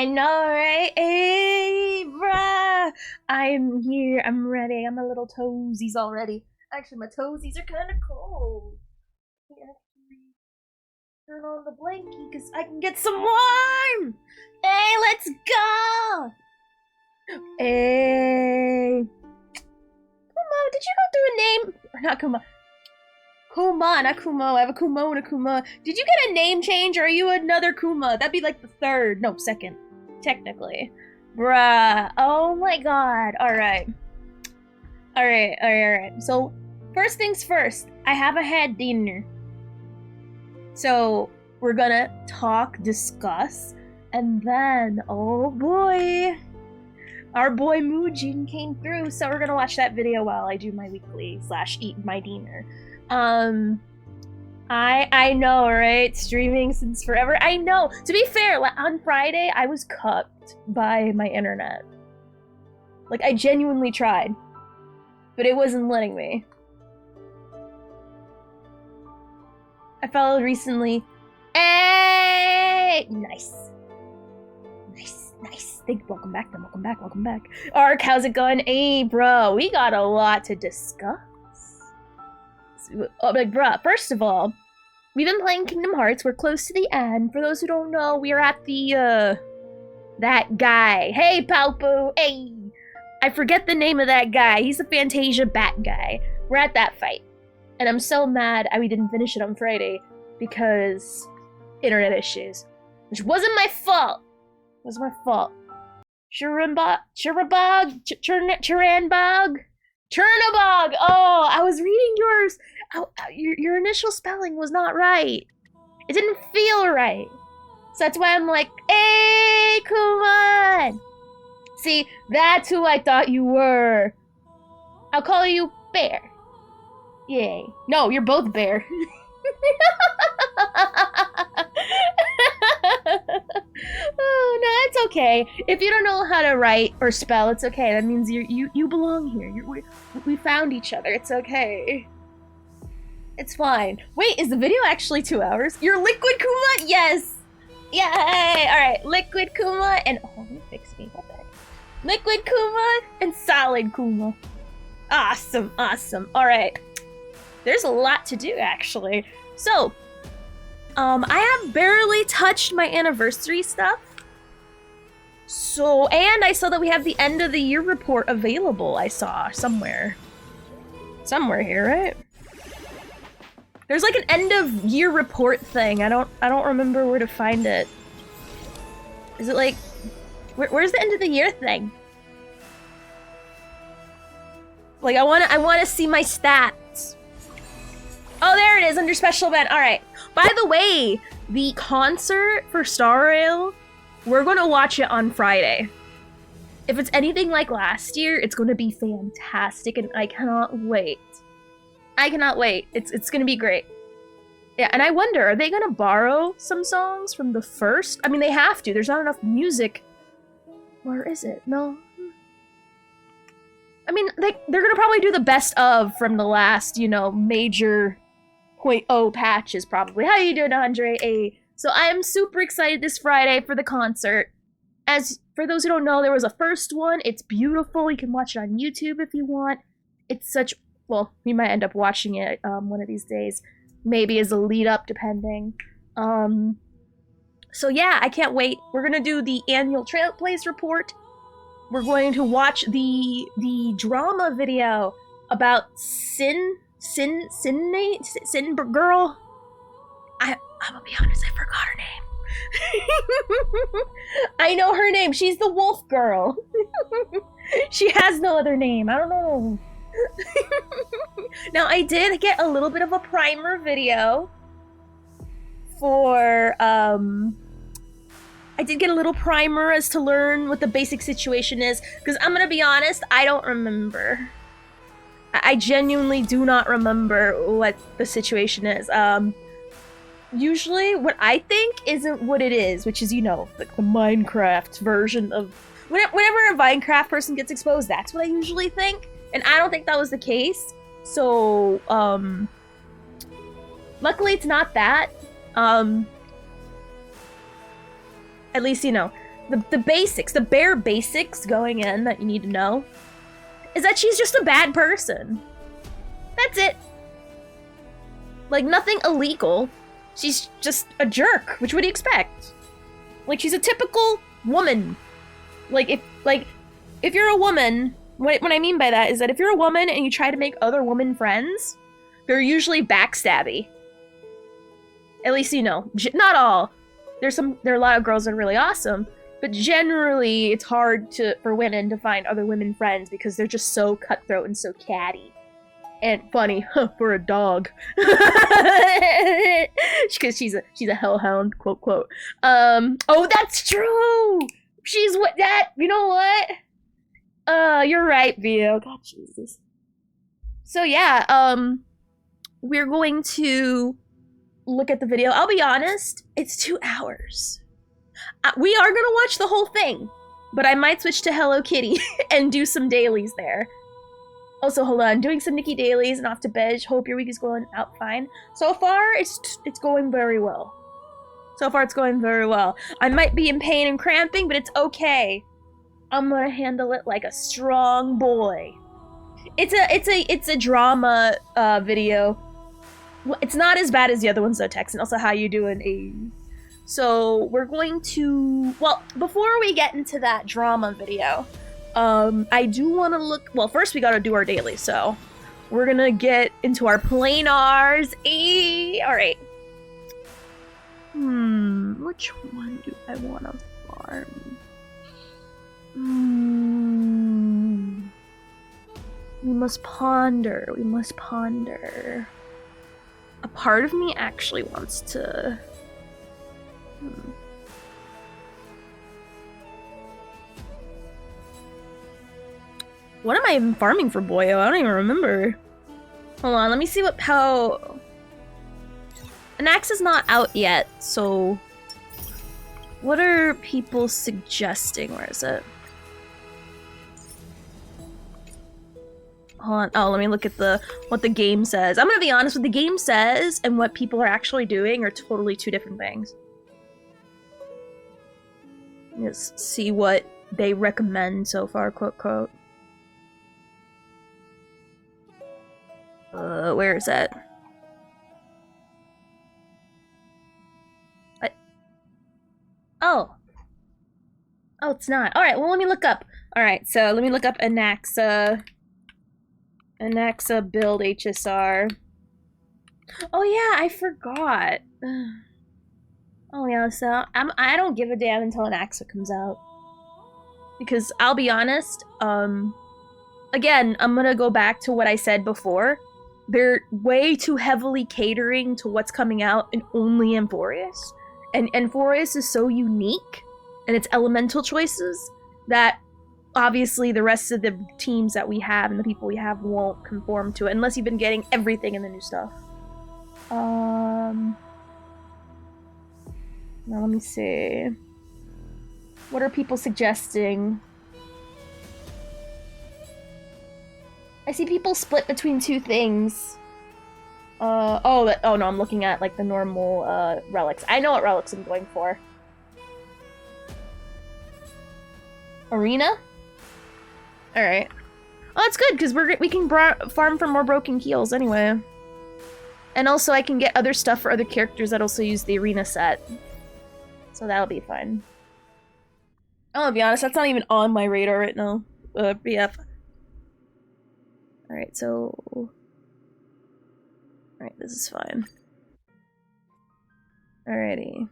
I know, right? Hey, bruh! I'm here. I'm ready. I'm a little toesies already. Actually, my toesies are kind of cold. Let me actually turn on the blankie because I can get some warm. Hey, let's go! Hey, Kuma, did you go through a name? Or not Kuma? Kuma, not Kumo. I have a Kumo and a Kuma. Did you get a name change, or are you another Kuma? That'd be like the third. No, second. Technically. Bruh. Oh my god. Alright. Alright. So, first things first. I haven't had dinner. So, we're gonna talk, discuss, and then, oh boy. Our boy Mujin came through, so we're gonna watch that video while I do my weekly / eat my dinner. I know, right? Streaming since forever. I know. To be fair, on Friday, I was cucked by my internet. Like, I genuinely tried. But it wasn't letting me. I followed recently. Hey! Nice. Welcome back. Ark, how's it going? Hey, bro, we got a lot to discuss. Like, bruh, first of all, we've been playing Kingdom Hearts. We're close to the end. For those who don't know, we are at the, that guy. Hey, Palpo! Hey! I forget the name of that guy. He's a Fantasia bat guy. We're at that fight. And I'm so mad we didn't finish it on Friday because internet issues. Which wasn't my fault. It was my fault. Churabog? Chernabog! Oh, I was reading yours. Your initial spelling was not right. It didn't feel right. So that's why I'm like, hey, Kuman! See, that's who I thought you were. I'll call you Bear. Yay. No, you're both Bear. Oh, no, it's okay. If you don't know how to write or spell, it's okay. That means you belong here. We found each other. It's okay. It's fine. Wait, is the video actually 2 hours? You're Liquid Kuma? Yes! Yay! Alright, Liquid Kuma and... Oh, let me fix me. What the heck? Liquid Kuma and Solid Kuma. Awesome. Alright. There's a lot to do, actually. So, I have barely touched my anniversary stuff. So, and I saw that we have the end of the year report available, I saw somewhere. Somewhere here, right? There's like an end of year report thing. I don't remember where to find it. Is it like where's the end of the year thing? Like I want to see my stats. Oh, there it is under special event. All right. By the way, the concert for Star Rail, we're going to watch it on Friday. If it's anything like last year, it's going to be fantastic and I cannot wait. It's going to be great. Yeah, and I wonder, are they going to borrow some songs from the first? I mean, they have to. There's not enough music. Where is it? No. I mean, they're going to probably do the best of from the last, major .0 patches probably. How you doing, Andre? Hey. So I am super excited this Friday for the concert. As for those who don't know, there was a first one. It's beautiful. You can watch it on YouTube if you want. It's such... Well, we might end up watching it one of these days. Maybe as a lead up, depending. So yeah, I can't wait. We're gonna do the annual Trailblaze report. We're going to watch the drama video about Sin girl. I'm gonna be honest, I forgot her name. I know her name. She's the wolf girl. She has no other name. I don't know. Now, I did get a little bit of a primer video for, I did get a little primer as to learn what the basic situation is, because I'm gonna be honest, I don't remember. I genuinely do not remember what the situation is. Usually what I think isn't what it is, which is, like the Minecraft version of... Whenever a Minecraft person gets exposed, that's what I usually think. And I don't think that was the case. So, luckily it's not that. At least, the basics, the bare basics going in that you need to know is that she's just a bad person. That's it. Like, nothing illegal. She's just a jerk, which would you expect? Like, she's a typical woman. Like, if you're a woman, what I mean by that is that if you're a woman and you try to make other women friends, they're usually backstabby. At least, you know, not all. There are a lot of girls that are really awesome, but generally it's hard for women to find other women friends because they're just so cutthroat and so catty. And funny, for a dog. Because she's a hellhound, quote, quote. Oh, that's true! She's what, that, you know what? You're right, Vio. God, Jesus. So yeah, we're going to look at the video. I'll be honest, it's 2 hours. We are gonna watch the whole thing, but I might switch to Hello Kitty and do some dailies there. Also, hold on, doing some Nikki dailies and off to bed. Hope your week is going out fine. So far, it's going very well. So far, it's going very well. I might be in pain and cramping, but it's okay. I'm gonna handle it like a strong boy. It's a drama video. It's not as bad as the other ones though, Tex, and also how you doing. So we're going to, well, before we get into that drama video, I do want to look, well, first we gotta do our daily, so we're gonna get into our planars. Alright. Which one do I want to farm? We must ponder. A part of me actually wants to... What am I even farming for, Boyo? I don't even remember. Hold on, let me see how... Anaxa's not out yet, so... What are people suggesting? Where is it? Hold on. Oh, let me look at what the game says. I'm gonna be honest, what the game says and what people are actually doing are totally two different things. Let's see what they recommend so far, quote, quote. Where is that? Oh, it's not. Alright, well, let me look up. Alright, so let me look up Anaxa build HSR. Oh yeah, I forgot. Oh yeah, so I don't give a damn until Anaxa comes out. Because I'll be honest, again, I'm gonna go back to what I said before. They're way too heavily catering to what's coming out in only Amphorius. And Amphorius is so unique and its elemental choices that obviously the rest of the teams that we have and the people we have won't conform to it unless you've been getting everything in the new stuff. Now let me see. What are people suggesting? I see people split between two things. Oh no, I'm looking at like the normal relics. I know what relics I'm going for. Arena? Alright. Oh, that's good, because we can farm for more broken keels anyway. And also I can get other stuff for other characters that also use the arena set. So that'll be fine. I'll be honest, that's not even on my radar right now. BF. Alright, so... Alright, this is fine. Alrighty.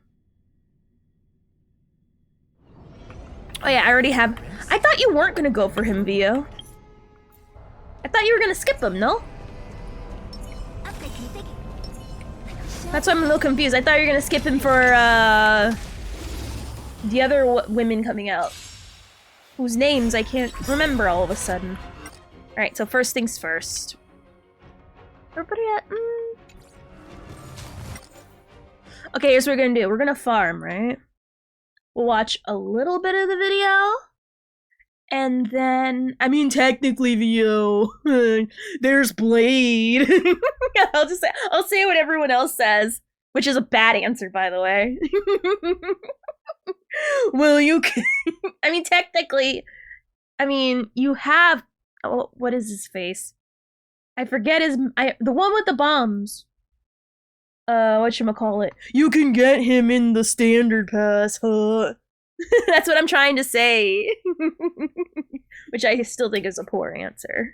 Oh yeah, I already have... I thought you weren't gonna go for him, Vio. I thought you were gonna skip him, no? That's why I'm a little confused. I thought you were gonna skip him for, the other women coming out. Whose names I can't remember all of a sudden. Alright, so first things first. Everybody at... Okay, here's what we're gonna do. We're gonna farm, right? We'll watch a little bit of the video. And then... I mean, technically, Vio. There's Blade. I'll say what everyone else says. Which is a bad answer, by the way. Well, you can. I mean, technically, I mean, you have. Oh, what is his face? I forget his. The one with the bombs. Whatchamacallit? You can get him in the standard pass, huh? That's what I'm trying to say. Which I still think is a poor answer.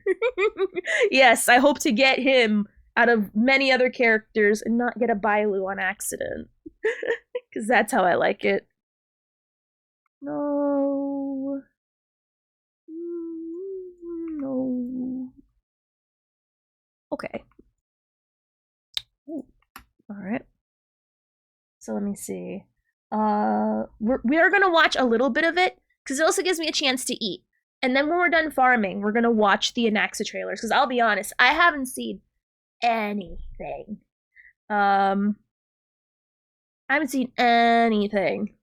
Yes, I hope to get him out of many other characters and not get a Bailu on accident. Because that's how I like it. No. No. Okay. Ooh. All right. So let me see. We are gonna watch a little bit of it because it also gives me a chance to eat. And then when we're done farming, we're gonna watch the Anaxa trailers. Because I'll be honest, I haven't seen anything. I haven't seen anything.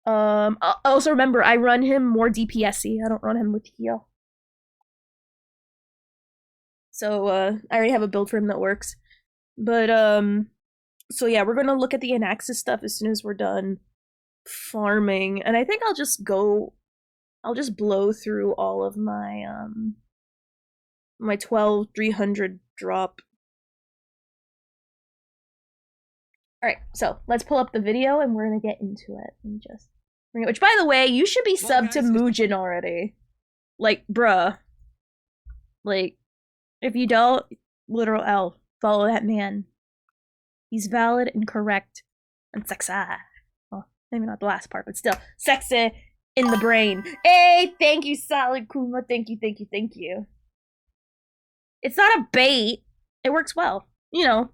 Also remember, I run him more DPS-y. I don't run him with heal. So I already have a build for him that works. But so yeah, we're gonna look at the Anaxa stuff as soon as we're done farming, and I think I'll just blow through all of my my 12,300 drop. All right, so let's pull up the video and we're gonna get into it. And just bring it. Which, by the way, you should be subbed to Muujin already. Like, bruh. Like, if you don't, literal L. Follow that man. He's valid and correct and sexy. Well, maybe not the last part, but still sexy in the brain. Hey, thank you, Solid Kuma. Thank you, thank you, thank you. It's not a bait. It works well. You know,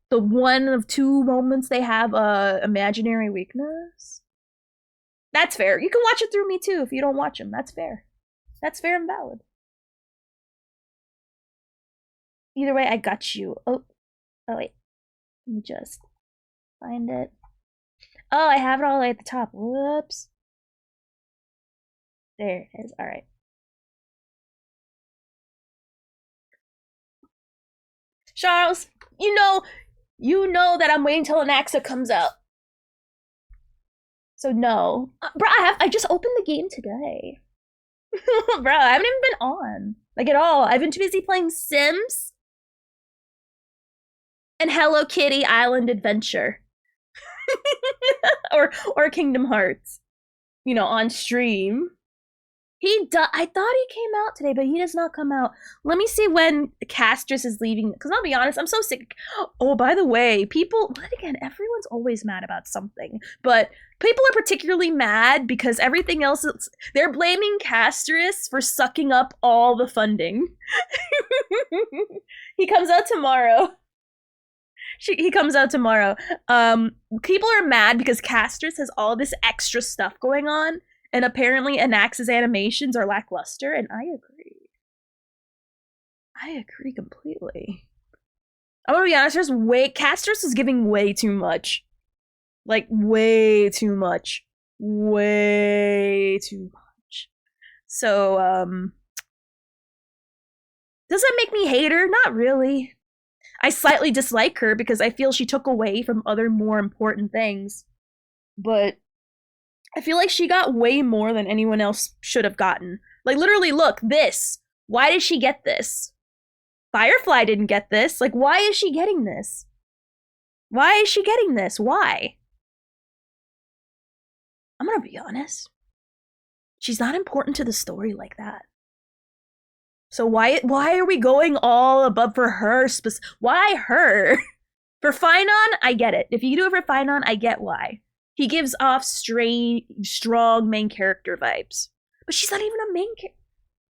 the one of two moments they have a imaginary weakness. That's fair. You can watch it through me too if you don't watch them. That's fair. That's fair and valid. Either way, I got you. Oh wait. Let me just find it. Oh, I have it all the way at the top. Whoops. There it is. All right. Charles, you know that I'm waiting till Anaxa comes out. So no, bro, I just opened the game today. Bro, I haven't even been on like at all. I've been too busy playing Sims and Hello Kitty Island Adventure, or Kingdom Hearts. You know, on stream. I thought he came out today, but he does not come out. Let me see when Castrus is leaving. Because I'll be honest, I'm so sick. Oh, by the way, everyone's always mad about something. But people are particularly mad because everything else, they're blaming Castrus for sucking up all the funding. He comes out tomorrow. He comes out tomorrow. People are mad because Castrus has all this extra stuff going on. And apparently Anaxa's animations are lackluster, and I agree. I agree completely. I'm gonna be honest, Castrus is giving way too much. Like, way too much. Way too much. So, does that make me hate her? Not really. I slightly dislike her because I feel she took away from other more important things. But I feel like she got way more than anyone else should have gotten. Like, literally, look, this. Why did she get this? Firefly didn't get this. Like, why is she getting this? Why is she getting this? Why? I'm gonna be honest. She's not important to the story like that. So why are we going all above for her? Why her? For Finon, I get it. If you do it for Finon, I get why. He gives off strong main character vibes. But she's not even a main character.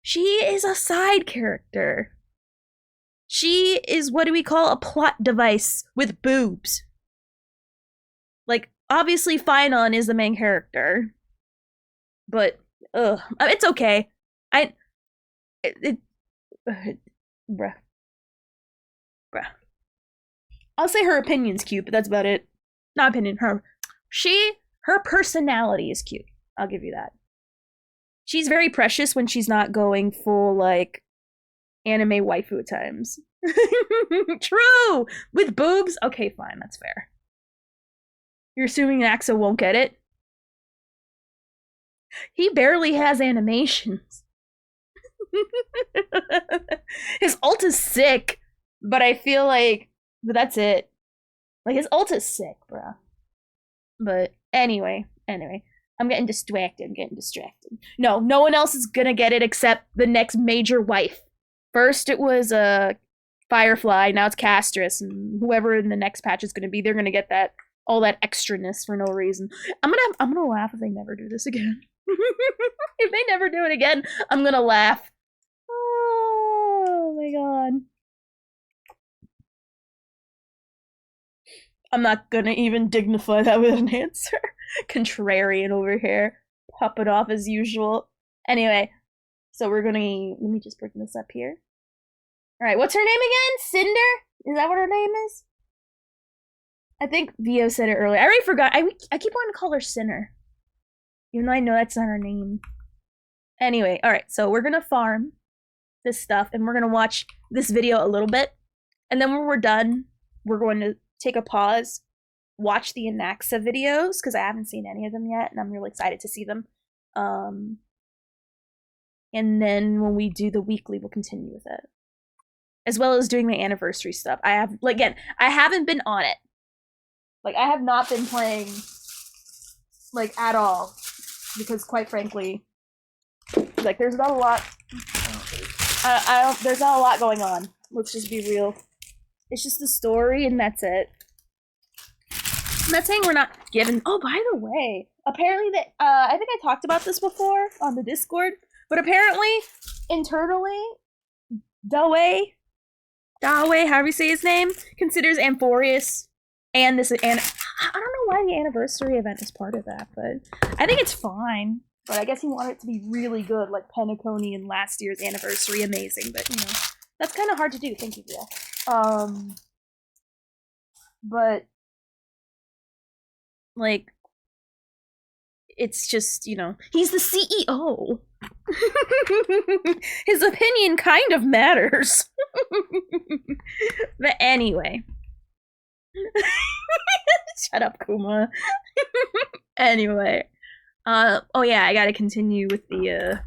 She is a side character. She is what do we call a plot device with boobs. Like, obviously Finon is the main character. But, it's okay. Bruh. I'll say her opinion's cute, but that's about it. Not opinion, her personality is cute. I'll give you that. She's very precious when she's not going full, like, anime waifu at times. True! With boobs? Okay, fine, that's fair. You're assuming Anaxa won't get it? He barely has animations. His ult is sick, but I feel like that's it. Like his ult is sick, bro. But anyway. I'm getting distracted. No one else is gonna get it except the next major wife. First it was Firefly, now it's Castress, and whoever in the next patch is gonna be, they're gonna get that all that extraness for no reason. I'm gonna laugh if they never do this again. If they never do it again, I'm gonna laugh. Oh my god. I'm not gonna even dignify that with an answer. Contrarian over here. Pop it off as usual. Anyway, so we're gonna... Let me just bring this up here. Alright, what's her name again? Cinder? Is that what her name is? I think Vio said it earlier. I already forgot. I keep wanting to call her Sinner. Even though I know that's not her name. Anyway, alright, so we're gonna farm this stuff, and we're gonna watch this video a little bit. And then when we're done, we're going to take a pause, watch the Anaxa videos, because I haven't seen any of them yet, and I'm really excited to see them. And then when we do the weekly, we'll continue with it. As well as doing the anniversary stuff. I haven't been on it. Like, I have not been playing, like, at all. Because, quite frankly, like, there's not a lot... there's not a lot going on. Let's just be real. It's just the story, and that's it. I'm not saying we're not given... Oh, by the way, apparently I think I talked about this before on the Discord, but apparently, internally, Dawe, however you say his name, considers Amphorius and this... And I don't know why the anniversary event is part of that, but I think it's fine. But I guess he wanted it to be really good, like Penacony and last year's anniversary, amazing. But, you know, that's kind of hard to do. Thank you, Via. But, like, it's just, you know, he's the CEO. His opinion kind of matters. But anyway. Shut up, Kuma. Anyway. Oh yeah, I gotta continue with the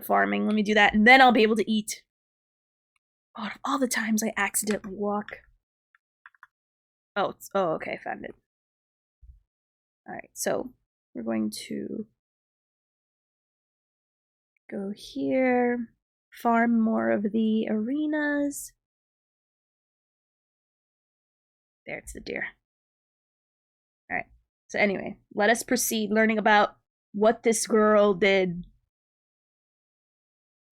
farming. Let me do that, and then I'll be able to eat. Oh, all the times I accidentally walk. Oh, okay, found it. Alright, so we're going to go here, farm more of the arenas. There, it's the deer. Alright, so anyway, let us proceed learning about what this girl did.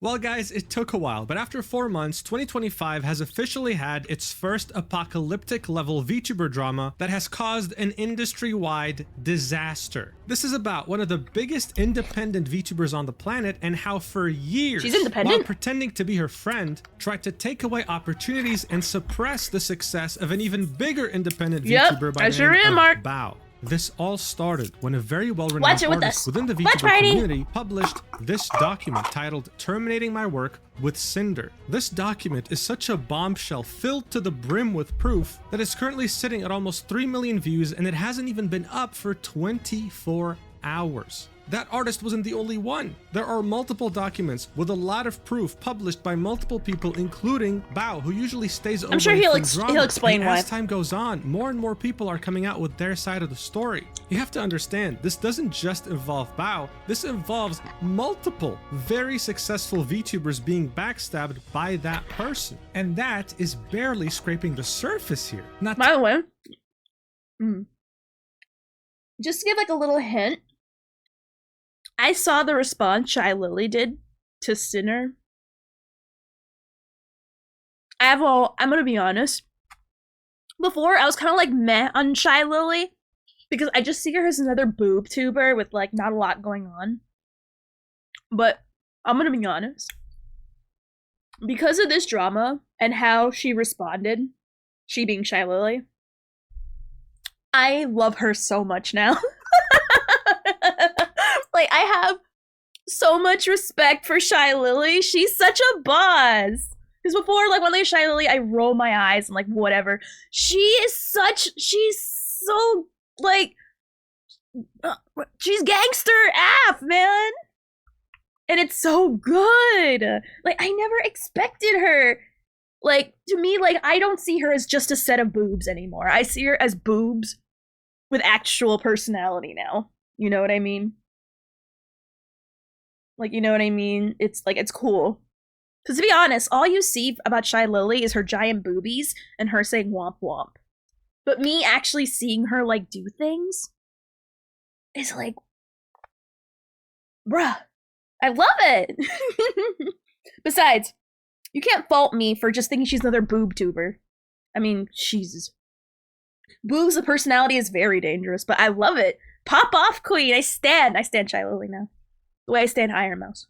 Well guys, it took a while, but after 4 months, 2025 has officially had its first apocalyptic level VTuber drama that has caused an industry-wide disaster. This is about one of the biggest independent VTubers on the planet and how for years, she's independent, while pretending to be her friend, tried to take away opportunities and suppress the success of an even bigger independent VTuber by the name of Bao. This all started when a very well-renowned artist within the VTuber community published this document titled Terminating My Work with Cinder. This document is such a bombshell filled to the brim with proof that it's currently sitting at almost 3 million views, and it hasn't even been up for 24 hours. That artist wasn't the only one. There are multiple documents with a lot of proof published by multiple people, including Bao, who usually stays away. I'm sure he'll explain why. As time goes on, more and more people are coming out with their side of the story. You have to understand, this doesn't just involve Bao, this involves multiple very successful VTubers being backstabbed by that person. And that is barely scraping the surface here. By the way, just to give like a little hint, I saw the response Shy Lily did to Sinner. I'm gonna be honest. Before, I was kind of like meh on Shy Lily because I just see her as another boob tuber with like not a lot going on. But I'm gonna be honest. Because of this drama and how she responded, she being Shy Lily, I love her so much now. Like, I have so much respect for Shy Lily. She's such a boss. Because before, like, when they Shy Lily, I roll my eyes and, like, whatever. She's so, like, she's gangster AF, man. And it's so good. Like, I never expected her. Like, to me, like, I don't see her as just a set of boobs anymore. I see her as boobs with actual personality now. You know what I mean? Like, you know what I mean? It's, like, it's cool. Because to be honest, all you see about Shy Lily is her giant boobies and her saying womp womp. But me actually seeing her, like, do things is like, bruh. I love it! Besides, you can't fault me for just thinking she's another boob tuber. I mean, Jesus. Boobs, the personality is very dangerous, but I love it. Pop off, queen! I stand Shy Lily now. The way I stand Iron Mouse.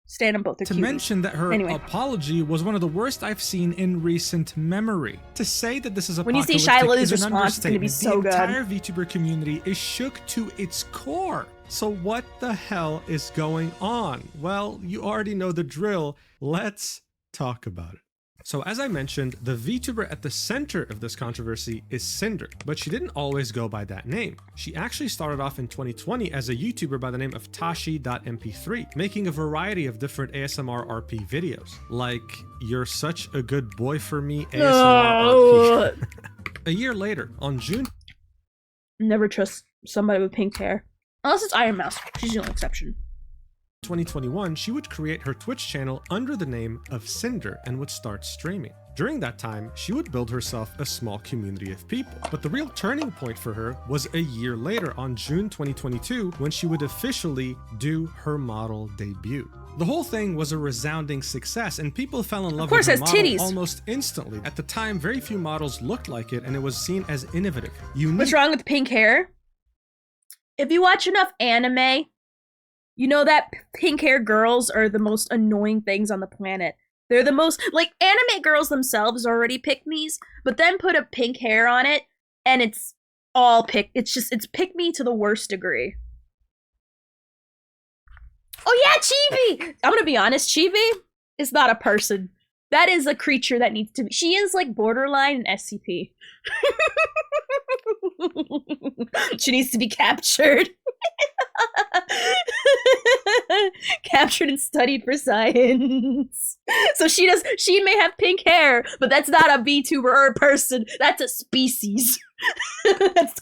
Stand them both. They're to cuties. mention that her apology was one of the worst I've seen in recent memory. To say that this is apocalyptic, when you see Shy Lily's response, it's gonna be so good. The entire VTuber community is shook to its core. So what the hell is going on? Well, you already know the drill. Let's talk about it. So as I mentioned, the VTuber at the center of this controversy is Cinder, but she didn't always go by that name. She actually started off in 2020 as a YouTuber by the name of Tashi.mp3, making a variety of different ASMR RP videos, like You're Such a Good Boy for Me ASMR RP. A year later, on June... Never trust somebody with pink hair. Unless it's Iron Mouse. She's the only exception. 2021, she would create her Twitch channel under the name of Cinder and would start streaming. During that time, she would build herself a small community of people. But the real turning point for her was a year later on June 2022 when she would officially do her model debut. The whole thing was a resounding success and people fell in love with her model almost instantly. At the time, very few models looked like it and it was seen as innovative. Unique. What's wrong with pink hair? If you watch enough anime, you know that pink hair girls are the most annoying things on the planet. They're the most, like, anime girls themselves are already pick-me's, but then put a pink hair on it, and it's all it's pick-me to the worst degree. Oh yeah, Chibi! I'm gonna be honest, Chibi is not a person. That is a creature that needs to be, she is like borderline an SCP. She needs to be captured. Captured and studied for science. So she may have pink hair, but that's not a VTuber or a person. That's a species. That's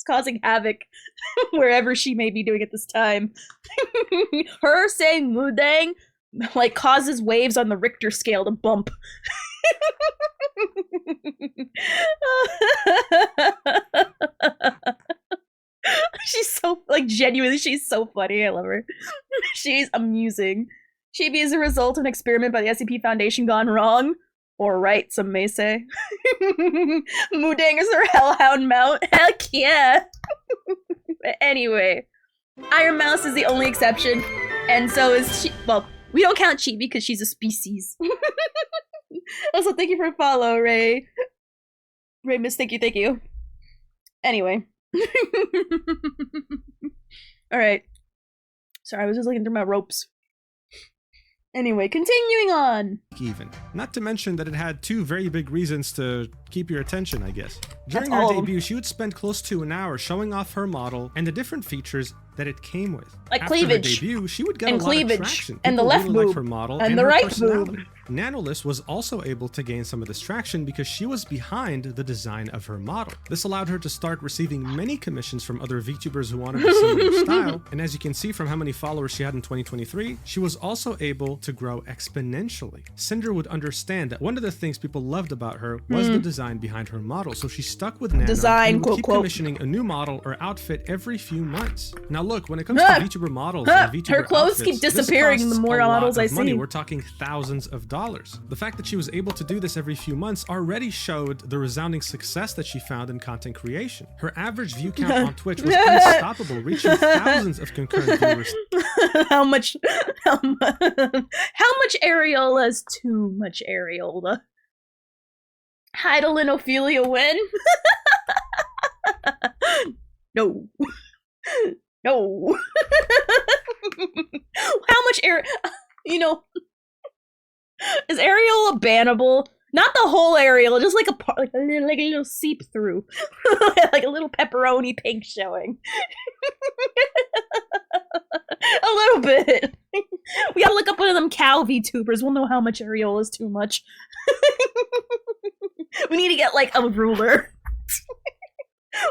causing havoc wherever she may be doing at this time. Her saying Mudang like causes waves on the Richter scale to bump. She's so, like, genuinely, she's so funny. I love her. She's amusing. Chibi is a result of an experiment by the SCP Foundation gone wrong. Or right, some may say. Mudang is her hellhound mount. Heck yeah! But anyway, Iron Mouse is the only exception, and so is well, we don't count Chibi because she's a species. Also, thank you for a follow, Ray. Ray Miss, thank you. Anyway. Alright. Sorry, I was just looking through my ropes. Anyway, continuing on. Even. Not to mention that it had two very big reasons to keep your attention, I guess. During her debut, she would spend close to an hour showing off her model and the different features that it came with. Like After cleavage. Her debut, she would get a lot of traction. And the left really boob. Her model and the her right boob. Nanolist was also able to gain some of this traction because she was behind the design of her model. This allowed her to start receiving many commissions from other VTubers who wanted a similar style, and as you can see from how many followers she had in 2023, she was also able to grow exponentially. Cinder would understand that one of the things people loved about her was the design behind her model, so she stuck with Nano and would keep commissioning a new model or outfit every few months. Now look, when it comes to VTuber models and VTuber her clothes outfits, keep disappearing the more models I see. We're talking thousands of dollars. The fact that she was able to do this every few months already showed the resounding success that she found in content creation. Her average view count on Twitch was unstoppable, reaching thousands of concurrent viewers. How much areola is too much areola? Heidelin Ophelia win? No. No. How much you know, is areola bannable? Not the whole areola, just like a part, like a little seep through, like a little pepperoni pink showing. A little bit. We gotta look up one of them cow VTubers. We'll know how much areola is too much. We need to get like a ruler.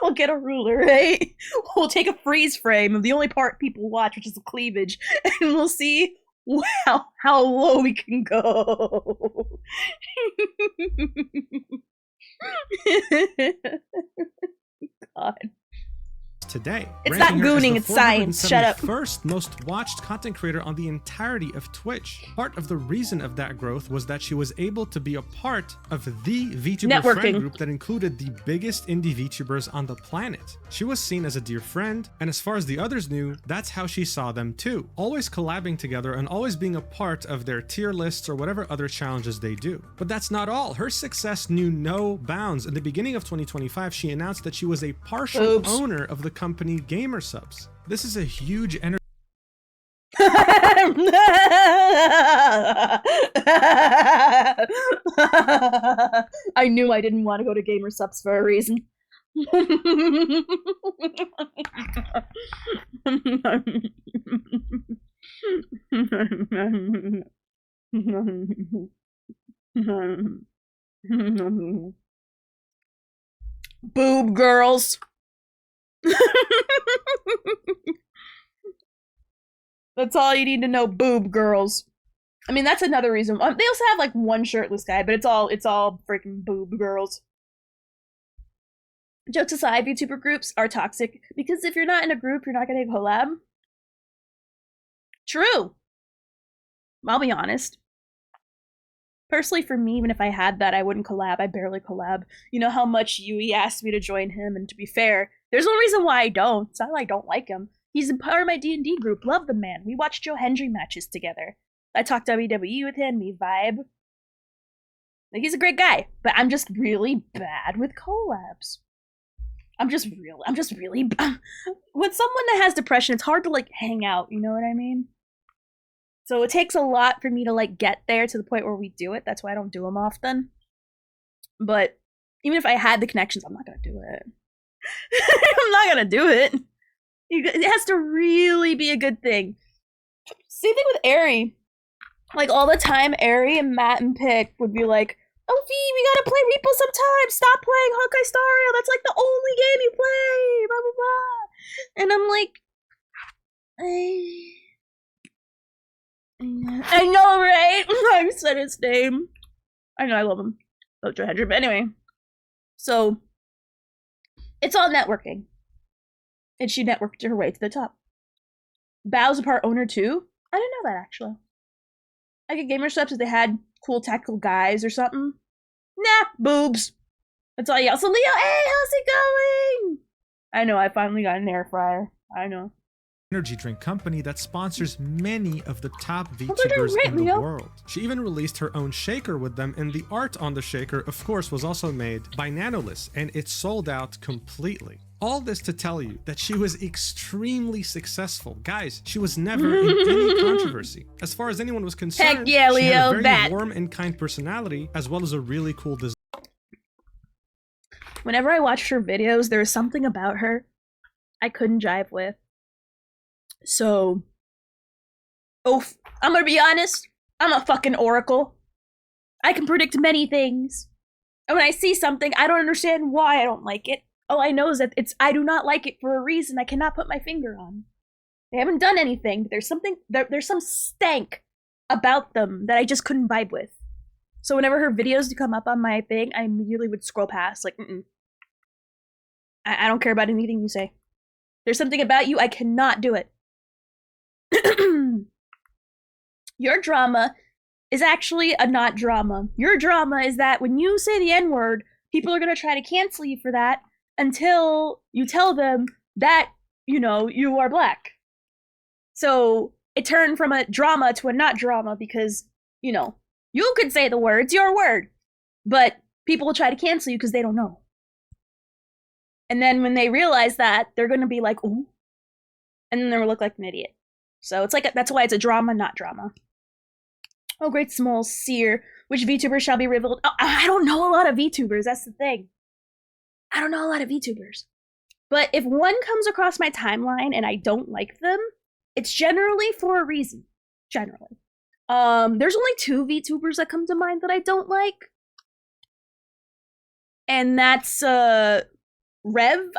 We'll get a ruler, right? We'll take a freeze frame of the only part people watch, which is the cleavage, and we'll see how low we can go. God. Today. It's not gooning, it's science. Shut up. First most watched content creator on the entirety of Twitch. Part of the reason of that growth was that she was able to be a part of the VTuber friend group that included the biggest indie VTubers on the planet. She was seen as a dear friend, and as far as the others knew, that's how she saw them too. Always collabing together and always being a part of their tier lists or whatever other challenges they do. But that's not all. Her success knew no bounds. In the beginning of 2025, she announced that she was a partial owner of the company Gamer Subs. This is a huge energy. I knew I didn't want to go to Gamer Subs for a reason. Boob girls. That's all you need to know, boob girls. I mean, that's another reason. They also have like one shirtless guy, but it's all freaking boob girls. Jokes aside, VTuber groups are toxic because if you're not in a group, you're not gonna collab. True. I'll be honest. Personally, for me, even if I had that, I wouldn't collab. I barely collab. You know how much Yui asked me to join him, and to be fair, there's no reason why I don't. It's not like I don't like him. He's a part of my D&D group. Love the man. We watch Joe Hendry matches together. I talk WWE with him. We vibe. Like, he's a great guy, but I'm just really bad with collabs. I'm just really with someone that has depression, it's hard to like hang out, you know what I mean? So it takes a lot for me to like get there to the point where we do it. That's why I don't do them often. But even if I had the connections, I'm not gonna do it. I'm not gonna do it. It has to really be a good thing. Same thing with Ari. Like all the time, Ari and Matt and Pick would be like, "Oh, V, we gotta play Repo sometime. Stop playing Honkai Star Rail. That's like the only game you play." Blah blah blah. And I'm like, I know, right? I said his name. I know, I love him. Joe Hendry, but anyway. So, it's all networking. And she networked her way to the top. Bao's a part owner too? I didn't know that, actually. I get Gamer Subs if they had cool tactical guys or something. Nah, boobs. That's all you got. So Leo, hey, how's it going? I know, I finally got an air fryer. I know. Energy drink company that sponsors many of the top VTubers in the world. She even released her own shaker with them, and the art on the shaker, of course, was also made by Nanoless, and it sold out completely. All this to tell you that she was extremely successful. Guys, she was never in any controversy. As far as anyone was concerned, heck yeah, Leo, she had a very warm and kind personality, as well as a really cool design. Whenever I watched her videos, there was something about her I couldn't jive with. So, I'm gonna be honest, I'm a fucking oracle. I can predict many things. And when I see something, I don't understand why I don't like it. All I know is that I do not like it for a reason I cannot put my finger on. They haven't done anything, but there's some stank about them that I just couldn't vibe with. So whenever her videos come up on my thing, I immediately would scroll past, like, I don't care about anything you say. There's something about you, I cannot do it. Your drama is actually a not drama. Your drama is that when you say the N-word, people are going to try to cancel you for that until you tell them that, you know, you are black. So it turned from a drama to a not drama because, you know, you could say the word, it's your word, but people will try to cancel you because they don't know. And then when they realize that, they're going to be like, ooh, and then they'll look like an idiot. So it's like, that's why it's a drama, not drama. Oh, great small seer. Which VTubers shall be revealed? Oh, I don't know a lot of VTubers. That's the thing. I don't know a lot of VTubers. But if one comes across my timeline and I don't like them, it's generally for a reason. Generally. There's only 2 VTubers that come to mind that I don't like. And that's, Rev,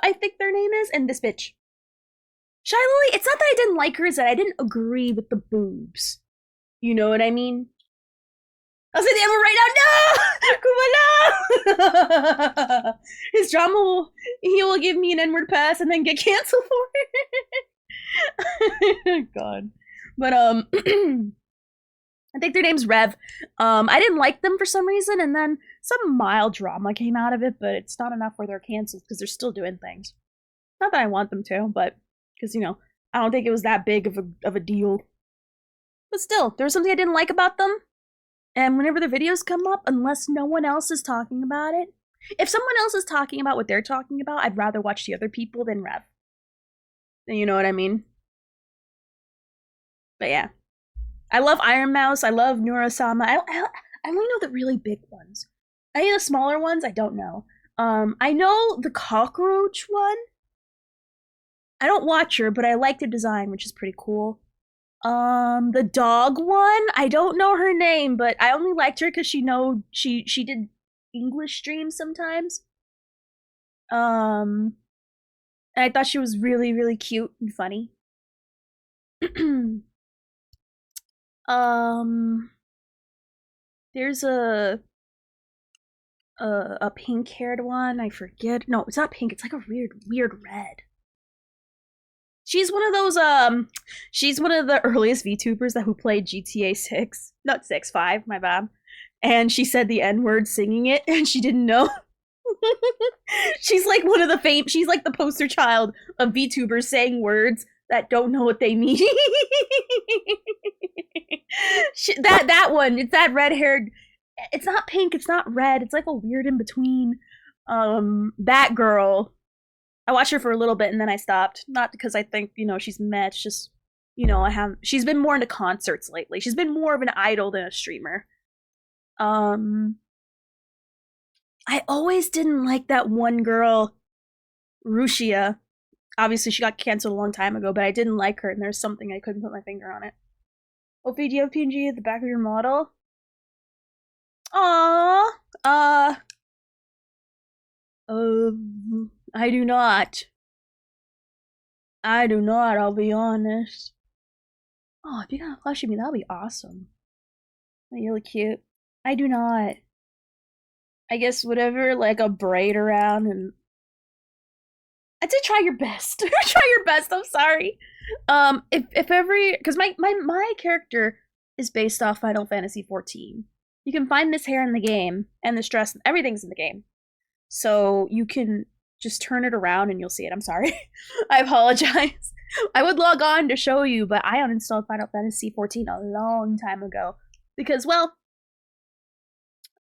I think their name is, and this bitch. Shy Lily, it's not that I didn't like her, it's that I didn't agree with the boobs. You know what I mean? I'll say the N-word right now. No! Kuma, no! His drama will, he will give me an N-word pass and then get canceled for it. God. But, I think their name's Rev. I didn't like them for some reason, and then some mild drama came out of it, but it's not enough where they're canceled because they're still doing things. Not that I want them to, but because, you know, I don't think it was that big of a deal. But still, there was something I didn't like about them. And whenever the videos come up, unless no one else is talking about it, if someone else is talking about what they're talking about, I'd rather watch the other people than Rev. You know what I mean? But yeah. I love Iron Mouse. I love Neurosama. I only know the really big ones. Any of the smaller ones, I don't know. I know the cockroach one. I don't watch her, but I like the design, which is pretty cool. The dog one, I don't know her name, but I only liked her because she did English streams sometimes. And I thought she was really, really cute and funny. There's a pink-haired one. I forget. No, it's not pink. It's like a weird red. She's one of those. She's one of the earliest VTubers who played GTA 6, not 6, 5. My bad. And she said the N-word singing it, and she didn't know. She's like one of the She's like the poster child of VTubers saying words that don't know what they mean. that one, it's that red-haired, it's not pink, it's not red, it's like a weird in between. That girl, I watched her for a little bit and then I stopped. Not because I think, you know, she's meh, it's just, you know, she's been more into concerts lately. She's been more of an idol than a streamer. I always didn't like that one girl, Rushia. Obviously, she got canceled a long time ago, but I didn't like her, and there's something I couldn't put my finger on it. Opie, do you have PNG at the back of your model? Aww. I do not. I'll be honest. Oh, if you got a flash at me, that'll be awesome. You're really cute. I do not. I guess whatever, like a braid around and... I'd say try your best. Try your best, I'm sorry. If every... Because my character is based off Final Fantasy XIV. You can find this hair in the game, and this dress, everything's in the game. So you can just turn it around and you'll see it. I'm sorry. I apologize. I would log on to show you, but I uninstalled Final Fantasy XIV a long time ago. Because, well...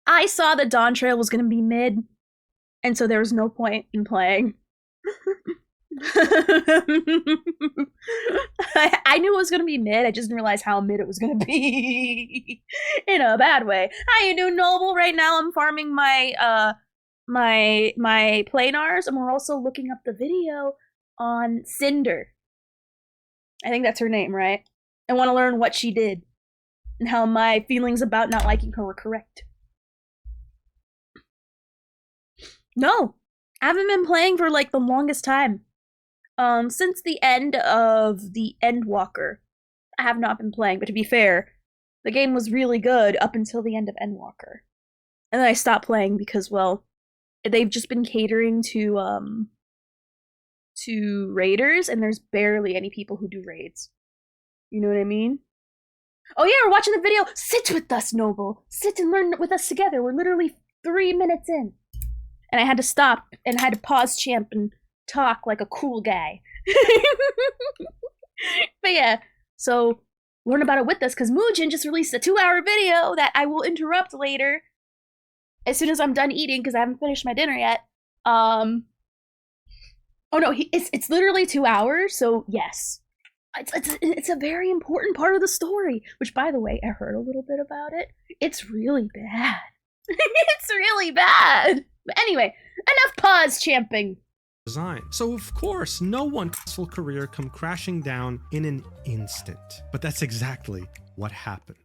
I saw that Dawn Trail was going to be mid, and so there was no point in playing. I knew it was going to be mid, I just didn't realize how mid it was going to be. In a bad way. How you doing, Noble? Right now I'm farming my planars, and we're also looking up the video on Cinder. I think that's her name, right? I want to learn what she did, and how my feelings about not liking her were correct. No, I haven't been playing for like the longest time. Since the end of the Endwalker, I have not been playing, but to be fair, the game was really good up until the end of Endwalker. And then I stopped playing because, well, they've just been catering to raiders, and there's barely any people who do raids. You know what I mean? Oh yeah, we're watching the video! Sit with us, Noble! Sit and learn with us together! We're literally 3 minutes in. And I had to stop and I had to pause champ and talk like a cool guy. But yeah, so learn about it with us, because Muujin just released a 2-hour video that I will interrupt later as soon as I'm done eating, because I haven't finished my dinner yet. Oh no, it's literally 2 hours, so yes. It's a very important part of the story, which, by the way, I heard a little bit about it. It's really bad. It's really bad. But anyway, enough pause champing. Design. So of course, no one successful career come crashing down in an instant. But that's exactly what happened.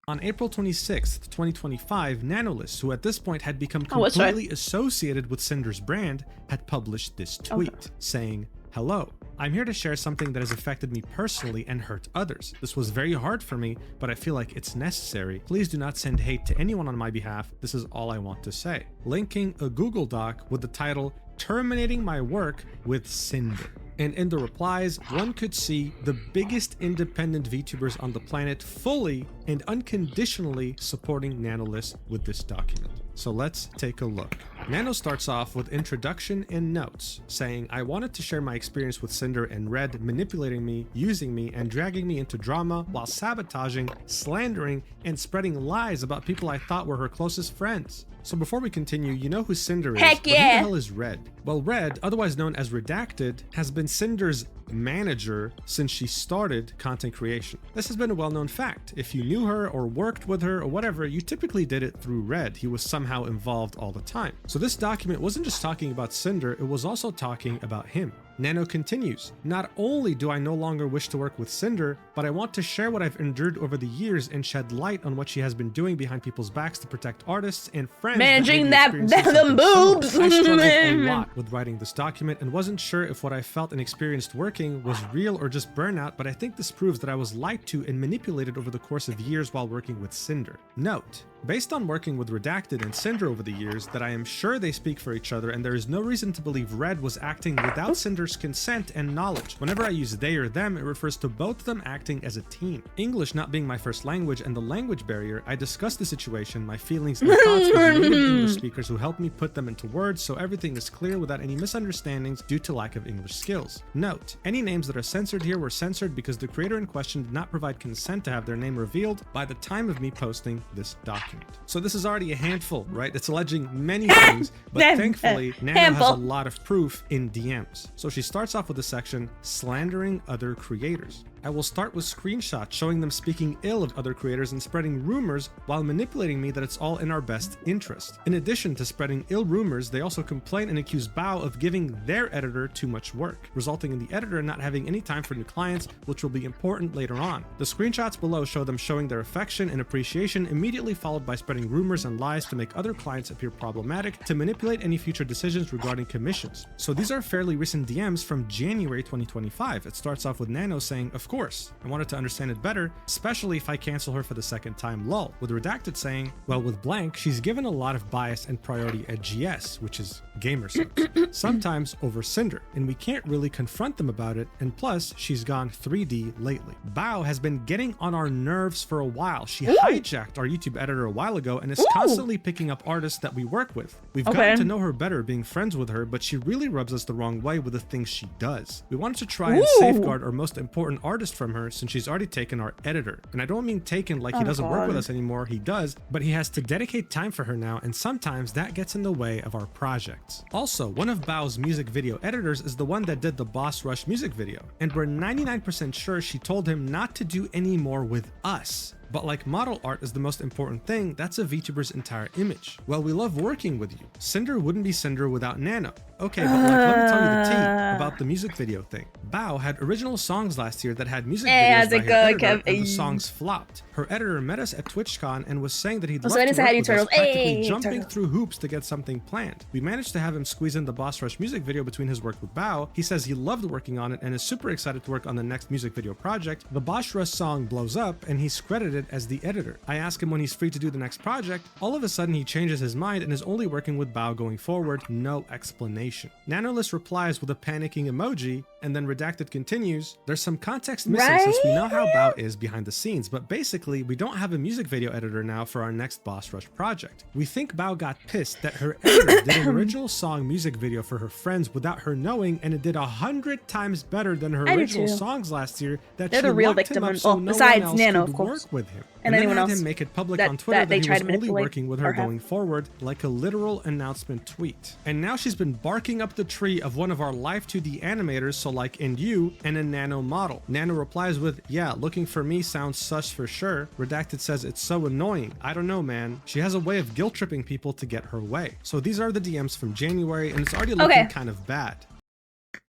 On April 26th, 2025, Nanolist, who at this point had become completely associated with Cinder's brand, had published this tweet saying, "Hello, I'm here to share something that has affected me personally and hurt others. This was very hard for me, but I feel like it's necessary. Please do not send hate to anyone on my behalf. This is all I want to say." Linking a Google Doc with the title, "Terminating my work with Cinder." And in the replies, one could see the biggest independent VTubers on the planet fully and unconditionally supporting Nanolist with this document. So let's take a look. Nano starts off with introduction and notes, saying, "I wanted to share my experience with Cinder and Red manipulating me, using me, and dragging me into drama while sabotaging, slandering, and spreading lies about people I thought were her closest friends." So before we continue, you know who Cinder is. Heck yeah! But who the hell is Red? Well, Red, otherwise known as Redacted, has been Cinder's manager since she started content creation. This has been a well-known fact. If you knew her or worked with her or whatever, you typically did it through Red. He was somehow involved all the time. So this document wasn't just talking about Cinder, it was also talking about him. Nano continues, "Not only do I no longer wish to work with Cinder, but I want to share what I've endured over the years and shed light on what she has been doing behind people's backs to protect artists and friends." Managing them boobs. I struggled a lot with writing this document and wasn't sure if what I felt and experienced working was real or just burnout, but I think this proves that I was lied to and manipulated over the course of years while working with Cinder. Note, based on working with Redacted and Cinder over the years, that I am sure they speak for each other and there is no reason to believe Red was acting without Cinder's consent and knowledge. Whenever I use they or them, it refers to both of them acting as a team. English not being my first language and the language barrier, I discussed the situation, my feelings, and thoughts with native English speakers who helped me put them into words so everything is clear without any misunderstandings due to lack of English skills. Note, any names that are censored here were censored because the creator in question did not provide consent to have their name revealed by the time of me posting this document. So this is already a handful, right? It's alleging many things, but thankfully, Nano has a lot of proof in DMs. So she starts off with a section, slandering other creators. I will start with screenshots showing them speaking ill of other creators and spreading rumors while manipulating me that it's all in our best interest. In addition to spreading ill rumors, they also complain and accuse Bao of giving their editor too much work, resulting in the editor not having any time for new clients, which will be important later on. The screenshots below show them showing their affection and appreciation, immediately followed by spreading rumors and lies to make other clients appear problematic to manipulate any future decisions regarding commissions. So these are fairly recent DMs from January 2025. It starts off with Nano saying, "Of course, I wanted to understand it better, especially if I cancel her for the second time, lol." With Redacted saying, "Well, with blank, she's given a lot of bias and priority at GS, which is gamer subs, sometimes over Cinder, and we can't really confront them about it, and plus, she's gone 3D lately. Bao has been getting on our nerves for a while. She hijacked our YouTube editor a while ago and is constantly picking up artists that we work with. We've gotten to know her better being friends with her, but she really rubs us the wrong way with the things she does. We wanted to try and safeguard our most important artist from her since she's already taken our editor. And I don't mean taken like he doesn't work with us anymore, he does, but he has to dedicate time for her now, and sometimes that gets in the way of our projects. Also, one of Bao's music video editors is the one that did the Boss Rush music video, and we're 99% sure she told him not to do any more with us. But like model art is the most important thing, that's a VTuber's entire image. Well, we love working with you. Cinder wouldn't be Cinder without Nano. Okay, but like, let me tell you the tea about the music video thing. Bao had original songs last year that had music videos by her editor, and the songs flopped. Her editor met us at TwitchCon and was saying that he'd love to work with us, practically jumping through hoops to get something planned. We managed to have him squeeze in the Boss Rush music video between his work with Bao. He says he loved working on it and is super excited to work on the next music video project. The Boss Rush song blows up and he's credited as the editor. I ask him when he's free to do the next project. All of a sudden he changes his mind and is only working with Bao going forward. No explanation. Nanolist replies with a panicking emoji, and then Redacted continues, "There's some context missing since we know how Bao is behind the scenes, but basically we don't have a music video editor now for our next Boss Rush project. We think Bao got pissed that her editor did an original song music video for her friends without her knowing, and it did 100 times better than her original songs last year that she locked him up so no one else could work with him. And anyone then else had him make it public on Twitter that he was only working with her going forward, like a literal announcement tweet. And now she's been barking up the tree of one of our Live 2D animators, so like in you, and a Nano model. Nano replies with, yeah, looking for me sounds sus for sure. Redacted says, it's so annoying. I don't know, man. She has a way of guilt tripping people to get her way. So these are the DMs from January, and it's already looking kind of bad.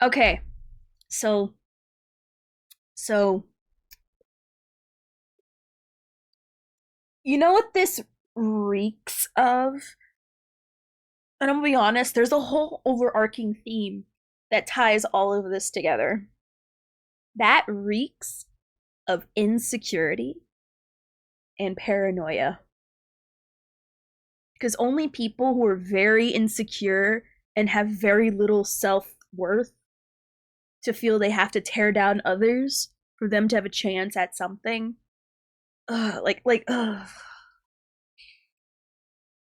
Okay. So you know what this reeks of? And I'm gonna be honest, there's a whole overarching theme that ties all of this together. That reeks of insecurity and paranoia. Because only people who are very insecure and have very little self-worth to feel they have to tear down others for them to have a chance at something.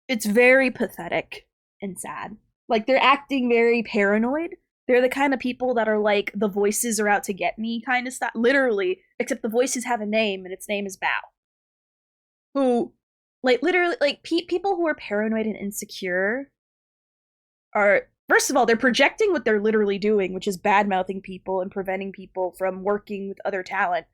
It's very pathetic and sad. Like, they're acting very paranoid. They're the kind of people that are like, the voices are out to get me kind of stuff. Literally, except the voices have a name, and its name is Bao. Who, like, literally, like, people who are paranoid and insecure are, first of all, they're projecting what they're literally doing, which is bad-mouthing people and preventing people from working with other talent.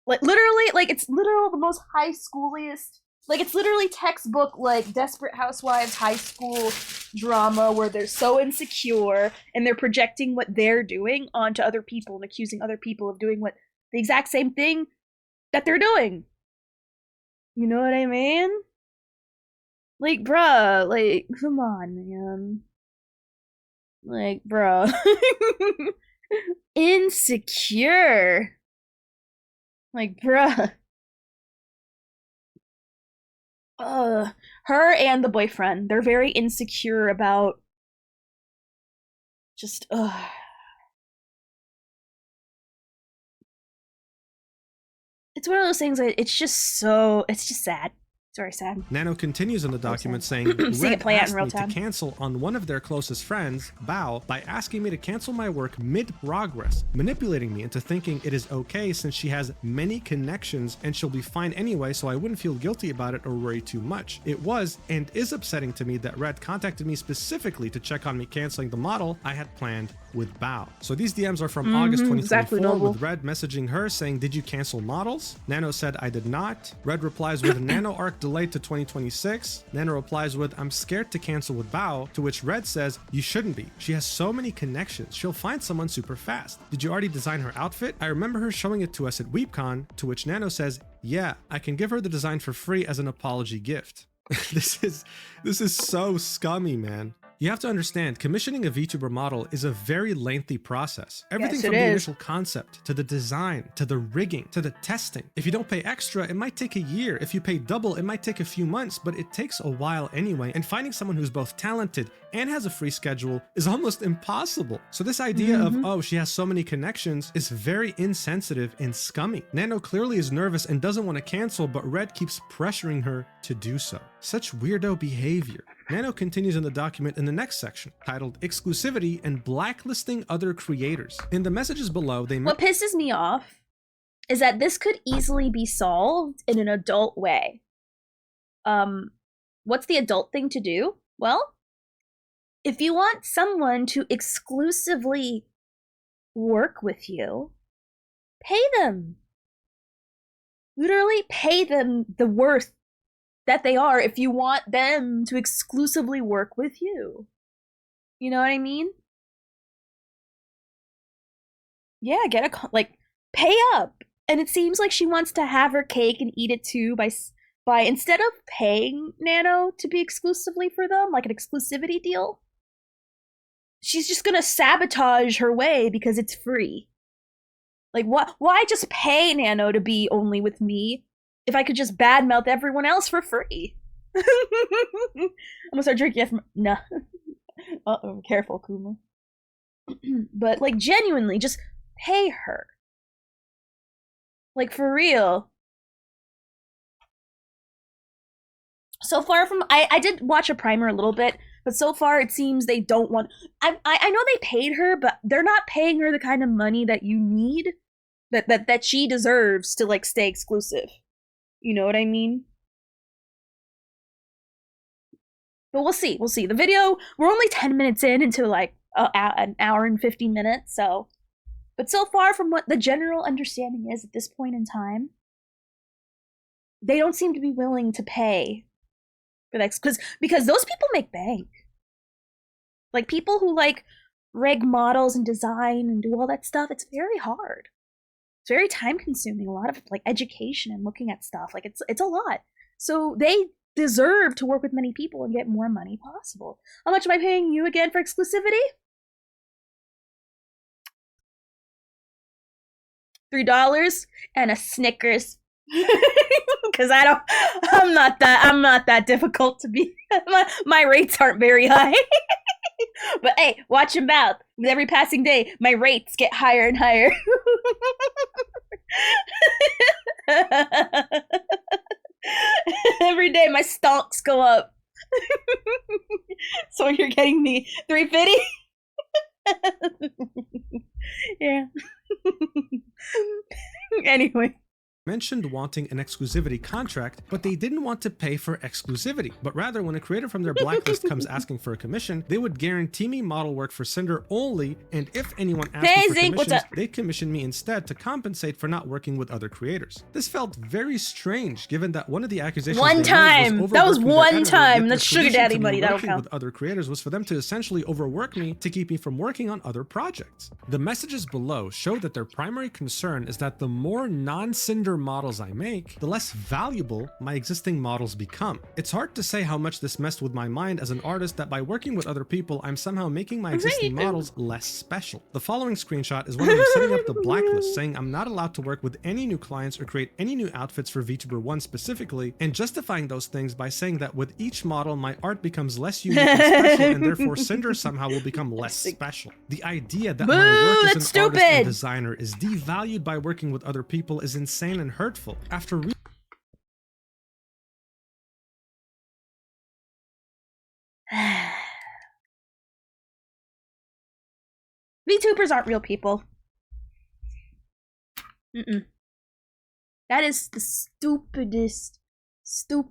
Like, literally, like, it's literally the most high schooliest, like, it's literally textbook, like, Desperate Housewives high school drama where they're so insecure and they're projecting what they're doing onto other people and accusing other people of doing what the exact same thing that they're doing. You know what I mean? Like, bruh, like, come on, man. Like, bruh. Insecure. Like, bruh. Her and the boyfriend, they're very insecure about just, It's one of those things that it's just sad. It's very sad. Nano continues in the document saying, Red asked me to cancel on one of their closest friends, Bao, by asking me to cancel my work mid-progress, manipulating me into thinking it is okay since she has many connections and she'll be fine anyway, so I wouldn't feel guilty about it or worry too much. It was and is upsetting to me that Red contacted me specifically to check on me canceling the model I had planned with Bao. So these DMs are from August 2024 with Red messaging her saying, did you cancel models? Nano said, I did not. Red replies with, Nano arc delayed to 2026. Nano replies with, I'm scared to cancel with Bao, to which Red says, you shouldn't be. She has so many connections. She'll find someone super fast. Did you already design her outfit? I remember her showing it to us at WeebCon, to which Nano says, yeah, I can give her the design for free as an apology gift. This is so scummy, man. You have to understand, commissioning a VTuber model is a very lengthy process. Everything from the initial concept, to the design, to the rigging, to the testing. If you don't pay extra, it might take a year. If you pay double, it might take a few months, but it takes a while anyway. And finding someone who's both talented and has a free schedule is almost impossible. So this idea of, oh, she has so many connections is very insensitive and scummy. Nano clearly is nervous and doesn't want to cancel, but Red keeps pressuring her to do so. Such weirdo behavior. Nano continues in the document in the next section, titled Exclusivity and Blacklisting Other Creators. In the messages below, what pisses me off is that this could easily be solved in an adult way. What's the adult thing to do? Well, if you want someone to exclusively work with you, pay them. Literally pay them the worth that they are if you want them to exclusively work with you. You know what I mean? Yeah, pay up. And it seems like she wants to have her cake and eat it too by instead of paying Nano to be exclusively for them, like an exclusivity deal, she's just gonna sabotage her way because it's free. Like, why just pay Nano to be only with me if I could just badmouth everyone else for free? I'm gonna start drinking from nah. Uh-oh, careful, Kuma. But, like, genuinely, just pay her. Like, for real. So far from, I did watch a primer a little bit, but so far it seems they don't want, I know they paid her, but they're not paying her the kind of money that you need, that she deserves to, like, stay exclusive. You know what I mean? But we'll see. We'll see. The video, we're only 10 minutes in into like an hour and 50 minutes, so. But so far from what the general understanding is at this point in time, they don't seem to be willing to pay for that, because those people make bank. Like, people who like rig models and design and do all that stuff, it's very hard. It's very time consuming, a lot of like education and looking at stuff. Like, it's a lot. So they deserve to work with many people and get more money possible. How much am I paying you again for exclusivity? $3 and a Snickers. Because I'm not that difficult to be. My rates aren't very high. But hey, watch your mouth. With every passing day, my rates get higher and higher. Every day my stonks go up. So you're getting me $3.50? Yeah. Anyway. Mentioned wanting an exclusivity contract, but they didn't want to pay for exclusivity. But rather, when a creator from their blacklist comes asking for a commission, they would guarantee me model work for Cinder only, and if anyone asked me for commissions, they'd commission me instead to compensate for not working with other creators. This felt very strange, given that one of the accusations that was one time. That's sugar daddy money. That'll count. With other creators was for them to essentially overwork me to keep me from working on other projects. The messages below show that their primary concern is that the more non-Cinder models I make, the less valuable my existing models become. It's hard to say how much this messed with my mind as an artist that by working with other people, I'm somehow making my existing models less special. The following screenshot is one of them setting up the blacklist, saying I'm not allowed to work with any new clients or create any new outfits for Vtuber 1 specifically, and justifying those things by saying that with each model, my art becomes less unique and special, and therefore Cinder somehow will become less special. The idea that my work as an artist and designer is devalued by working with other people is insane and hurtful. After VTubers aren't real people. That is the stupidest. That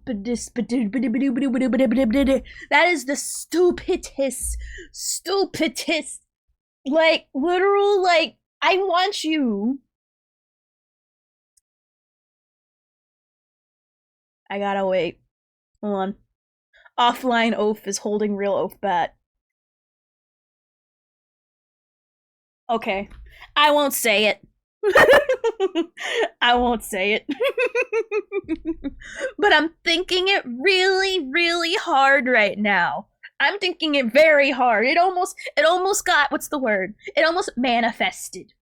is the stupidest. Like, literal, like, I want you. I gotta wait. Hold on. Offline oaf is holding real oaf bat. Okay. I won't say it. I won't say it. But I'm thinking it really, really hard right now. I'm thinking it very hard. It almost got, what's the word? It almost manifested.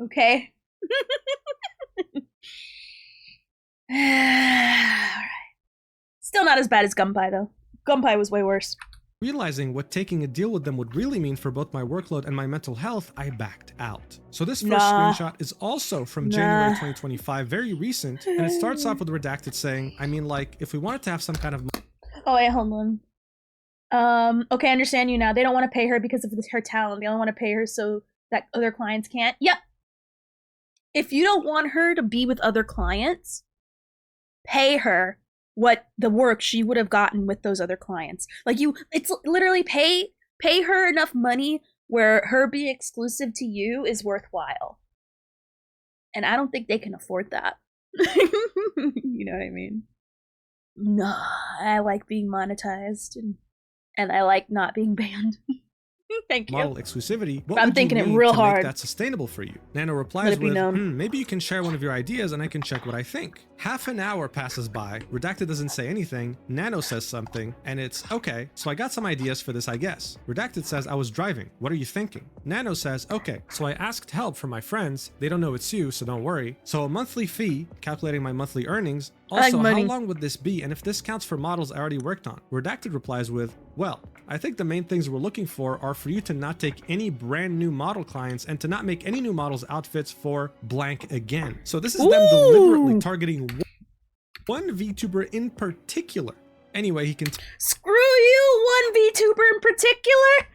Okay? Alright. Still not as bad as Gunpei, though. Gunpei was way worse. Realizing what taking a deal with them would really mean for both my workload and my mental health, I backed out. So this first screenshot is also from January 2025, very recent, and it starts off with redacted saying, I mean, like, if we wanted to have some kind of... Oh, wait, hold on. Okay, I understand you now. They don't want to pay her because of her talent. They only want to pay her so that other clients can't. Yep. If you don't want her to be with other clients, pay her what the work she would have gotten with those other clients. Like, it's literally pay her enough money where her being exclusive to you is worthwhile. And I don't think they can afford that. You know what I mean? Nah, I like being monetized and I like not being banned. Thank you. Model exclusivity. What I'm thinking it real hard. Make that sustainable for you? Nano replies with, maybe you can share one of your ideas and I can check what I think. Half an hour passes by, Redacted doesn't say anything, Nano says something, and it's, okay, so I got some ideas for this, I guess. Redacted says, I was driving, what are you thinking? Nano says, okay, so I asked help from my friends, they don't know it's you, so don't worry. So a monthly fee, calculating my monthly earnings, also how long would this be, and if this counts for models I already worked on? Redacted replies with, well, I think the main things we're looking for are for you to not take any brand new model clients and to not make any new models outfits for blank again. So this is them deliberately targeting one VTuber in particular. Anyway, he can screw you, one VTuber in particular.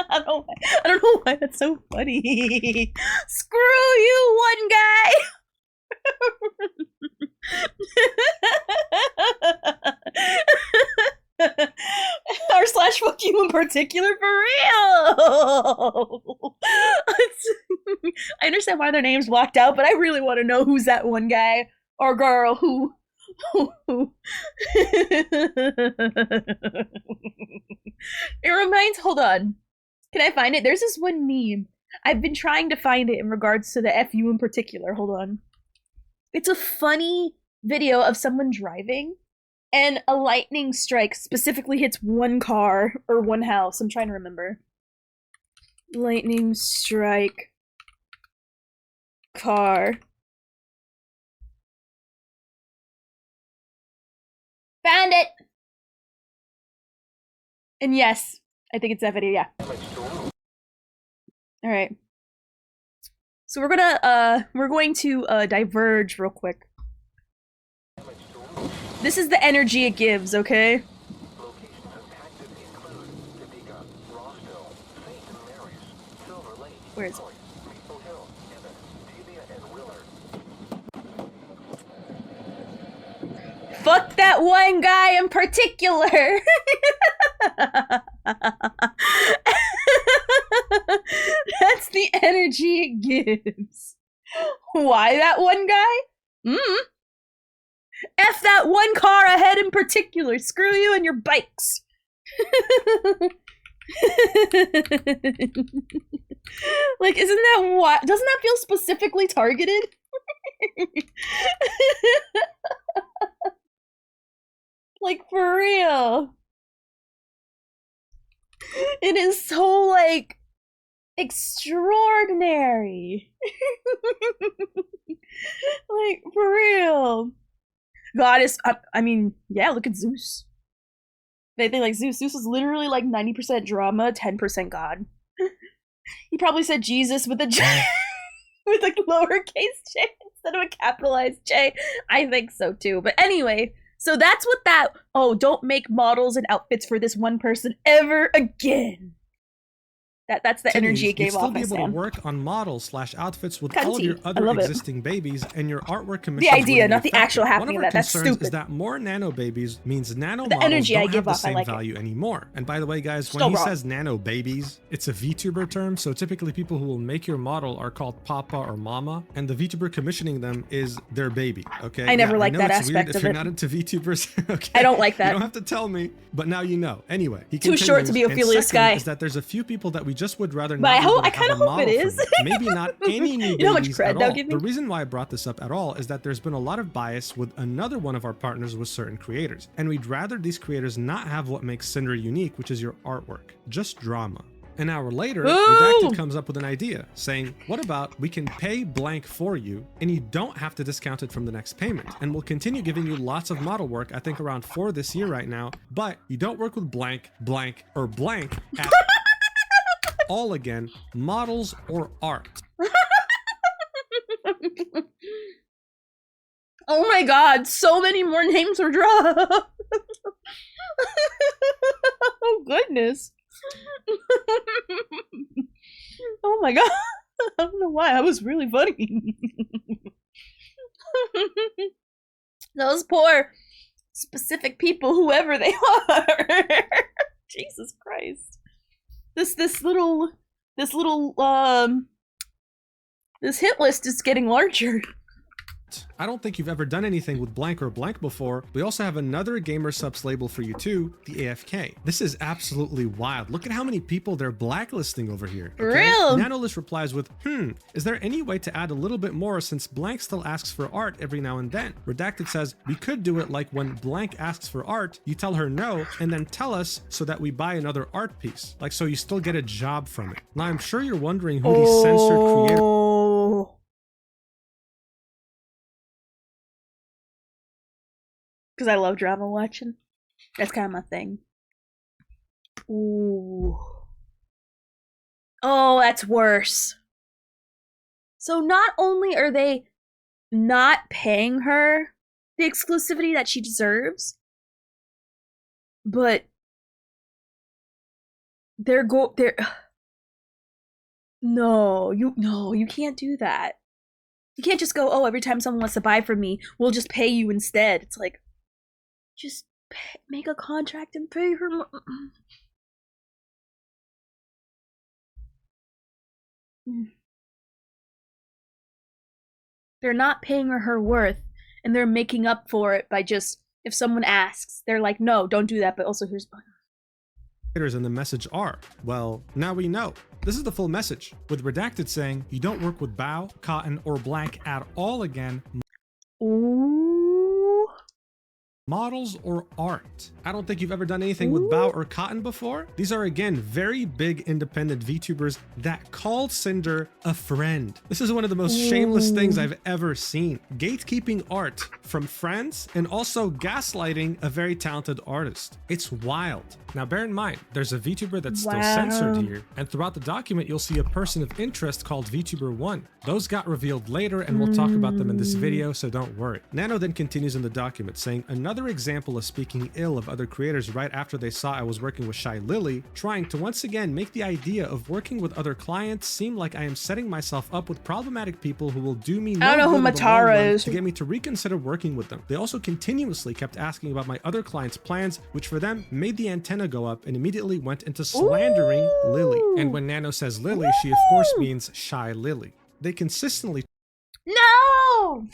I don't know why that's so funny. Screw you, one guy. r/fuck you in particular, for real. I understand why their name's blocked out, but I really want to know who's that one guy or girl who it reminds, hold on, can I find it? There's this one meme. I've been trying to find it in regards to the FU in particular. Hold on. It's a funny video of someone driving and a lightning strike specifically hits one car or one house. I'm trying to remember. Lightning strike car. Found it! And yes, I think it's that video, yeah. Alright. So we're going to diverge real quick. This is the energy it gives, okay? Where is it? Fuck that one guy in particular! That's the energy it gives. Why that one guy? F that one car ahead in particular. Screw you and your bikes. Like, isn't that what? Doesn't that feel specifically targeted? Like, for real. It is so, like, extraordinary. Like, for real. God is, I mean, yeah, look at Zeus. They think like Zeus is literally like 90% drama, 10% God. He probably said Jesus with a J, with a lowercase j instead of a capitalized J. I think so too. But anyway, so that's what that, oh, don't make models and outfits for this one person ever again. That's the energy it gave off. You'll still be able to work on models/outfits with all of your other existing babies, and your artwork commissions. The idea, not the actual happening of that. That's stupid. Is that more nano babies means nano models don't have the same value anymore. And by the way, guys, when he says nano babies, it's a VTuber term. So typically, people who will make your model are called Papa or Mama, and the VTuber commissioning them is their baby. Okay. I never liked that aspect of it. If you're not into VTubers, okay. I don't like that. You don't have to tell me, but now you know. Anyway, he too short to be Ophelia Sky. Is that there's a few people that we just would rather not. But I kind of hope it is. Maybe not any new you know how much babies cred at they'll all. give me? The reason why I brought this up at all is that there's been a lot of bias with another one of our partners with certain creators, and we'd rather these creators not have what makes Cinder unique, which is your artwork, just drama. An hour later, Redacted comes up with an idea, saying, what about we can pay blank for you, and you don't have to discount it from the next payment, and we'll continue giving you lots of model work, I think around 4 this year right now, but you don't work with blank, blank, or blank at all again, models or art. Oh my god, so many more names were dropped. Oh goodness. Oh my god. I don't know why, that was really funny. Those poor specific people, whoever they are. Jesus Christ. This hit list is getting larger. I don't think you've ever done anything with blank or blank before. We also have another gamer subs label for you too, the AFK. This is absolutely wild. Look at how many people they're blacklisting over here. Okay? Real? Nanolist replies with, is there any way to add a little bit more since blank still asks for art every now and then? Redacted says, we could do it like when blank asks for art, you tell her no, and then tell us so that we buy another art piece. Like, so you still get a job from it. Now, I'm sure you're wondering who these censored creators. Because I love drama watching. That's kind of my thing. Ooh. Oh, that's worse. So not only are they not paying her the exclusivity that she deserves, but they're No, you can't do that. You can't just go, oh, every time someone wants to buy from me, we'll just pay you instead. It's like, just make a contract and pay her more. They're not paying her worth, and they're making up for it by just, if someone asks, they're like, no, don't do that, but also here's... And the message are, well, now we know. This is the full message, with redacted saying, you don't work with Bao, Cotton, or Blank at all again. Ooh. Models or art. I don't think you've ever done anything with Bao or Cotton before. These are, again, very big independent VTubers that called Cinder a friend. This is one of the most shameless things I've ever seen. Gatekeeping art from friends and also gaslighting a very talented artist. It's wild. Now bear in mind, there's a VTuber that's still censored here, and throughout the document you'll see a person of interest called Vtuber1. Those got revealed later and we'll talk about them in this video, so don't worry. Nano then continues in the document saying, another example of speaking ill of other creators right after they saw I was working with Shy Lily, trying to once again make the idea of working with other clients seem like I am setting myself up with problematic people who will do me no I don't know who Matara is to get me to reconsider working with them. They also continuously kept asking about my other clients' plans, which for them made the antenna go up and immediately went into slandering Lily. And when Nano says Lily, she of course means Shy Lily. They consistently... No!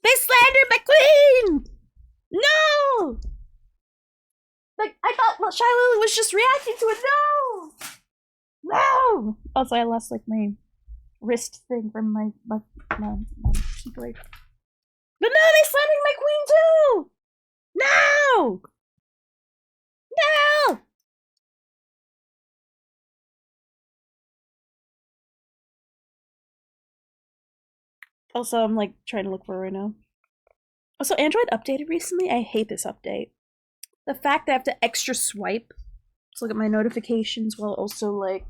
They slandered my queen! No! Like, I thought Shy Lily was just reacting to it. No! No! Also, I lost, like, my wrist thing from my keyboard. But no, they slandered my queen, too! No! No! Also, I'm like trying to look for it right now. Also, Android updated recently. I hate this update. The fact that I have to extra swipe to look at my notifications while also like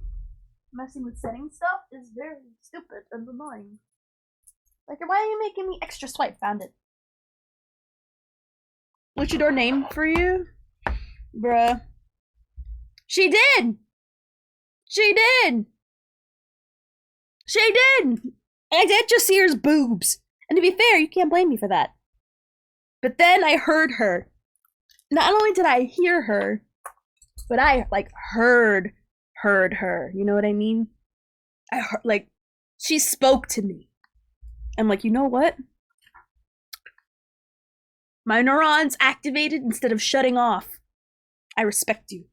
messing with setting stuff is very stupid and annoying. Like, why are you making me extra swipe? Found it. Luchador name for you? Bruh. She did! She did! She did! I did just see her boobs. And to be fair, you can't blame me for that. But then I heard her. Not only did I hear her, but I, like, heard her. You know what I mean? I heard, like, she spoke to me. I'm like, you know what? My neurons activated instead of shutting off. I respect you.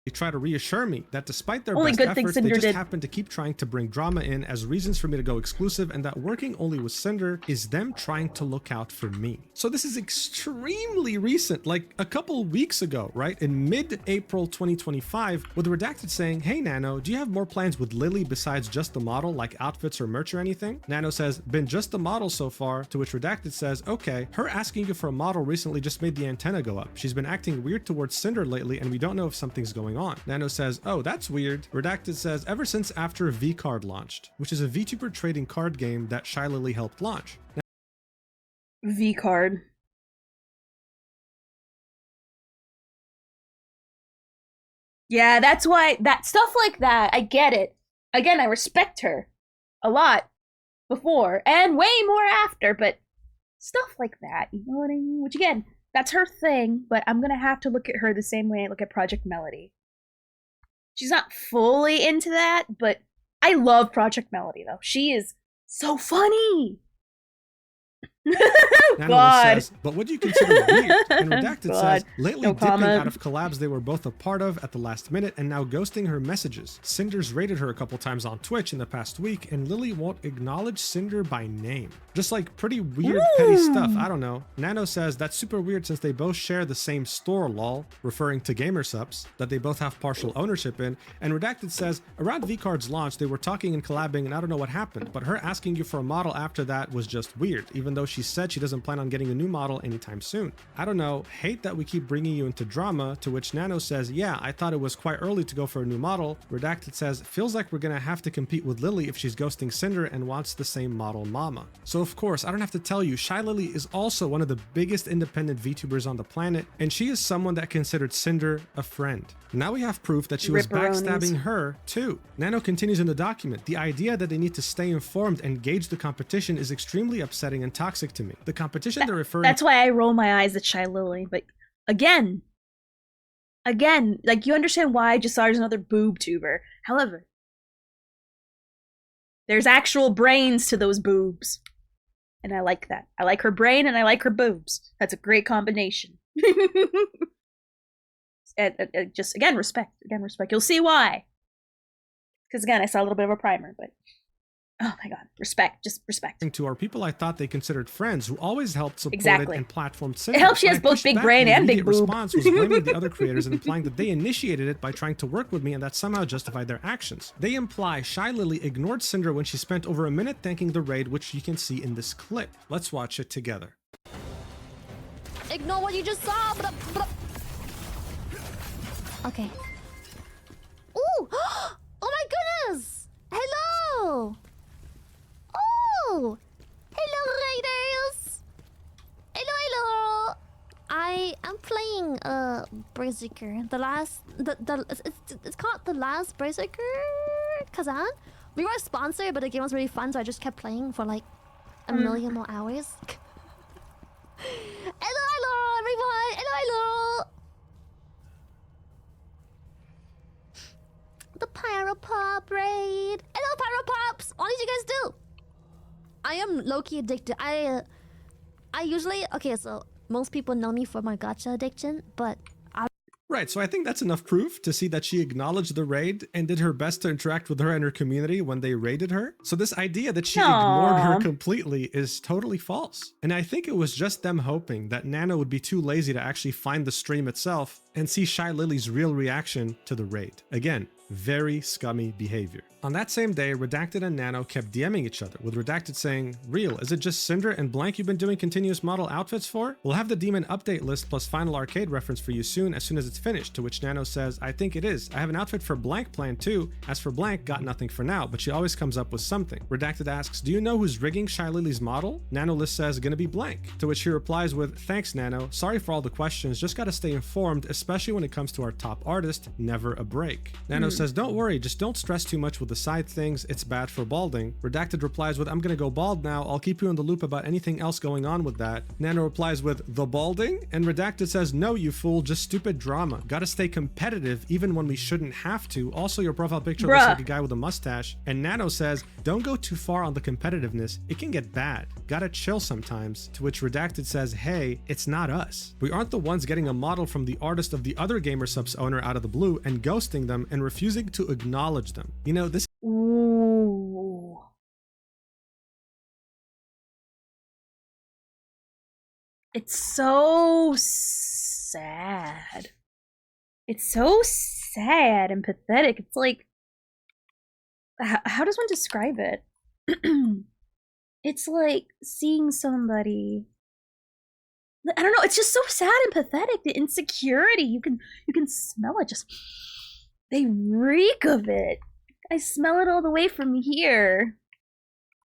They try to reassure me that despite their best efforts, they just happen to keep trying to bring drama in as reasons for me to go exclusive, and that working only with Cinder is them trying to look out for me. So this is extremely recent, like a couple weeks ago, right? In mid-April 2025, with Redacted saying, hey Nano, do you have more plans with Lily besides just the model, like outfits or merch or anything? Nano says, been just the model so far, to which Redacted says, okay, her asking you for a model recently just made the antenna go up. She's been acting weird towards Cinder lately and we don't know if something's going on. Nano says, oh, that's weird. Redacted says, ever since after V-Card launched, which is a VTuber trading card game that Shy Lily helped launch. V-Card. Yeah, that's why, that stuff like that, I get it. Again, I respect her a lot before and way more after, but stuff like that, you know what I mean? Which again, that's her thing, but I'm gonna have to look at her the same way I look at Project Melody. She's not fully into that, but I love Project Melody, though. She is so funny. God. Says, but what do you consider weird? And Redacted says, lately dipping out of collabs they were both a part of at the last minute and now ghosting her messages. Cinder's raided her a couple times on Twitch in the past week and Lily won't acknowledge Cinder by name. Just like pretty weird petty stuff, I don't know. Nano says, that's super weird since they both share the same store, lol, referring to Gamersubs, that they both have partial ownership in. And Redacted says, around V-Card's launch they were talking and collabing and I don't know what happened, but her asking you for a model after that was just weird, even though she she said she doesn't plan on getting a new model anytime soon. I don't know, hate that we keep bringing you into drama, to which Nano says, yeah, I thought it was quite early to go for a new model. Redacted says, feels like we're gonna have to compete with Lily if she's ghosting Cinder and wants the same model mama. So of course, I don't have to tell you, Shy Lily is also one of the biggest independent VTubers on the planet, and she is someone that considered Cinder a friend. Now we have proof that she was backstabbing her too. Nano continues in the document, the idea that they need to stay informed and gauge the competition is extremely upsetting and toxic to me. The competition they're referring That's why I roll my eyes at Shy Lily, but again, like you understand why Jasar's another boob tuber. However, there's actual brains to those boobs. And I like that. I like her brain and I like her boobs. That's a great combination. Just again, respect. Again, respect. You'll see why. Because again, I saw a little bit of a primer, but oh my god, respect. Just respect. To our people I thought they considered friends who always helped support it and platformed Cinder. It helps she has both big brain and big boob. Response was blaming the other creators and implying that they initiated it by trying to work with me and that somehow justified their actions. They imply Shy Lily ignored Cinder when she spent over a minute thanking the raid, which you can see in this clip. Let's watch it together. Ignore what you just saw. Okay. Ooh! Oh my goodness! Hello! Oh! Hello, Raiders! Hello! I am playing Berserker. It's called The Last Berserker Kazan. We were sponsored, but the game was really fun, so I just kept playing for like a million more hours. Hello, everyone! Hello! The Pyropop raid! Hello, Pyropops! What did you guys do? I am low-key addicted. I usually... Okay, so most people know me for my gacha addiction, but... Right, so I think that's enough proof to see that she acknowledged the raid and did her best to interact with her and her community when they raided her. So this idea that she ignored her completely is totally false. And I think it was just them hoping that Nano would be too lazy to actually find the stream itself and see Shy Lily's real reaction to the raid. Again, very scummy behavior. On that same day, Redacted and Nano kept DMing each other, with Redacted saying, Real, is it just Cinder and Blank you've been doing continuous model outfits for? We'll have the demon update list plus final arcade reference for you soon as it's finished, to which Nano says, I think it is. I have an outfit for Blank planned too. As for Blank, got nothing for now, but she always comes up with something. Redacted asks, do you know who's rigging Shy Lily's model? Nano List says, gonna be Blank. To which he replies with, thanks Nano, sorry for all the questions, just gotta stay informed, especially when it comes to our top artist, never a break. Nano says, don't worry, just don't stress too much with the side things, it's bad for balding. Redacted replies with, I'm gonna go bald now, I'll keep you in the loop about anything else going on with that. Nano replies with, the balding? And Redacted says, no you fool, just stupid drama. Gotta stay competitive even when we shouldn't have to. Also your profile picture looks like a guy with a mustache. And Nano says, don't go too far on the competitiveness, it can get bad. Gotta chill sometimes. To which Redacted says, hey, it's not us. We aren't the ones getting a model from the artist of the other GamerSupps owner out of the blue and ghosting them and refusing to acknowledge them. You know, this Ooh. It's so sad. It's so sad and pathetic. It's like, how does one describe it? It's like seeing somebody, I don't know, it's just so sad and pathetic. The insecurity, you can smell it. Just, they reek of it. I smell it all the way from here.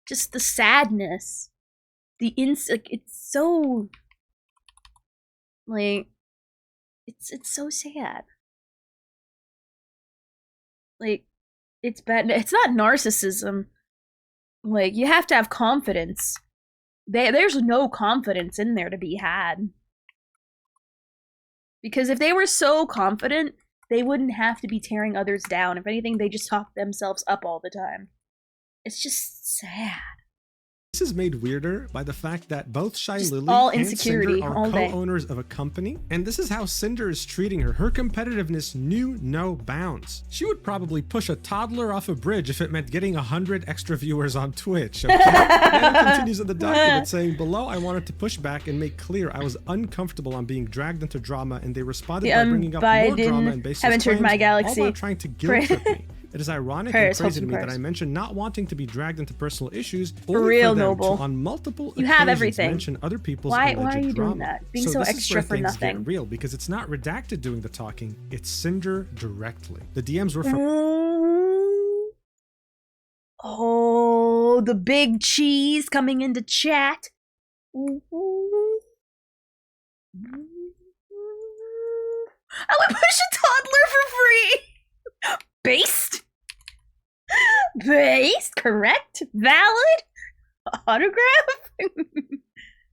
Just the sadness. It's so, like, it's so sad. Like, it's bad. It's not narcissism. Like, you have to have confidence. There's no confidence in there to be had. Because if they were so confident, they wouldn't have to be tearing others down. If anything, they just talk themselves up all the time. It's just sad. This is made weirder by the fact that both Shy Lily and Cinder are co-owners of a company, and this is how Cinder is treating her. Her competitiveness knew no bounds. She would probably push a toddler off a bridge if it meant getting 100 extra viewers on Twitch. Okay? Nano continues in the document saying, below I wanted to push back and make clear I was uncomfortable on being dragged into drama, and they responded by bringing up more drama and baseless claims, all about trying to guilt trip me. It is ironic and crazy to me that I mentioned not wanting to be dragged into personal issues, only real, for them Noble. to, on multiple you occasions, have everything. mention other people's why alleged are you drama. doing that? Being so this extra is where for things nothing. Get real, because it's not Redacted doing the talking, it's Cinder directly. The DMs were from oh, the big cheese coming into chat. I would push a toddler for free. Based? Based? Correct? Valid? Autograph?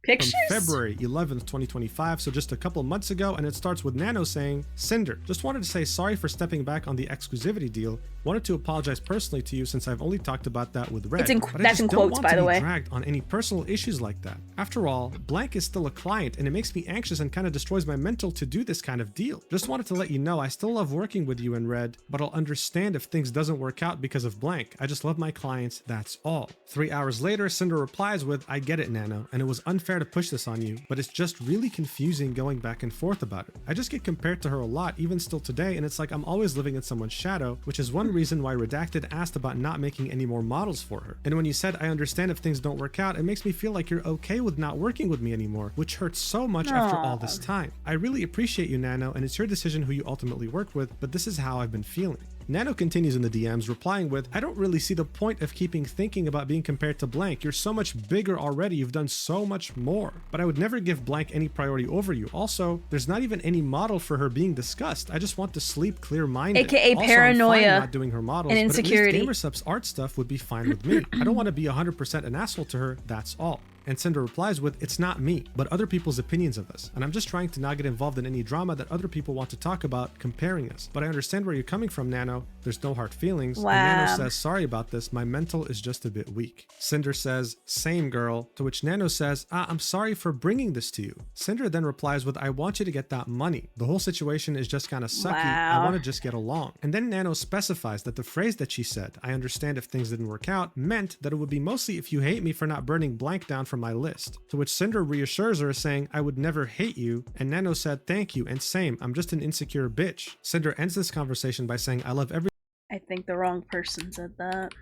Pictures? From February 11th, 2025, so just a couple months ago, and it starts with Nano saying, Cinder, just wanted to say sorry for stepping back on the exclusivity deal. Wanted to apologize personally to you since I've only talked about that with Red. That's in quotes, by the way. Dragged on any personal issues like that. After all, Blank is still a client, and it makes me anxious and kind of destroys my mental to do this kind of deal. Just wanted to let you know I still love working with you and Red, but I'll understand if things doesn't work out because of Blank. I just love my clients, that's all. 3 hours later, Cinder replies with, I get it, Nano, and it was unfair to push this on you, but it's just really confusing going back and forth about it. I just get compared to her a lot, even still today, and it's like I'm always living in someone's shadow, which is one reason why Redacted asked about not making any more models for her. And when you said, I understand if things don't work out, it makes me feel like you're okay with not working with me anymore, which hurts so much after all this time. I really appreciate you, Nano, and it's your decision who you ultimately work with, but this is how I've been feeling. Nano continues in the DMs, replying with, I don't really see the point of keeping thinking about being compared to Blank. You're so much bigger already. You've done so much more. But I would never give Blank any priority over you. Also, there's not even any model for her being discussed. I just want to sleep clear-minded. AKA also, paranoia, I'm fine not doing her models, and insecurity. But at least Gamersup's art stuff would be fine with me. I don't want to be 100% an asshole to her, that's all. And Cinder replies with, it's not me, but other people's opinions of us. And I'm just trying to not get involved in any drama that other people want to talk about comparing us. But I understand where you're coming from, Nano. There's no hard feelings. Wow. And Nano says, sorry about this. My mental is just a bit weak. Cinder says, same girl. To which Nano says, I'm sorry for bringing this to you. Cinder then replies with, I want you to get that money. The whole situation is just kind of sucky. Wow. I want to just get along. And then Nano specifies that the phrase that she said, I understand if things didn't work out, meant that it would be mostly if you hate me for not burning Blank down from my list. To which Cinder reassures her, saying, I would never hate you. And Nano said, thank you, and same, I'm just an insecure bitch. Cinder ends this conversation by saying, I love every— I think the wrong person said that.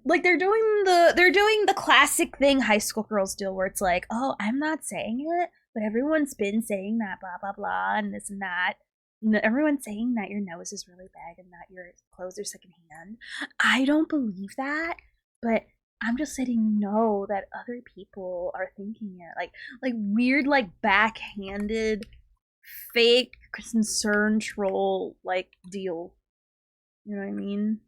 Like they're doing the classic thing high school girls do, where it's like, oh, I'm not saying it, but everyone's been saying that, blah blah blah, and this and that. Everyone's saying that your nose is really big and that your clothes are secondhand. I don't believe that, but I'm just letting you know that other people are thinking it. Like weird, like backhanded, fake concern troll like deal. You know what I mean?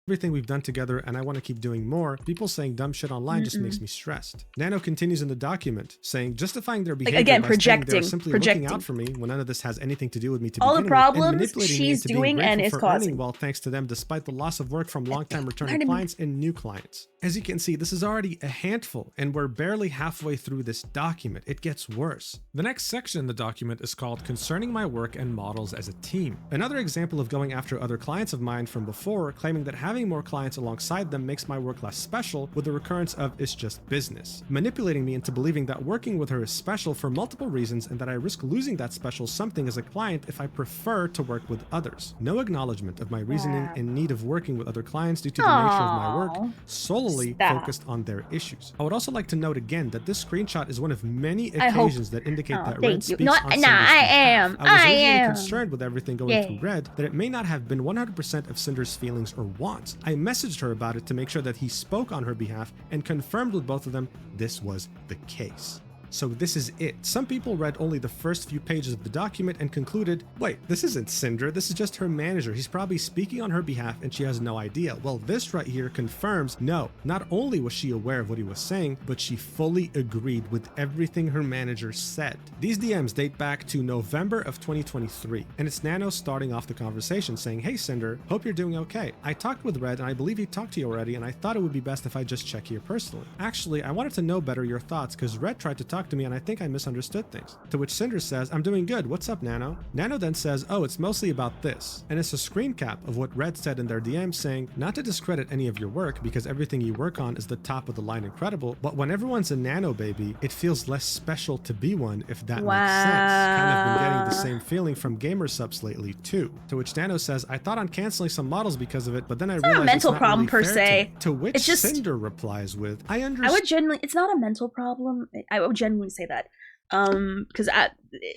Everything we've done together, and I want to keep doing more. People saying dumb shit online just makes me stressed. Nano continues in the document, saying, justifying their behavior again, by projecting, saying they're simply looking out for me when none of this has anything to do with me to all begin the problems with, and she's doing and is causing. Well, thanks to them, despite the loss of work from long-time returning clients and new clients. As you can see, this is already a handful, and we're barely halfway through this document. It gets worse. The next section in the document is called Concerning My Work and Models as a Team. Another example of going after other clients of mine from before, claiming that having more clients alongside them makes my work less special, with the recurrence of it's just business. Manipulating me into believing that working with her is special for multiple reasons and that I risk losing that special something as a client if I prefer to work with others. No acknowledgement of my reasoning and need of working with other clients due to the nature of my work, solely focused on their issues. I would also like to note again that this screenshot is one of many occasions that indicate that Red speaks on Cinder's behalf. I was originally concerned with everything going through Red that it may not have been 100% of Cinder's feelings or wants. I messaged her about it to make sure that he spoke on her behalf and confirmed with both of them this was the case. So this is it. Some people read only the first few pages of the document and concluded, wait, this isn't Cinder, this is just her manager. He's probably speaking on her behalf and she has no idea. Well, this right here confirms, no, not only was she aware of what he was saying, but she fully agreed with everything her manager said. These DMs date back to November of 2023, and it's Nano starting off the conversation saying, hey Cinder, hope you're doing okay. I talked with Red and I believe he talked to you already, and I thought it would be best if I just check here personally. Actually, I wanted to know better your thoughts because Red tried to talk talk to me and I think I misunderstood things. To which Cinder says, I'm doing good, what's up, Nano? Nano then says, oh, it's mostly about this. And it's a screen cap of what Red said in their DM saying, not to discredit any of your work because everything you work on is the top of the line incredible, but when everyone's a Nano baby, it feels less special to be one, if that makes sense. Kind of been getting the same feeling from gamer subs lately too. To which Nano says, I thought on canceling some models because of it, but then I realized not a mental it's not problem really per fair se. To which It's just, Cinder replies with, I understand. I would genuinely, it's not a mental problem. I would genuinely say that. Because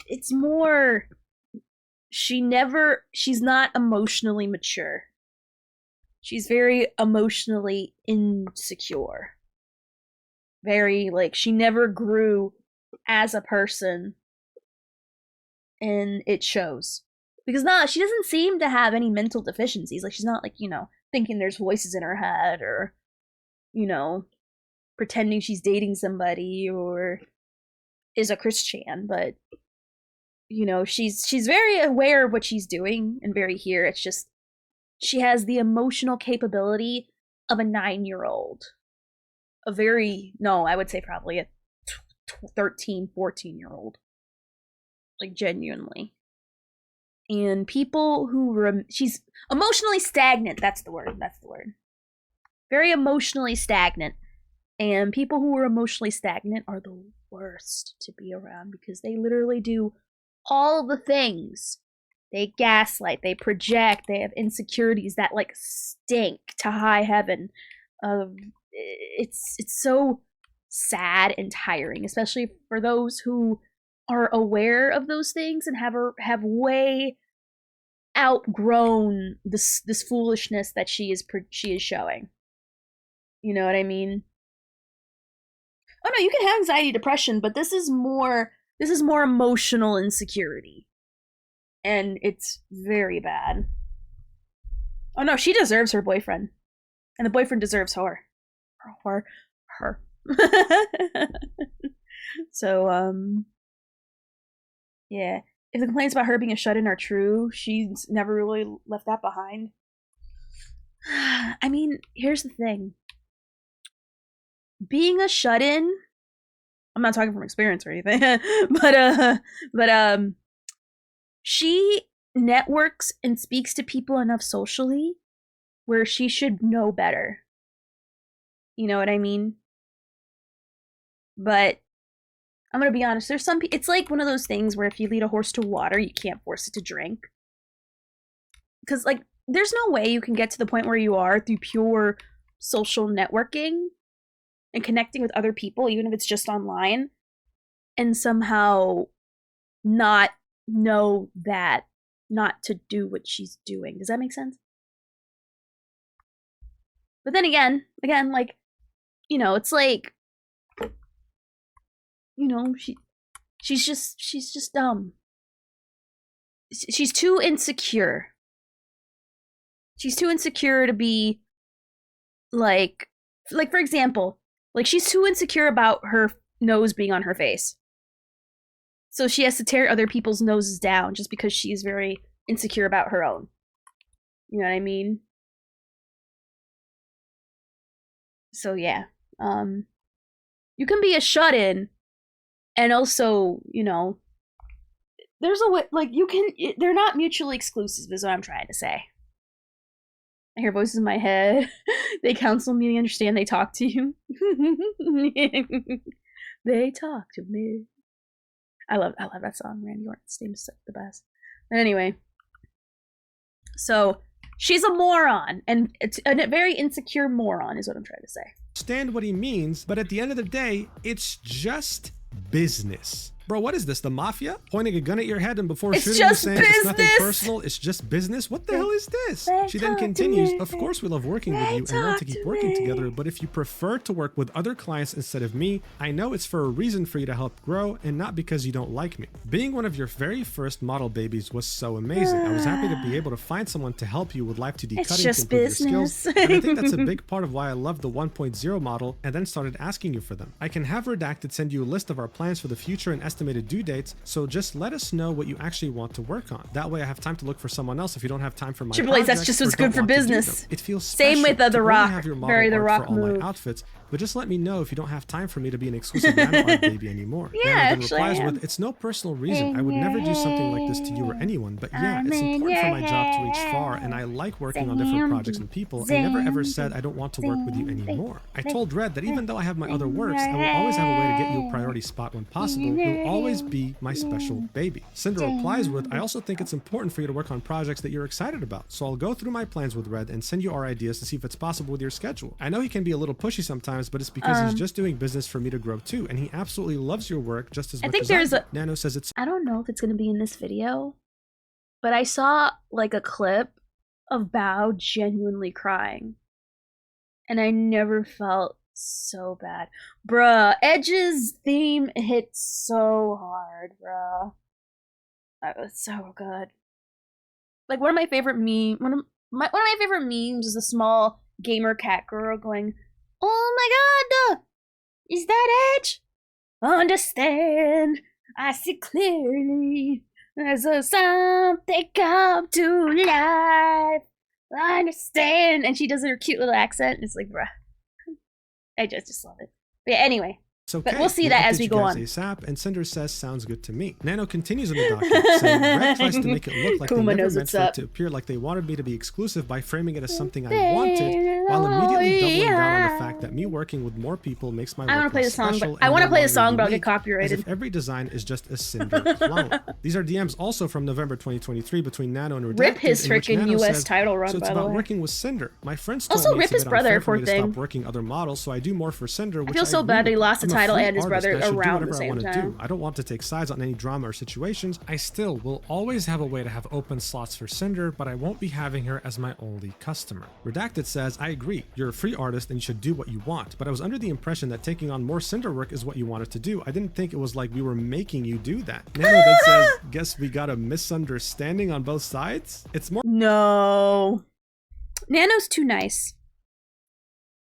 it's more, she's not emotionally mature. She's very emotionally insecure. Very, like, she never grew as a person. And it shows. Because she doesn't seem to have any mental deficiencies. Like, she's not, like, thinking there's voices in her head or, pretending she's dating somebody or is a Christian. But, she's very aware of what she's doing and very here. It's just, she has the emotional capability of a 9-year-old. I would say probably a 13, 14-year-old. Like, genuinely. And people who she's emotionally stagnant. That's the word. Very emotionally stagnant. And people who are emotionally stagnant are the worst to be around because they literally do all the things. They gaslight, they project, they have insecurities that like stink to high heaven. It's so sad and tiring, especially for those who are aware of those things and have way outgrown this foolishness that she is showing. You know what I mean? Oh no, you can have anxiety, depression, but this is more emotional insecurity. And it's very bad. Oh no, she deserves her boyfriend. And the boyfriend deserves her. So, yeah. If the complaints about her being a shut-in are true, she's never really left that behind. I mean, here's the thing. Being a shut-in, I'm not talking from experience or anything, but she networks and speaks to people enough socially where she should know better. You know what I mean? But I'm gonna be honest, there's some it's like one of those things where if you lead a horse to water, you can't force it to drink. Because, like, there's no way you can get to the point where you are through pure social networking and connecting with other people, even if it's just online, and somehow not know that not to do what she's doing. Does that make sense? But then again, like, it's like, she's just dumb. She's too insecure. She's too insecure to be like for example, like, she's too insecure about her nose being on her face. So she has to tear other people's noses down just because she's very insecure about her own. You know what I mean? So yeah. You can be a shut-in and also, there's a way, like, they're not mutually exclusive is what I'm trying to say. I hear voices in my head. They counsel me, they understand, they talk to you. They talk to me. I love that song. Randy Orton's theme is the best. Anyway. So, she's a moron. And it's a very insecure moron is what I'm trying to say. Understand what he means, but at the end of the day, it's just business. Bro, what is this? The mafia? Pointing a gun at your head and before shooting you saying it's nothing personal, it's just business? What the hell is this? She then continues, of course we love working with you and want to keep working together, but if you prefer to work with other clients instead of me, I know it's for a reason for you to help grow and not because you don't like me. Being one of your very first model babies was so amazing. I was happy to be able to find someone to help you with live 2D cutting to improve your skills. And I think that's a big part of why I love the 1.0 model and then started asking you for them. I can have Redacted send you a list of our plans for the future and estimated due dates, so just let us know what you actually want to work on. That way I have time to look for someone else if you don't have time for my projects. That's just what's good for business. It feels same with The Rock. have your model Very The Rock for all move. my outfits, but just let me know if you don't have time for me to be an exclusive Nano art baby anymore. Yeah, Nano then actually, replies with, it's no personal reason. I would never do something like this to you or anyone, but yeah, it's important for my job to reach far, and I like working on different projects and people. I never ever said I don't want to work with you anymore. I told Red that even though I have my other works, I will always have a way to get you a priority spot when possible. You'll always be my special baby. Cinder replies with, I also think it's important for you to work on projects that you're excited about, so I'll go through my plans with Red and send you our ideas to see if it's possible with your schedule. I know he can be a little pushy sometimes, but it's because he's just doing business for me to grow too, and he absolutely loves your work just as much as I do. Nano says it's... I don't know if it's going to be in this video, but I saw like a clip of Bao genuinely crying, and I never felt so bad. Bruh, Edge's theme hit so hard, bruh. That was so good. Like one of my favorite memes is a small gamer cat girl going, "Oh my god, is that Edge? Understand, I see clearly. There's a something come to life. I understand." And she does her cute little accent. And it's like, bruh. I just love it. But yeah, anyway. Okay. But we'll see that as we go on. ASAP, and Cinder says, sounds good to me. Nano continues in the document, saying, Red tries to make it look like Kuma they never knows meant what's for up. it to appear like they wanted me to be exclusive by framing it as something I wanted, while immediately doubling down on the fact that me working with more people makes my work I want to play the less song, special but I want to and play no the song, longer but I'll get unique, copyrighted. as if every design is just a Cinder clone. These are DMs also from November 2023 between Nano and Redacted. Rip his in which freaking Nano US says, title run, so it's by the about way. working with Cinder. My friends told Also, me Rip it's his a bit unfair brother, for me poor to thing. stop working other models, so I do more for Cinder, which I feel so agree bad that he with. lost the I'm a title free and his artist. brother I should do around the whatever I same want to time. do. I don't want to take sides on any drama or situations. I still will always have a way to have open slots for Cinder, but I won't be having her as my only customer. Redacted says, I agree, you're a free artist and you should do what you want, but I was under the impression that taking on more Cinder work is what you wanted to do. I didn't think it was like we were making you do that. Nano then says, guess we got a misunderstanding on both sides? It's more— No. Nano's too nice.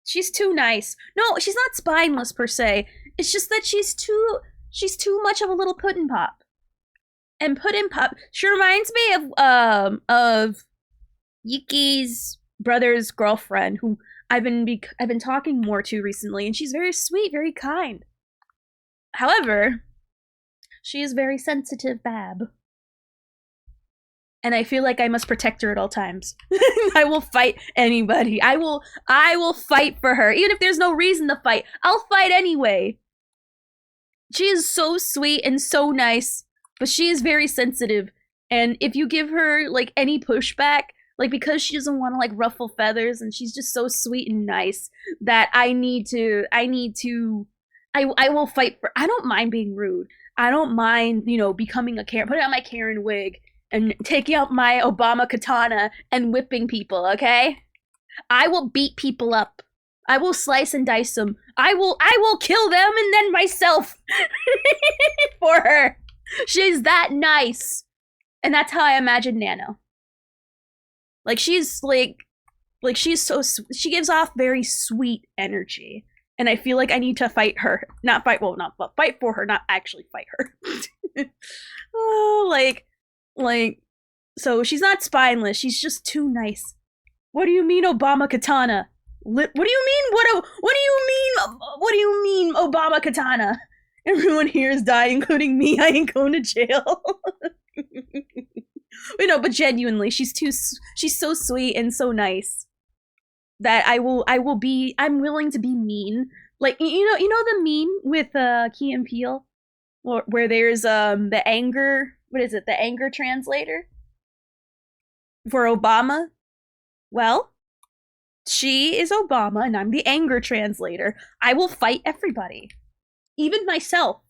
She's too nice. No, she's not spineless per se. It's just that she's too much of a little puddin' pop. And puddin' pop, she reminds me of Yiki's brother's girlfriend, who I've been talking more to recently, and she's very sweet, very kind. However, she is very sensitive bab. And I feel like I must protect her at all times. I will fight anybody. I will fight for her. Even if there's no reason to fight, I'll fight anyway. She is so sweet and so nice, but she is very sensitive. And if you give her like any pushback, like because she doesn't want to like ruffle feathers and she's just so sweet and nice that I will fight for— I don't mind being rude. I don't mind, becoming a Karen, putting on my Karen wig and taking out my Obama katana and whipping people, okay? I will beat people up. I will slice and dice them. I will kill them and then myself for her. She's that nice. And that's how I imagine Nano. Like she's she's so she gives off very sweet energy. And I feel like I need to fight her. Fight for her, not actually fight her. Oh, so she's not spineless, she's just too nice. What do you mean Obama katana? What do you mean? What do you mean Obama katana? Everyone here is dying, including me. I ain't going to jail. But genuinely, she's so sweet and so nice that I'm willing to be mean. Like, you know the meme with Key and Peele, where there's the anger, the anger translator for Obama? Well, she is Obama and I'm the anger translator. I will fight everybody, even myself.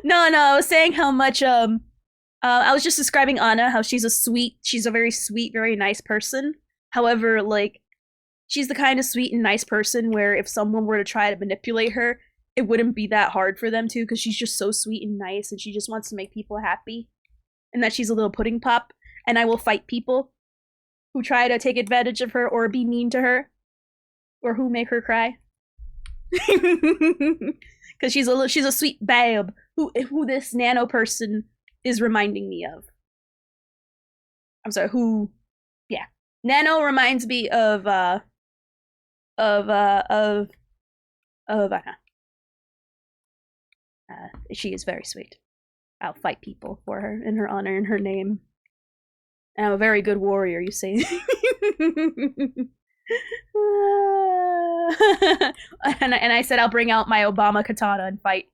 No, I was saying how much I was just describing Anna, how she's a very sweet, very nice person. However, like, she's the kind of sweet and nice person where if someone were to try to manipulate her, it wouldn't be that hard for them to, because she's just so sweet and nice and she just wants to make people happy. And that she's a little pudding pop, and I will fight people who try to take advantage of her or be mean to her or who make her cry. Because she's a sweet babe who this Nano person is reminding me of. I'm sorry, yeah. Nano reminds me of Anna. She is very sweet. I'll fight people for her, in her honor, in her name. I'm a very good warrior, you say. and I said I'll bring out my Obama katana and fight.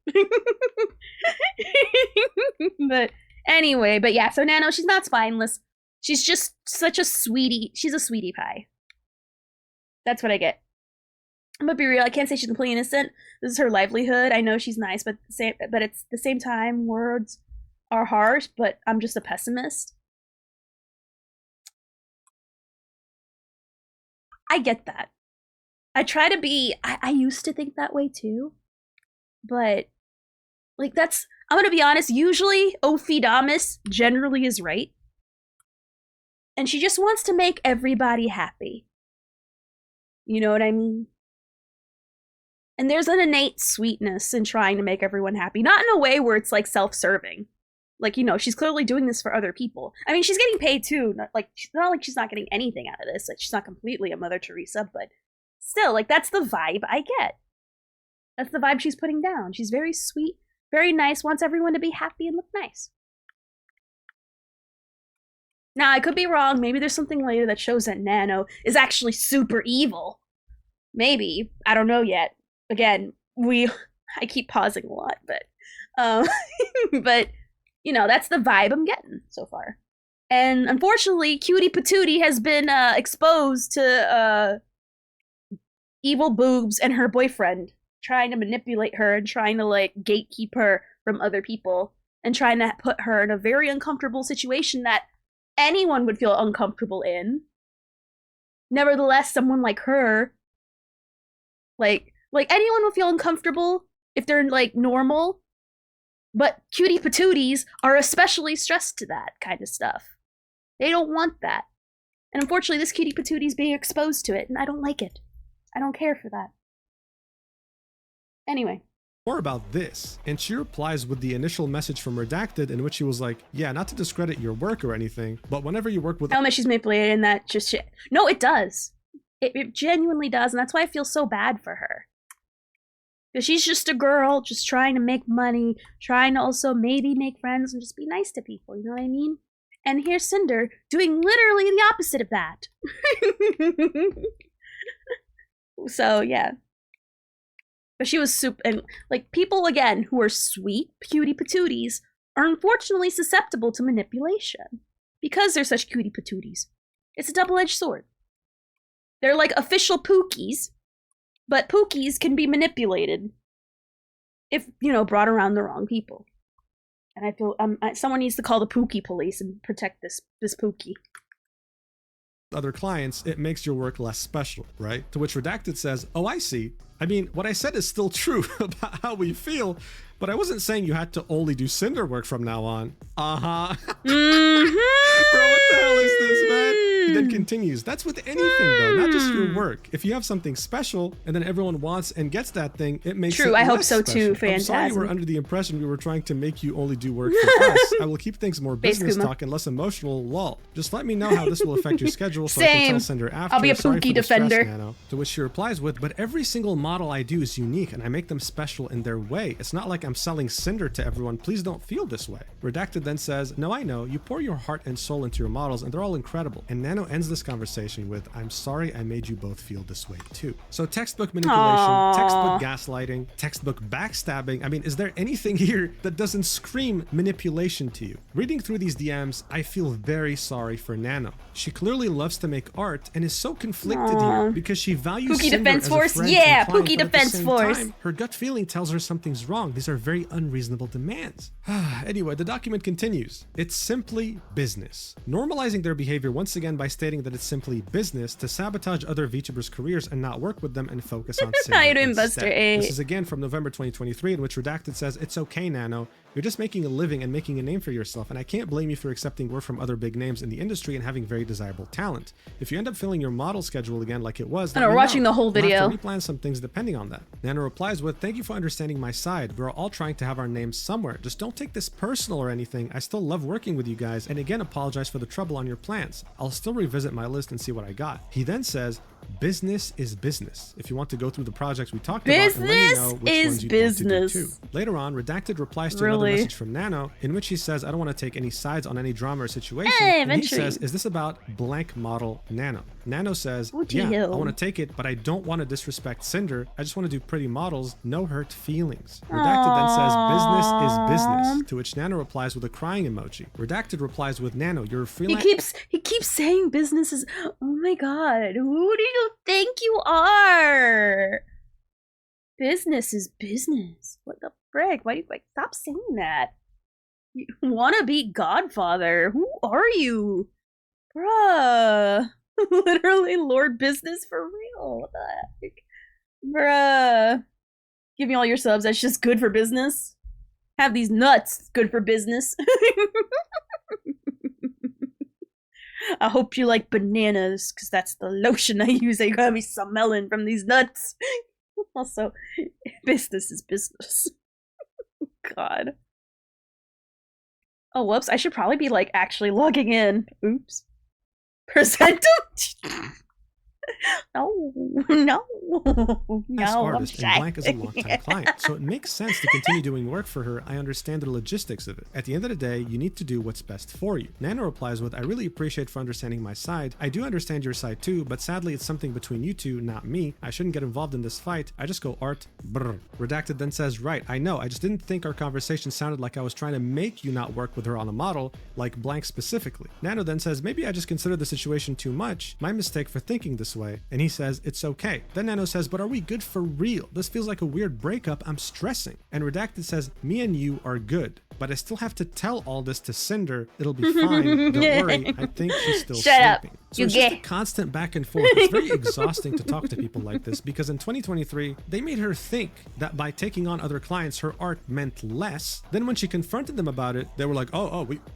But anyway, but yeah, so Nano, she's not spineless. She's just such a sweetie. She's a sweetie pie. That's what I get. I'm gonna be real. I can't say she's completely innocent. This is her livelihood. I know she's nice, but it's the same time, words are harsh. But I'm just a pessimist. I get that. I try to be. I used to think that way too, but like that's. I'm gonna be honest. Usually, Ophidamus generally is right, and she just wants to make everybody happy. You know what I mean? And there's an innate sweetness in trying to make everyone happy. Not in a way where it's like self-serving. Like, you know, she's clearly doing this for other people. I mean, she's getting paid too. Not like she's not getting anything out of this. Like, she's not completely a Mother Teresa, but still, like, that's the vibe I get. That's the vibe she's putting down. She's very sweet, very nice, wants everyone to be happy and look nice. Now, I could be wrong. Maybe there's something later that shows that Nano is actually super evil. Maybe. I don't know yet. Again, I keep pausing a lot, but but you know, that's the vibe I'm getting so far. And unfortunately, Cutie Patootie has been exposed to evil boobs and her boyfriend trying to manipulate her and trying to like gatekeep her from other people and trying to put her in a very uncomfortable situation that anyone would feel uncomfortable in. Nevertheless, someone like her, like anyone would feel uncomfortable if they're like normal, but Cutie Patooties are especially stressed to that kind of stuff. They don't want that. And unfortunately, this Cutie Patootie is being exposed to it, and I don't like it. I don't care for that. Anyway. More about this, and she replies with the initial message from Redacted in which she was like, yeah, not to discredit your work or anything, but whenever you work with— How much she's manipulated and that just shit. No, it does. It genuinely does, and that's why I feel so bad for her. Because she's just a girl, just trying to make money, trying to also maybe make friends and just be nice to people, you know what I mean? And here's Cinder doing literally the opposite of that. So, yeah. But she was super, and like people, again, who are sweet Cutie Patooties are unfortunately susceptible to manipulation. Because they're such Cutie Patooties. It's a double-edged sword. They're like official Pookies, but Pookies can be manipulated if, you know, brought around the wrong people. And I feel someone needs to call the Pookie police and protect this Pookie. Other clients, it makes your work less special, right? To which Redacted says, oh, I see. I mean, what I said is still true about how we feel, but I wasn't saying you had to only do Cinder work from now on. Uh-huh. Bro, what the hell is this, man? He then continues, that's with anything though, not just your work. If you have something special and then everyone wants and gets that thing, it makes True, it I hope less so special. too, Phantasm. I'm sorry you were under the impression we were trying to make you only do work for us. I will keep things more business talk and less emotional, lol. Just let me know how this will affect your schedule so I can tell Cinder after. I'll be a Sorry Pookie for the stress, defender. Nano. To which she replies with, but every single model I do is unique and I make them special in their way. It's not like I'm selling Cinder to everyone. Please don't feel this way. Redacted then says, no, I know. You pour your heart and soul into your models and they're all incredible. And Nano ends this conversation with, I'm sorry I made you both feel this way too. So textbook manipulation, textbook gaslighting, textbook backstabbing. I mean, is there anything here that doesn't scream manipulation to you? Reading through these DMs, I feel very sorry for Nano. She clearly loves to make art and is so conflicted here because she values Pookie Cinder Defense as Force, a friend yeah, and client, Pookie but at the Defense same Force. time, her gut feeling tells her something's wrong. These are very unreasonable demands. Anyway, the document continues. It's simply business. Normalizing their behavior once again by stating that it's simply business to sabotage other VTubers' careers and not work with them and focus on Cinder How you doing, instead. Buster A? This is again from November 2023, in which Redacted says, it's okay, Nano. You're just making a living and making a name for yourself, and I can't blame you for accepting work from other big names in the industry and having very desirable talent. If you end up filling your model schedule again like it was, we're watching the whole video. We'll have to replan some things depending on that. Nano replies with, thank you for understanding my side. We're all trying to have our names somewhere. Just don't take this personal or anything. I still love working with you guys, and again apologize for the trouble on your plans. I'll still revisit my list and see what I got. He then says, business is business. If you want to go through the projects we talked about and let me know which ones you'd want to do too. Later on, Redacted replies to another message from Nano in which he says, I don't want to take any sides on any drama or situation. And he says, is this about blank model Nano? Nano says, yeah, I want to take it, but I don't want to disrespect Cinder. I just want to do pretty models, no hurt feelings. Redacted then says, business is business, to which Nano replies with a crying emoji. Redacted replies with, Nano, you're a freelance. He keeps saying business is, oh my god, who do you think you are? Business is business. What the frick? Why do you stop saying that? You wanna be Godfather? Who are you? Bruh. Literally Lord Business for real. What the heck? Bruh. Give me all your subs. That's just good for business. Have these nuts. Good for business. I hope you like bananas, because that's the lotion I use. I got me some melon from these nuts. Also, business is business. God. Oh, whoops. I should probably be, like, actually logging in. Oops. Present them? No. As artist, and Blank is a long-time client, so it makes sense to continue doing work for her. I understand the logistics of it. At the end of the day, you need to do what's best for you. Nano replies with, I really appreciate for understanding my side. I do understand your side too, but sadly it's something between you two, not me. I shouldn't get involved in this fight. I just go art, brr. Redacted then says, right, I know, I just didn't think our conversation sounded like I was trying to make you not work with her on a model, like Blank specifically. Nano then says, maybe I just considered the situation too much. My mistake for thinking this way. And he says, it's okay. Then Nano says, but are we good for real? This feels like a weird breakup. I'm stressing. And Redacted says, me and you are good, but I still have to tell all this to Cinder. It'll be fine. Don't worry. I think she's still sleeping. So it's just a constant back and forth. It's very exhausting to talk to people like this because in 2023, they made her think that by taking on other clients, her art meant less. Then when she confronted them about it, they were like,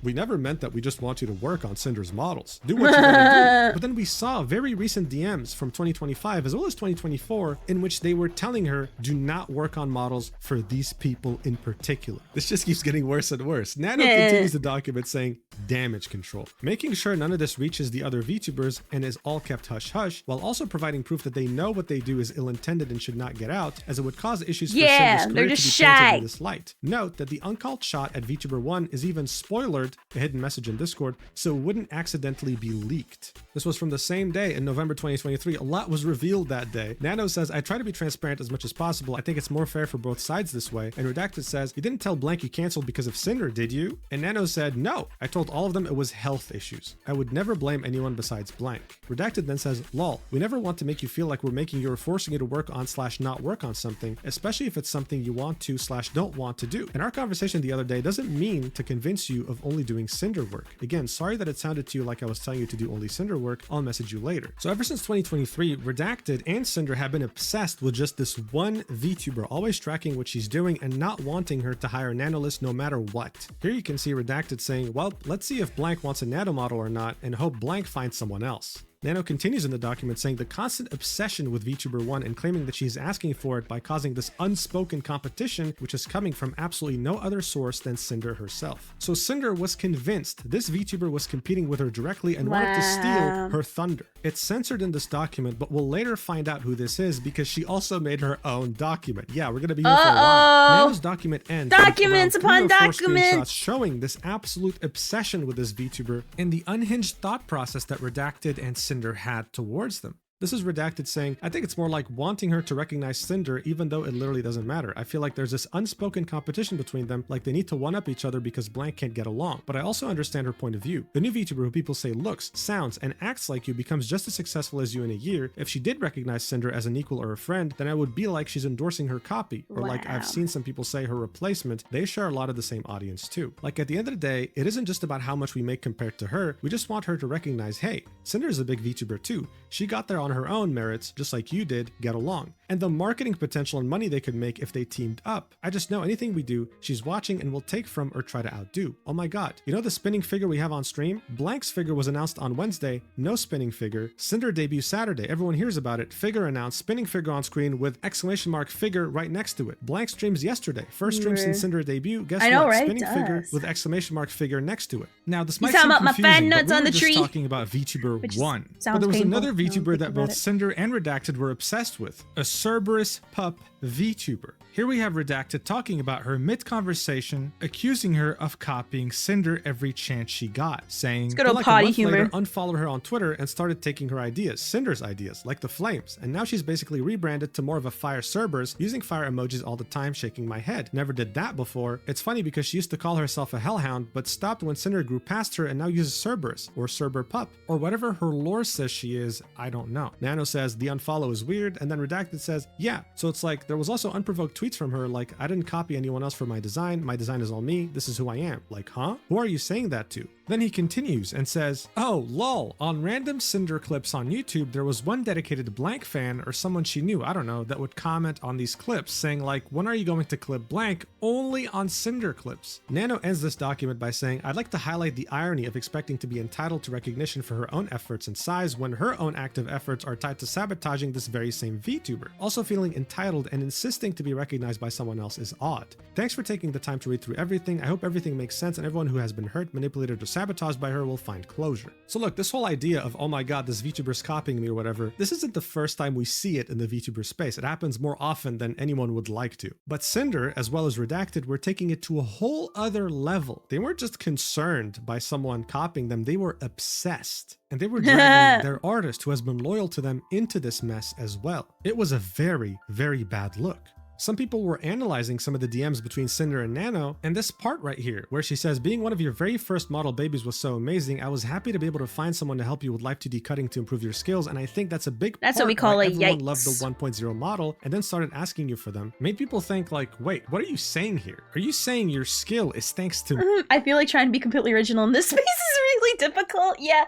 we never meant that. We just want you to work on Cinder's models. Do what you gotta do. But then we saw very recent DMs from 2025 as well as 2024 in which they were telling her, do not work on models for these people in particular. This just keeps getting worse and worse. Nano continues the document saying, damage control, making sure none of this reaches the other VTubers and is all kept hush-hush, while also providing proof that they know what they do is ill-intended and should not get out, as it would cause issues for Cinder's career to be painted in this light. Note that the uncalled shot at VTuber 1 is even spoilered, a hidden message in Discord, so it wouldn't accidentally be leaked. This was from the same day in November 2023. A lot was revealed that day. Nano says, I try to be transparent as much as possible. I think it's more fair for both sides this way. And Redacted says, you didn't tell Blank you canceled because of Cinder, did you? And Nano said, no, I told all of them it was health issues. I would never blame anyone besides Blank. Redacted then says, lol, we never want to make you feel like we're making you or forcing you to work on / not work on something, especially if it's something you want to / don't want to do. And our conversation the other day doesn't mean to convince you of only doing Cinder work. Again, sorry that it sounded to you like I was telling you to do only Cinder work. I'll message you later. So ever since 2023, Redacted and Cinder have been obsessed with just this one VTuber, always tracking what she's doing and not wanting her to hire Nanolist no matter what. Here you can see Redacted saying, well, let's see if Blank wants a nano model or not and hope Blank finds someone else. Nano continues in the document saying the constant obsession with VTuber 1 and claiming that she's asking for it by causing this unspoken competition, which is coming from absolutely no other source than Cinder herself. So Cinder was convinced this VTuber was competing with her directly and wanted to steal her thunder. It's censored in this document, but we'll later find out who this is because she also made her own document. Yeah, we're gonna be here for a while. Nano's document ends documents upon documents showing this absolute obsession with this VTuber and the unhinged thought process that Redacted and Cinder had towards them. This is Redacted saying, I think it's more like wanting her to recognize Cinder even though it literally doesn't matter. I feel like there's this unspoken competition between them, like they need to one-up each other because Blank can't get along. But I also understand her point of view. The new VTuber who people say looks, sounds, and acts like you becomes just as successful as you in a year. If she did recognize Cinder as an equal or a friend, then I would be like she's endorsing her copy. Or like I've seen some people say her replacement. They share a lot of the same audience too. Like at the end of the day, it isn't just about how much we make compared to her. We just want her to recognize, hey, Cinder is a big VTuber too. She got there on on her own merits, just like you did, get along. And the marketing potential and money they could make if they teamed up. I just know anything we do, she's watching and will take from or try to outdo. Oh my god, you know the spinning figure we have on stream? Blank's figure was announced on Wednesday, no spinning figure. Cinder debut Saturday, everyone hears about it. Figure announced, spinning figure on screen with exclamation mark figure right next to it. Blank streams yesterday, first stream since Cinder debut. Guess what? Right? Spinning figure with exclamation mark figure next to it. Now this might seem confusing, my fan nuts but we on were the tree. Just talking about VTuber 1. But there was painful. another VTuber that both Cinder and Redacted were obsessed with, a Cerberus pup VTuber. Here we have Redacted talking about her mid-conversation, accusing her of copying Cinder every chance she got, saying good old like potty humor. Later, unfollowed her on Twitter and started taking her ideas, Cinder's ideas, like the flames, and now she's basically rebranded to more of a fire Cerberus, using fire emojis all the time, shaking my head. Never did that before. It's funny because she used to call herself a hellhound, but stopped when Cinder grew past her and now uses Cerberus, or Cerber pup, or whatever her lore says she is, I don't know. Nano says the unfollow is weird, and then Redacted says, yeah. So it's like, there was also unprovoked tweets from her like, I didn't copy anyone else for my design is all me, this is who I am. Like, huh? Who are you saying that to? Then he continues and says, oh, lol, on random Cinder clips on YouTube, there was one dedicated Blank fan or someone she knew, I don't know, that would comment on these clips saying like, when are you going to clip Blank? Only on Cinder clips. Nano ends this document by saying, I'd like to highlight the irony of expecting to be entitled to recognition for her own efforts and size when her own active efforts are tied to sabotaging this very same VTuber. Also feeling entitled and insisting to be recognized by someone else is odd. Thanks for taking the time to read through everything. I hope everything makes sense and everyone who has been hurt, manipulated, or sabotaged by her will find closure. So look, this whole idea of, oh my god, this VTuber's copying me or whatever, this isn't the first time we see it in the VTuber space. It happens more often than anyone would like to. But Cinder, as well as Redacted, were taking it to a whole other level. They weren't just concerned by someone copying them, they were obsessed. And they were dragging their artist who has been loyal to them into this mess as well. It was a very, very bad look. Some people were analyzing some of the DMs between Cinder and Nano, and this part right here, where she says, being one of your very first model babies was so amazing, I was happy to be able to find someone to help you with Life 2D cutting to improve your skills, and I think that's a big part what we call why a everyone yikes. loved the 1.0 model, and then started asking you for them. Made people think like, wait, what are you saying here? Are you saying your skill is thanks to... I feel like trying to be completely original in this space is really difficult. Yeah,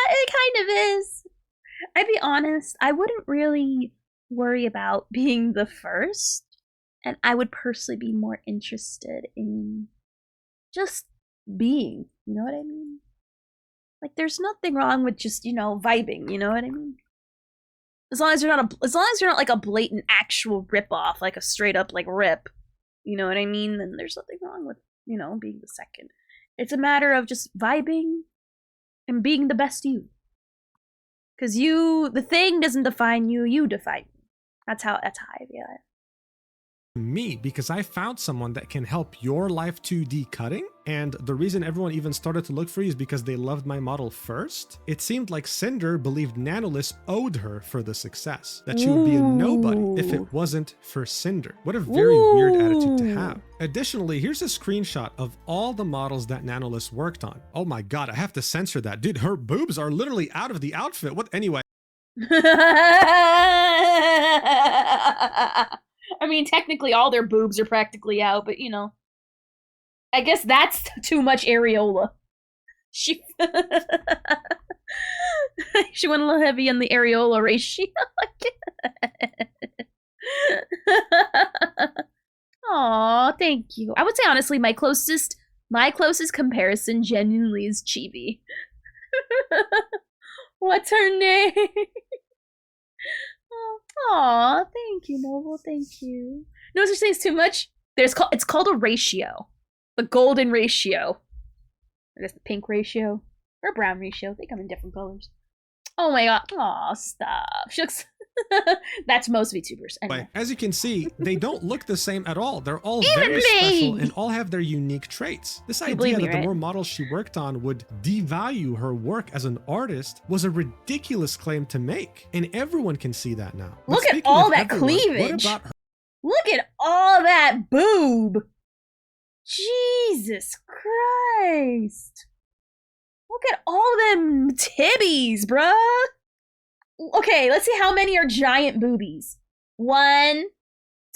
it kind of is. I'd be honest, I wouldn't really worry about being the first. And I would personally be more interested in just being, you know what I mean? Like, there's nothing wrong with just, vibing, you know what I mean? As long as you're not like a blatant actual rip-off, like a straight up like rip, you know what I mean? Then there's nothing wrong with, being the second. It's a matter of just vibing and being the best you. Because the thing doesn't define you, you define you. That's how I feel it. Me, because I found someone that can help your Life 2D cutting, and the reason everyone even started to look for you is because they loved my model first. It seemed like Cinder believed Nanolith owed her for the success, that she would be a nobody if it wasn't for Cinder. What a very weird attitude to have. Additionally, here's a screenshot of all the models that Nanolith worked on. Oh my god, I have to censor that. Dude, her boobs are literally out of the outfit. What? Anyway. I mean, technically all their boobs are practically out, but I guess that's too much areola. She she went a little heavy on the areola ratio. Aw, thank you. I would say honestly, my closest comparison genuinely is Chibi. What's her name? Aw, thank you, Noble. Thank you. No such thing as too much. It's called a ratio. The golden ratio. I guess the pink ratio. Or brown ratio. They come in different colors. Oh my god. Aw, stop. She looks... That's most VTubers. Anyway. As you can see, they don't look the same at all. They're all very special and all have their unique traits. This idea that the more models she worked on would devalue her work as an artist was a ridiculous claim to make. And everyone can see that now. Look at all that cleavage. What about her? Look at all that boob. Jesus Christ. Look at all them tibbies, bruh. Okay, let's see how many are giant boobies. 1,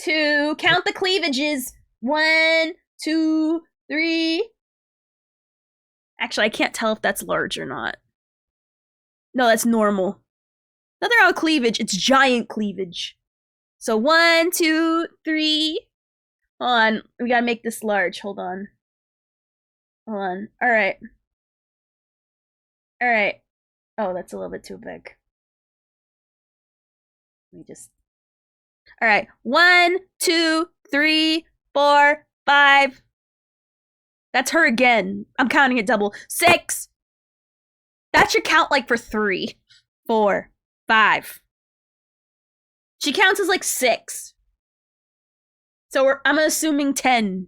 2, count the cleavages. 1, 2, 3. Actually, I can't tell if that's large or not. No, that's normal. Nothing wrong with cleavage. It's giant cleavage. So 1, 2, 3. Hold on. We gotta make this large. Hold on. Hold on. Alright. Alright. Oh, that's a little bit too big. Let me just... Alright. 1, 2, 3, 4, 5. That's her again. I'm counting it double. 6. That should count like for 3, 4, 5. She counts as like 6. So I'm assuming 10.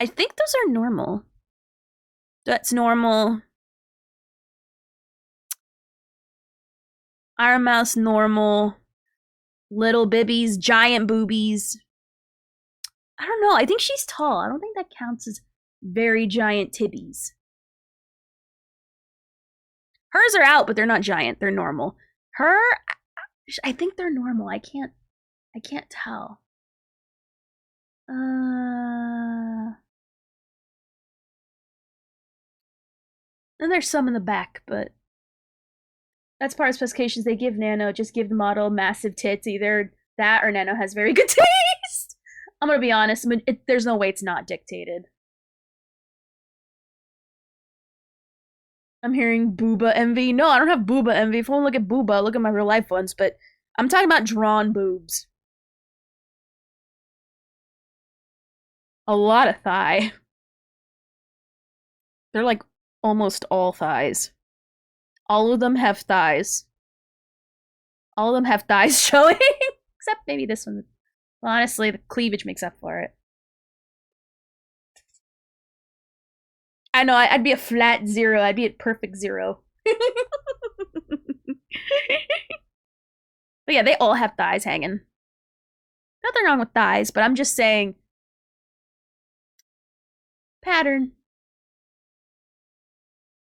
I think those are normal. That's normal. Iron Mouse, normal. Little bibbies, giant boobies. I don't know. I think she's tall. I don't think that counts as very giant tibbies. Hers are out, but they're not giant. They're normal. Her, I think they're normal. I can't tell. Then there's some in the back, but that's part of specifications they give Nano. Just give the model massive tits. Either that or Nano has very good taste. I'm gonna be honest. There's no way it's not dictated. I'm hearing booba envy. No, I don't have booba envy. If I want to look at booba, look at my real life ones. But I'm talking about drawn boobs. A lot of thigh. They're like almost all thighs. All of them have thighs. All of them have thighs showing. Except maybe this one. Well, honestly, the cleavage makes up for it. I know, I'd be a flat 0. I'd be a perfect 0. But yeah, they all have thighs hanging. Nothing wrong with thighs, but I'm just saying... pattern.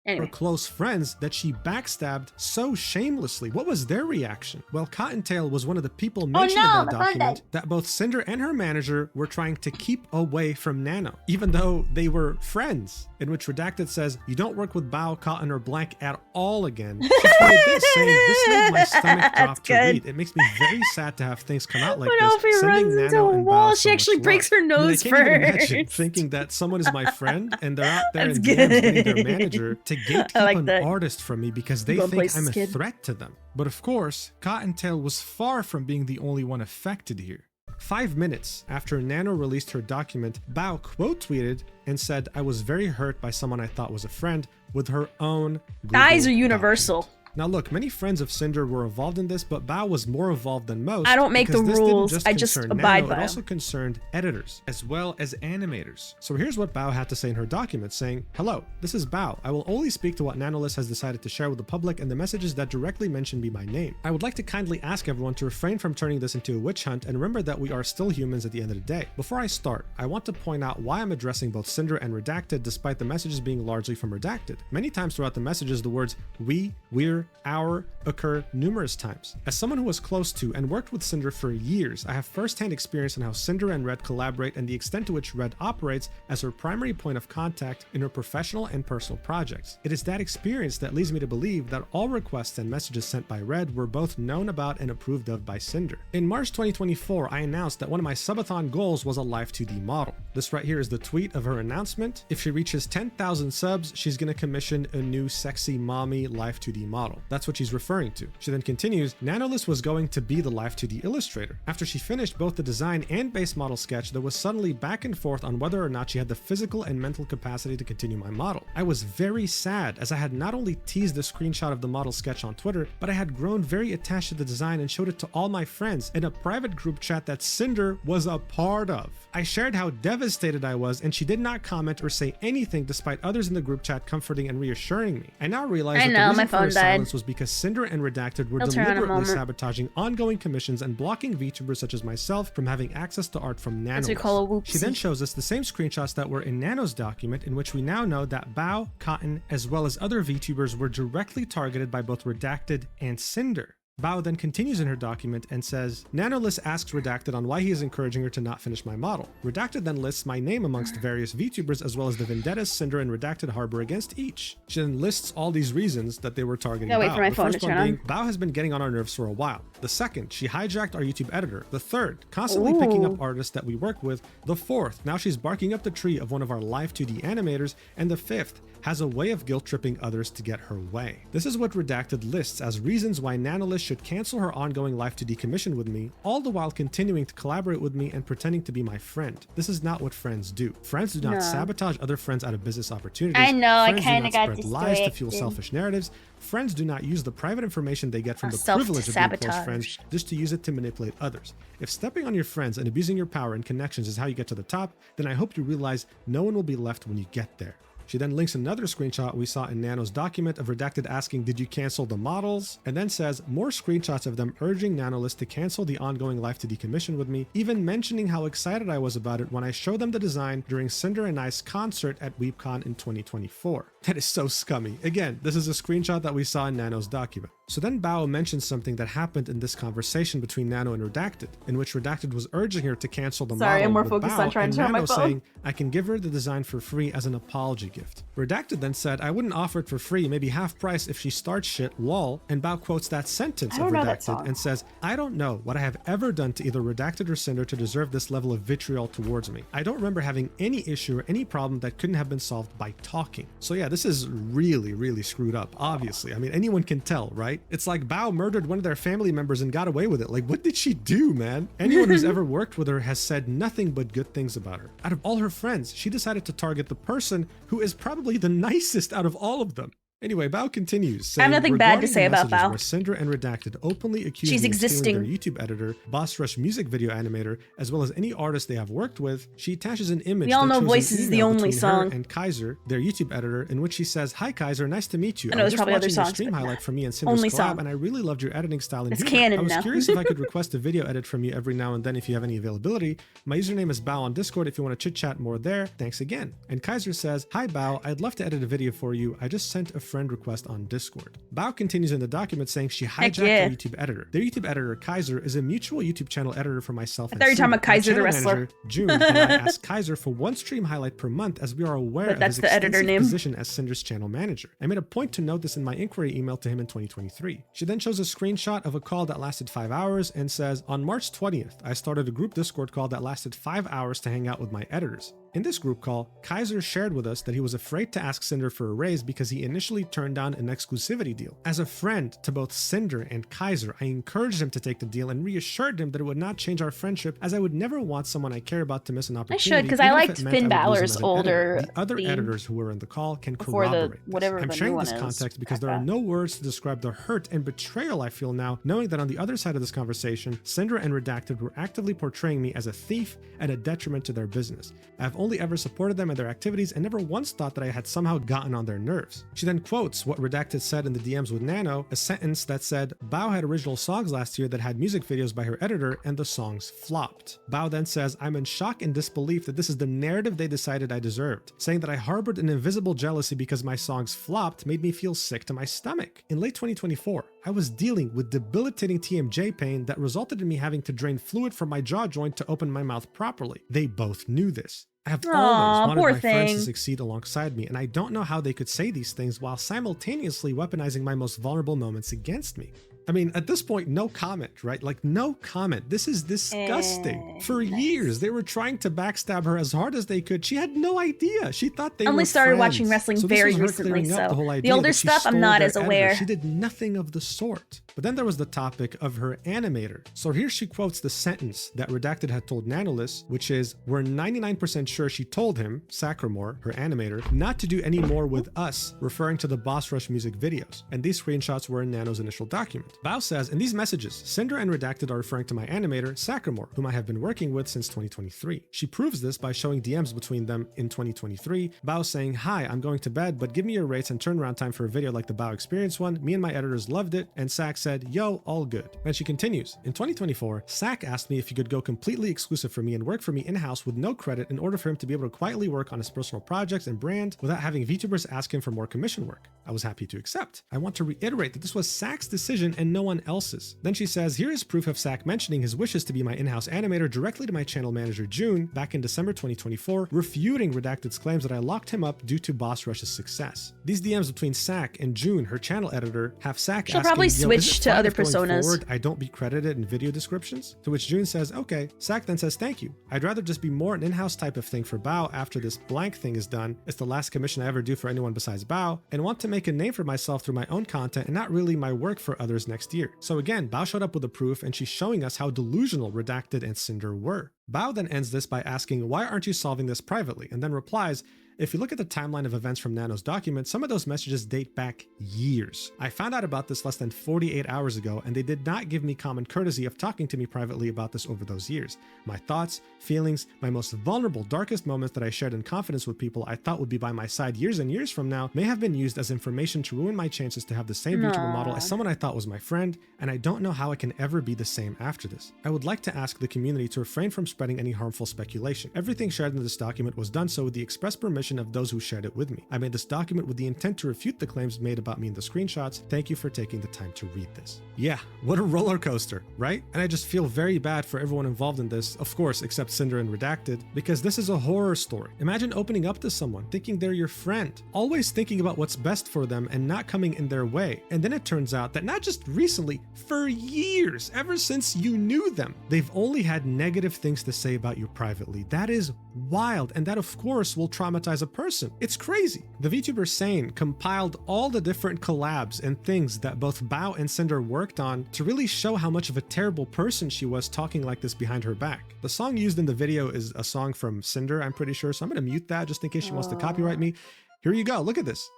Anyway. Her close friends that she backstabbed so shamelessly. What was their reaction? Well, Cottontail was one of the people mentioned in that document that both Cinder and her manager were trying to keep away from Nano, even though they were friends, in which Redacted says, "You don't work with Bao, Cotton, or Blank at all again." She tweeted this, saying, "This made my stomach drop to read. It makes me very sad to have things come out like this, sending Nano and Bao she actually breaks her nose first." I can't even imagine thinking that someone is my friend and they're out there in DMs getting their manager to gatekeep an artist from me because they think I'm a threat to them. But of course, Cottontail was far from being the only one affected here. 5 minutes after Nano released her document, Bao quote tweeted and said, "I was very hurt by someone I thought was a friend," with her own eyes are universal. Document. Now look, many friends of Cinder were involved in this, but Bao was more involved than most. I don't make the rules, I just abide by them. It also concerned editors, as well as animators. So here's what Bao had to say in her document, saying, "Hello, this is Bao. I will only speak to what Nanolist has decided to share with the public and the messages that directly mention me by name. I would like to kindly ask everyone to refrain from turning this into a witch hunt and remember that we are still humans at the end of the day. Before I start, I want to point out why I'm addressing both Cinder and Redacted despite the messages being largely from Redacted. Many times throughout the messages, the words we, we're, our occur numerous times. As someone who was close to and worked with Cinder for years, I have first-hand experience on how Cinder and Red collaborate and the extent to which Red operates as her primary point of contact in her professional and personal projects. It is that experience that leads me to believe that all requests and messages sent by Red were both known about and approved of by Cinder. In March 2024, I announced that one of my subathon goals was a Live 2D model. This right here is the tweet of her announcement. If she reaches 10,000 subs, she's gonna commission a new sexy mommy Live 2D model. That's what she's referring to. She then continues, Nanolist was going to be the Live 2D illustrator. After she finished both the design and base model sketch, there was suddenly back and forth on whether or not she had the physical and mental capacity to continue my model. I was very sad as I had not only teased the screenshot of the model sketch on Twitter, but I had grown very attached to the design and showed it to all my friends in a private group chat that Cinder was a part of. I shared how devastated I was and she did not comment or say anything despite others in the group chat comforting and reassuring me. I now realize that the reason for her silence was because Cinder and Redacted were deliberately sabotaging ongoing commissions and blocking VTubers such as myself from having access to art from Nanolist. She then shows us the same screenshots that were in Nano's document, in which we now know that Bao, Cotton, as well as other VTubers were directly targeted by both Redacted and Cinder. Bao then continues in her document and says, Nanolist asks Redacted on why he is encouraging her to not finish my model. Redacted then lists my name amongst various VTubers as well as the vendettas Cinder and Redacted harbor against each. She then lists all these reasons that they were targeting Bao. Wait for my phone to turn on. Bao has been getting on our nerves for a while. The second, she hijacked our YouTube editor. The third, constantly picking up artists that we work with. The fourth, now she's barking up the tree of one of our live 2D animators. And the fifth, has a way of guilt-tripping others to get her way. This is what Redacted lists as reasons why Nanolist should cancel her ongoing Live 2D commission with me, all the while continuing to collaborate with me and pretending to be my friend. This is not what friends do. Friends do not sabotage other friends out of business opportunities. I know, friends I kind of got spread distracted. lies to fuel selfish narratives. Friends do not use the private information they get from the privilege of being close friends just to use it to manipulate others. If stepping on your friends and abusing your power and connections is how you get to the top, then I hope you realize no one will be left when you get there. She then links another screenshot we saw in Nano's document of Redacted asking, did you cancel the models? And then says more screenshots of them urging Nanolist to cancel the ongoing Live 2D commission with me, even mentioning how excited I was about it when I showed them the design during Cinder and I's concert at WeebCon in 2024. That is so scummy. Again, this is a screenshot that we saw in Nano's document. So then Bao mentions something that happened in this conversation between Nano and Redacted, in which Redacted was urging her to cancel the model. Sorry, I'm more with focused Bao, on trying to turn my phone. saying, I can give her the design for free as an apology gift. Redacted then said, I wouldn't offer it for free, maybe half price if she starts shit, lol. And Bao quotes that sentence of Redacted and says, I don't know what I have ever done to either Redacted or Cinder to deserve this level of vitriol towards me. I don't remember having any issue or any problem that couldn't have been solved by talking. So yeah, this is really, really screwed up, obviously. I mean, anyone can tell, right? It's like Bao murdered one of their family members and got away with it. Like, what did she do, man? Anyone who's ever worked with her has said nothing but good things about her. Out of all her friends, she decided to target the person who is probably the nicest out of all of them. Anyway, Bao continues, saying, I have nothing bad to say about Bao. Where Cinder and Redacted openly accuse She's me of existing. stealing their YouTube editor, Boss Rush music video animator, as well as any artist they have worked with, she attaches an image We all that know shows Voices an is the email only between song. her and Kaiser, their YouTube editor, in which she says, Hi Kaiser, nice to meet you. I know there's was probably just other watching your songs, stream but highlight from me and Cinder's only collab, song. and I really loved your editing style and It's humor. canon I was now. curious if I could request a video edit from you every now and then if you have any availability. My username is Bao on Discord if you want to chit-chat more there. Thanks again. And Kaiser says, Hi Bao, I'd love to edit a video for you. I just sent a friend request on Discord. Bao continues in the document saying she hijacked their YouTube editor. Their YouTube editor, Kaiser, is a mutual YouTube channel editor for myself and I thought you were talking Cinder. about Kaiser My the channel wrestler. manager, June, and I asked Kaiser for one stream highlight per month as we are aware But of that's his the editor extensive name. position as Cinder's channel manager. I made a point to note this in my inquiry email to him in 2023. She then shows a screenshot of a call that lasted 5 hours and says, on March 20th, I started a group Discord call that lasted 5 hours to hang out with my editors. In this group call, Kaiser shared with us that he was afraid to ask Cinder for a raise because he initially turned down an exclusivity deal. As a friend to both Cinder and Kaiser, I encouraged him to take the deal and reassured him that it would not change our friendship, as I would never want someone I care about to miss an I opportunity. should, because I even if liked it meant Finn I would lose him Balor's as an older editor. The other theme editors who were in the call can before the corroborate this. whatever I'm the sharing new this one is. context because there are no words to describe the hurt and betrayal I feel now, knowing that on the other side of this conversation, Cinder and Redacted were actively portraying me as a thief and a detriment to their business. I've only ever supported them and their activities and never once thought that I had somehow gotten on their nerves. She then quotes what Redacted said in the DMs with Nano, a sentence that said, Bao had original songs last year that had music videos by her editor and the songs flopped. Bao then says, I'm in shock and disbelief that this is the narrative they decided I deserved, saying that I harbored an invisible jealousy because my songs flopped made me feel sick to my stomach. In late 2024, I was dealing with debilitating TMJ pain that resulted in me having to drain fluid from my jaw joint to open my mouth properly. They both knew this. I have always wanted my friends to succeed alongside me, and I don't know how they could say these things while simultaneously weaponizing my most vulnerable moments against me. I mean, at this point, no comment, right? Like, no comment. This is disgusting. For years, they were trying to backstab her as hard as they could. She had no idea. She thought they only were started friends. watching wrestling So very this was her recently, clearing up so the whole the idea older that she stuff I'm stole not their as editor. aware. She did nothing of the sort. But then there was the topic of her animator. So here she quotes the sentence that Redacted had told Nanolis, which is, we're 99% sure she told him, Sacramore, her animator, not to do any more with us, referring to the Boss Rush music videos. And these screenshots were in Nano's initial document. Bao says, in these messages, Cinder and Redacted are referring to my animator, Sacramore, whom I have been working with since 2023. She proves this by showing DMs between them in 2023, Bao saying, hi, I'm going to bed, but give me your rates and turnaround time for a video like the Bao Experience one. Me and my editors loved it, and Sac said, yo, all good. And she continues, in 2024, Sac asked me if he could go completely exclusive for me and work for me in-house with no credit in order for him to be able to quietly work on his personal projects and brand without having VTubers ask him for more commission work. I was happy to accept. I want to reiterate that this was Sak's decision and no one else's. Then she says, here is proof of Sak mentioning his wishes to be my in-house animator directly to my channel manager June back in December 2024, refuting Redacted's claims that I locked him up due to Boss Rush's success. These DMs between Sak and June, her channel editor, have Sak She'll asking, probably switch to other personas. Forward, I don't be credited in video descriptions? To which June says, okay. Sak then says, thank you. I'd rather just be more an in-house type of thing for Bao after this blank thing is done. It's the last commission I ever do for anyone besides Bao, and want to make a name for myself through my own content and not really my work for others next year. So again, Bao showed up with a proof and she's showing us how delusional Redacted and Cinder were. Bao then ends this by asking, why aren't you solving this privately? And then replies, if you look at the timeline of events from Nano's document, some of those messages date back years. I found out about this less than 48 hours ago, and they did not give me common courtesy of talking to me privately about this over those years. My thoughts, feelings, my most vulnerable, darkest moments that I shared in confidence with people I thought would be by my side years and years from now may have been used as information to ruin my chances to have the same VTuber model as someone I thought was my friend, and I don't know how I can ever be the same after this. I would like to ask the community to refrain from spreading any harmful speculation. Everything shared in this document was done so with the express permission of those who shared it with me. I made this document with the intent to refute the claims made about me in the screenshots. Thank you for taking the time to read this. Yeah, what a roller coaster, right? And I just feel very bad for everyone involved in this, of course, except Cinder and Redacted, because this is a horror story. Imagine opening up to someone, thinking they're your friend, always thinking about what's best for them and not coming in their way. And then it turns out that not just recently, for years, ever since you knew them, they've only had negative things to say about you privately. That is wild, and that of course will traumatize a person. It's crazy. The VTuber Sane compiled all the different collabs and things that both Bao and Cinder worked on to really show how much of a terrible person she was talking like this behind her back. The song used in the video is a song from Cinder, I'm pretty sure, so I'm gonna mute that just in case she wants to copyright me. Here you go, look at this.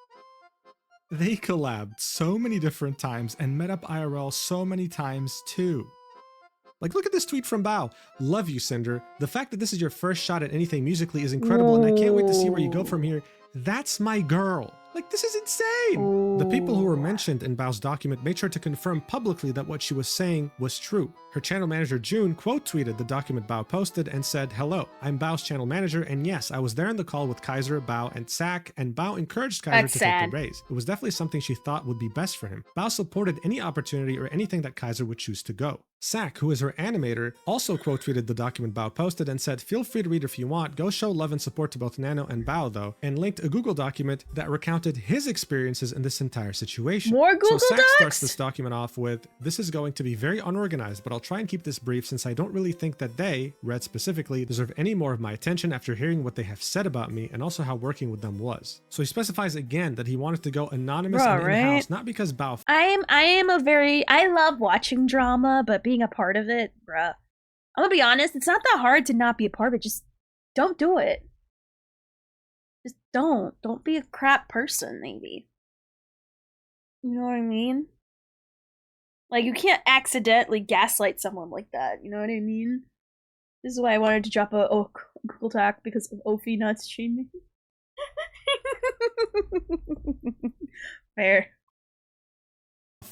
They collabed so many different times and met up IRL so many times too. Like, look at this tweet from Bao. Love you, Cinder. The fact that this is your first shot at anything musically is incredible, and I can't wait to see where you go from here. That's my girl. Like, this is insane. The people who were mentioned in Bao's document made sure to confirm publicly that what she was saying was true. Her channel manager June quote tweeted the document Bao posted and said, hello, I'm Bao's channel manager, and yes, I was there in the call with Kaiser, Bao, and Sak, and Bao encouraged Kaiser to take the raise. It was definitely something she thought would be best for him. Bao supported any opportunity or anything that Kaiser would choose to go. Sak, who is her animator, also quote tweeted the document Bao posted and said, feel free to read if you want, go show love and support to both Nano and Bao though, and linked a Google document that recounted his experiences in this entire situation. More Google so Sak Docs? starts this document off with, this is going to be very unorganized, but I'll try and keep this brief since I don't really think that they, Red specifically, deserve any more of my attention after hearing what they have said about me and also how working with them was. So he specifies again that he wanted to go anonymous and in-house, not because Bao... I love watching drama, but being a part of it, bruh. I'm gonna be honest, it's not that hard to not be a part of it, just don't do it. Just don't. Don't be a crap person, maybe. You know what I mean? Like, you can't accidentally gaslight someone like that, you know what I mean? This is why I wanted to drop a Google Doc, because of Ophi not streaming. Fair.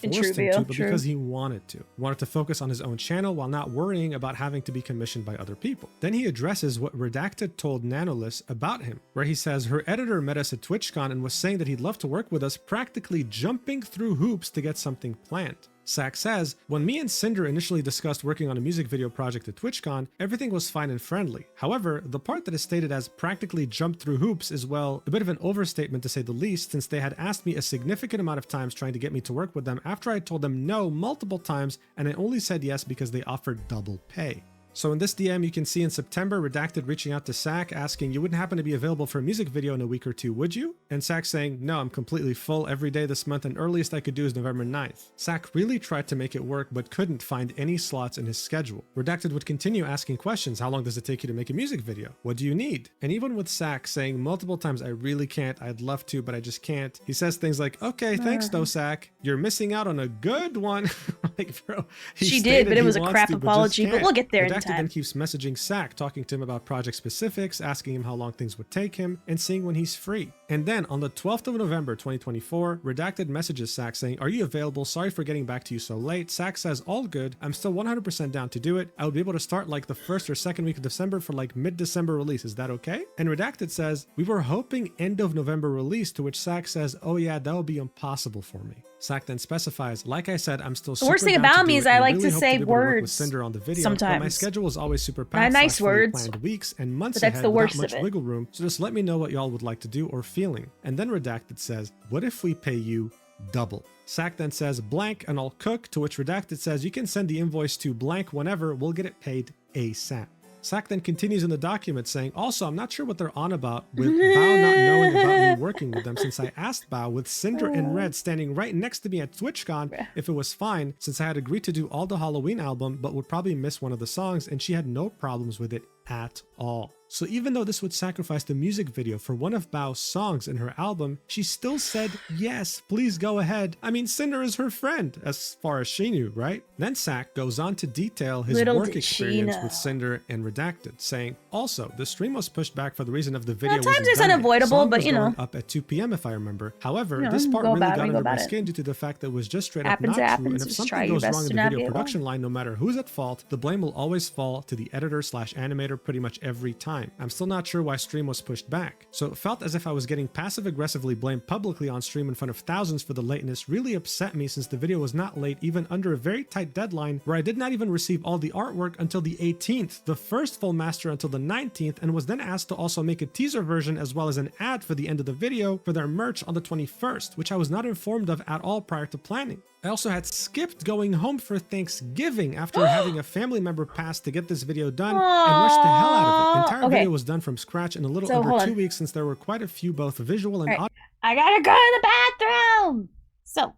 Forced him to, but because he wanted to. He wanted to focus on his own channel while not worrying about having to be commissioned by other people. Then he addresses what Redacted told Nanoless about him, where he says her editor met us at TwitchCon and was saying that he'd love to work with us, practically jumping through hoops to get something planned. Sak says, when me and Cinder initially discussed working on a music video project at TwitchCon, everything was fine and friendly. However, the part that is stated as practically jumped through hoops is, well, a bit of an overstatement to say the least, since they had asked me a significant amount of times trying to get me to work with them after I told them no multiple times, and I only said yes because they offered double pay. So in this DM, you can see in September, Redacted reaching out to Sak asking, you wouldn't happen to be available for a music video in a week or two, would you? And Sak saying, no, I'm completely full every day this month and earliest I could do is November 9th. Sak really tried to make it work but couldn't find any slots in his schedule. Redacted would continue asking questions. How long does it take you to make a music video? What do you need? And even with Sak saying multiple times, I really can't, I'd love to, but I just can't. He says things like, okay, thanks though, Sak. You're missing out on a good one. Like, bro, she did, but it was a crap apology, but we'll get there in time. Then keeps messaging Sak, talking to him about project specifics, asking him how long things would take him, and seeing when he's free. And then on the 12th of November 2024, Redacted messages Sack saying, "Are you available? Sorry for getting back to you so late." Sack says, "All good. I'm still 100% down to do it. I would be able to start like the first or second week of December for like mid-December release. Is that okay?" And Redacted says, "We were hoping end of November release," to which Sack says, "Oh yeah, that would be impossible for me." Sack then specifies, "Like I said, I'm still super The worst thing down about to me do is it, I and like really to hope say be able to work with words Cinder on the video, sometimes. but my schedule is always super Not packed nice / fully words, planned weeks and months but that's ahead the without worst much of it. wiggle room, so just let me know what y'all would like to do or feeling." And then Redacted says, "What if we pay you double?" Sack then says, "Blank and I'll cook," to which Redacted says, "You can send the invoice to blank whenever, we'll get it paid ASAP." Sack then continues in the document saying, "Also, I'm not sure what they're on about with Bao not knowing about me working with them, since I asked Bao with Cinder and Red standing right next to me at TwitchCon if it was fine, since I had agreed to do all the Halloween album but would probably miss one of the songs, and she had no problems with it at all." So even though this would sacrifice the music video for one of Bao's songs in her album, she still said, "Yes, please go ahead." I mean, Cinder is her friend, as far as she knew, right? Then Sack goes on to detail his work experience with Cinder and Redacted, saying, "Also, the stream was pushed back for the reason of the video At times wasn't it's done yet. unavoidable, Song but was you know. going up at 2 p.m. if I remember. However, You know, this part go really about got it, go under my about it. skin due to the fact that it was just straight Happens, up not true, and happens. if Just something try your goes best wrong in to the video navigate well. production line, no matter who's at fault, the blame will always fall to the editor / animator pretty much every time. I'm still not sure why stream was pushed back. So it felt as if I was getting passive-aggressively blamed publicly on stream in front of thousands for the lateness really upset me, since the video was not late even under a very tight deadline where I did not even receive all the artwork until the 18th, the first full master until the 19th, and was then asked to also make a teaser version as well as an ad for the end of the video for their merch on the 21st, which I was not informed of at all prior to planning. I also had skipped going home for Thanksgiving after having a family member pass to get this video done and rushed the hell out of it. The entire video was done from scratch in a little under 2 weeks, since there were quite a few both visual and audio. I gotta go to the bathroom! So,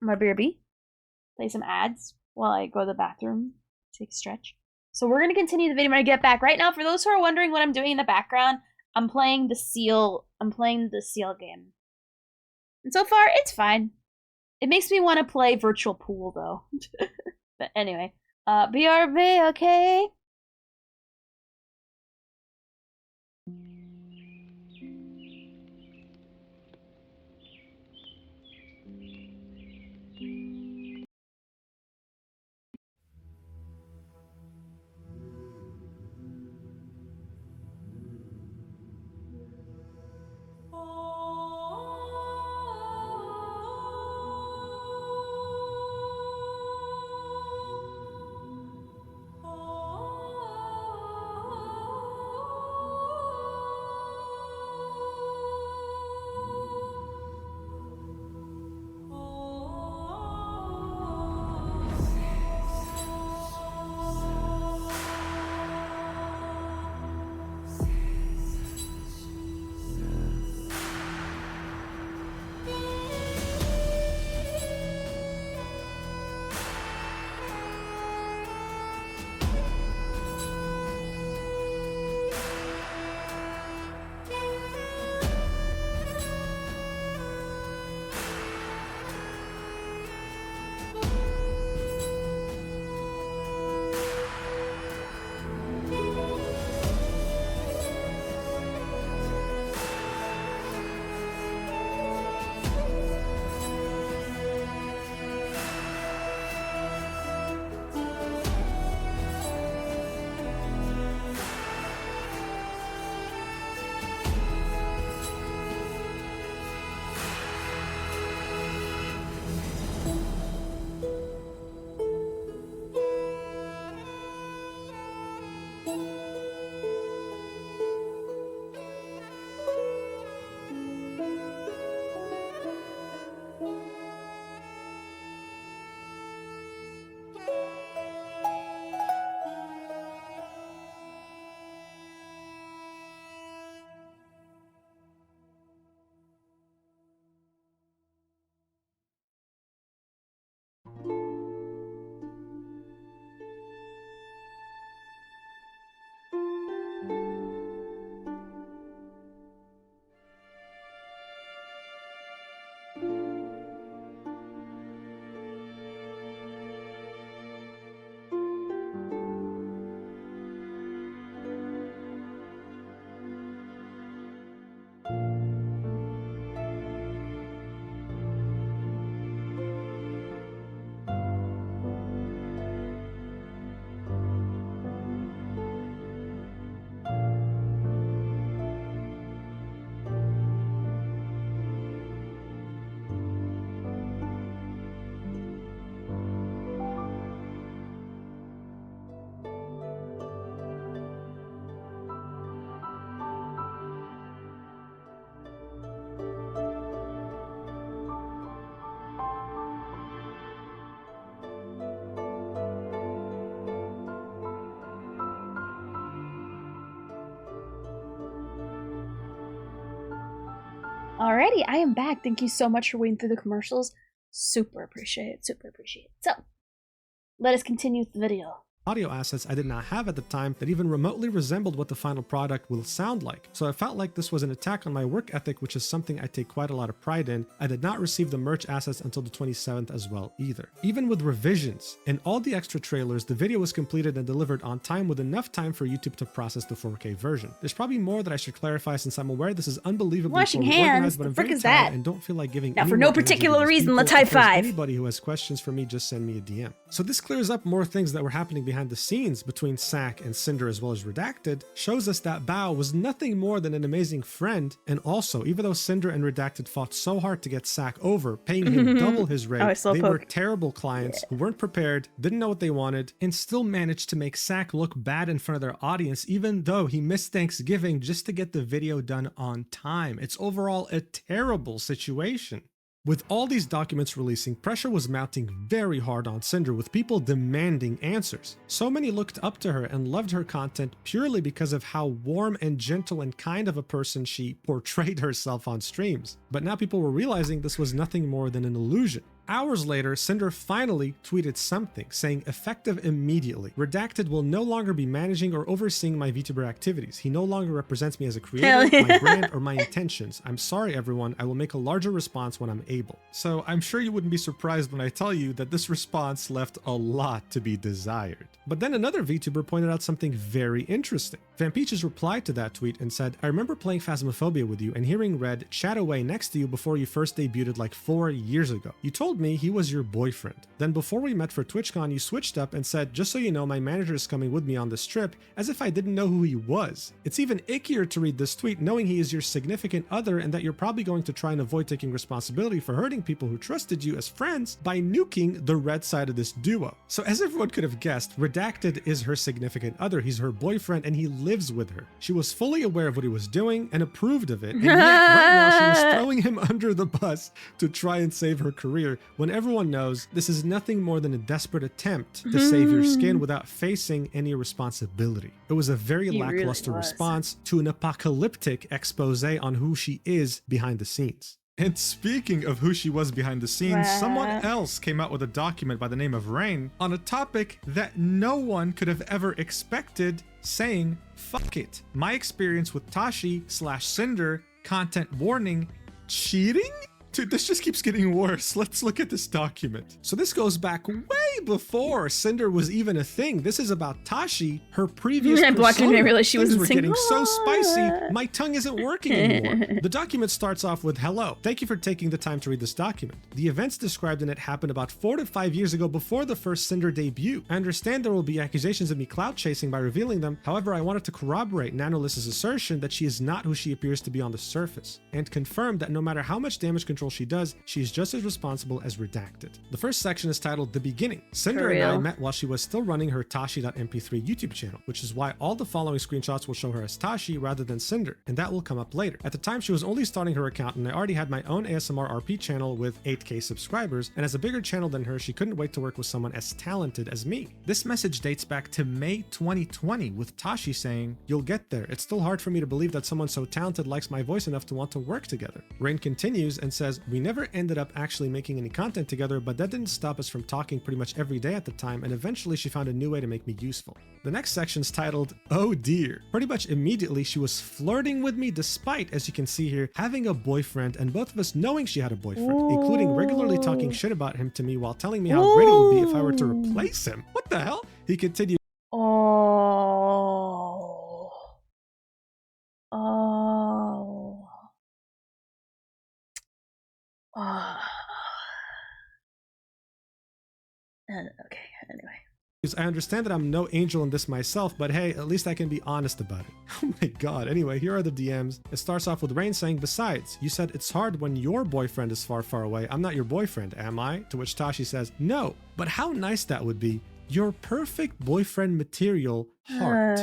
I'm gonna BRB, play some ads while I go to the bathroom, take a stretch. So we're gonna continue the video when I get back. Right now, for those who are wondering what I'm doing in the background, I'm playing the seal game. And so far, it's fine. It makes me want to play virtual pool, though. But anyway, BRB, okay? Alrighty, I am back. Thank you so much for waiting through the commercials. Super appreciate it. Super appreciate it. So, let us continue with the video. Audio assets I did not have at the time that even remotely resembled what the final product will sound like. So I felt like this was an attack on my work ethic, which is something I take quite a lot of pride in. I did not receive the merch assets until the 27th as well either. Even with revisions and all the extra trailers, the video was completed and delivered on time with enough time for YouTube to process the 4K version. There's probably more that I should clarify since I'm aware this is unbelievably washing poorly hands. organized, but The I'm frick very is tired that? and don't feel like giving Now, any for no more energy to particular these reason, people. let's high If there's five. Anybody who has questions for me, just send me a DM. So this clears up more things that were happening behind the scenes between Sack and Cinder as well as Redacted, shows us that Bao was nothing more than an amazing friend, and also, even though Cinder and Redacted fought so hard to get Sack over, paying him double his rate, they were terrible clients who weren't prepared, didn't know what they wanted, and still managed to make Sack look bad in front of their audience, even though he missed Thanksgiving just to get the video done on time. It's overall a terrible situation. With all these documents releasing, pressure was mounting very hard on Cinder, with people demanding answers. So many looked up to her and loved her content purely because of how warm and gentle and kind of a person she portrayed herself on streams. But now people were realizing this was nothing more than an illusion. Hours later, Cinder finally tweeted something, saying effective immediately. Redacted will no longer be managing or overseeing my VTuber activities. He no longer represents me as a creator, my brand, or my intentions. I'm sorry everyone, I will make a larger response when I'm able. So I'm sure you wouldn't be surprised when I tell you that this response left a lot to be desired. But then another VTuber pointed out something very interesting. Vampeaches replied to that tweet and said, I remember playing Phasmophobia with you and hearing Red chat away next to you before you first debuted like 4 years ago. You told me he was your boyfriend. Then before we met for TwitchCon, you switched up and said, just so you know, my manager is coming with me on this trip, as if I didn't know who he was. It's even ickier to read this tweet knowing he is your significant other and that you're probably going to try and avoid taking responsibility for hurting people who trusted you as friends by nuking the red side of this duo. So as everyone could have guessed, Redacted is her significant other. He's her boyfriend and he lives with her. She was fully aware of what he was doing and approved of it, and yet right now she was throwing him under the bus to try and save her career, when everyone knows this is nothing more than a desperate attempt to save your skin without facing any responsibility. It was a very lackluster response to an apocalyptic expose on who she is behind the scenes. And speaking of who she was behind the scenes, someone else came out with a document by the name of Rain on a topic that no one could have ever expected, saying, fuck it. My experience with Tashi/Cinder, content warning, cheating? Dude, this just keeps getting worse. Let's look at this document. So this goes back way before Cinder was even a thing. This is about Tashi, her previous persona. Watching it, realize she Things was were getting so spicy, my tongue isn't working anymore. The document starts off with, hello. Thank you for taking the time to read this document. The events described in it happened about 4 to 5 years ago before the first Cinder debut. I understand there will be accusations of me clout chasing by revealing them. However, I wanted to corroborate Nanoliss's assertion that she is not who she appears to be on the surface, and confirm that no matter how much damage control she does, she is just as responsible as Redacted. The first section is titled The Beginning. Cinder and I met while she was still running her Tashi.mp3 YouTube channel, which is why all the following screenshots will show her as Tashi rather than Cinder, and that will come up later. At the time, she was only starting her account, and I already had my own ASMR RP channel with 8k subscribers, and as a bigger channel than her, she couldn't wait to work with someone as talented as me. This message dates back to May 2020, with Tashi saying, you'll get there. It's still hard for me to believe that someone so talented likes my voice enough to want to work together. Rain continues and says, we never ended up actually making any content together, but that didn't stop us from talking pretty much every day at the time, and eventually she found a new way to make me useful. The next section is titled, Oh Dear. Pretty much immediately she was flirting with me despite, as you can see here, having a boyfriend and both of us knowing she had a boyfriend, including regularly talking shit about him to me while telling me how great it would be if I were to replace him. What the hell? He continued, Okay, anyway. I understand that I'm no angel in this myself, but hey, at least I can be honest about it. Oh my god. Anyway, here are the DMs. It starts off with Rain saying, besides, you said it's hard when your boyfriend is far, far away. I'm not your boyfriend, am I? To which Tashi says, no, but how nice that would be. Your perfect boyfriend material, heart.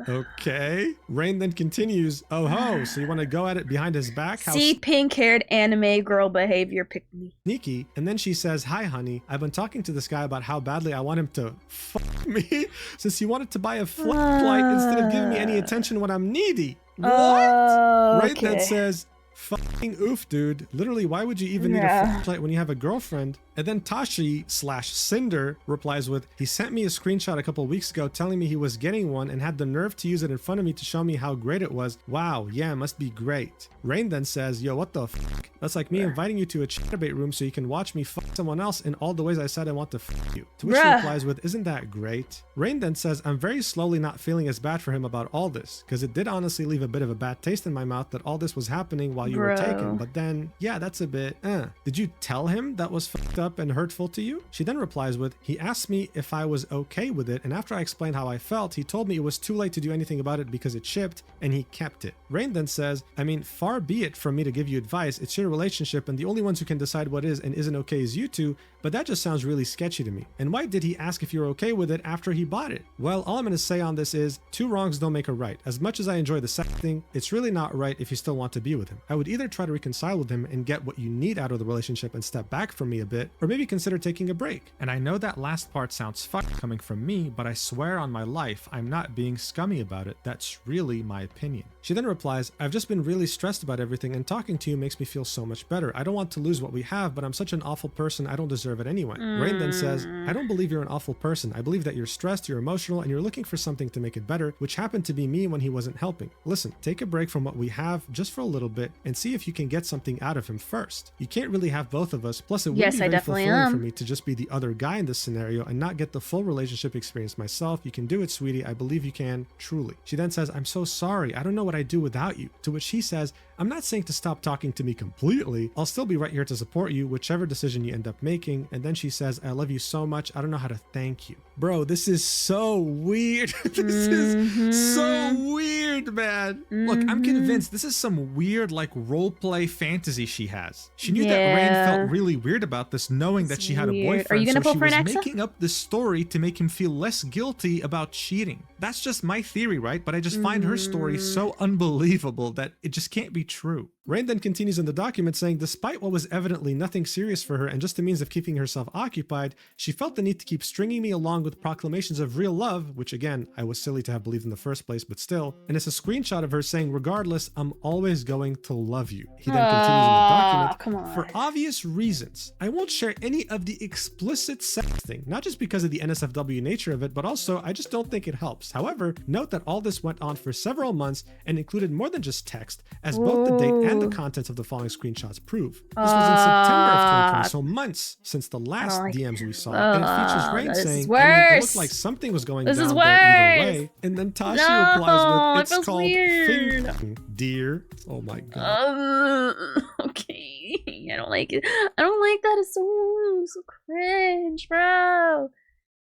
Okay. Rain then continues, oh ho, so you want to go at it behind his back? See pink-haired anime girl behavior, pick me. Sneaky. And then she says, hi honey, I've been talking to this guy about how badly I want him to fuck me since he wanted to buy a flight instead of giving me any attention when I'm needy. What? Rain then says, Fucking oof, dude. Literally, why would you even need a flashlight when you have a girlfriend? And then Tashi/Cinder replies with, he sent me a screenshot a couple weeks ago telling me he was getting one and had the nerve to use it in front of me to show me how great it was. Wow, yeah, it must be great. Rain then says, yo, what the fuck? That's like me inviting you to a chatterbait room so you can watch me fuck someone else in all the ways I said I want to fuck you. To which she replies with, isn't that great? Rain then says, I'm very slowly not feeling as bad for him about all this, because it did honestly leave a bit of a bad taste in my mouth that all this was happening while you were taken. But then, yeah, that's a bit, Did you tell him that was fucked up and hurtful to you? She then replies with, he asked me if I was okay with it, and after I explained how I felt, he told me it was too late to do anything about it because it shipped, and he kept it. Rain then says, I mean, far be it from me to give you advice, it's your relationship, and the only ones who can decide what is and isn't okay is you two, but that just sounds really sketchy to me. And why did he ask if you're okay with it after he bought it? Well, all I'm going to say on this is, two wrongs don't make a right. As much as I enjoy the sex thing, it's really not right if you still want to be with him. I would either try to reconcile with him and get what you need out of the relationship and step back from me a bit, or maybe consider taking a break. And I know that last part sounds fucked coming from me, but I swear on my life, I'm not being scummy about it. That's really my opinion. She then replies, I've just been really stressed about everything, and talking to you makes me feel so much better. I don't want to lose what we have, but I'm such an awful person, I don't deserve it anyway. Rain then says, I don't believe you're an awful person. I believe that you're stressed, you're emotional, and you're looking for something to make it better, which happened to be me when he wasn't helping. Listen, take a break from what we have just for a little bit and see if you can get something out of him first. You can't really have both of us, plus it would be very fulfilling for me to just be the other guy in this scenario and not get the full relationship experience myself. You can do it, sweetie. I believe you can, truly. She then says, I'm so sorry. I don't know what I'd do without you. To which he says, I'm not saying to stop talking to me completely. I'll still be right here to support you, whichever decision you end up making. And then she says, I love you so much. I don't know how to thank you. Bro, this is so weird. This is so weird, man. Look, I'm convinced this is some weird like roleplay fantasy she has. She knew that Rain felt really weird about this, knowing that she had a boyfriend. Are you gonna so pull she for was Anaxa? making up this story to make him feel less guilty about cheating. That's just my theory, right? But I just find her story so unbelievable that it just can't be true. Rain then continues in the document saying, despite what was evidently nothing serious for her and just a means of keeping herself occupied, she felt the need to keep stringing me along with proclamations of real love, which again, I was silly to have believed in the first place, but still. And it's a screenshot of her saying, regardless, I'm always going to love you. He then continues in the document, for obvious reasons, I won't share any of the explicit sexting, not just because of the NSFW nature of it, but also I just don't think it helps. However, note that all this went on for several months and included more than just text, as both the date and the contents of the following screenshots prove. This was in September of 2020, so months since the last DMs we saw. And it features Rain saying, I mean, it looked like something was going down there either way. And then Tashi replies with, it's called fingering, dear. Oh my god. Okay. I don't like it. I don't like that. It's so cringe, bro.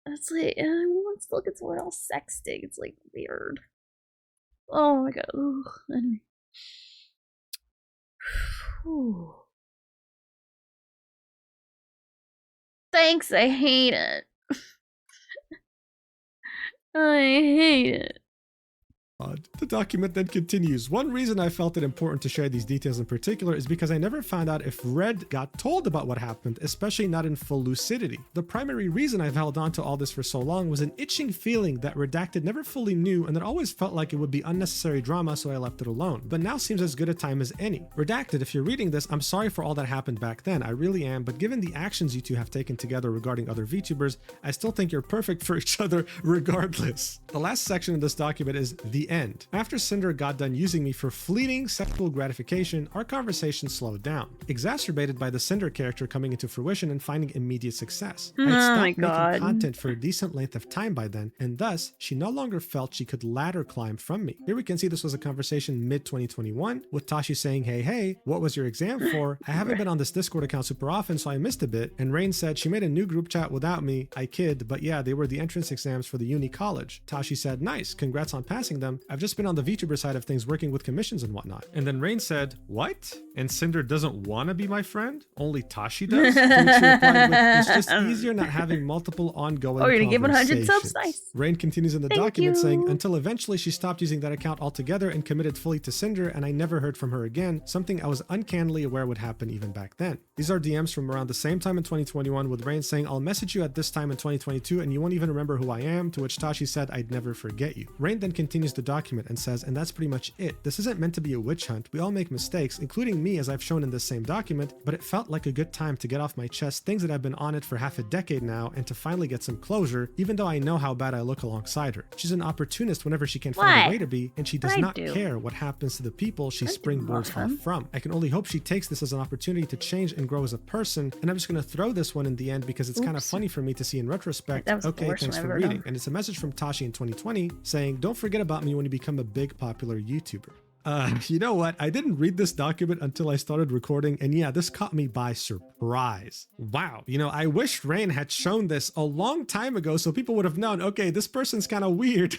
It's like, let's look at someone else sexting. It's like weird. Oh my god. Ugh. Anyway. Thanks, I hate it. I hate it. The document then continues. One reason I felt it important to share these details in particular is because I never found out if Red got told about what happened, especially not in full lucidity. The primary reason I've held on to all this for so long was an itching feeling that Redacted never fully knew and that always felt like it would be unnecessary drama, so I left it alone. But now seems as good a time as any. Redacted, if you're reading this, I'm sorry for all that happened back then, I really am, but given the actions you two have taken together regarding other VTubers, I still think you're perfect for each other regardless. The last section of this document is the end. After Cinder got done using me for fleeting sexual gratification, our conversation slowed down, exacerbated by the Cinder character coming into fruition and finding immediate success. I'd stopped making content for a decent length of time by then, and thus, she no longer felt she could ladder climb from me. Here we can see this was a conversation mid-2021, with Tashi saying, hey, what was your exam for? I haven't been on this Discord account super often, so I missed a bit. And Rain said she made a new group chat without me. I kid, but yeah, they were the entrance exams for the uni college. Tashi said, nice, congrats on passing them. I've just been on the VTuber side of things working with commissions and whatnot. And then Rain said, what? And Cinder doesn't want to be my friend? Only Tashi does? To which she replied with, it's just easier not having multiple ongoing you're gonna give 100 subs? Nice. Rain continues in the document saying, until eventually she stopped using that account altogether and committed fully to Cinder, and I never heard from her again, something I was uncannily aware would happen even back then. These are DMs from around the same time in 2021, with Rain saying, I'll message you at this time in 2022 and you won't even remember who I am, to which Tashi said, I'd never forget you. Rain then continues the document and says, and that's pretty much it. This isn't meant to be a witch hunt. We all make mistakes, including me, as I've shown in this same document, but it felt like a good time to get off my chest things that I've been on it for half a decade now and to finally get some closure, even though I know how bad I look alongside her. She's an opportunist whenever she can find a way to be, and she does not care what happens to the people she springboards off from. I can only hope she takes this as an opportunity to change and grow as a person, and I'm just going to throw this one in the end because it's kind of funny for me to see in retrospect. Okay, thanks for reading. And it's a message from Tashi in 2020 saying, don't forget about me when you become a big popular YouTuber. You know what? I didn't read this document until I started recording, and yeah, this caught me by surprise. Wow. You know, I wish Rain had shown this a long time ago so people would have known, okay, this person's kind of weird.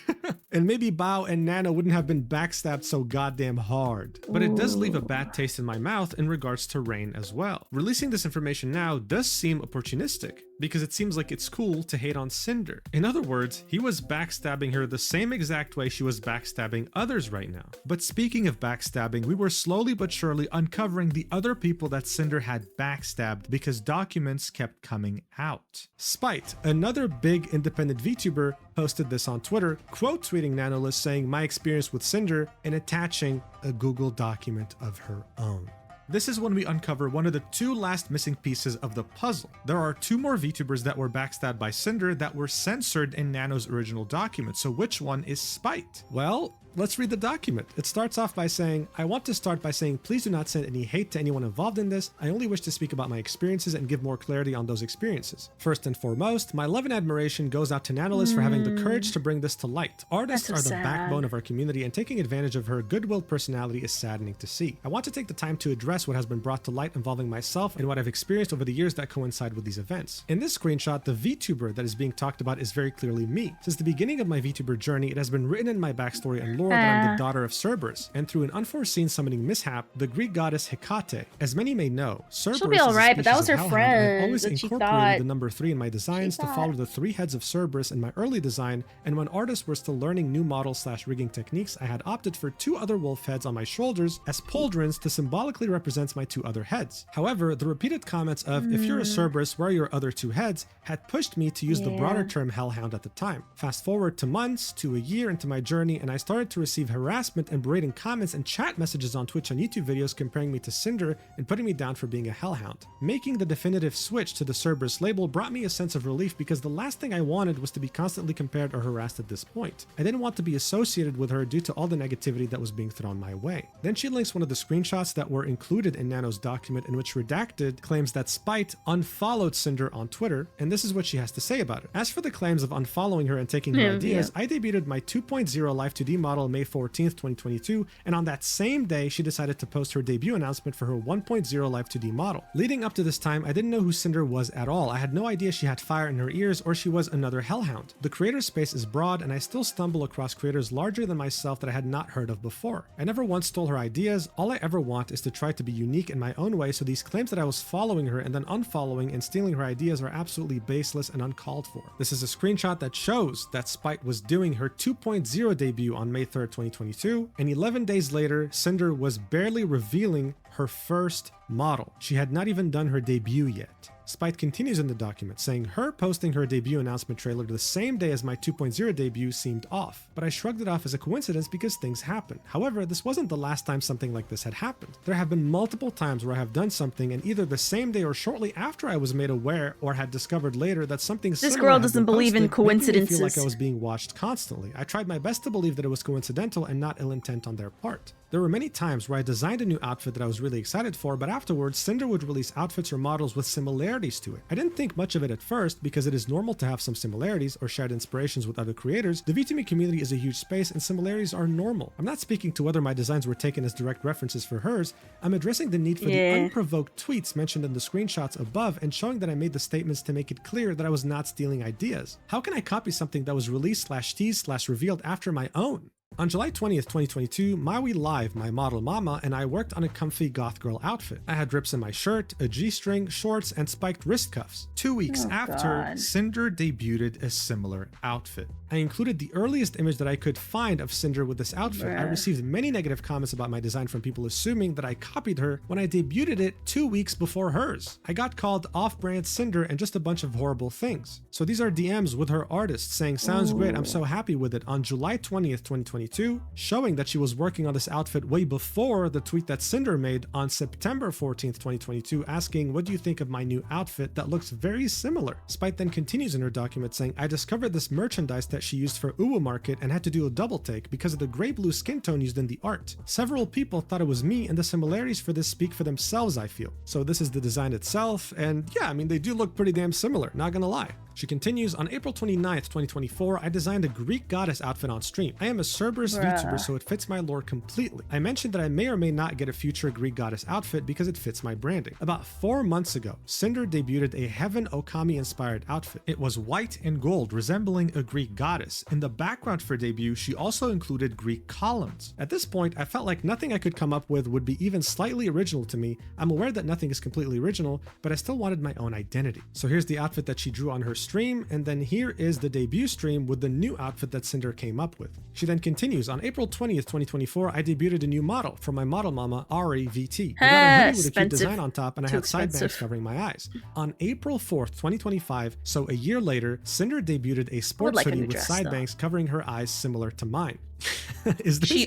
And maybe Bao and Nano wouldn't have been backstabbed so goddamn hard. But it does leave a bad taste in my mouth in regards to Rain as well. Releasing this information now does seem opportunistic, because it seems like it's cool to hate on Cinder. In other words, he was backstabbing her the same exact way she was backstabbing others right now. But speaking of backstabbing, we were slowly but surely uncovering the other people that Cinder had backstabbed because documents kept coming out. Spite, another big independent VTuber, posted this on Twitter, quote tweeting Nanolist saying my experience with Cinder and attaching a Google document of her own. This is when we uncover one of the two last missing pieces of the puzzle. There are two more VTubers that were backstabbed by Cinder that were censored in Nano's original document, so which one is Spite? Well, let's read the document. It starts off by saying, I want to start by saying please do not send any hate to anyone involved in this. I only wish to speak about my experiences and give more clarity on those experiences. First and foremost, my love and admiration goes out to Nanolist for having the courage to bring this to light. Artists are the backbone of our community, and taking advantage of her goodwill personality is saddening to see. I want to take the time to address what has been brought to light involving myself and what I've experienced over the years that coincide with these events. In this screenshot, the VTuber that is being talked about is very clearly me. Since the beginning of my VTuber journey, it has been written in my backstory and lore that I'm the daughter of Cerberus, and through an unforeseen summoning mishap, the Greek goddess Hecate. As many may know, Cerberus she'll be alright, but that was her friend. I always incorporated the number 3 in my designs to follow the 3 heads of Cerberus in my early design, and when artists were still learning new model/rigging techniques, I had opted for 2 other wolf heads on my shoulders as pauldrons to symbolically represent my 2 other heads. However, the repeated comments of, if you're a Cerberus, where are your other 2 heads, had pushed me to use the broader term Hellhound at the time. Fast forward to months, to a year into my journey, and I started to receive harassment and berating comments and chat messages on Twitch and YouTube videos comparing me to Cinder and putting me down for being a Hellhound. Making the definitive switch to the Cerberus label brought me a sense of relief because the last thing I wanted was to be constantly compared or harassed at this point. I didn't want to be associated with her due to all the negativity that was being thrown my way. Then she links one of the screenshots that were included in Nano's document, in which Redacted claims that Spite unfollowed Cinder on Twitter, and this is what she has to say about it. As for the claims of unfollowing her and taking her ideas, I debuted my 2.0 Life 2D model May 14th, 2022, and on that same day, she decided to post her debut announcement for her 1.0 Life 2D model. Leading up to this time, I didn't know who Cinder was at all. I had no idea she had fire in her ears or she was another Hellhound. The creator space is broad, and I still stumble across creators larger than myself that I had not heard of before. I never once stole her ideas. All I ever want is to try to be unique in my own way, so these claims that I was following her and then unfollowing and stealing her ideas are absolutely baseless and uncalled for. This is a screenshot that shows that Spite was doing her 2.0 debut on May 3rd, 2022, and 11 days later, Cinder was barely revealing her first model. She had not even done her debut yet. Spite continues in the document, saying her posting her debut announcement trailer the same day as my 2.0 debut seemed off, but I shrugged it off as a coincidence because things happen. However, this wasn't the last time something like this had happened. There have been multiple times where I have done something and either the same day or shortly after I was made aware or had discovered later that something similar this girl doesn't believe in coincidences. Making me feel like I was being watched constantly. I tried my best to believe that it was coincidental and not ill intent on their part. There were many times where I designed a new outfit that I was really excited for, but afterwards, Cinder would release outfits or models with similarities to it. I didn't think much of it at first because it is normal to have some similarities or shared inspirations with other creators. The VTuber community is a huge space and similarities are normal. I'm not speaking to whether my designs were taken as direct references for hers. I'm addressing the need for the unprovoked tweets mentioned in the screenshots above and showing that I made the statements to make it clear that I was not stealing ideas. How can I copy something that was released/teased/revealed after my own? On July 20th, 2022, Maui Live, my model Mama, and I worked on a comfy goth girl outfit. I had rips in my shirt, a G-string, shorts, and spiked wrist cuffs. 2 weeks after, Cinder debuted a similar outfit. I included the earliest image that I could find of Cinder with this outfit. I received many negative comments about my design from people assuming that I copied her when I debuted it 2 weeks before hers. I got called off-brand Cinder and just a bunch of horrible things. So these are DMs with her artist saying, sounds great, I'm so happy with it, on July 20th, 2022. 2022, showing that she was working on this outfit way before the tweet that Cinder made on September 14th, 2022, asking, "What do you think of my new outfit that looks very similar?" Spite then continues in her document saying, "I discovered this merchandise that she used for Uwu Market and had to do a double take because of the gray-blue skin tone used in the art. Several people thought it was me, and the similarities for this speak for themselves, I feel." So this is the design itself, and yeah, I mean, they do look pretty damn similar, not gonna lie. She continues, "On April 29th, 2024, I designed a Greek goddess outfit on stream. I am a Cerberus VTuber, so it fits my lore completely. I mentioned that I may or may not get a future Greek goddess outfit because it fits my branding. About 4 months ago, Cinder debuted a Heaven Okami-inspired outfit. It was white and gold, resembling a Greek goddess. In the background for debut, she also included Greek columns. At this point, I felt like nothing I could come up with would be even slightly original to me. I'm aware that nothing is completely original, but I still wanted my own identity." So here's the outfit that she drew on her stream, and then here is the debut stream with the new outfit that Cinder came up with. She then continues, "On April 20th, 2024, I debuted a new model from my model mama, Ari VT. I got a hoodie with a cute design on top, and I had side bangs covering my eyes. On April 4th, 2025, so a year later, Cinder debuted a sports hoodie with side bangs covering her eyes similar to mine." Is this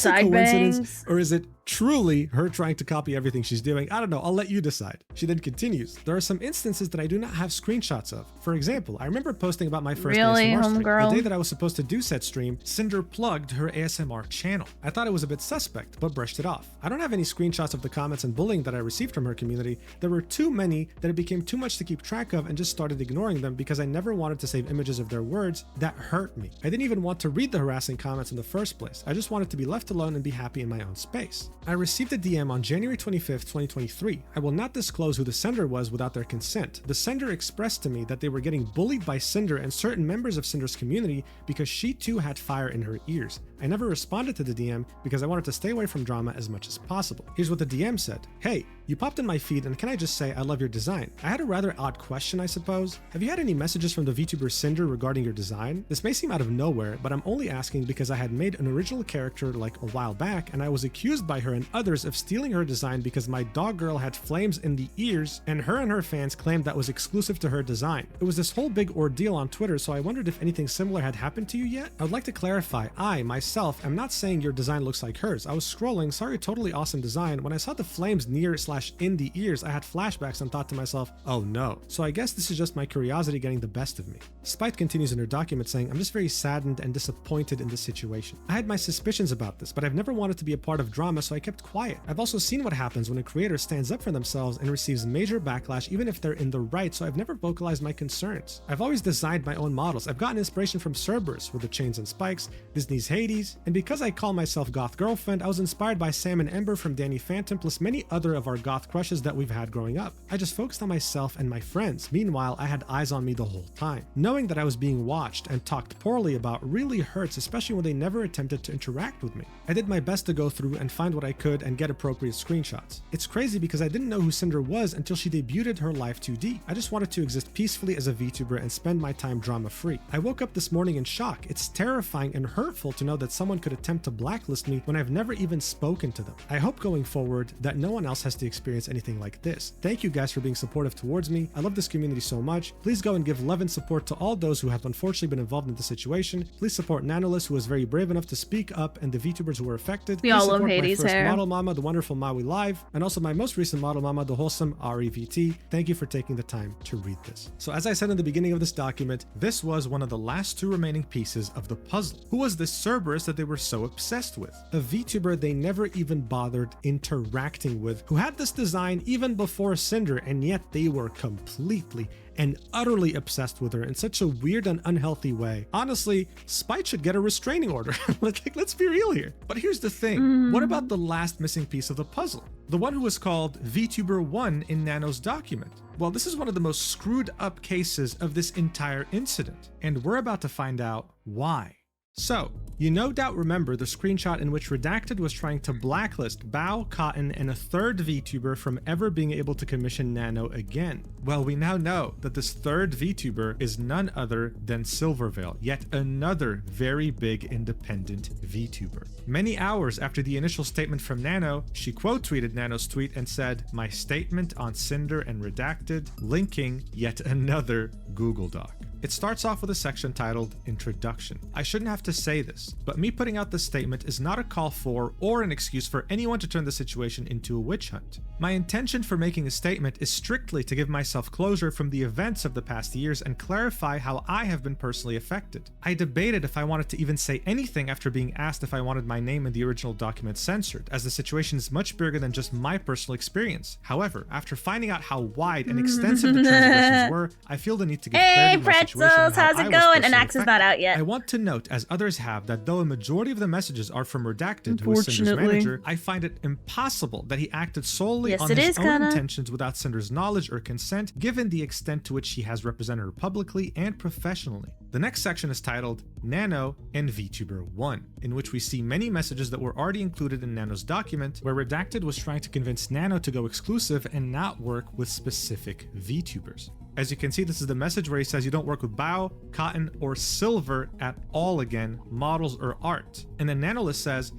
a coincidence, or is it truly her trying to copy everything she's doing? I don't know, I'll let you decide. She then continues, "There are some instances that I do not have screenshots of. For example, I remember posting about my first ASMR stream. The day that I was supposed to do said stream, Cinder plugged her ASMR channel. I thought it was a bit suspect, but brushed it off. I don't have any screenshots of the comments and bullying that I received from her community. There were too many that it became too much to keep track of and just started ignoring them because I never wanted to save images of their words that hurt me. I didn't even want to read the harassing comments in the first place. I just wanted to be left alone and be happy in my own space. I received a DM on January 25th, 2023. I will not disclose who the sender was without their consent. The sender expressed to me that they were getting bullied by Cinder and certain members of Cinder's community because she too had fire in her ears. I never responded to the DM because I wanted to stay away from drama as much as possible. Here's what the DM said. Hey, you popped in my feed and can I just say I love your design? I had a rather odd question, I suppose. Have you had any messages from the VTuber Cinder regarding your design? This may seem out of nowhere, but I'm only asking because I had made an original character like a while back and I was accused by her and others of stealing her design because my dog girl had flames in the ears and her fans claimed that was exclusive to her design. It was this whole big ordeal on Twitter, so I wondered if anything similar had happened to you yet? I would like to clarify, I, myself, am not saying your design looks like hers. I was scrolling, saw your totally awesome design. When I saw the flames near/in the ears, I had flashbacks and thought to myself, oh no. So I guess this is just my curiosity getting the best of me. Spite continues in her document saying, I'm just very saddened and disappointed in this situation. I had my suspicions about this, but I've never wanted to be a part of drama, so I kept quiet. I've also seen what happens when a creator stands up for themselves and receives major backlash even if they're in the right, so I've never vocalized my concerns. I've always designed my own models. I've gotten inspiration from Cerberus with the chains and spikes, Disney's Hades, and because I call myself Goth Girlfriend, I was inspired by Sam and Ember from Danny Phantom plus many other of our goth crushes that we've had growing up. I just focused on myself and my friends. Meanwhile, I had eyes on me the whole time. Knowing that I was being watched and talked poorly about really hurts, especially when they never attempted to interact with me. I did my best to go through and find what I could and get appropriate screenshots. It's crazy because I didn't know who Cinder was until she debuted her Life 2D. I just wanted to exist peacefully as a VTuber and spend my time drama-free. I woke up this morning in shock. It's terrifying and hurtful to know that someone could attempt to blacklist me when I've never even spoken to them. I hope going forward that no one else has to experience anything like this. Thank you guys for being supportive towards me. I love this community so much. Please go and give love and support to all those who have unfortunately been involved in the situation. Please support Nanolist, who was very brave enough to speak up, and the VTubers who were affected. We all love Hades' my first hair. model mama, the wonderful Maui Live, and also my most recent model mama, the wholesome REVT. Thank you for taking the time to read this. So as I said in the beginning of this document, this was one of the last two remaining pieces of the puzzle. Who was this Cerberus that they were so obsessed with? A VTuber they never even bothered interacting with, who had this design even before Cinder, and yet they were completely and utterly obsessed with her in such a weird and unhealthy way. Honestly, Spite should get a restraining order. Let's be real here. But here's the thing. What about the last missing piece of the puzzle? The one who was called VTuber 1 in Nano's document. Well, this is one of the most screwed up cases of this entire incident, and we're about to find out why. So, you no doubt remember the screenshot in which Redacted was trying to blacklist Bao, Cotton, and a third VTuber from ever being able to commission Nano again. Well, we now know that this third VTuber is none other than Silverveil, yet another very big independent VTuber. Many hours after the initial statement from Nano, she quote tweeted Nano's tweet and said, "My statement on Cinder and Redacted, linking yet another Google Doc." It starts off with a section titled Introduction. I shouldn't have to say this, but me putting out this statement is not a call for or an excuse for anyone to turn the situation into a witch hunt. My intention for making a statement is strictly to give myself closure from the events of the past years and clarify how I have been personally affected. I debated if I wanted to even say anything after being asked if I wanted my name in the original document censored, as the situation is much bigger than just my personal experience. However, after finding out how wide and extensive the transgressions were, I feel the need to give clarity to my situation. Hey, Pretzels, how's it going? Anaxa's not out yet. I want to note, as others have, that though a majority of the messages are from Redacted, who is Cinder's manager, I find it impossible that he acted solely on his own intentions without Cinder's knowledge or consent, given the extent to which he has represented her publicly and professionally. The next section is titled Nano and Vtuber 1, in which we see many messages that were already included in Nano's document, where Redacted was trying to convince Nano to go exclusive and not work with specific VTubers. As you can see, this is the message where he says you don't work with Bao, Cotton, or Silver at all again, models or art. And then Nanolist says,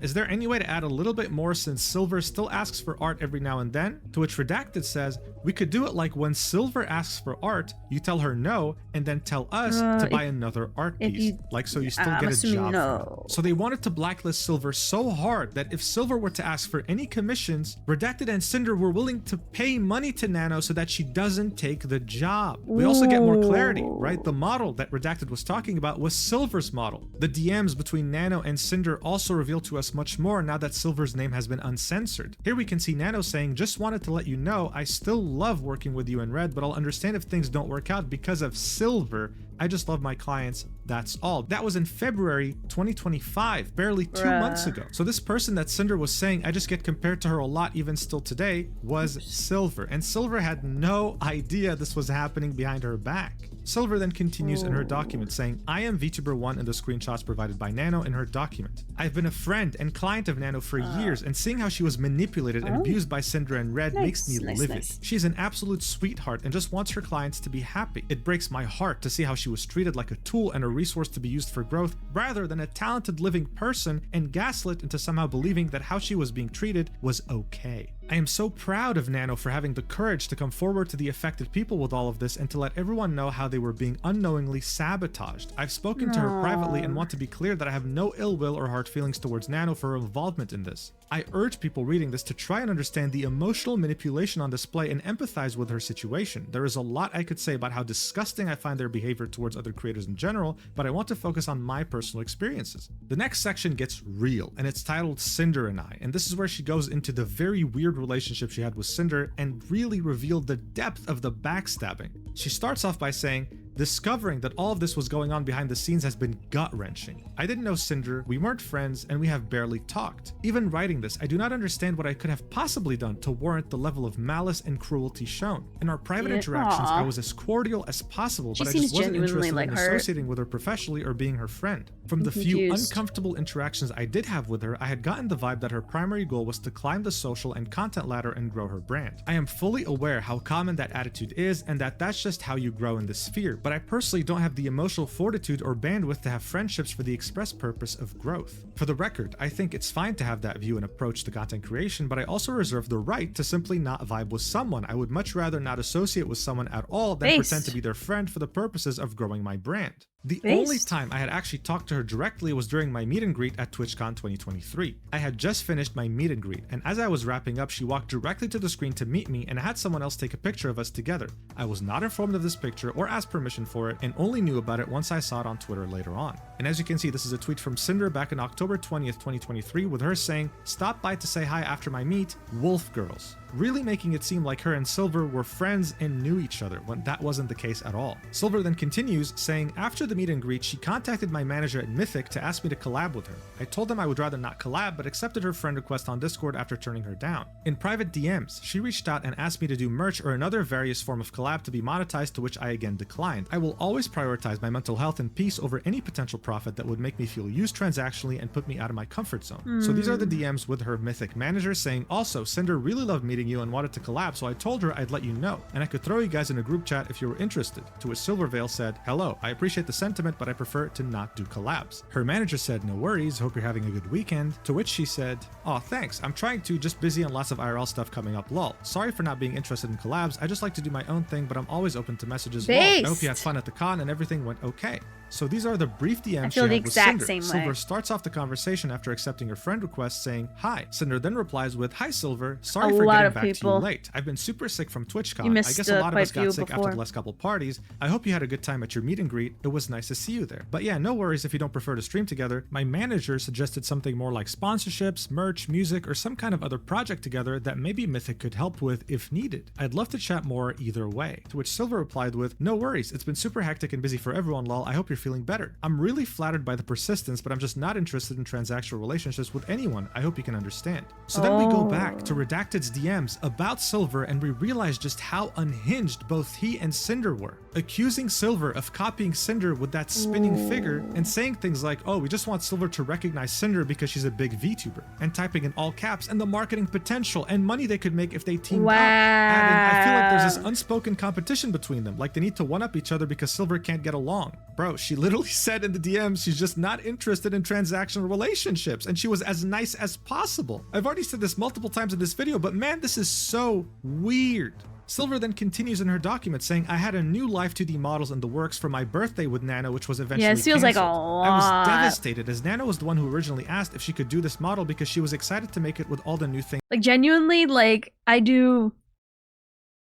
is there any way to add a little bit more since Silver still asks for art every now and then? To which Redacted says, we could do it like when Silver asks for art, you tell her no, and then tell us to buy another art piece. Like so you still get a job. No. So they wanted to blacklist Silver so hard that if Silver were to ask for any commissions, Redacted and Cinder were willing to pay money to Nano so that she doesn't take the job. We also get more clarity, right? The model that Redacted was talking about was Silver's model. The DMs between Nano and Cinder also reveal to us much more now that Silver's name has been uncensored. Here we can see Nano saying, just wanted to let you know I still love working with you in Red, but I'll understand if things don't work out because of Silver. I just love my clients, that's all. That was in February 2025, barely 2 months ago. So this person that Cinder was saying, I just get compared to her a lot even still today, was Silver. And Silver had no idea this was happening behind her back. Silver then continues in her document saying, I am Vtuber 1 in the screenshots provided by Nano in her document. I've been a friend and client of Nano for years, and seeing how she was manipulated and abused by Cinder and Red makes me livid. She's an absolute sweetheart and just wants her clients to be happy. It breaks my heart to see how she was treated like a tool and a resource to be used for growth rather than a talented living person and gaslit into somehow believing that how she was being treated was okay. I am so proud of Nano for having the courage to come forward to the affected people with all of this and to let everyone know how they were being unknowingly sabotaged. I've spoken to her privately and want to be clear that I have no ill will or hard feelings towards Nano for her involvement in this. I urge people reading this to try and understand the emotional manipulation on display and empathize with her situation. There is a lot I could say about how disgusting I find their behavior towards other creators in general, but I want to focus on my personal experiences. The next section gets real, and it's titled Cinder and I, and this is where she goes into the very weird relationship she had with Cinder and really revealed the depth of the backstabbing. She starts off by saying, discovering that all of this was going on behind the scenes has been gut-wrenching. I didn't know Cinder, we weren't friends, and we have barely talked. Even writing this, I do not understand what I could have possibly done to warrant the level of malice and cruelty shown. In our private interactions, I was as cordial as possible, but I just wasn't interested in associating with her professionally or being her friend. From the few uncomfortable interactions I did have with her, I had gotten the vibe that her primary goal was to climb the social and content ladder and grow her brand. I am fully aware how common that attitude is and that that's just how you grow in this sphere, but I personally don't have the emotional fortitude or bandwidth to have friendships for the express purpose of growth. For the record, I think it's fine to have that view and approach to content creation, but I also reserve the right to simply not vibe with someone. I would much rather not associate with someone at all than pretend to be their friend for the purposes of growing my brand. The only time I had actually talked to her directly was during my meet and greet at TwitchCon 2023. I had just finished my meet and greet, and as I was wrapping up, she walked directly to the screen to meet me and had someone else take a picture of us together. I was not informed of this picture or asked permission for it, and only knew about it once I saw it on Twitter later on. And as you can see, this is a tweet from Cinder back in October 20th, 2023, with her saying, "Stop by to say hi after my meet, Wolf Girls." Really making it seem like her and Silver were friends and knew each other, when that wasn't the case at all. Silver then continues, saying, after the meet and greet, she contacted my manager at Mythic to ask me to collab with her. I told them I would rather not collab, but accepted her friend request on Discord after turning her down. In private DMs, she reached out and asked me to do merch or another various form of collab to be monetized, to which I again declined. I will always prioritize my mental health and peace over any potential profit that would make me feel used transactionally and put me out of my comfort zone. So these are the DMs with her Mythic manager saying, also, Cinder really loved meeting meeting you and wanted to collab, so I told her I'd let you know, and I could throw you guys in a group chat if you were interested. To which Silverveil said, hello, I appreciate the sentiment, but I prefer to not do collabs. Her manager said, no worries, hope you're having a good weekend. To which she said, aw, thanks, I'm trying to, just busy and lots of IRL stuff coming up, lol. Sorry for not being interested in collabs, I just like to do my own thing, but I'm always open to messages. Lol. I hope you had fun at the con and everything went okay. So these are the brief DMs she had with Cinder. Silver starts off the conversation after accepting her friend request saying, hi. Cinder then replies with, hi Silver, sorry for getting back to you late. I've been super sick from TwitchCon. I guess a lot of us got sick after the last couple parties. I hope you had a good time at your meet and greet. It was nice to see you there. But yeah, no worries if you don't prefer to stream together. My manager suggested something more like sponsorships, merch, music, or some kind of other project together that maybe Mythic could help with if needed. I'd love to chat more either way. To which Silver replied with, no worries, it's been super hectic and busy for everyone, lol. I hope you're feeling better. I'm really flattered by the persistence, but I'm just not interested in transactional relationships with anyone. I hope you can understand. So then we go back to Redacted's DMs about Silver, and we realize just how unhinged both he and Cinder were, accusing Silver of copying Cinder with that spinning figure and saying things like, oh, we just want Silver to recognize Cinder because she's a big VTuber, and typing in all caps, and the marketing potential and money they could make if they teamed up, adding, I feel like there's this unspoken competition between them, like they need to one-up each other because Silver can't get along. Bro, she literally said in the DMs she's just not interested in transactional relationships, and she was as nice as possible. I've already said this multiple times in this video, but man, this is so weird. Silver then continues in her document saying, I had a new Live 2D models in the works for my birthday with Nano, which was eventually it feels canceled. like a lot. I was devastated as Nano was the one who originally asked if she could do this model because she was excited to make it with all the new things. Like genuinely, like I do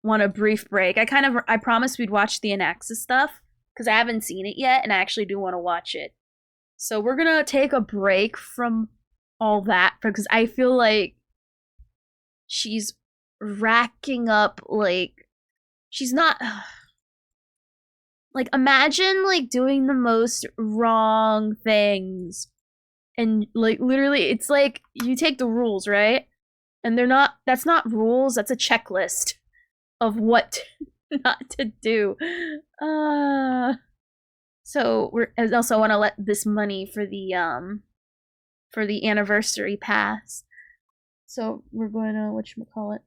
want a brief break. I promised we'd watch the Anaxa stuff because I haven't seen it yet and I actually do want to watch it. So we're gonna take a break from all that because I feel like she's racking up, like, she's not, like, imagine, like, doing the most wrong things, and, like, literally, it's like, you take the rules, right, and that's not rules, that's a checklist of what not to do. So, I also want to let this money for the anniversary pass, so we're going to, whatchamacallit,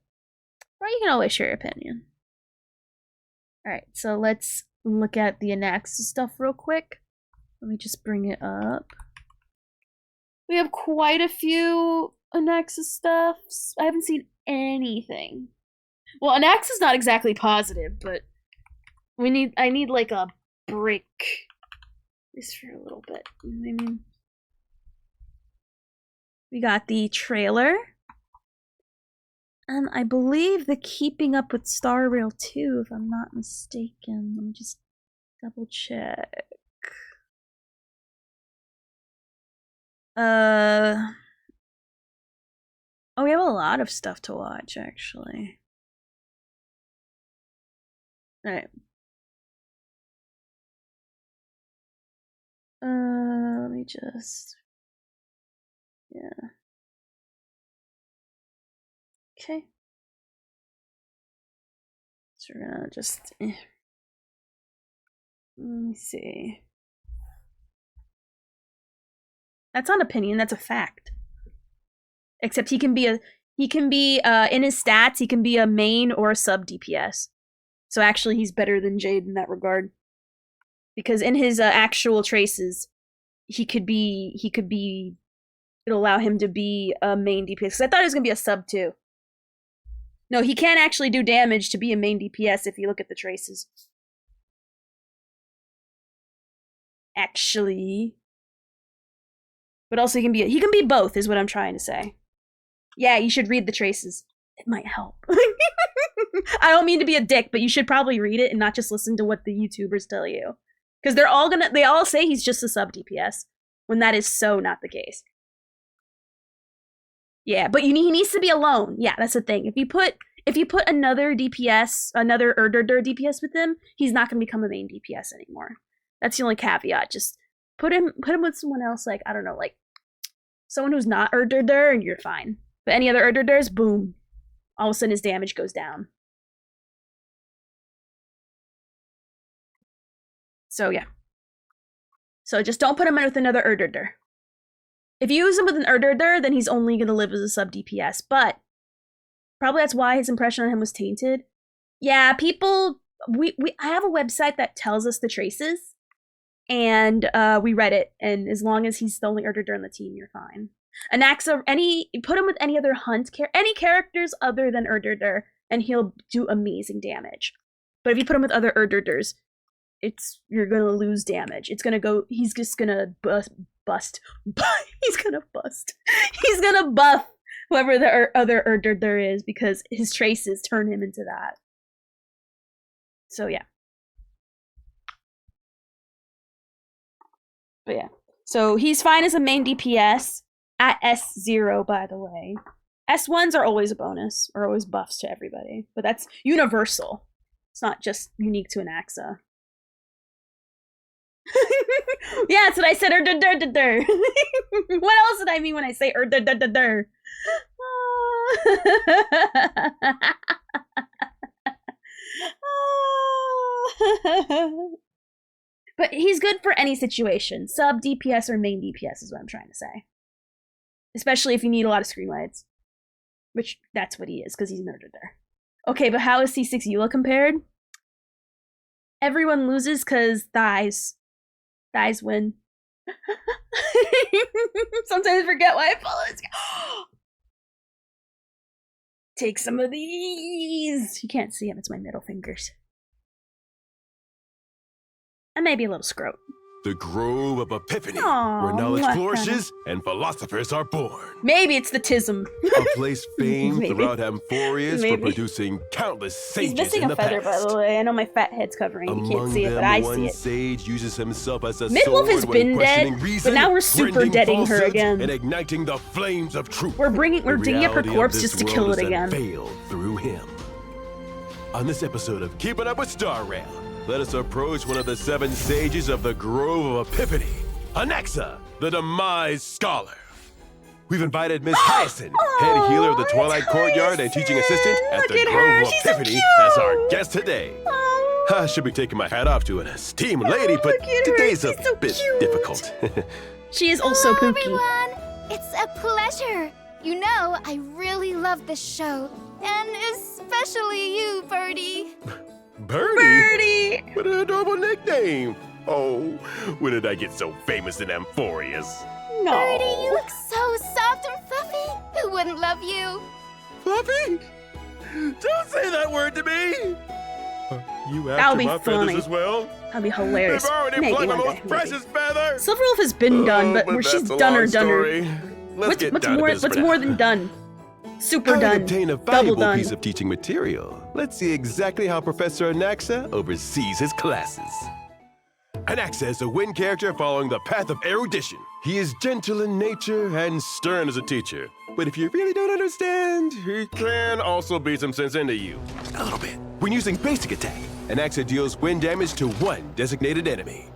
or you can always share your opinion. Alright, so let's look at the Anaxa stuff real quick. Let me just bring it up. We have quite a few Anaxa stuffs. I haven't seen anything. Well, Anaxa's not exactly positive, but I need like a break. At least for a little bit. You know what I mean? We got the trailer. And I believe the Keeping Up with Star Rail 2, if I'm not mistaken. Let me just double check. Oh, we have a lot of stuff to watch, actually. Alright. Let me just... Yeah. Okay. So we're gonna just... Let me see. That's not opinion, that's a fact. Except he can be in his stats, he can be a main or a sub DPS. So actually he's better than Jade in that regard. Because in his actual traces, it'll allow him to be a main DPS. Because I thought he was gonna be a sub too. No, he can actually do damage to be a main DPS if you look at the traces. Actually. But also he can be both, is what I'm trying to say. Yeah, you should read the traces. It might help. I don't mean to be a dick, but you should probably read it and not just listen to what the YouTubers tell you. Because they all say he's just a sub DPS, when that is so not the case. Yeah, but he needs to be alone. Yeah, that's the thing. If you put another DPS, another Erdurdur DPS with him, he's not going to become a main DPS anymore. That's the only caveat. Just put him with someone else, like, I don't know, like someone who's not Erdurdur, and you're fine. But any other Erdurdurs, boom. All of a sudden his damage goes down. So yeah. So just don't put him in with another Erdurdur. If you use him with an Erdurdur, then he's only going to live as a sub DPS. But Probably that's why his impression on him was tainted. Yeah, people. I have a website that tells us the traces, and we read it. And as long as he's the only Erdder in the team, you're fine. Anaxa, put him with any other any characters other than Erdder, and he'll do amazing damage. But if you put him with other Erders, you're gonna lose damage. It's gonna go. He's just gonna bust. He's gonna bust. He's gonna buff whoever the other Erdder is because his traces turn him into that. So yeah. But yeah. So he's fine as a main DPS at S0, by the way. S1s are always a bonus, or always buffs to everybody. But that's universal. It's not just unique to Anaxa. Yeah, that's what I said. What else did I mean when I say But he's good for any situation. Sub DPS or main DPS is what I'm trying to say. Especially if you need a lot of screen wides. Which, that's what he is, because he's an Erdder. Okay, but how is C6 Eula compared? Everyone loses because thighs win. Sometimes I forget why I follow this guy. Take some of these. You can't see them, it's my middle fingers. And maybe a little scrote. The Grove of Epiphany, where knowledge flourishes and philosophers are born. Maybe it's the tism. A place famed throughout Amphorius for producing countless sages in the past. He's missing a feather, by the way. I know my fat head's covering. You can't see it, but I see it. One sage uses himself as a Midwolf has been dead, but now we're super deading her again. And igniting the flames of truth. We're digging up her corpse just to kill it again. Failed through him. On this episode of Keeping Up with Star Rail, let us approach one of the 7 sages of the Grove of Epiphany, Anaxa, the Demise Scholar. We've invited Miss Hyacinth, head healer of the Twilight Courtyard and teaching assistant at the Grove of Epiphany, as our guest today. I should be taking my hat off to an esteemed lady, but today's a bit difficult. She is also Hello, pooky. Everyone. It's a pleasure. You know, I really love this show, and especially you, Birdie. Birdie! What an adorable nickname! Oh, when did I get so famous in Amphorius? No. Birdie, you look so soft and fluffy. Who wouldn't love you? Fluffy? Don't say that word to me! You That would be my funny. feathers as well? That'd be hilarious. They've already Maybe plucked my one most day. precious feather! Silverwolf has been done, but where she's done her. Let's get down to business What's for more now. than done? Super Having done. obtained a Double valuable done. piece of teaching material, let's see exactly how Professor Anaxa oversees his classes. Anaxa is a wind character following the path of erudition. He is gentle in nature and stern as a teacher. But if you really don't understand, he can also beat some sense into you. A little bit. When using basic attack, Anaxa deals wind damage to one designated enemy.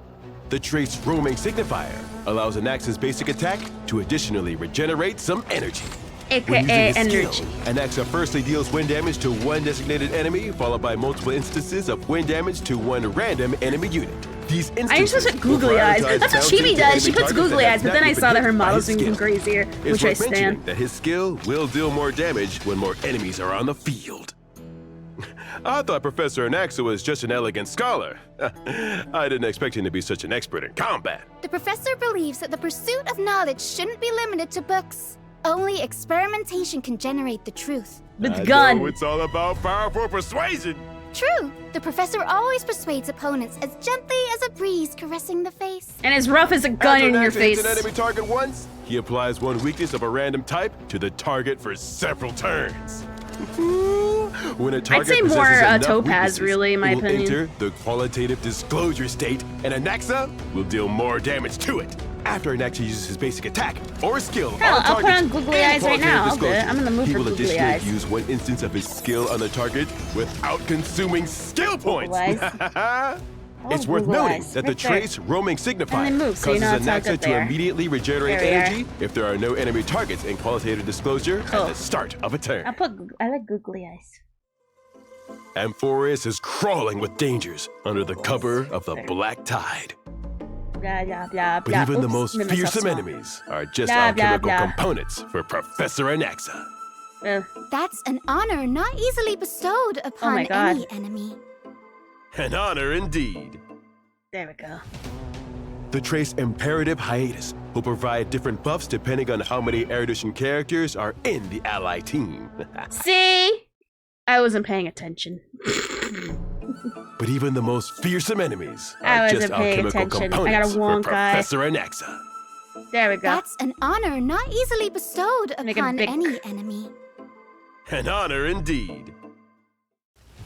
The trait's roaming signifier allows Anaxa's basic attack to additionally regenerate some energy. When AKA using his energy. skill, Anaxa firstly deals wind damage to one designated enemy, followed by multiple instances of wind damage to one random enemy unit. These instances I just put googly eyes. That's what Chibi does. She puts googly eyes, but then I saw that her model's doing even crazier, which I stand. That his skill will deal more damage when more enemies are on the field. I thought Professor Anaxa was just an elegant scholar. I didn't expect him to be such an expert in combat. The professor believes that the pursuit of knowledge shouldn't be limited to books. Only experimentation can generate the truth. With I gun. know it's all about powerful persuasion. True. The professor always persuades opponents as gently as a breeze caressing the face. And as rough as a gun After in your Anaxa hits face. an enemy target once, he applies one weakness of a random type to the target for several turns. When a target say more, possesses enough Topaz, weaknesses, really, in my it will opinion. enter the qualitative disclosure state, and Anaxa will deal more damage to it. After Anaxa uses his basic attack or skill Hell, on I'll put targets on googly and eyes right now. I'll do it. qualitative I'm in the mood he for will googly additionally eyes. use one instance of his skill on the target without consuming skill points. It's worth Google noting eyes. that the Right there. trace roaming signifier And they move, so you causes know it's how Anaxa good they to are. immediately regenerate There we are. energy if there are no enemy targets in qualitative disclosure at Oh. the start of a turn. I like googly eyes. Amphorius is crawling with dangers under the cover of the Black Tide. Blah, blah, blah, But blah. even the Oops, most made myself fearsome small. enemies are just Blah, blah, alchemical blah. components for Professor Anaxa. That's an honor not easily bestowed upon any enemy. An honor indeed. There we go. The Trace Imperative Hiatus will provide different buffs depending on how many Erudition characters are in the ally team. See? I wasn't paying attention. But even the most fearsome enemies are just alchemical components for Professor Anaxa. There we go. That's an honor not easily bestowed upon any enemy. An honor indeed.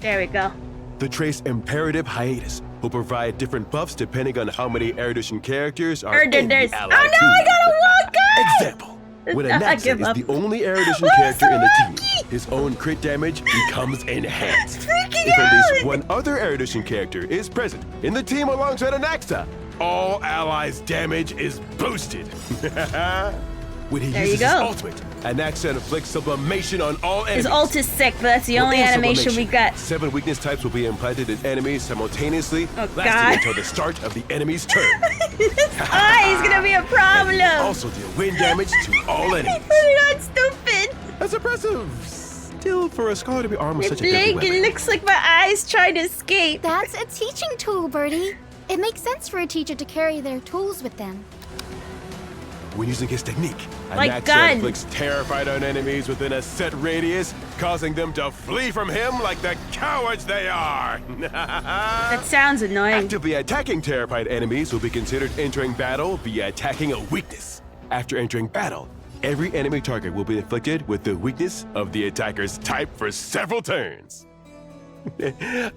There we go. The Trace Imperative Hiatus will provide different buffs depending on how many Erudition characters are in the ally team. I got a Wonka! Example. When Anaxa is the only Erudition character in the team, his own crit damage becomes enhanced. If at least one other Erudition character is present in the team alongside Anaxa, all allies' damage is boosted. When he uses his ultimate, Anaxa inflicts sublimation on all enemies. His ult is sick, but that's the only animation we got. 7 weakness types will be implanted in enemies simultaneously, lasting until the start of the enemy's turn. This eye is gonna be a problem. Also deal wind damage to all enemies. You're not stupid. That's impressive. Still, for a scholar to be armed with such a deadly weapon. It looks like my eyes trying to escape. That's a teaching tool, Birdie. It makes sense for a teacher to carry their tools with them. When using his technique, Anaxa inflicts terrified on enemies within a set radius, causing them to flee from him like the cowards they are. That sounds annoying. Actively attacking terrified enemies will be considered entering battle via attacking a weakness. After entering battle, every enemy target will be inflicted with the weakness of the attacker's type for several turns.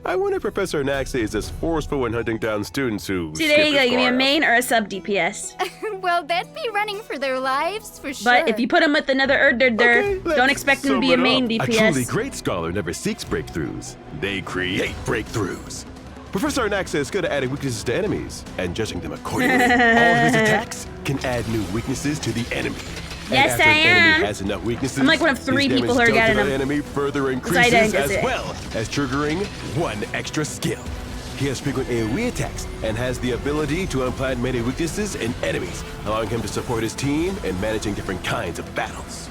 I wonder if Professor Anaxa is as forceful when hunting down students who See, there you go. Give me a main or a sub DPS. Well, they'd be running for their lives, for sure. But if you put him with another don't expect him to be a main DPS. A truly great scholar never seeks breakthroughs. They create breakthroughs. Professor Anaxa is good at adding weaknesses to enemies and judging them accordingly. All of his attacks can add new weaknesses to the enemy. Yes, I am. Has enough weaknesses, I'm like one of 3 people who are getting them. Enemy further increases as well as triggering 1 extra skill. He has frequent AoE attacks and has the ability to implant many weaknesses in enemies, allowing him to support his team in managing different kinds of battles.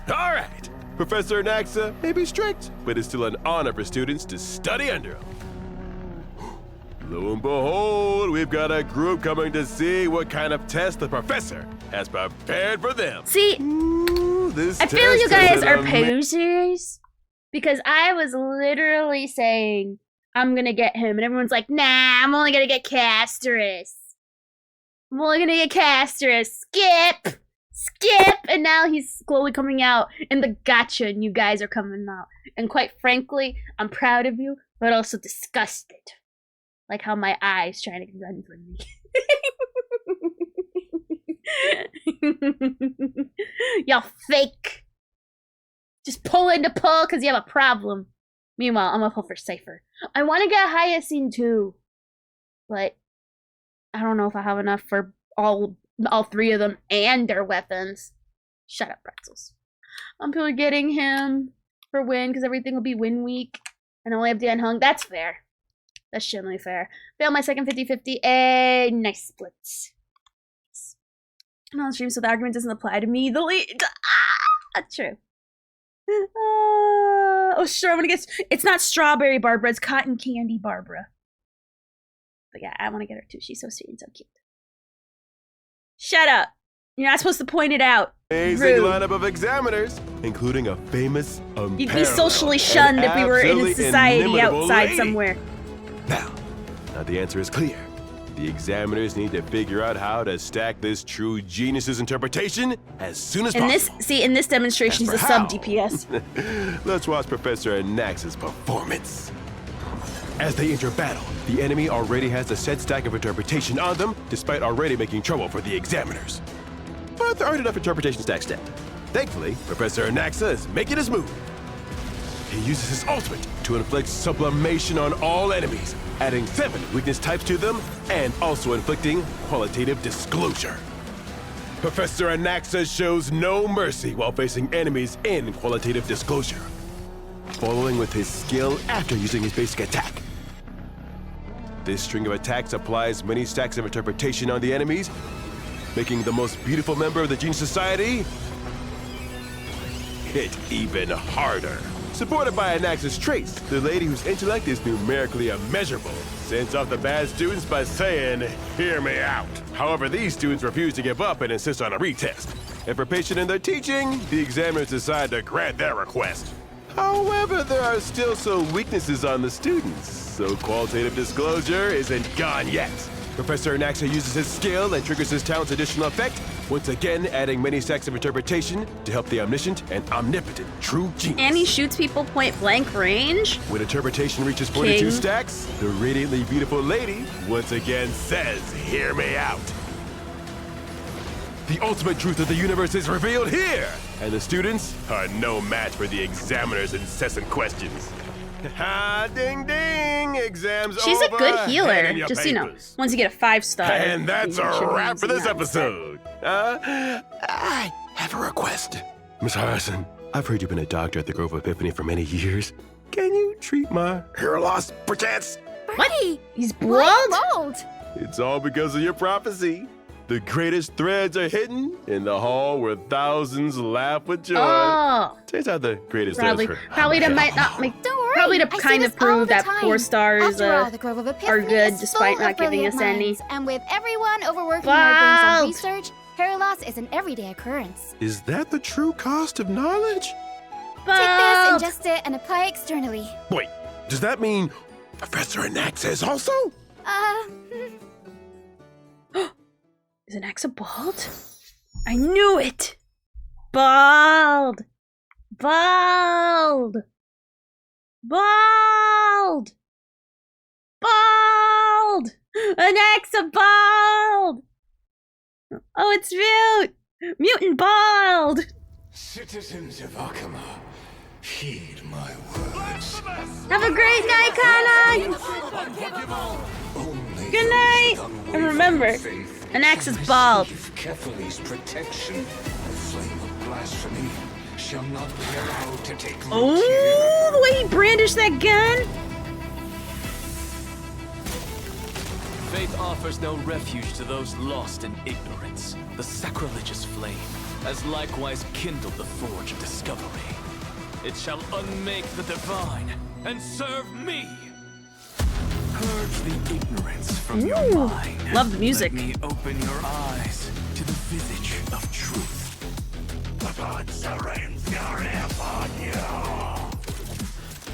All right, Professor Anaxa may be strict, but it's still an honor for students to study under him. Lo and behold, we've got a group coming to see what kind of test the professor has prepared for them. See, I feel you guys are posers because I was literally saying I'm gonna get him, and everyone's like, "Nah, I'm only gonna get Casterus. I'm only gonna get Casterus. Skip!" And now he's slowly coming out in the gotcha, and you guys are coming out. And quite frankly, I'm proud of you, but also disgusted. Like how my eye's trying to run from me. Y'all fake. Just pull because you have a problem. Meanwhile, I'm gonna pull for Cypher. I want to get Hyacinth too, but I don't know if I have enough for all 3 of them and their weapons. Shut up, pretzels. I'm probably getting him for win because everything will be win week, and I only have Dan Hung. That's fair. That's generally fair. Fail my second 50-50. Nice splits. I'm on stream, so the argument doesn't apply to me. That's true. Oh, sure. I'm gonna get. It's not strawberry Barbara. It's cotton candy Barbara. But yeah, I want to get her too. She's so sweet and so cute. Shut up. You're not supposed to point it out. Amazing lineup of examiners, including a famous You'd be socially shunned if we were in a society outside somewhere. Now the answer is clear. The examiners need to figure out how to stack this true genius's interpretation as soon as possible. In this demonstration, he's a sub DPS. Let's watch Professor Anaxa's performance. As they enter battle, the enemy already has a set stack of interpretation on them, despite already making trouble for the examiners. But there aren't enough interpretation stacks yet. Thankfully, Professor Anaxa is making his move. He uses his ultimate to inflict sublimation on all enemies, adding 7 weakness types to them, and also inflicting qualitative disclosure. Professor Anaxa shows no mercy while facing enemies in qualitative disclosure, following with his skill after using his basic attack. This string of attacks applies many stacks of interpretation on the enemies, making the most beautiful member of the Genius Society hit even harder. Supported by Anaxa's traits, the lady whose intellect is numerically immeasurable sends off the bad students by saying, "Hear me out." However, these students refuse to give up and insist on a retest. If we're patient in their teaching, the examiners decide to grant their request. However, there are still some weaknesses on the students, so qualitative disclosure isn't gone yet. Professor Anaxa uses his skill and triggers his talent's additional effect, once again adding many stacks of interpretation to help the omniscient and omnipotent true genius. And he shoots people point blank range? When interpretation reaches 42 stacks, the radiantly beautiful lady once again says, "Hear me out." The ultimate truth of the universe is revealed here, and the students are no match for the examiner's incessant questions. Ha, ding ding, exams She's over. a good healer, Your just, papers. once you get a 5-star. And that's a wrap for this that. episode. I have a request. Miss Harrison, I've heard you've been a doctor at the Grove of Epiphany for many years. Can you treat my hair loss, perchance? What? He's bald? Why bald? It's all because of your prophecy. The greatest threads are hidden in the hall where thousands laugh with joy. Oh. Turns out the greatest Probably to might not make. Don't worry. Probably to I see kind this of prove all the that time. 4 stars After all, the Grove of Epiphany are good is despite full not of giving brilliant us any. minds, and with everyone overworking their brains on Bald. research, hair loss is an everyday occurrence. Is that the true cost of knowledge? Take this, Bald. ingest it, and apply externally. Wait, does that mean Professor Anaxa is also? Is Anaxa bald? I knew it! Bald! Bald! Bald! Bald! Anaxa bald! Oh, it's mute! Mutant bald! Citizens of Akama, heed my words. Have a great night, Kana! Only Good night! And remember, Anaxa's bald. Kephaly's protection. The flame of blasphemy shall not be allowed to take root here. Oh, the way he brandished that gun! Faith offers no refuge to those lost in ignorance. The sacrilegious flame has likewise kindled the forge of discovery. It shall unmake the divine and serve me. Purge the ignorance from your mind. Love the music. Let me open your eyes to the visage of truth.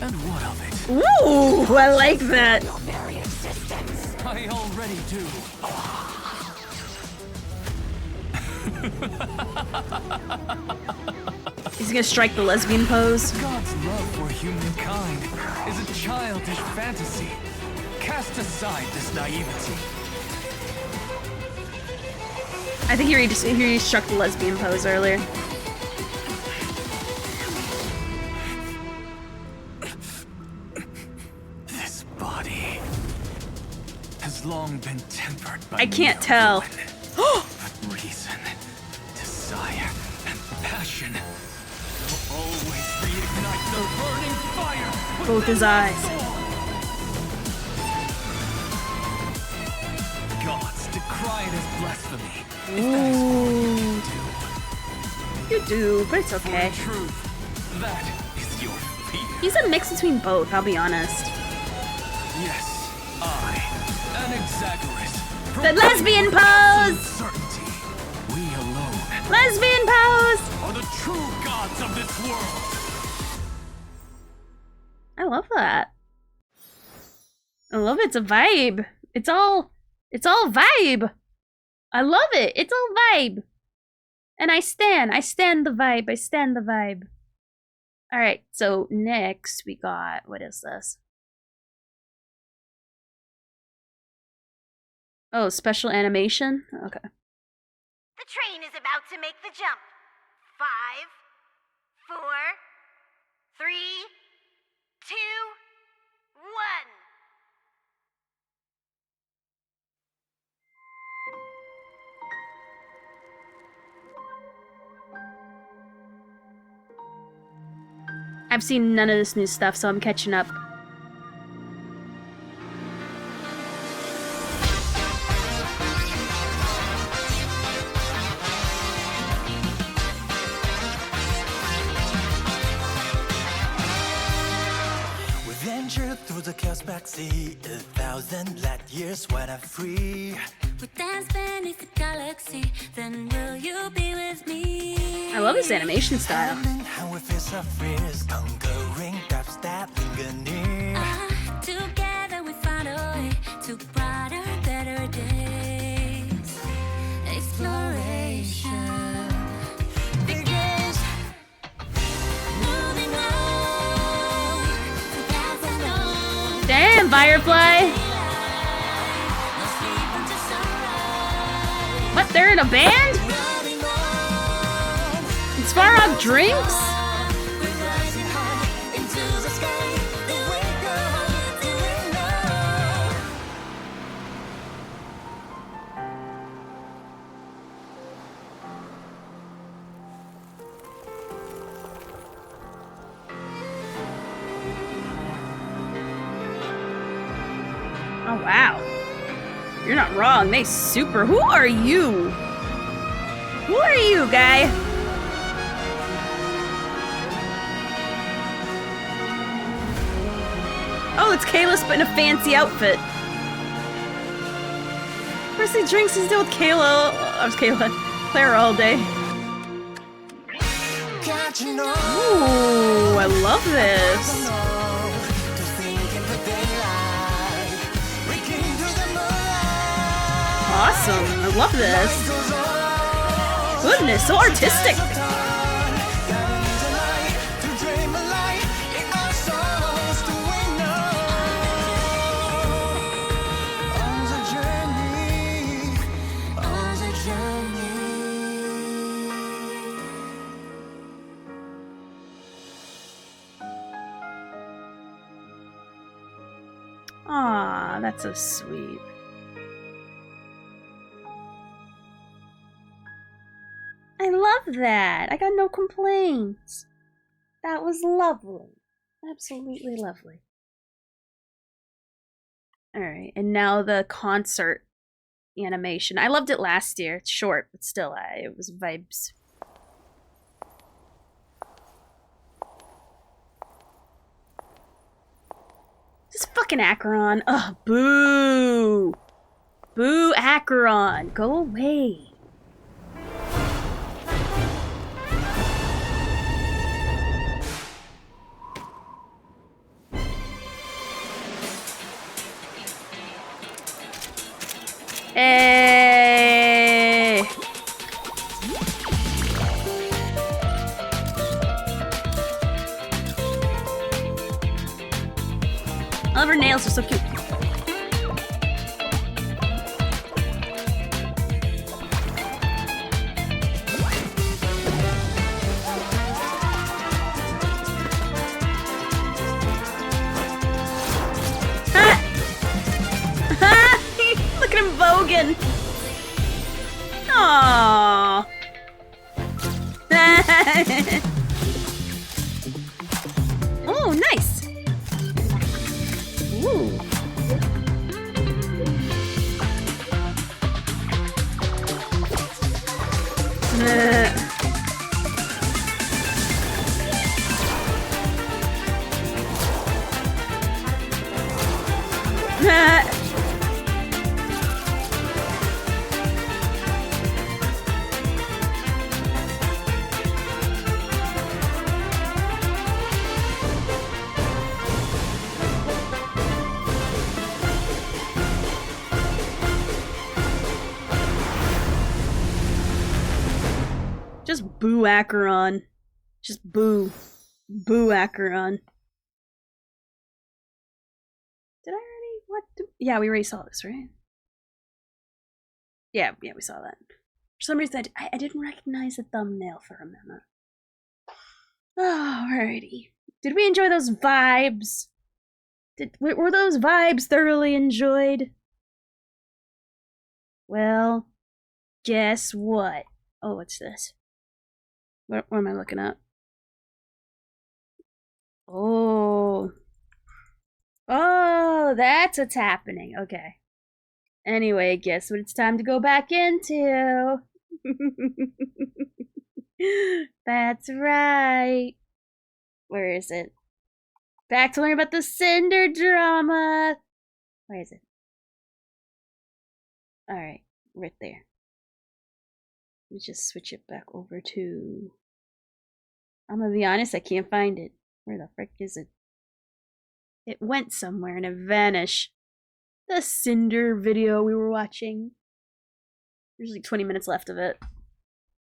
And what of it? Ooh, I like that. I already do. He's gonna strike the lesbian pose. God's love for humankind is a childish fantasy. Cast aside this naivety. I think he struck the lesbian pose earlier. This body has long been tempered by I can't tell. but reason, desire, and passion will always reignite the burning fire. Both his eyes. Gods decry it as blasphemy. Ooh. You do, but it's okay. For truth, that is your fear. He's a mix between both, I'll be honest. Yes, I, Anaxagoras. The lesbian pose! Certainty. We alone Lesbian pose! are the true gods of this world. I love that. I love it. It's a vibe. It's all vibe. I love it. It's all vibe. And I stand the vibe. All right, so next we got, what is this? Oh, special animation? Okay. The train is about to make the jump. 5, 4, 3, 2, 1. I've seen none of this new stuff, so I'm catching up. adventure through the chaos backseat. 1,000 light years when I'm free. We dance beneath the galaxy. Then will you be with me? I love this animation style. How we face our fears, conquering gaps that linger near. Together we find a way to brighter, better days. Exploration begins. Moving on, together on. Damn, Firefly! What, they're in a band? It's Farog Drinks? Oh, wow. You're not wrong. They super... Who are you? Who are you, guy? Oh, it's Kayla, but in a fancy outfit. Where's the drinks he's doing with Kayla? I was Kayla. Clara all day. Ooh, I love this. Awesome. I love this. Goodness, so artistic. Aw, that's so sweet. I love that. I got no complaints. That was lovely. Absolutely lovely. Alright, and now the concert animation. I loved it last year. It's short, but still, it was vibes. This fucking Acheron. Ugh, boo. Boo, Acheron. Go away. Hey! I love her nails, are so cute. Look at him voguing. Aww. Oh, nice. Ooh. Just boo Acheron. Just boo. Boo Acheron. Did I already? What? Yeah, we already saw this, right? Yeah, we saw that. For some reason, I didn't recognize the thumbnail for a minute. Alrighty. Did we enjoy those vibes? Were those vibes thoroughly enjoyed? Well, guess what? Oh, what's this? What am I looking at? Oh. Oh, that's what's happening. Okay. Anyway, guess what it's time to go back into? That's right. Where is it? Back to learn about the Cinder drama. Where is it? Alright, right there. Let me just switch it back over to... I'm gonna be honest, I can't find it. Where the frick is it? It went somewhere and it vanished. The Cinder video we were watching. There's like 20 minutes left of it.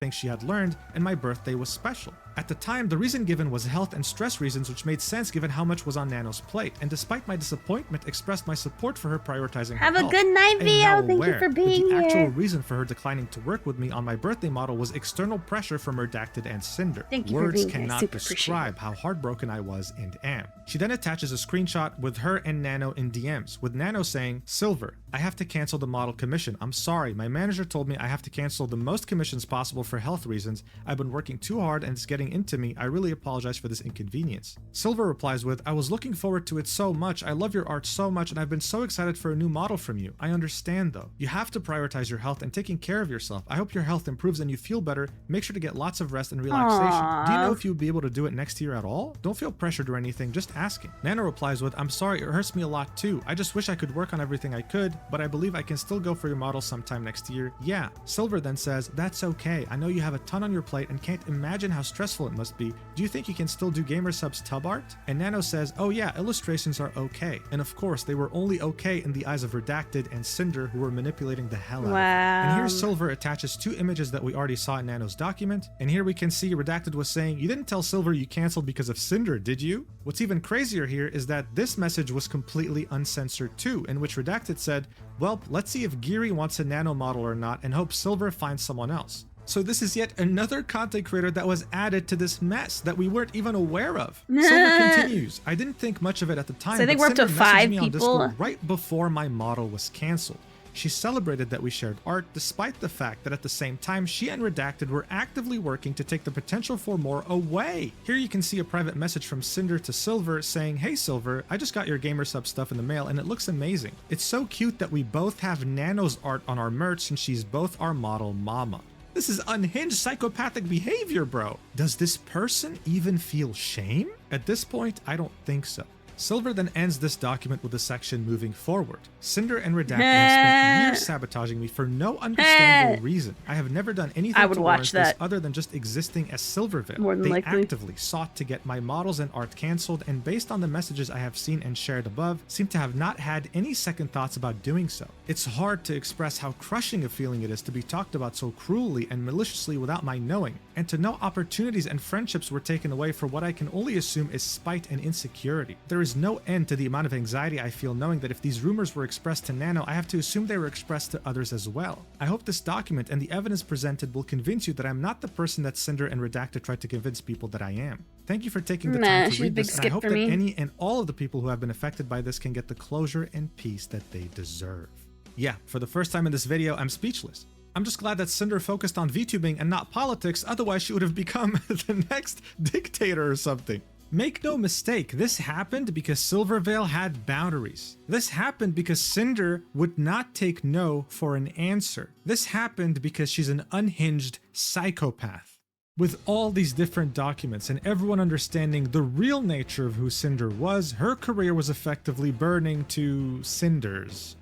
Things she had learned, and my birthday was special. At the time, the reason given was health and stress reasons, which made sense given how much was on Nano's plate, and despite my disappointment, expressed my support for her prioritizing her health. Have a good night, Vio. Thank you for being here. The actual reason for her declining to work with me on my birthday model was external pressure from Redacted and Cinder. Thank you Words for being here. cannot describe how heartbroken I was and am. She then attaches a screenshot with her and Nano in DMs, with Nano saying, "Silver, I have to cancel the model commission. I'm sorry. My manager told me I have to cancel the most commissions possible for health reasons. I've been working too hard and it's getting into me. I really apologize for this inconvenience." Silver replies with, "I was looking forward to it so much. I love your art so much and I've been so excited for a new model from you. I understand though. You have to prioritize your health and taking care of yourself. I hope your health improves and you feel better. Make sure to get lots of rest and relaxation. Aww. Do you know if you would be able to do it next year at all? Don't feel pressured or anything, just asking." Nano replies with, "I'm sorry, it hurts me a lot too. I just wish I could work on everything I could, but I believe I can still go for your model sometime next year. Yeah." Silver then says, "That's okay. I know you have a ton on your plate and can't imagine how stressful it must be. Do you think you can still do Gamersub's tub art?" And Nano says, "Oh yeah, illustrations are okay." And of course, they were only okay in the eyes of Redacted and Cinder, who were manipulating the hell out of it. And here Silver attaches two images that we already saw in Nano's document. And here we can see Redacted was saying, "You didn't tell Silver you canceled because of Cinder, did you?" What's even crazier here is that this message was completely uncensored too, in which Redacted said, "Well, let's see if Geary wants a Nano model or not and hope Silver finds someone else." So this is yet another content creator that was added to this mess that we weren't even aware of. Silver continues, "I didn't think much of it at the time, so I think we're up to 5 people right before my model was canceled. She celebrated that we shared art, despite the fact that at the same time, she and Redacted were actively working to take the potential for more away." Here you can see a private message from Cinder to Silver saying, "Hey Silver, I just got your Gamersub stuff in the mail and it looks amazing. It's so cute that we both have Nano's art on our merch and she's both our model mama." This is unhinged psychopathic behavior, bro. Does this person even feel shame? At this point, I don't think so. Silver then ends this document with a section moving forward. "Cinder and Redacted have spent years sabotaging me for no understandable reason. I have never done anything to warrant this other than just existing as Silvervale. More than they likely actively sought to get my models and art cancelled, and based on the messages I have seen and shared above, seem to have not had any second thoughts about doing so. It's hard to express how crushing a feeling it is to be talked about so cruelly and maliciously without my knowing, and to know opportunities and friendships were taken away for what I can only assume is spite and insecurity. There is no end to the amount of anxiety I feel knowing that if these rumors were expressed to Nano, I have to assume they were expressed to others as well. I hope this document and the evidence presented will convince you that I'm not the person that Cinder and Redacted tried to convince people that I am. Thank you for taking the time to read this, and I hope that any and all of the people who have been affected by this can get the closure and peace that they deserve." Yeah, for the first time in this video, I'm speechless. I'm just glad that Cinder focused on VTubing and not politics, otherwise she would have become the next dictator or something. Make no mistake, this happened because Silvervale had boundaries. This happened because Cinder would not take no for an answer. This happened because she's an unhinged psychopath. With all these different documents and everyone understanding the real nature of who Cinder was, her career was effectively burning to cinders.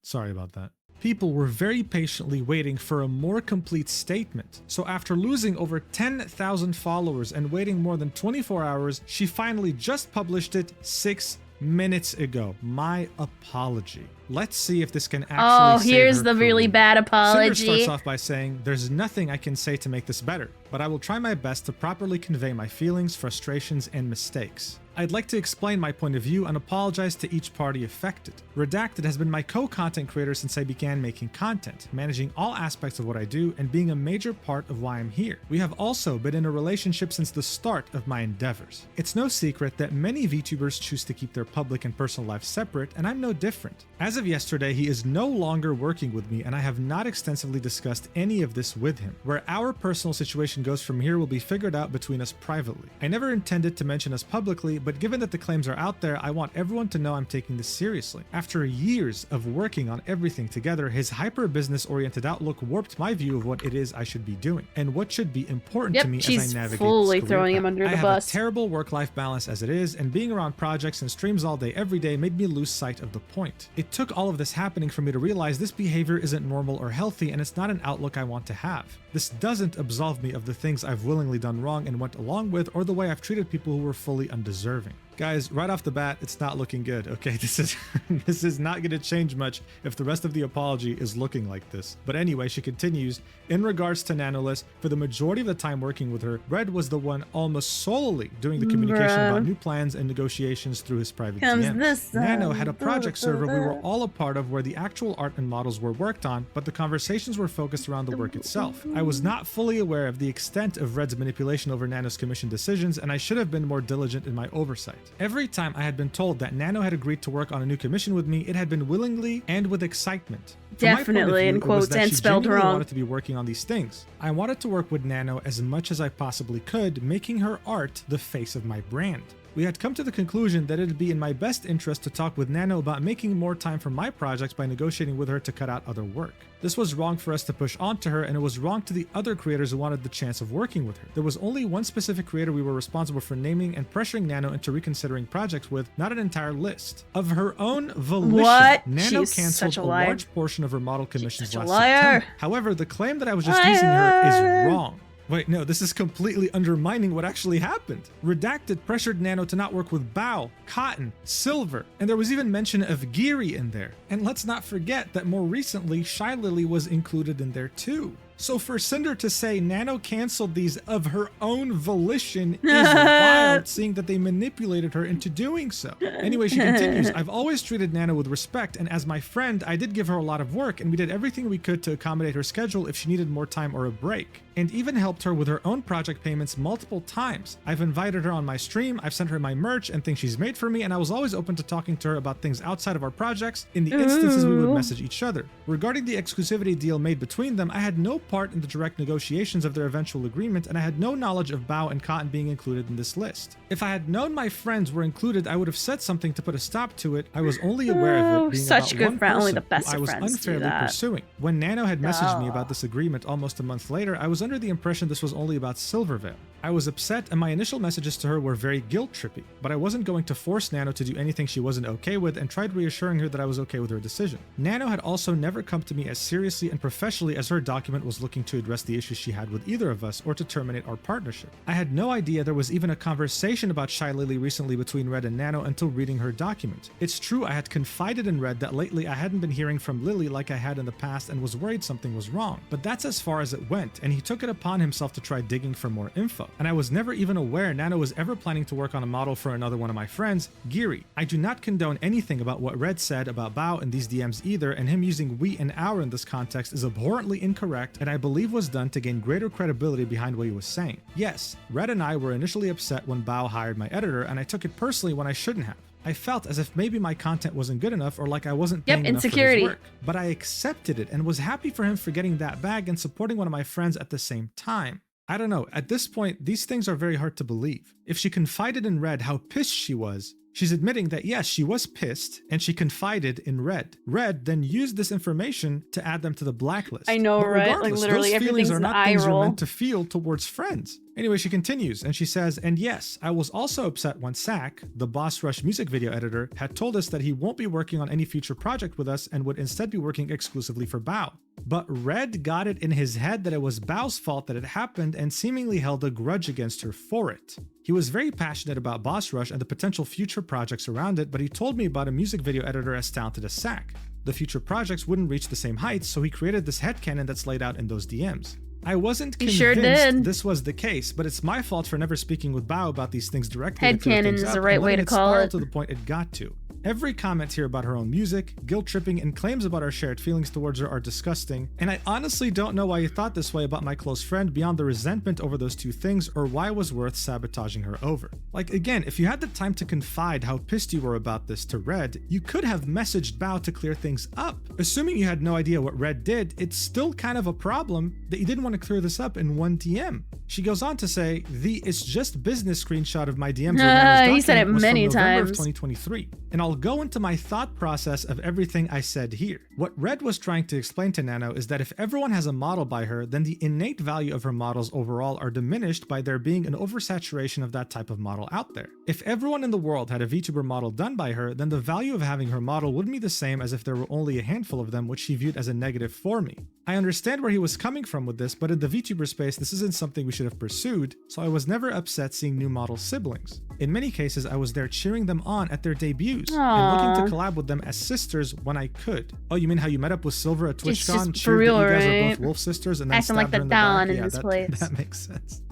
Sorry about that. People were very patiently waiting for a more complete statement. So after losing over 10,000 followers and waiting more than 24 hours, she finally just published it 6 minutes ago. My apology. Let's see if this can actually save here's her the really career. bad apology. Cinder starts off by saying, "There's nothing I can say to make this better, but I will try my best to properly convey my feelings, frustrations, and mistakes. I'd like to explain my point of view and apologize to each party affected. Redacted has been my co-content creator since I began making content, managing all aspects of what I do and being a major part of why I'm here. We have also been in a relationship since the start of my endeavors. It's no secret that many VTubers choose to keep their public and personal lives separate, and I'm no different. As of yesterday, he is no longer working with me, and I have not extensively discussed any of this with him. Where our personal situation goes from here will be figured out between us privately. I never intended to mention us publicly, but given that the claims are out there, I want everyone to know I'm taking this seriously. After years of working on everything together, his hyper-business-oriented outlook warped my view of what it is I should be doing, and what should be important to me as I navigate fully this throwing career him under path. the I have bus. a terrible work-life balance as it is, and being around projects and streams all day every day made me lose sight of the point. It took all of this happening for me to realize this behavior isn't normal or healthy, and it's not an outlook I want to have. This doesn't absolve me of the things I've willingly done wrong and went along with, or the way I've treated people who were fully undeserving. Guys, right off the bat, it's not looking good, okay? This is not going to change much if the rest of the apology is looking like this. But anyway, she continues, in regards to Nanoless, for the majority of the time working with her, Red was the one almost solely doing the communication about new plans and negotiations through his private DMs. Nano had a project server we were all a part of where the actual art and models were worked on, but the conversations were focused around the work itself. I was not fully aware of the extent of Red's manipulation over Nano's commission decisions, and I should have been more diligent in my oversight. Every time I had been told that Nano had agreed to work on a new commission with me, it had been willingly and with excitement. Definitely, in quotes and spelled wrong. I wanted to be working on these things. I wanted to work with Nano as much as I possibly could, making her art the face of my brand. We had come to the conclusion that it'd be in my best interest to talk with Nano about making more time for my projects by negotiating with her to cut out other work. This was wrong for us to push onto her, and it was wrong to the other creators who wanted the chance of working with her. There was only one specific creator we were responsible for naming and pressuring Nano into reconsidering projects with, not an entire list. Of her own volition, Nano canceled a large portion of her model commissions last September. However, the claim that I was just using her is wrong. Wait, no, this is completely undermining what actually happened. Redacted pressured Nano to not work with Bao, Cotton, Silver, and there was even mention of Geary in there. And let's not forget that more recently, Shy Lily was included in there too. So for Cinder to say Nano canceled these of her own volition is wild, seeing that they manipulated her into doing so. Anyway, she continues, I've always treated Nano with respect, and as my friend, I did give her a lot of work, and we did everything we could to accommodate her schedule if she needed more time or a break, and even helped her with her own project payments multiple times. I've invited her on my stream, I've sent her my merch and things she's made for me, and I was always open to talking to her about things outside of our projects in the instances we would message each other. Regarding the exclusivity deal made between them, I had no part in the direct negotiations of their eventual agreement, and I had no knowledge of Bao and Cotton being included in this list. If I had known my friends were included, I would have said something to put a stop to it. I was only aware of it being such about a one good friend, only the person best who I was friends do unfairly that. pursuing. When Nano had messaged me about this agreement almost a month later, I was under the impression this was only about Silvervale. I was upset, and my initial messages to her were very guilt-trippy, but I wasn't going to force Nano to do anything she wasn't okay with, and tried reassuring her that I was okay with her decision. Nano had also never come to me as seriously and professionally as her document was looking to address the issues she had with either of us or to terminate our partnership. I had no idea there was even a conversation about Shy Lily recently between Red and Nano until reading her document. It's true I had confided in Red that lately I hadn't been hearing from Lily like I had in the past and was worried something was wrong, but that's as far as it went, and he took it upon himself to try digging for more info. And I was never even aware Nano was ever planning to work on a model for another one of my friends, Geary. I do not condone anything about what Red said about Bao in these DMs either, and him using we and our in this context is abhorrently incorrect, and I believe was done to gain greater credibility behind what he was saying. Yes, Red and I were initially upset when Bao hired my editor, and I took it personally when I shouldn't have. I felt as if maybe my content wasn't good enough or like I wasn't paying enough for his work. But I accepted it and was happy for him for getting that bag and supporting one of my friends at the same time. I don't know, at this point, these things are very hard to believe. If she confided in Red how pissed she was, she's admitting that yes, she was pissed, and she confided in Red. Red then used this information to add them to the blacklist. I know, right? Like literally those everything's feelings are an not eye things roll. you're meant to feel towards friends. Anyway, she continues, and she says, and yes, I was also upset when Sack, the Boss Rush music video editor, had told us that he won't be working on any future project with us and would instead be working exclusively for Bao. But Red got it in his head that it was Bao's fault that it happened and seemingly held a grudge against her for it. He was very passionate about Boss Rush and the potential future projects around it, but he told me about a music video editor as talented as Sack. The future projects wouldn't reach the same heights, so he created this headcanon that's laid out in those DMs. I wasn't convinced this was the case, but it's my fault for never speaking with Bao about these things directly. Headcanon is the right way to call it. To the point it got to. Every comment here about her own music, guilt tripping, and claims about our shared feelings towards her are disgusting, and I honestly don't know why you thought this way about my close friend beyond the resentment over those two things, or why it was worth sabotaging her over. Like, again, if you had the time to confide how pissed you were about this to Red, you could have messaged Bao to clear things up. Assuming you had no idea what Red did, it's still kind of a problem that you didn't want to clear this up in one DM. She goes on to say, the "it's just business" screenshot of my DMs he said it many times. Of 2023. And I'll go into my thought process of everything I said here. What Red was trying to explain to Nano is that if everyone has a model by her, then the innate value of her models overall are diminished by there being an oversaturation of that type of model out there. If everyone in the world had a VTuber model done by her, then the value of having her model would be the same as if there were only a handful of them, which she viewed as a negative for me. I understand where he was coming from with this, but in the VTuber space, this isn't something we should have pursued, so I was never upset seeing new model siblings. In many cases, I was there cheering them on at their debuts and looking to collab with them as sisters when I could. Oh, you mean how you met up with Silver at TwitchCon, cheered that you guys are both wolf sisters, and then acting like the Don in this place. That makes sense.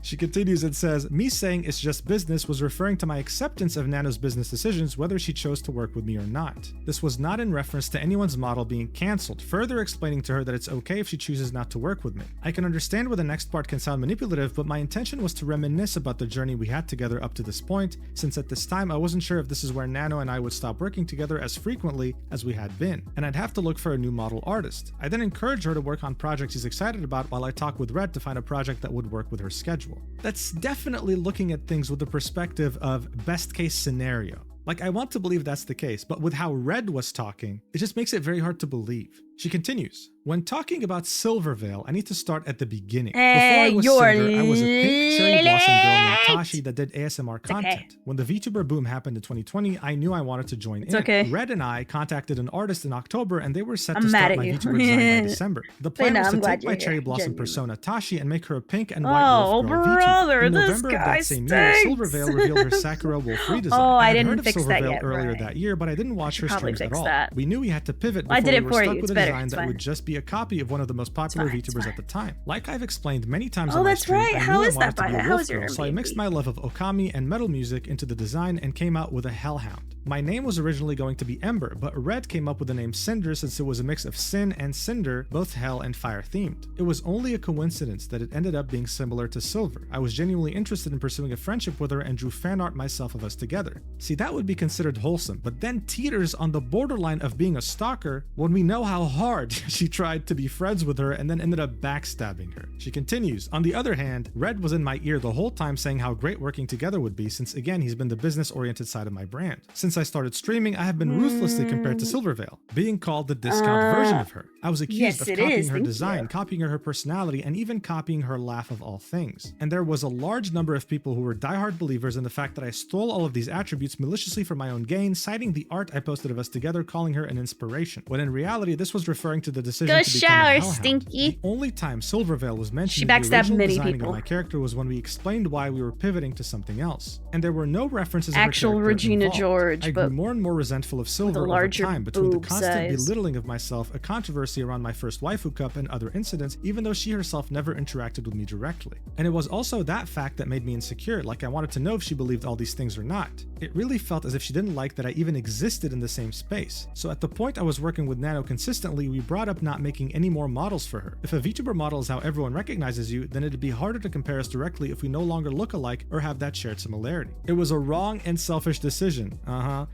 She continues and says, me saying it's just business was referring to my acceptance of Nano's business decisions, whether she chose to work with me or not. This was not in reference to anyone's model being cancelled, further explaining to her that it's okay if she chooses not to work with me. I can understand where the next part can sound manipulative, but my intention was to reminisce about the journey we had together up to this point, since at this time I wasn't sure if this is where Nano and I would stop working together as frequently as we had been, and I'd have to look for a new model artist. I then encouraged her to work on projects she's excited about while I talked with Red to find a project that would work with her schedule. That's definitely looking at things with the perspective of best case scenario. Like, I want to believe that's the case, but with how Red was talking, it just makes it very hard to believe. She continues, when talking about Silvervale, I need to start at the beginning. Before I was Cinder, I was a pink cherry blossom girl named Tashi that did ASMR content. When the VTuber boom happened in 2020, I knew I wanted to join in. Red and I contacted an artist in October, and they were set to start my VTuber design by December. The plan was to take my cherry blossom persona Tashi and make her a pink and white wolf girl VTuber. In November of that same year, Silvervale revealed her Sakura wolf redesign. I didn't fix Silvervale that yet, earlier that year, but I didn't watch her streams at all. We knew we had to pivot before we were stuck with a design that would just be a copy of one of the most popular VTubers at the time. Like I've explained many times on my stream, I knew I wanted to be a wolf girl, so I mixed my love of Okami and metal music into the design and came out with a Hellhound. My name was originally going to be Ember, but Red came up with the name Cinder since it was a mix of Sin and Cinder, both hell and fire themed. It was only a coincidence that it ended up being similar to Silver. I was genuinely interested in pursuing a friendship with her and drew fan art myself of us together. See, that would be considered wholesome, but then teeters on the borderline of being a stalker when we know how hard she tried to be friends with her and then ended up backstabbing her. She continues, on the other hand, Red was in my ear the whole time saying how great working together would be since again he's been the business-oriented side of my brand. Since I started streaming, I have been ruthlessly compared to Silvervale, being called the discount version of her. I was accused of copying her design, copying her personality, and even copying her laugh of all things. And there was a large number of people who were diehard believers in the fact that I stole all of these attributes maliciously for my own gain, citing the art I posted of us together, calling her an inspiration. When in reality, this was referring to the decision to become a hellhound. Stinky. The only time Silvervale was mentioned in the original designing of my character was when we explained why we were pivoting to something else. And there were no references of actual Regina involved. George, I grew more and more resentful of Silver over time between the constant belittling of myself, a controversy around my first waifu cup, and other incidents, even though she herself never interacted with me directly. And it was also that fact that made me insecure, like I wanted to know if she believed all these things or not. It really felt as if she didn't like that I even existed in the same space. So at the point I was working with Nano consistently, we brought up not making any more models for her. If a VTuber model is how everyone recognizes you, then it'd be harder to compare us directly if we no longer look alike or have that shared similarity. It was a wrong and selfish decision,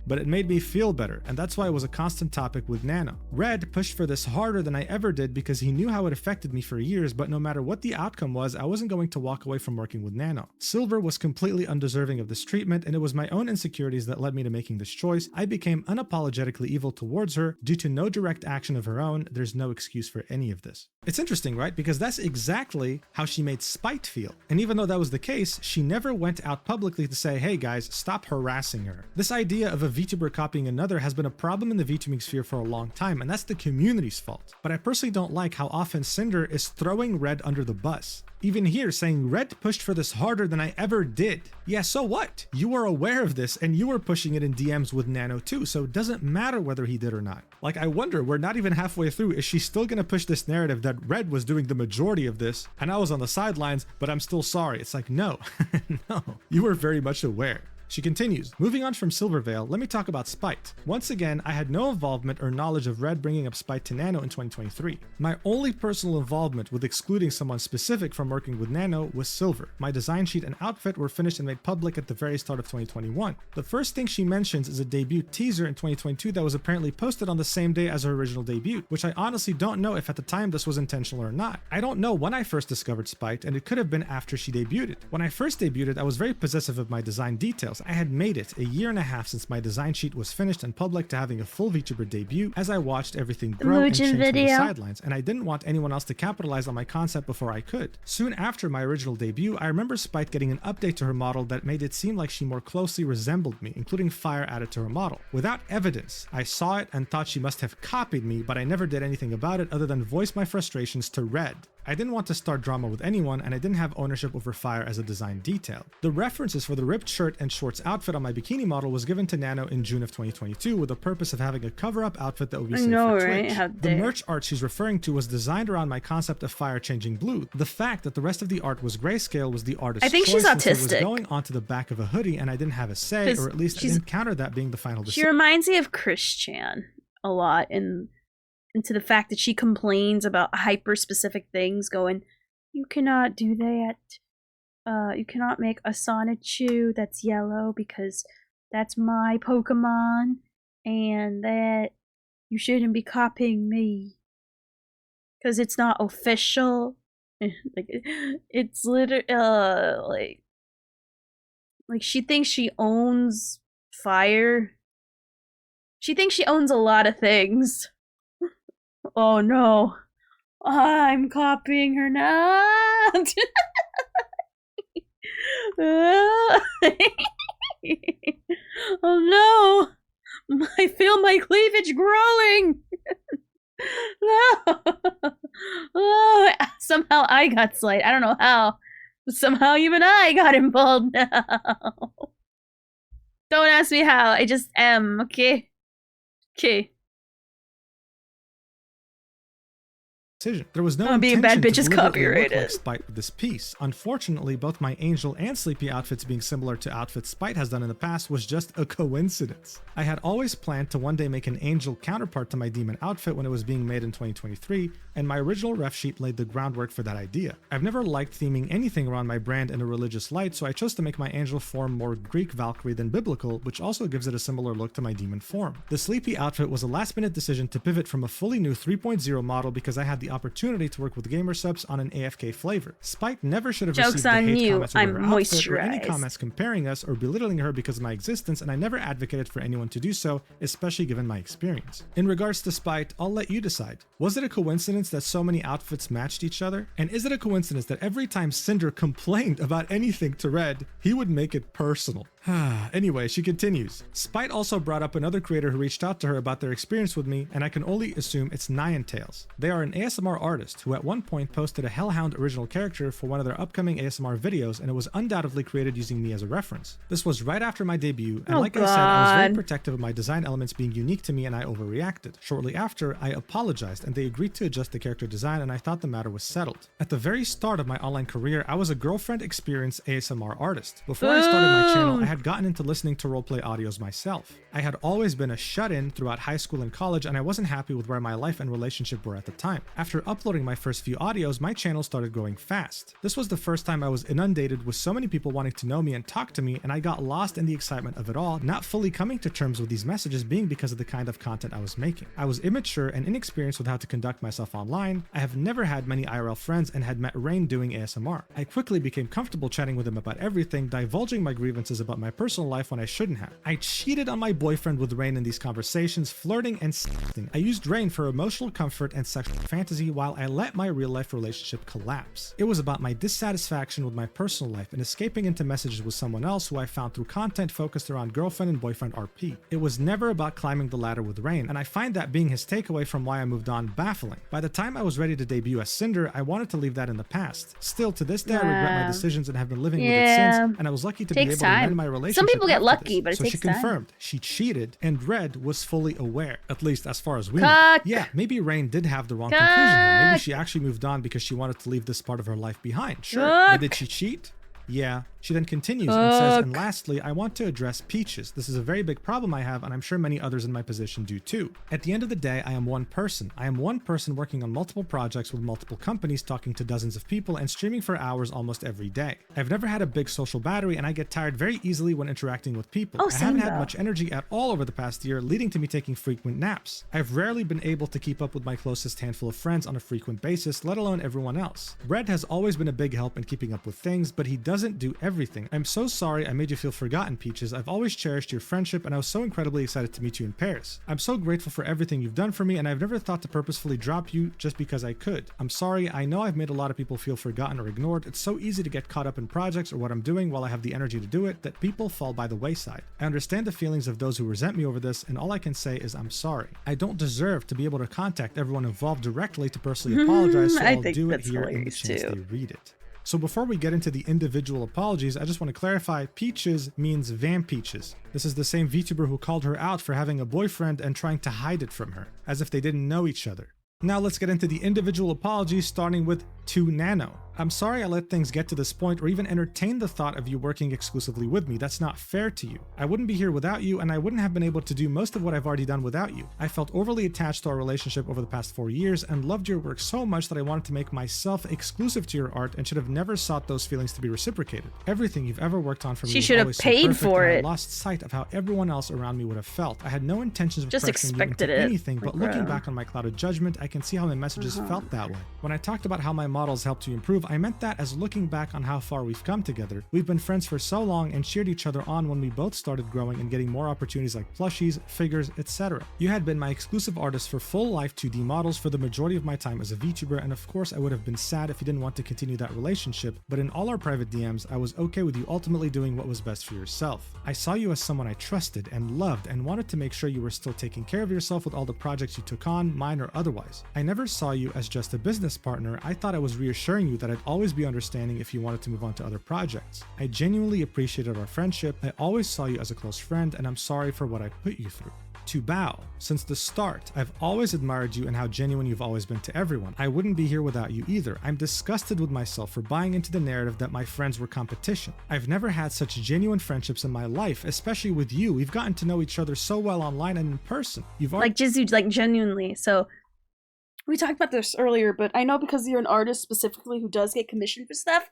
but it made me feel better, and that's why it was a constant topic with Nano. Red pushed for this harder than I ever did because he knew how it affected me for years, but no matter what the outcome was, I wasn't going to walk away from working with Nano. Silver was completely undeserving of this treatment, and it was my own insecurities that led me to making this choice. I became unapologetically evil towards her due to no direct action of her own. There's no excuse for any of this. It's interesting, right? Because that's exactly how she made Spite feel. And even though that was the case, she never went out publicly to say, hey guys, stop harassing her. This idea of a VTuber copying another has been a problem in the VTubing sphere for a long time, and that's the community's fault. But I personally don't like how often Cinder is throwing Red under the bus. Even here, saying Red pushed for this harder than I ever did. Yeah, so what? You were aware of this, and you were pushing it in DMs with Nano too, so it doesn't matter whether he did or not. Like, I wonder, we're not even halfway through, is she still gonna push this narrative that Red was doing the majority of this, and I was on the sidelines, but I'm still sorry? It's like, no, no, you were very much aware. She continues, moving on from Silvervale, let me talk about Spite. Once again, I had no involvement or knowledge of Red bringing up Spite to Nano in 2023. My only personal involvement with excluding someone specific from working with Nano was Silver. My design sheet and outfit were finished and made public at the very start of 2021. The first thing she mentions is a debut teaser in 2022 that was apparently posted on the same day as her original debut, which I honestly don't know if at the time this was intentional or not. I don't know when I first discovered Spite, and it could have been after she debuted. When I first debuted, I was very possessive of my design details. I had made it a year and a half since my design sheet was finished and public to having a full Vtuber debut as I watched everything grow and change from the sidelines, and I didn't want anyone else to capitalize on my concept before I could. Soon after my original debut, I remember Spite getting an update to her model that made it seem like she more closely resembled me, including fire added to her model. Without evidence, I saw it and thought she must have copied me, but I never did anything about it other than voice my frustrations to Red. I didn't want to start drama with anyone, and I didn't have ownership over fire as a design detail. The references for the ripped shirt and shorts outfit on my bikini model was given to Nano in June of 2022 with the purpose of having a cover-up outfit that would be safe for Twitch. The merch art she's referring to was designed around my concept of fire changing blue. The fact that the rest of the art was grayscale was the artist's choice. I think she's autistic. It was going onto the back of a hoodie, and I didn't have a say, or at least I didn't counter that being the final decision. She reminds me of Chris-chan a lot, into the fact that she complains about hyper-specific things, going, you cannot do that. You cannot make a Sonichu that's yellow because that's my Pokemon, and that you shouldn't be copying me because it's not official. Like, it's literally like she thinks she owns fire. She thinks she owns a lot of things. Oh no. I'm copying her now. Oh no. I feel my cleavage growing. No. Oh, somehow I got slight. I don't know how. But somehow even I got involved now. Don't ask me how. I just am, okay? Okay. There was no being bad bitch is copyrighted. Like Spite with this piece. Unfortunately, both my Angel and Sleepy outfits being similar to outfits Spite has done in the past was just a coincidence. I had always planned to one day make an Angel counterpart to my Demon outfit when it was being made in 2023, and my original ref sheet laid the groundwork for that idea. I've never liked theming anything around my brand in a religious light, so I chose to make my Angel form more Greek Valkyrie than biblical, which also gives it a similar look to my Demon form. The Sleepy outfit was a last-minute decision to pivot from a fully new 3.0 model because I had the opportunity to work with gamer subs on an AFK flavor. Spite never should have received the hate comments over her outfit or any comments comparing us or belittling her because of my existence, and I never advocated for anyone to do so, especially given my experience. In regards to Spite, I'll let you decide. Was it a coincidence that so many outfits matched each other? And is it a coincidence that every time Cinder complained about anything to Red, he would make it personal? Anyway, she continues. Spite also brought up another creator who reached out to her about their experience with me, and I can only assume it's Niantails. They are an ASMR artist who at one point posted a Hellhound original character for one of their upcoming ASMR videos, and it was undoubtedly created using me as a reference. This was right after my debut, and I said, I was very protective of my design elements being unique to me, and I overreacted. Shortly after, I apologized, and they agreed to adjust the character design, and I thought the matter was settled. At the very start of my online career, I was a girlfriend experienced ASMR artist. Before I started my channel, I had gotten into listening to roleplay audios myself. I had always been a shut-in throughout high school and college, and I wasn't happy with where my life and relationship were at the time. After uploading my first few audios, my channel started growing fast. This was the first time I was inundated with so many people wanting to know me and talk to me, and I got lost in the excitement of it all, not fully coming to terms with these messages being because of the kind of content I was making. I was immature and inexperienced with how to conduct myself online. I have never had many IRL friends and had met Rain doing ASMR. I quickly became comfortable chatting with him about everything, divulging my grievances about my personal life when I shouldn't have. I cheated on my boyfriend with Rain in these conversations, flirting and sexting. I used Rain for emotional comfort and sexual fantasy while I let my real life relationship collapse. It was about my dissatisfaction with my personal life and escaping into messages with someone else who I found through content focused around girlfriend and boyfriend RP. It was never about climbing the ladder with Rain, and I find that being his takeaway from why I moved on baffling. By the time I was ready to debut as Cinder, I wanted to leave that in the past. Still, to this day, I regret my decisions and have been living with it since, and I was lucky to be able to mend my relationship. Some people get lucky, but it so takes she confirmed time. she cheated, and Red was fully aware, at least as far as we know. Yeah, maybe Rain did have the wrong conclusion here. Maybe she actually moved on because she wanted to leave this part of her life behind. Sure, but did she cheat? Yeah. She then continues and says, and lastly, I want to address Peaches. This is a very big problem I have, and I'm sure many others in my position do too. At the end of the day, I am one person. I am one person working on multiple projects with multiple companies, talking to dozens of people, and streaming for hours almost every day. I've never had a big social battery, and I get tired very easily when interacting with people. I haven't had much energy at all over the past year, leading to me taking frequent naps. I've rarely been able to keep up with my closest handful of friends on a frequent basis, let alone everyone else. Brett has always been a big help in keeping up with things, but he doesn't do everything. I'm so sorry I made you feel forgotten, Peaches. I've always cherished your friendship, and I was so incredibly excited to meet you in Paris. I'm so grateful for everything you've done for me, and I've never thought to purposefully drop you just because I could. I'm sorry, I know I've made a lot of people feel forgotten or ignored. It's so easy to get caught up in projects or what I'm doing while I have the energy to do it that people fall by the wayside. I understand the feelings of those who resent me over this, and all I can say is I'm sorry. I don't deserve to be able to contact everyone involved directly to personally apologize, so I'll do it here in the chance they read it. So before we get into the individual apologies, I just want to clarify, Peaches means Van Peaches. This is the same VTuber who called her out for having a boyfriend and trying to hide it from her, as if they didn't know each other. Now let's get into the individual apologies, starting with 2nano. I'm sorry I let things get to this point or even entertain the thought of you working exclusively with me. That's not fair to you. I wouldn't be here without you, and I wouldn't have been able to do most of what I've already done without you. I felt overly attached to our relationship over the past 4 years and loved your work so much that I wanted to make myself exclusive to your art and should have never sought those feelings to be reciprocated. Everything you've ever worked on for me she was should have always paid so perfect, for and it. I lost sight of how everyone else around me would have felt. I had no intentions of Just pressuring expected you into it. anything, but looking back on my clouded judgment, I can see how my messages felt that way. When I talked about how my models helped you improve, I meant that as looking back on how far we've come together. We've been friends for so long and cheered each other on when we both started growing and getting more opportunities like plushies, figures, etc. You had been my exclusive artist for full life 2D models for the majority of my time as a VTuber, and of course I would have been sad if you didn't want to continue that relationship, but in all our private DMs, I was okay with you ultimately doing what was best for yourself. I saw you as someone I trusted and loved and wanted to make sure you were still taking care of yourself with all the projects you took on, mine or otherwise. I never saw you as just a business partner. I thought I was reassuring you that I'd always be understanding if you wanted to move on to other projects. I genuinely appreciated our friendship. I always saw you as a close friend, and I'm sorry for what I put you through. To Bao, since the start, I've always admired you and how genuine you've always been to everyone. I wouldn't be here without you either. I'm disgusted with myself for buying into the narrative that my friends were competition. I've never had such genuine friendships in my life, especially with you. We've gotten to know each other so well online and in person. You've like Jizu, like genuinely. So we talked about this earlier, but I know because you're an artist specifically who does get commissioned for stuff,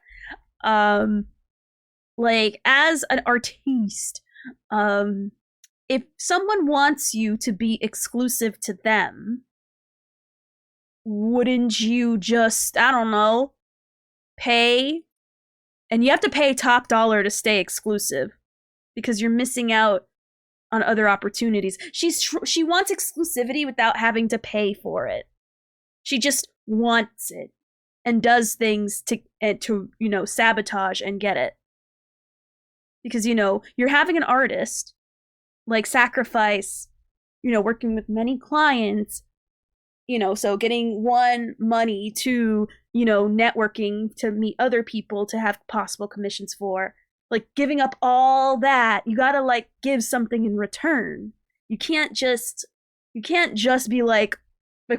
like as an artiste, if someone wants you to be exclusive to them, wouldn't you just, I don't know, pay? And you have to pay top dollar to stay exclusive because you're missing out on other opportunities. She wants exclusivity without having to pay for it. She just wants it and does things to you know, sabotage and get it. Because, you know, you're having an artist like sacrifice, you know, working with many clients, you know, so getting one, money, two, you know, networking to meet other people to have possible commissions for, like giving up all that. You gotta like give something in return. You can't just be like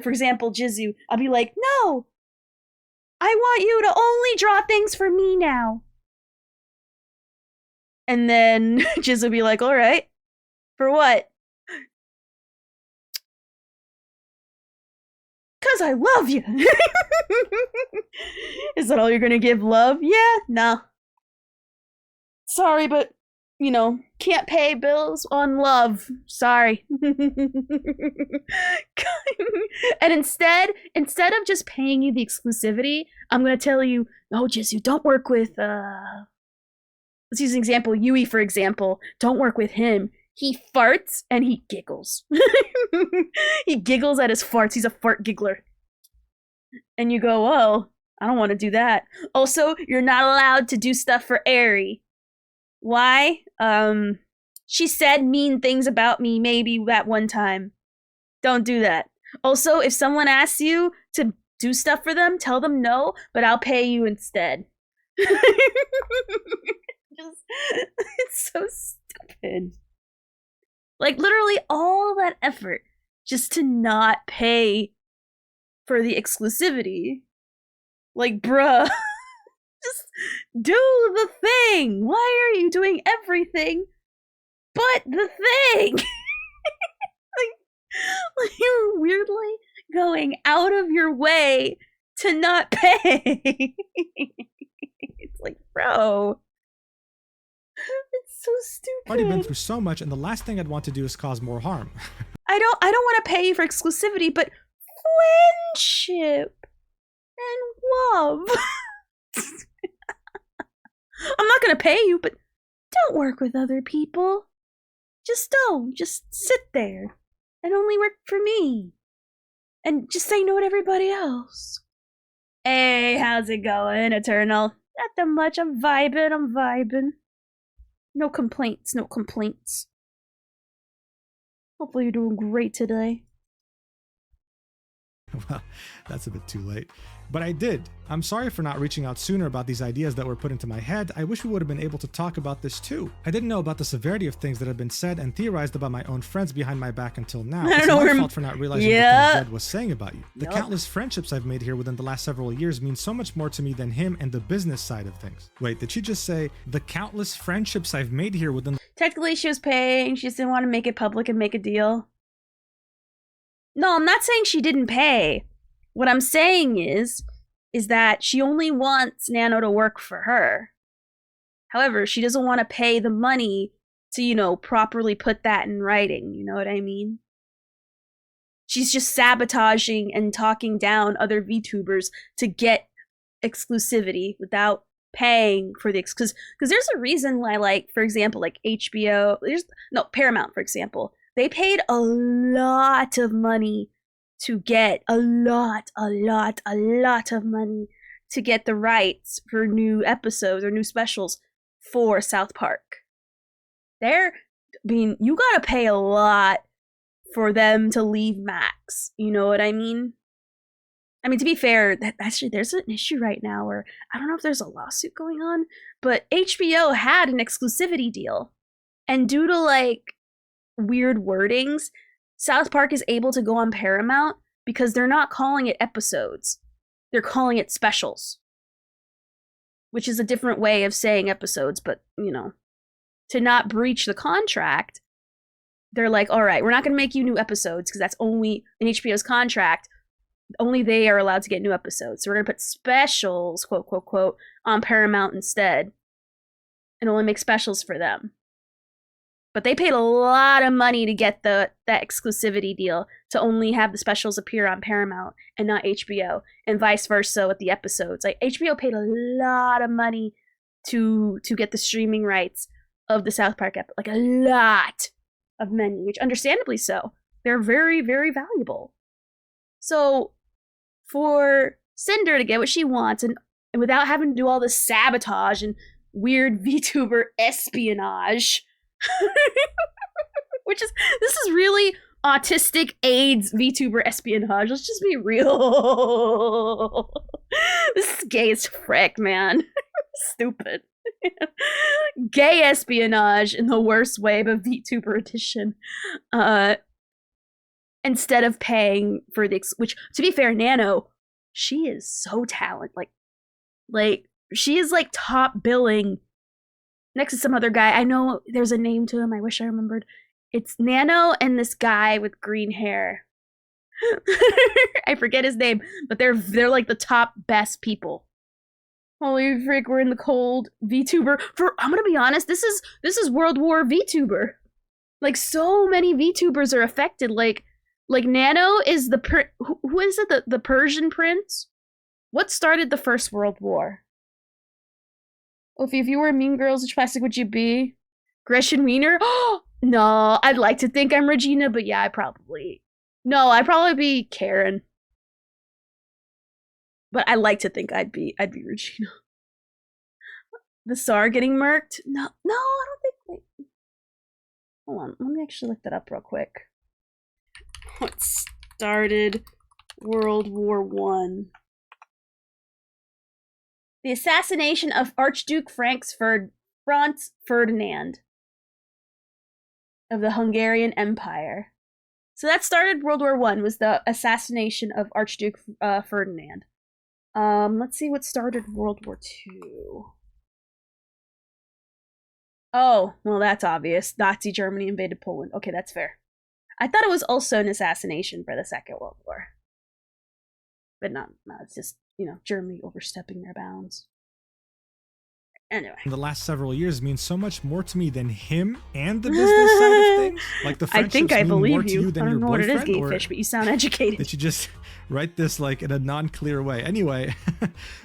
for example, Jizu, I'll be like, no, I want you to only draw things for me now. And then Jizu will be like, all right, for what? Because I love you. Is that all you're gonna give? Love? Yeah, no. Sorry, but, you know, can't pay bills on love. Sorry. And instead of just paying you the exclusivity, I'm gonna tell you, no, Jizu, don't work with, let's use an example, Yui, for example. Don't work with him. He farts and he giggles. He giggles at his farts. He's a fart giggler. And you go, oh, I don't want to do that. Also, you're not allowed to do stuff for Aerie. Why? She said mean things about me maybe that one time. Don't do that. Also, if someone asks you to do stuff for them, tell them no, but I'll pay you instead. It's so stupid. Like, literally all that effort just to not pay for the exclusivity. Like, bruh. Just do the thing. Why are you doing everything but the thing? like you're weirdly going out of your way to not pay. It's like, bro. It's so stupid. I've already been through so much, and the last thing I'd want to do is cause more harm. I don't want to pay you for exclusivity, but friendship and love. I'm not gonna pay you, but don't work with other people. Just don't. Just sit there and only work for me. And just say no to everybody else. Hey, how's it going, Eternal? Not that much. I'm vibing. No complaints. Hopefully you're doing great today. Well, that's a bit too late. But I did. I'm sorry for not reaching out sooner about these ideas that were put into my head. I wish we would have been able to talk about this too. I didn't know about the severity of things that have been said and theorized about my own friends behind my back until now. It's my fault for not realizing the things Zed was saying about you. The countless friendships I've made here within the last several years mean so much more to me than him and the business side of things. Wait, did she just say the countless friendships I've made here within... Technically, she was paying. She just didn't want to make it public and make a deal. No, I'm not saying she didn't pay. What I'm saying is that she only wants Nano to work for her. However, she doesn't want to pay the money to, properly put that in writing. You know what I mean? She's just sabotaging and talking down other VTubers to get exclusivity without paying for the because there's a reason why, like, for example, like HBO, Paramount, for example, they paid a lot of money to get a lot of money to get the rights for new episodes or new specials for South Park. You gotta pay a lot for them to leave Max. You know what I mean? I mean, to be fair, actually, there's an issue right now where I don't know if there's a lawsuit going on, but HBO had an exclusivity deal. And due to, like, weird wordings, South Park is able to go on Paramount because they're not calling it episodes. They're calling it specials. Which is a different way of saying episodes, but, to not breach the contract, they're like, all right, we're not going to make you new episodes because that's only in HBO's contract. Only they are allowed to get new episodes. So we're going to put specials, quote, quote, quote, on Paramount instead. And only make specials for them. But they paid a lot of money to get that exclusivity deal to only have the specials appear on Paramount and not HBO, and vice versa with the episodes. Like, HBO paid a lot of money to get the streaming rights of the South Park episode. Like, a lot of money, which understandably so. They're very, very valuable. So, for Cinder to get what she wants and without having to do all this sabotage and weird VTuber espionage, this is really autistic AIDS VTuber espionage. Let's just be real. This is gay as frick, man. Stupid. Gay espionage in the worst way, but VTuber edition. Instead of paying for which, to be fair, Nano, she is so talented. Like she is like top billing next to some other guy. I know there's a name to him. I wish I remembered. It's Nano and this guy with green hair. I forget his name, but they're like the top best people. Holy frick, we're in the cold. VTuber. I'm gonna be honest, this is World War VTuber. Like, so many VTubers are affected. Like Nano is who is it? The Persian prince? What started the First World War? If you were Mean Girls, which plastic would you be? Gretchen Wiener? No, I'd like to think I'm Regina, but yeah, I'd probably be Karen. But I like to think I'd be Regina. The Tsar getting murked? No, I don't think. Wait. Hold on, let me actually look that up real quick. What started World War I? The assassination of Archduke Franz Ferdinand of the Hungarian Empire. So that started World War I, was the assassination of Archduke Ferdinand. Let's see what started World War II. Oh, well, that's obvious. Nazi Germany invaded Poland. Okay, that's fair. I thought it was also an assassination for the Second World War. But no, it's just, you know, Germany overstepping their bounds. Anyway. The last several years means so much more to me than him and the business side of things. Like the friendships I think I mean believe more to you than I don't your know what it is, boyfriend, Gatefish, but you sound educated. Did you just write this like in a non-clear way? Anyway,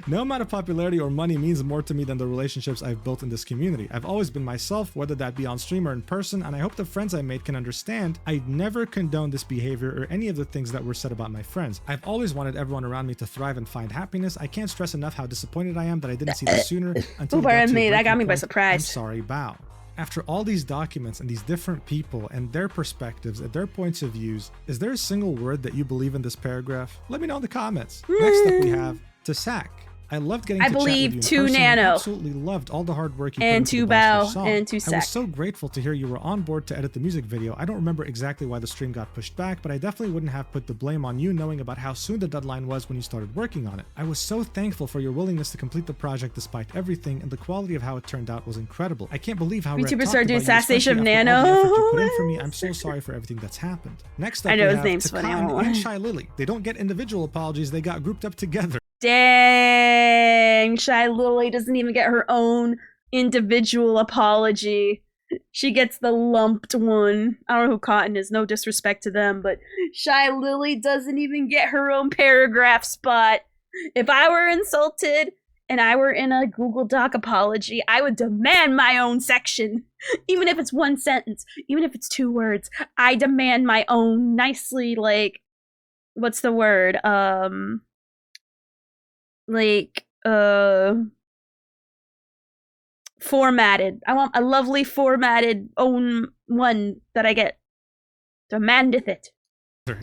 no amount of popularity or money means more to me than the relationships I've built in this community. I've always been myself, whether that be on stream or in person, and I hope the friends I made can understand I never condone this behavior or any of the things that were said about my friends. I've always wanted everyone around me to thrive and find happiness. I can't stress enough how disappointed I am that I didn't see this sooner until that got me by surprise. I'm sorry, Bao. After all these documents and these different people and their perspectives and their points of views, is there a single word that you believe in this paragraph? Let me know in the comments. Next up we have Tasak. I loved getting to chat with you in person. Nano. I absolutely loved all the hard work you put into the Bao and I was so grateful to hear you were on board to edit the music video. I don't remember exactly why the stream got pushed back, but I definitely wouldn't have put the blame on you knowing about how soon the deadline was when you started working on it. I was so thankful for your willingness to complete the project despite everything, and the quality of how it turned out was incredible. I can't believe how VTuber started doing assassination of Nano. You put in for me. I'm so sorry for everything that's happened. Next up, I know we his name's funny. and Shy Lily. They don't get individual apologies, they got grouped up together. Dang, Shy Lily doesn't even get her own individual apology. She gets the lumped one. I don't know who Cotton is, no disrespect to them, but Shy Lily doesn't even get her own paragraph spot. If I were insulted and I were in a Google Doc apology, I would demand my own section. Even if it's one sentence, even if it's 2 words, I demand my own nicely, like, what's the word? Formatted. I want a lovely formatted own one that I get. Demandeth it.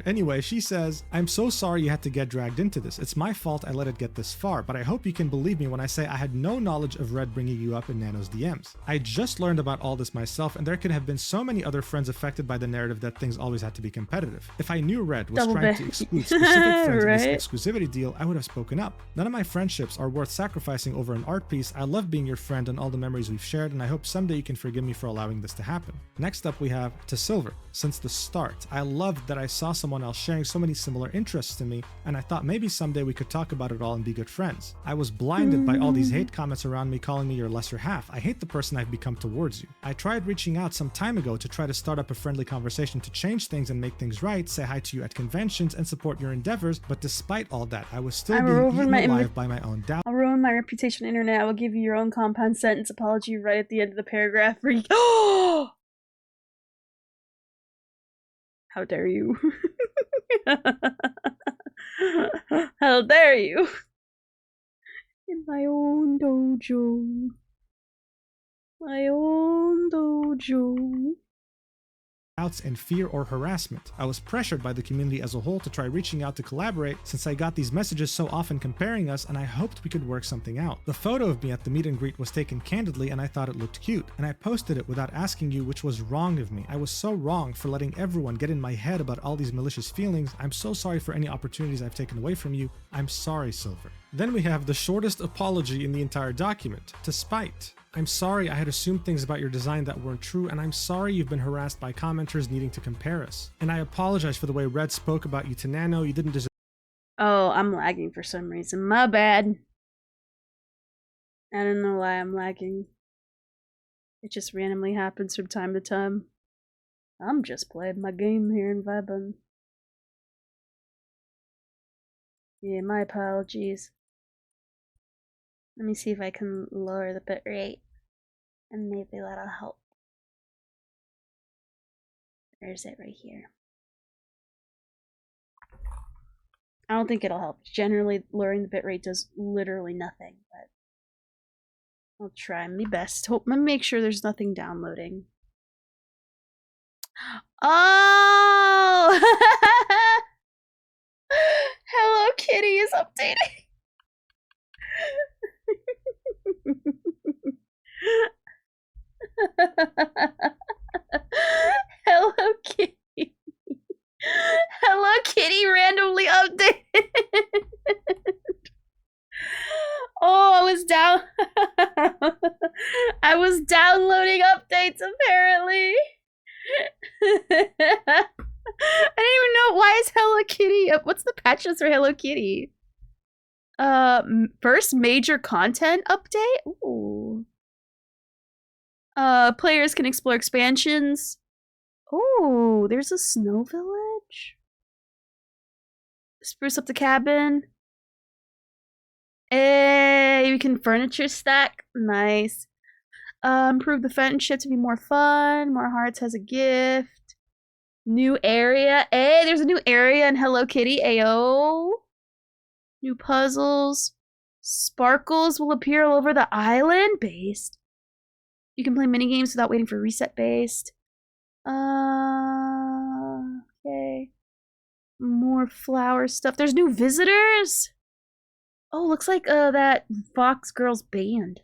Anyway, she says, I'm so sorry you had to get dragged into this. It's my fault I let it get this far, but I hope you can believe me when I say I had no knowledge of Red bringing you up in Nano's DMs. I just learned about all this myself, and there could have been so many other friends affected by the narrative that things always had to be competitive. If I knew Red was trying to exclude specific friends in this exclusivity deal, I would have spoken up. None of my friendships are worth sacrificing over an art piece. I love being your friend and all the memories we've shared, and I hope someday you can forgive me for allowing this to happen. Next up, we have To Silver. Since the start, I loved that I saw someone else sharing so many similar interests to me, and I thought maybe someday we could talk about it all and be good friends. I was blinded by all these hate comments around me calling me your lesser half. I hate the person I've become towards you. I tried reaching out some time ago to try to start up a friendly conversation to change things and make things right, say hi to you at conventions and support your endeavors, but despite all that, I was still being eaten alive by my own doubt. I'll ruin my reputation on the internet. I will give you your own compound sentence apology right at the end of the paragraph. How dare you? How dare you? In my own dojo. My own dojo. Doubts and fear or harassment. I was pressured by the community as a whole to try reaching out to collaborate since I got these messages so often comparing us, and I hoped we could work something out. The photo of me at the meet and greet was taken candidly and I thought it looked cute, and I posted it without asking you, which was wrong of me. I was so wrong for letting everyone get in my head about all these malicious feelings. I'm so sorry for any opportunities I've taken away from you. I'm sorry, Silver. Then we have the shortest apology in the entire document. To Spite. I'm sorry I had assumed things about your design that weren't true, and I'm sorry you've been harassed by commenters needing to compare us. And I apologize for the way Red spoke about you to Nano. You didn't deserve— Oh, I'm lagging for some reason. My bad. I don't know why I'm lagging. It just randomly happens from time to time. I'm just playing my game here and vibing. Yeah, my apologies. Let me see if I can lower the bitrate, and maybe that'll help. There's it right here. I don't think it'll help. Generally, lowering the bitrate does literally nothing, but I'll try my best. Hope, let me make sure there's nothing downloading. Oh! Hello Kitty is updating. Hello Kitty. Hello Kitty randomly updated. I was downloading updates apparently. I didn't even know why is Hello Kitty. What's the patch notes for Hello Kitty? First major content update. Ooh. Players can explore expansions. Oh, there's a snow village. Spruce up the cabin. Hey, you can furniture stack. Nice. Improve the friendship to be more fun. More hearts has a gift. New area. Hey, there's a new area in Hello Kitty. Ayo. New puzzles. Sparkles will appear all over the island. Based. You can play minigames without waiting for reset. Based. Okay. More flower stuff. There's new visitors. Oh, looks like that Fox Girls band.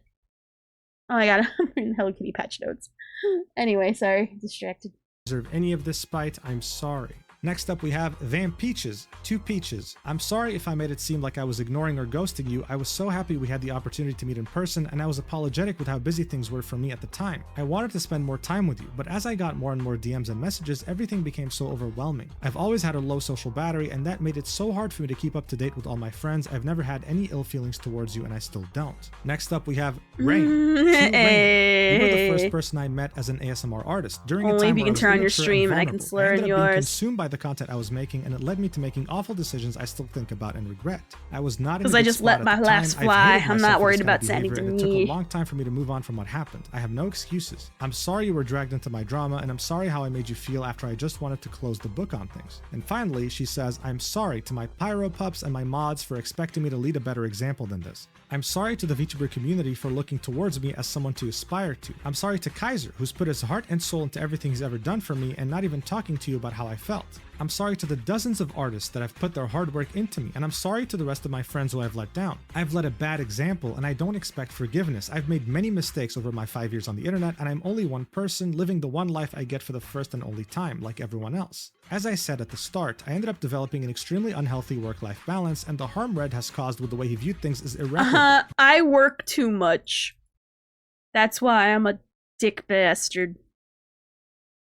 Oh my god, I'm reading Hello Kitty patch notes. Anyway, sorry, distracted. Deserve any of this spite, I'm sorry. Next up we have Van Peaches, 2 Peaches. I'm sorry if I made it seem like I was ignoring or ghosting you. I was so happy we had the opportunity to meet in person, and I was apologetic with how busy things were for me at the time. I wanted to spend more time with you, but as I got more and more DMs and messages, everything became so overwhelming. I've always had a low social battery, and that made it so hard for me to keep up to date with all my friends. I've never had any ill feelings towards you, and I still don't. Next up we have Rain. Rain. You were the first person I met as an ASMR artist. During a time if you can turn on your stream and I can slur in yours. Consumed by the content I was making, and it led me to making awful decisions I still think about and regret. I was not because I just let my laughs fly. I'm not worried about sending to me. It took a long time for me to move on from what happened. I have no excuses. I'm sorry you were dragged into my drama, and I'm sorry how I made you feel after I just wanted to close the book on things. And finally, she says, I'm sorry to my pyro pups and my mods for expecting me to lead a better example than this. I'm sorry to the VTuber community for looking towards me as someone to aspire to. I'm sorry to Kaiser, who's put his heart and soul into everything he's ever done for me and not even talking to you about how I felt. I'm sorry to the dozens of artists that have put their hard work into me, and I'm sorry to the rest of my friends who I've let down. I've led a bad example, and I don't expect forgiveness. I've made many mistakes over my 5 years on the internet, and I'm only one person living the one life I get for the first and only time, like everyone else. As I said at the start, I ended up developing an extremely unhealthy work-life balance, and the harm Red has caused with the way he viewed things is irreparable. I work too much. That's why I'm a dick bastard.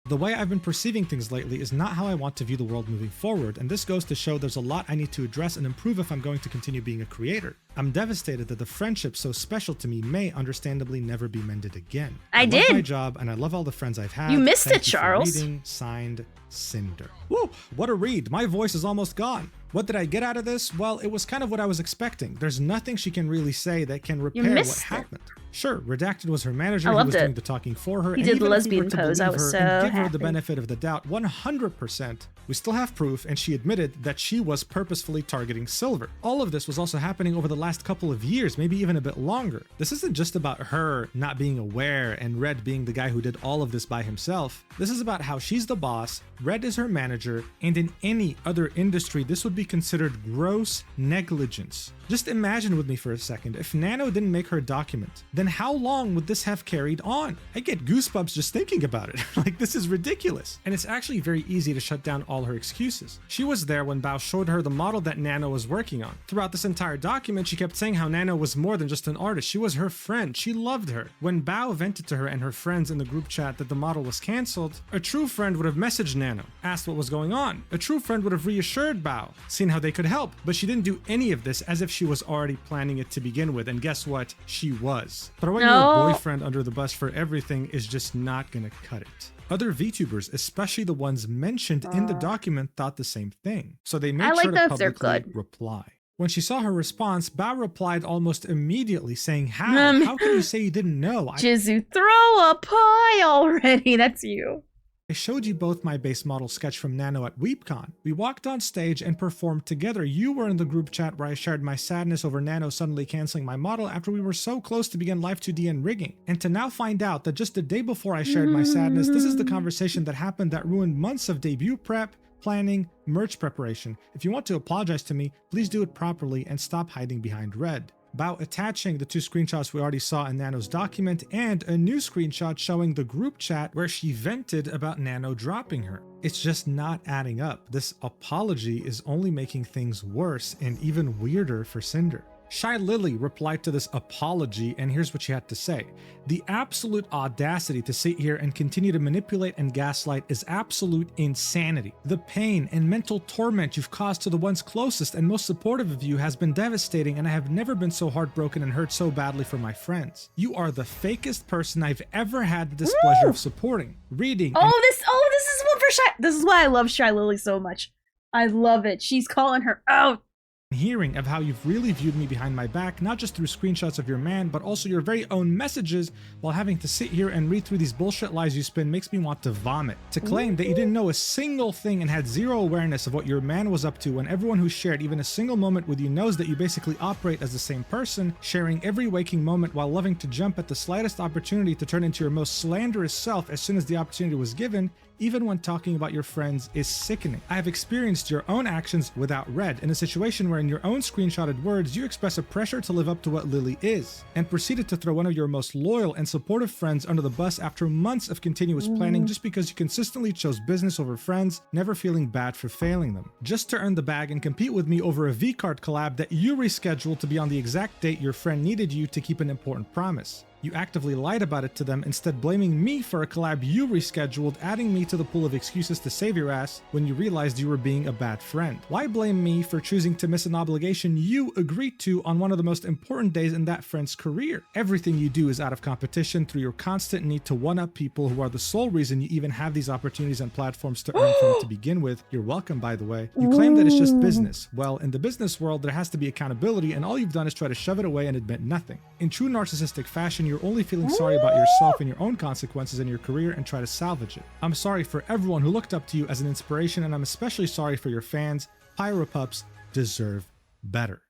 The way I've been perceiving things lately is not how I want to view the world moving forward, and this goes to show there's a lot I need to address and improve if I'm going to continue being a creator. I'm devastated that the friendship so special to me may understandably never be mended again. I love my job, and I love all the friends I've had. You missed Thank it, you Charles. For reading, signed, Cinder. Woo! What a read. My voice is almost gone. What did I get out of this? Well, it was kind of what I was expecting. There's nothing she can really say that can repair what happened. Sure, Redacted was her manager. He was doing the talking for her. He did the lesbian pose. I was so happy. Give her happy. the benefit of the doubt 100%. We still have proof, and she admitted that she was purposefully targeting Silver. All of this was also happening over the last couple of years, maybe even a bit longer. This isn't just about her not being aware and Red being the guy who did all of this by himself. This is about how she's the boss, Red is her manager, and in any other industry, this would be considered gross negligence. Just imagine with me for a second, if Nano didn't make her document, then how long would this have carried on? I get goosebumps just thinking about it. Like, this is ridiculous. And it's actually very easy to shut down all her excuses. She was there when Bao showed her the model that Nano was working on. Throughout this entire document, she kept saying how Nano was more than just an artist. She was her friend. She loved her. When Bao vented to her and her friends in the group chat that the model was cancelled, a true friend would have messaged Nano, asked what was going on. A true friend would have reassured Bao, seen how they could help, but she didn't do any of this as if she was already planning it to begin with, and guess what? She was. Throwing your boyfriend under the bus for everything is just not gonna cut it. Other VTubers, especially the ones mentioned in the document, thought the same thing, so they made sure to publicly reply. When she saw her response, Bao replied almost immediately, saying, How can you say you didn't know? Jizu, throw a pie already. That's you. I showed you both my base model sketch from Nano at WeebCon. We walked on stage and performed together. You were in the group chat where I shared my sadness over Nano suddenly canceling my model after we were so close to begin Live 2D and rigging. And to now find out that just the day before I shared my sadness, this is the conversation that happened that ruined months of debut prep, planning, merch preparation. If you want to apologize to me, please do it properly and stop hiding behind Red. Bao attaching the 2 screenshots we already saw in Nano's document and a new screenshot showing the group chat where she vented about Nano dropping her. It's just not adding up. This apology is only making things worse and even weirder for Cinder. Shy Lily replied to this apology, and here's what she had to say. The absolute audacity to sit here and continue to manipulate and gaslight is absolute insanity. The pain and mental torment you've caused to the ones closest and most supportive of you has been devastating, and I have never been so heartbroken and hurt so badly for my friends. You are the fakest person I've ever had the displeasure of supporting, reading. This is one for Shy. This is why I love Shy Lily so much. I love it. She's calling her out. Hearing of how you've really viewed me behind my back, not just through screenshots of your man, but also your very own messages, while having to sit here and read through these bullshit lies you spin makes me want to vomit. To claim that you didn't know a single thing and had zero awareness of what your man was up to, when everyone who shared even a single moment with you knows that you basically operate as the same person, sharing every waking moment while loving to jump at the slightest opportunity to turn into your most slanderous self as soon as the opportunity was given, even when talking about your friends, is sickening. I have experienced your own actions without Red in a situation where in your own screenshotted words you express a pressure to live up to what Lily is, and proceeded to throw one of your most loyal and supportive friends under the bus after months of continuous planning just because you consistently chose business over friends, never feeling bad for failing them. Just to earn the bag and compete with me over a V-Card collab that you rescheduled to be on the exact date your friend needed you to keep an important promise. You actively lied about it to them, instead blaming me for a collab you rescheduled, adding me to the pool of excuses to save your ass when you realized you were being a bad friend. Why blame me for choosing to miss an obligation you agreed to on one of the most important days in that friend's career? Everything you do is out of competition through your constant need to one-up people who are the sole reason you even have these opportunities and platforms to earn from to begin with. You're welcome, by the way. You claim that it's just business. Well, in the business world, there has to be accountability, and all you've done is try to shove it away and admit nothing. In true narcissistic fashion, you're only feeling sorry about yourself and your own consequences in your career and try to salvage it. I'm sorry for everyone who looked up to you as an inspiration, and I'm especially sorry for your fans. Pyropups deserve better.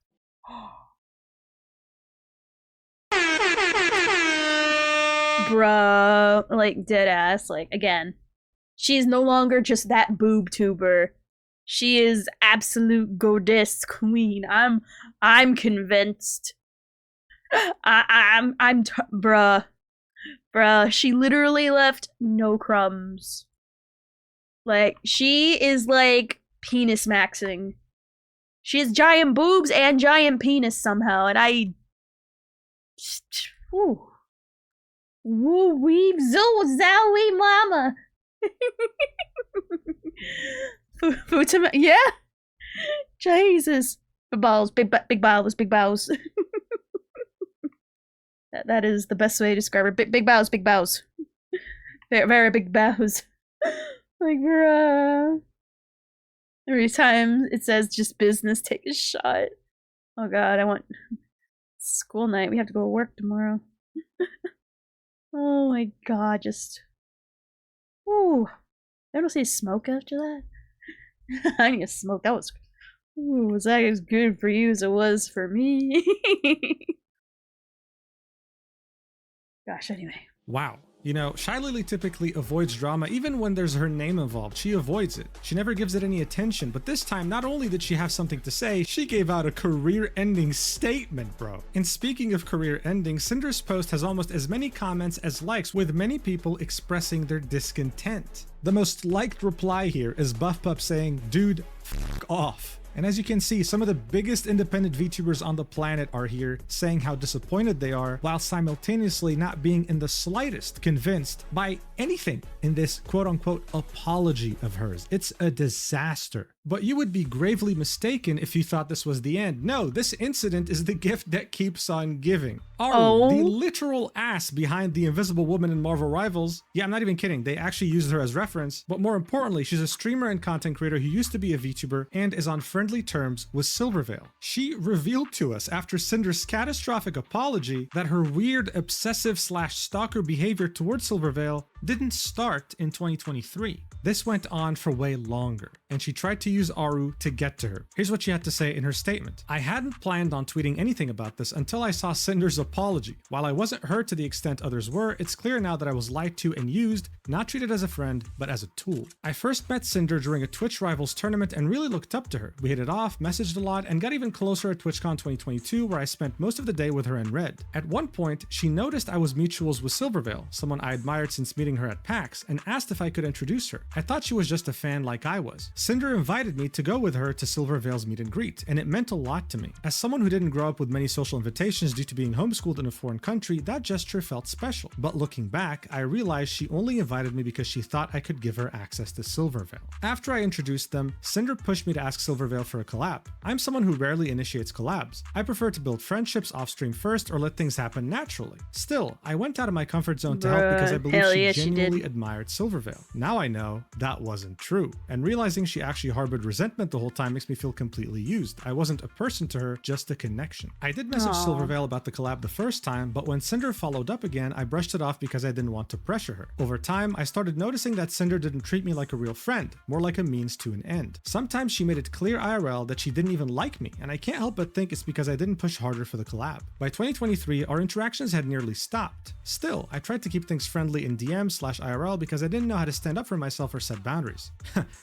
Bruh, like dead ass. Like, again, she is no longer just that boob tuber. She is absolute goddess queen. I'm convinced. Bruh. She literally left no crumbs. Like, she is like penis maxing. She has giant boobs and giant penis somehow, and woo wee zowie mama. Futama, yeah. Jesus, big balls, big balls, big balls. That is the best way to describe it. Big bows, big bows. Very, very big bows. Like, bruh. Every time it says just business, take a shot. Oh god, I want school night. We have to go to work tomorrow. Oh my god, just... Ooh. I don't say smoke after that. I need to smoke. That was... Ooh, was that as good for you as it was for me? Gosh, anyway. Wow. You know, Shy Lily typically avoids drama even when there's her name involved. She avoids it. She never gives it any attention, but this time, not only did she have something to say, she gave out a career-ending statement, bro. And speaking of career-ending, Cinder's post has almost as many comments as likes, with many people expressing their discontent. The most liked reply here is BuffPup saying, "Dude, f*** off." And as you can see, some of the biggest independent VTubers on the planet are here, saying how disappointed they are, while simultaneously not being in the slightest convinced by anything in this quote-unquote apology of hers. It's a disaster. But you would be gravely mistaken if you thought this was the end. No, this incident is the gift that keeps on giving. Aru, the literal ass behind the Invisible Woman in Marvel Rivals. Yeah, I'm not even kidding. They actually used her as reference. But more importantly, she's a streamer and content creator who used to be a VTuber and is on friendly terms with Silvervale. She revealed to us after Cinder's catastrophic apology that her weird obsessive/stalker behavior towards Silvervale didn't start in 2023. This went on for way longer, and she tried to use Aru to get to her. Here's what she had to say in her statement. "I hadn't planned on tweeting anything about this until I saw Cinder's apology. While I wasn't hurt to the extent others were, it's clear now that I was lied to and used, not treated as a friend, but as a tool. I first met Cinder during a Twitch Rivals tournament and really looked up to her. We hit it off, messaged a lot, and got even closer at TwitchCon 2022, where I spent most of the day with her and Red. At one point, she noticed I was mutuals with Silvervale, someone I admired since meeting her at PAX, and asked if I could introduce her. I thought she was just a fan like I was. Cinder invited me to go with her to Silvervale's meet and greet, and it meant a lot to me. As someone who didn't grow up with many social invitations due to being homeschooled in a foreign country, that gesture felt special. But looking back, I realized she only invited me because she thought I could give her access to Silvervale. After I introduced them, Cinder pushed me to ask Silvervale for a collab. I'm someone who rarely initiates collabs. I prefer to build friendships off-stream first or let things happen naturally. Still, I went out of my comfort zone to help because I believe she genuinely admired Silvervale. Now I know that wasn't true, and realizing she actually harbored resentment the whole time makes me feel completely used. I wasn't a person to her, just a connection. I did message Silvervale about the collab the first time, but when Cinder followed up again, I brushed it off because I didn't want to pressure her. Over time, I started noticing that Cinder didn't treat me like a real friend, more like a means to an end. Sometimes she made it clear IRL that she didn't even like me, and I can't help but think it's because I didn't push harder for the collab. By 2023, our interactions had nearly stopped. Still, I tried to keep things friendly in DM/IRL because I didn't know how to stand up for myself or set boundaries.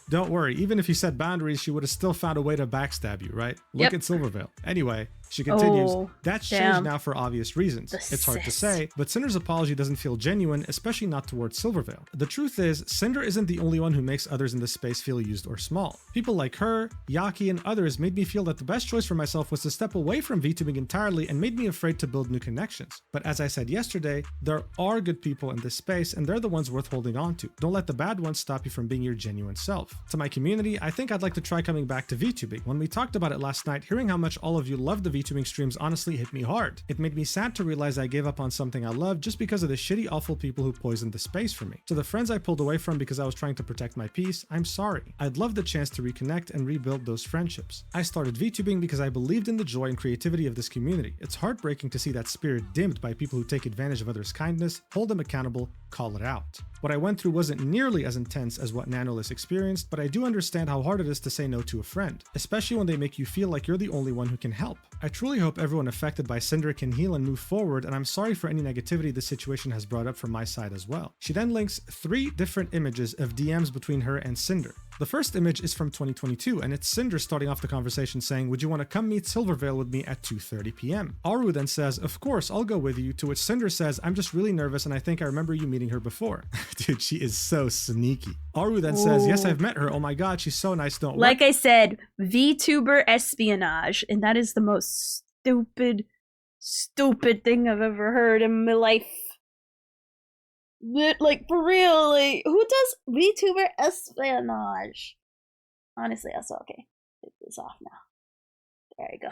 Don't worry, even if you set boundaries, she would have still found a way to backstab you, right? Look at Silvervale. Anyway, she continues, that's changed now for obvious reasons. It's hard to say, but Cinder's apology doesn't feel genuine, especially not towards Silvervale. The truth is, Cinder isn't the only one who makes others in this space feel used or small. People like her, Yaki, and others made me feel that the best choice for myself was to step away from VTubing entirely and made me afraid to build new connections. But as I said yesterday, there are good people in this space and they're the ones worth holding on to. Don't let the bad ones stop you from being your genuine self. To my community, I think I'd like to try coming back to VTubing. When we talked about it last night, hearing how much all of you loved the VTubing streams honestly hit me hard. It made me sad to realize I gave up on something I loved just because of the shitty, awful people who poisoned the space for me. To the friends I pulled away from because I was trying to protect my peace, I'm sorry. I'd love the chance to reconnect and rebuild those friendships. I started VTubing because I believed in the joy and creativity of this community. It's heartbreaking to see that spirit dimmed by people who take advantage of others' kindness, hold them accountable, call it out. What I went through wasn't nearly as intense as what Nanolis experienced, but I do understand how hard it is to say no to a friend, especially when they make you feel like you're the only one who can help. I truly hope everyone affected by Cinder can heal and move forward, and I'm sorry for any negativity this situation has brought up from my side as well. She then links 3 different images of DMs between her and Cinder. The first image is from 2022, and it's Cinder starting off the conversation saying, would you want to come meet Silvervale with me at 2:30 p.m? Aru then says, of course, I'll go with you, to which Cinder says, I'm just really nervous and I think I remember you meeting her before. Dude, she is so sneaky. Aru then says, yes, I've met her. Oh my god, she's so nice, don't Like I said, VTuber espionage, and that is the most stupid thing I've ever heard in my life. Like, for real, like, who does VTuber espionage? Honestly, that's okay. Take this off now. There you go.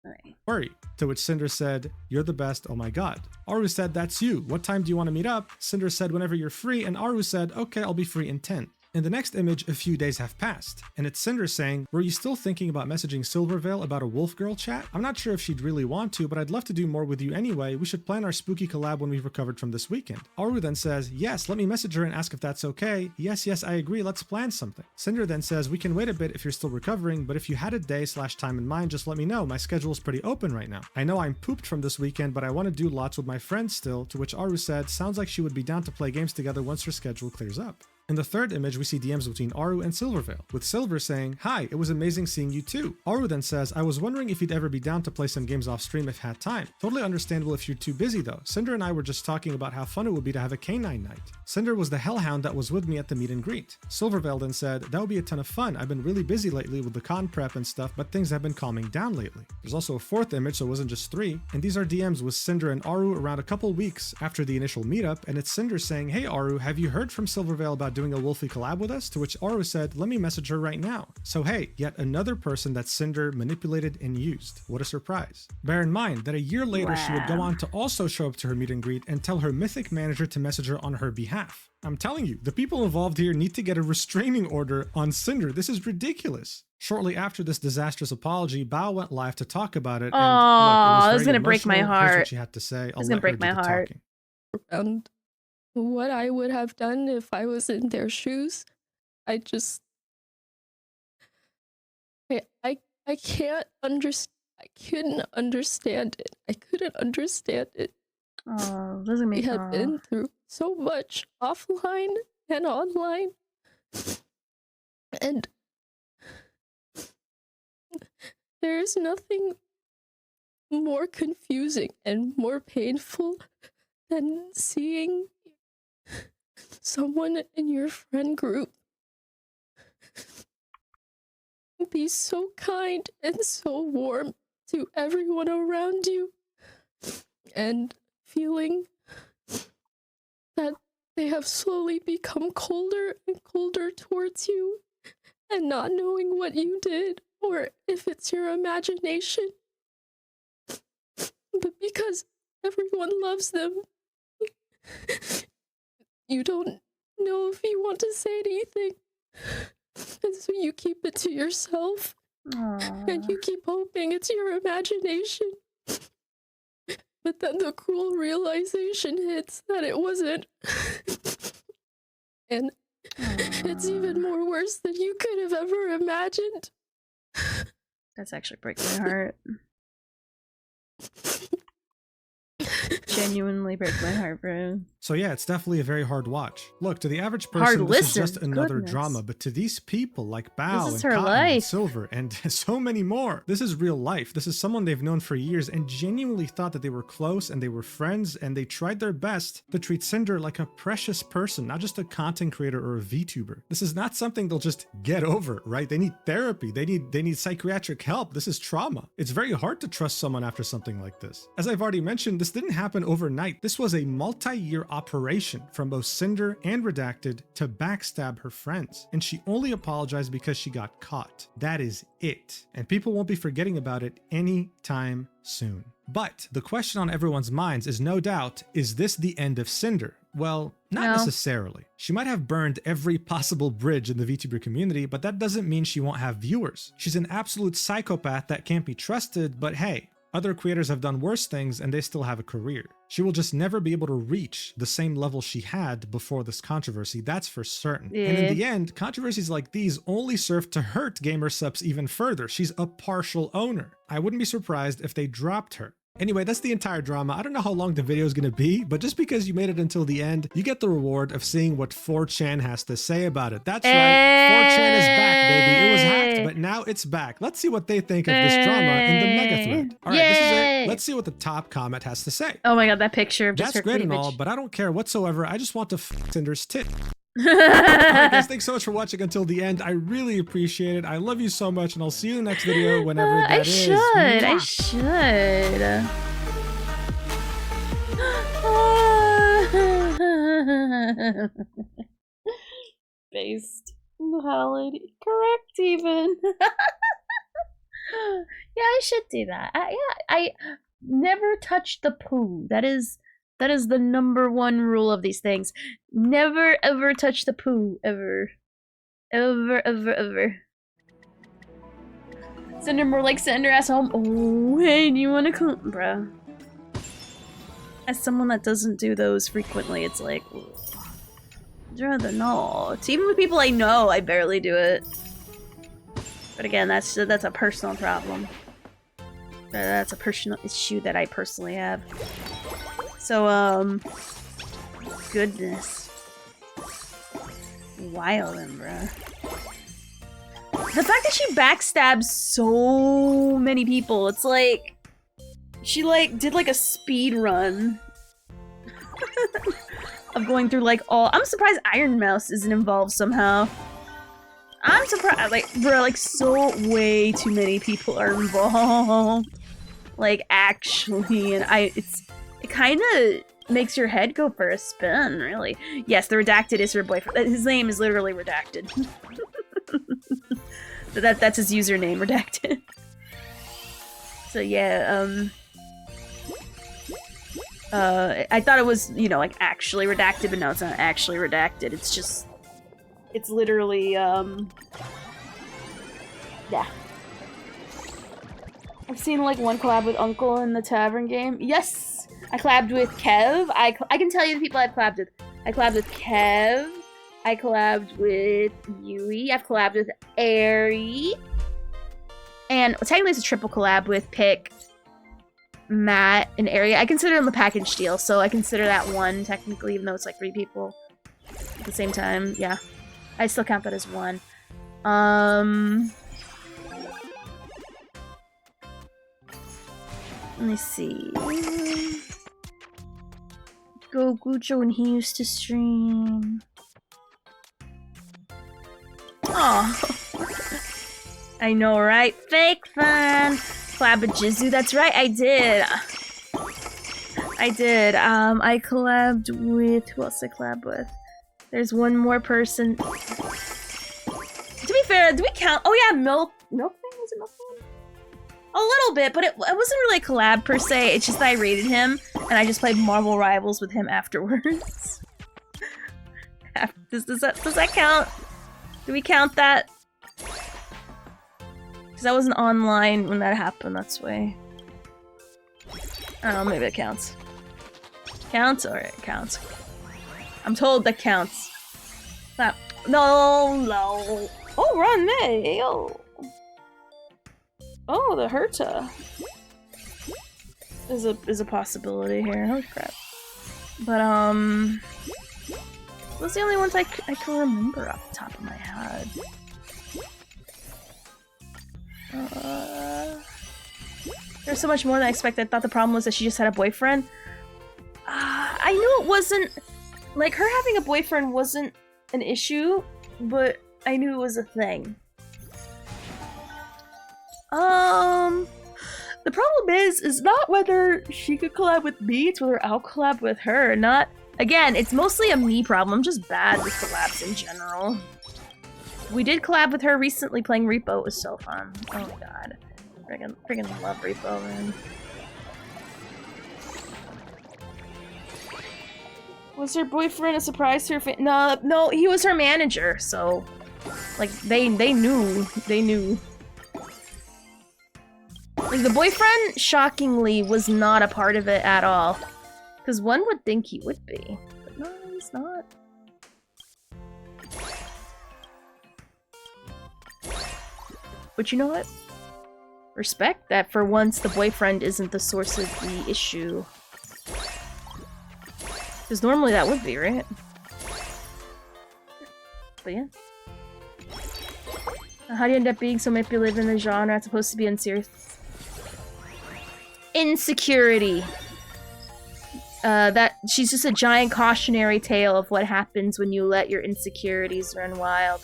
Right. Worry. To which Cinder said, you're the best, oh my god. Aru said, that's you. What time do you want to meet up? Cinder said, whenever you're free, and Aru said, okay, I'll be free in 10. In the next image, a few days have passed, and it's Cinder saying, were you still thinking about messaging Silvervale about a wolf girl chat? I'm not sure if she'd really want to, but I'd love to do more with you anyway. We should plan our spooky collab when we've recovered from this weekend. Aru then says, yes, let me message her and ask if that's okay. Yes, I agree, let's plan something. Cinder then says, we can wait a bit if you're still recovering, but if you had a day/time in mind, just let me know. My schedule's pretty open right now. I know I'm pooped from this weekend, but I want to do lots with my friends still, to which Aru said, sounds like she would be down to play games together once her schedule clears up. In the third image, we see DMs between Aru and Silvervale, with Silver saying, hi, it was amazing seeing you too. Aru then says, I was wondering if you'd ever be down to play some games off stream if had time. Totally understandable if you're too busy though. Cinder and I were just talking about how fun it would be to have a canine night. Cinder was the hellhound that was with me at the meet and greet. Silvervale then said, that would be a ton of fun. I've been really busy lately with the con prep and stuff, but things have been calming down lately. There's also a fourth image, so it wasn't just 3, and these are DMs with Cinder and Aru around a couple weeks after the initial meetup, and it's Cinder saying, hey Aru, have you heard from Silvervale about doing a Wolfie collab with us? To which Aru said, let me message her right now. So hey, yet another person that Cinder manipulated and used. What a surprise. Bear in mind that a year later she would go on to also show up to her meet and greet and tell her mythic manager to message her on her behalf. I'm telling you, the people involved here need to get a restraining order on Cinder. This is ridiculous. Shortly after this disastrous apology, Bao went live to talk about it. Oh, this is gonna break my heart. Here's what she had to say. It's gonna break my heart. And what I would have done if I was in their shoes, I can't understand. I couldn't understand it. I couldn't understand it. Oh, doesn't make We have been through so much offline and online, and there's nothing more confusing and more painful than seeing someone in your friend group be so kind and so warm to everyone around you, and feeling that they have slowly become colder and colder towards you, and not knowing what you did or if it's your imagination. But because everyone loves them, you don't know if you want to say anything. And so you keep it to yourself. Aww. And you keep hoping it's your imagination. But then the cruel realization hits that it wasn't. And it's even more worse than you could have ever imagined. That's actually breaking my heart. Genuinely break my heart, bro. So yeah, it's definitely a very hard watch. Look, to the average person, this is just another drama, but to these people like Bao and Cotton and Silver and so many more, this is real life. This is someone they've known for years and genuinely thought that they were close and they were friends, and they tried their best to treat Cinder like a precious person, not just a content creator or a VTuber. This is not something they'll just get over, right? They need therapy. They need psychiatric help. This is trauma. It's very hard to trust someone after something like this. As I've already mentioned, this didn't happen overnight. This was a multi-year operation from both Cinder and Redacted to backstab her friends, and she only apologized because she got caught. That is it, and people won't be forgetting about it anytime soon. But the question on everyone's minds is no doubt, is this the end of Cinder? Well, not necessarily. She might have burned every possible bridge in the VTuber community, but that doesn't mean she won't have viewers. She's an absolute psychopath that can't be trusted, but hey, other creators have done worse things and they still have a career. She will just never be able to reach the same level she had before this controversy, that's for certain. Yeah. And in the end, controversies like these only serve to hurt gamer subs even further. She's a partial owner. I wouldn't be surprised if they dropped her. Anyway, that's the entire drama. I don't know how long the video is going to be, but just because you made it until the end, you get the reward of seeing what 4chan has to say about it. That's right, 4chan is back, baby. It was hacked, but now it's back. Let's see what they think of this drama in the mega thread. All right, this is it. Let's see what the top comment has to say. Oh my god, that picture of just That's her great cleavage. And all, but I don't care whatsoever. I just want to f Cinder's tit. Alright guys, thanks so much for watching until the end. I really appreciate it. I love you so much, and I'll see you in the next video whenever that is. I should. Based. Valid. Correct even. Yeah, I should do that. I never touch the poo. That is the number one rule of these things. Never ever touch the poo. Ever. Ever. Send her more like send her ass home. Oh, hey, do you wanna come? Bruh. As someone that doesn't do those frequently, it's like, I'd rather not. Even with people I know, I barely do it. But again, that's a personal problem. That's a personal issue that I personally have. So, goodness. Wildin', bruh. The fact that she backstabs so many people, it's like, she did like a speed run of going through like all. I'm surprised Iron Mouse isn't involved somehow. I'm surprised, like, bro, like so way too many people are involved. Like actually, and it kind of makes your head go for a spin, really. Yes, the Redacted is her boyfriend. His name is literally Redacted. That's his username, Redacted. So yeah, I thought it was, you know, like actually redacted, but no, it's not actually redacted. It's just, it's literally, yeah. I've seen like one collab with Uncle in the Tavern game. Yes! I collabed with Kev. I can tell you the people I've collabed with. I collabed with Kev. I collabed with Yui. I've collabed with Airy. And technically it's a triple collab with Pick, Matt, and Airy. I consider them a package deal, so I consider that one technically, even though it's like 3 people at the same time. Yeah, I still count that as one. Let me see. Go Gujo when he used to stream. Oh. I know, right? Fake fan! Collab with Jizu, that's right, I did. I collabed with... Who else I collabed with? There's one more person. To be fair, do we count? Oh yeah, Milkman? Was it Milkman? A little bit, but it wasn't really a collab per se. It's just that I rated him, and I just played Marvel Rivals with him afterwards. Does that count? Do we count that? Because I wasn't online when that happened, that's why. I don't know, maybe it counts. Counts? Alright, it counts. I'm told that counts. That, no. Oh, run me! Yo. Oh, the Herta. Is a possibility here. Holy crap. But, those are the only ones I can remember off the top of my head. There's so much more than I expected. I thought the problem was that she just had a boyfriend. I knew it wasn't... Like, her having a boyfriend wasn't an issue, but I knew it was a thing. The problem is not whether she could collab with me, it's whether I'll collab with her, not... Again, it's mostly a me problem, I'm just bad with collabs in general. We did collab with her recently playing Repo, it was so fun. Oh my god. Friggin' love Repo, man. Was her boyfriend a surprise to her No, he was her manager, so... Like, they knew. Like, the boyfriend, shockingly, was not a part of it at all. Because one would think he would be. But no, he's not. But you know what? Respect that for once the boyfriend isn't the source of the issue. Because normally that would be, right? But yeah. How do you end up being so manipulative in the genre? It's supposed to be unserious. Insecurity. That she's just a giant cautionary tale of what happens when you let your insecurities run wild.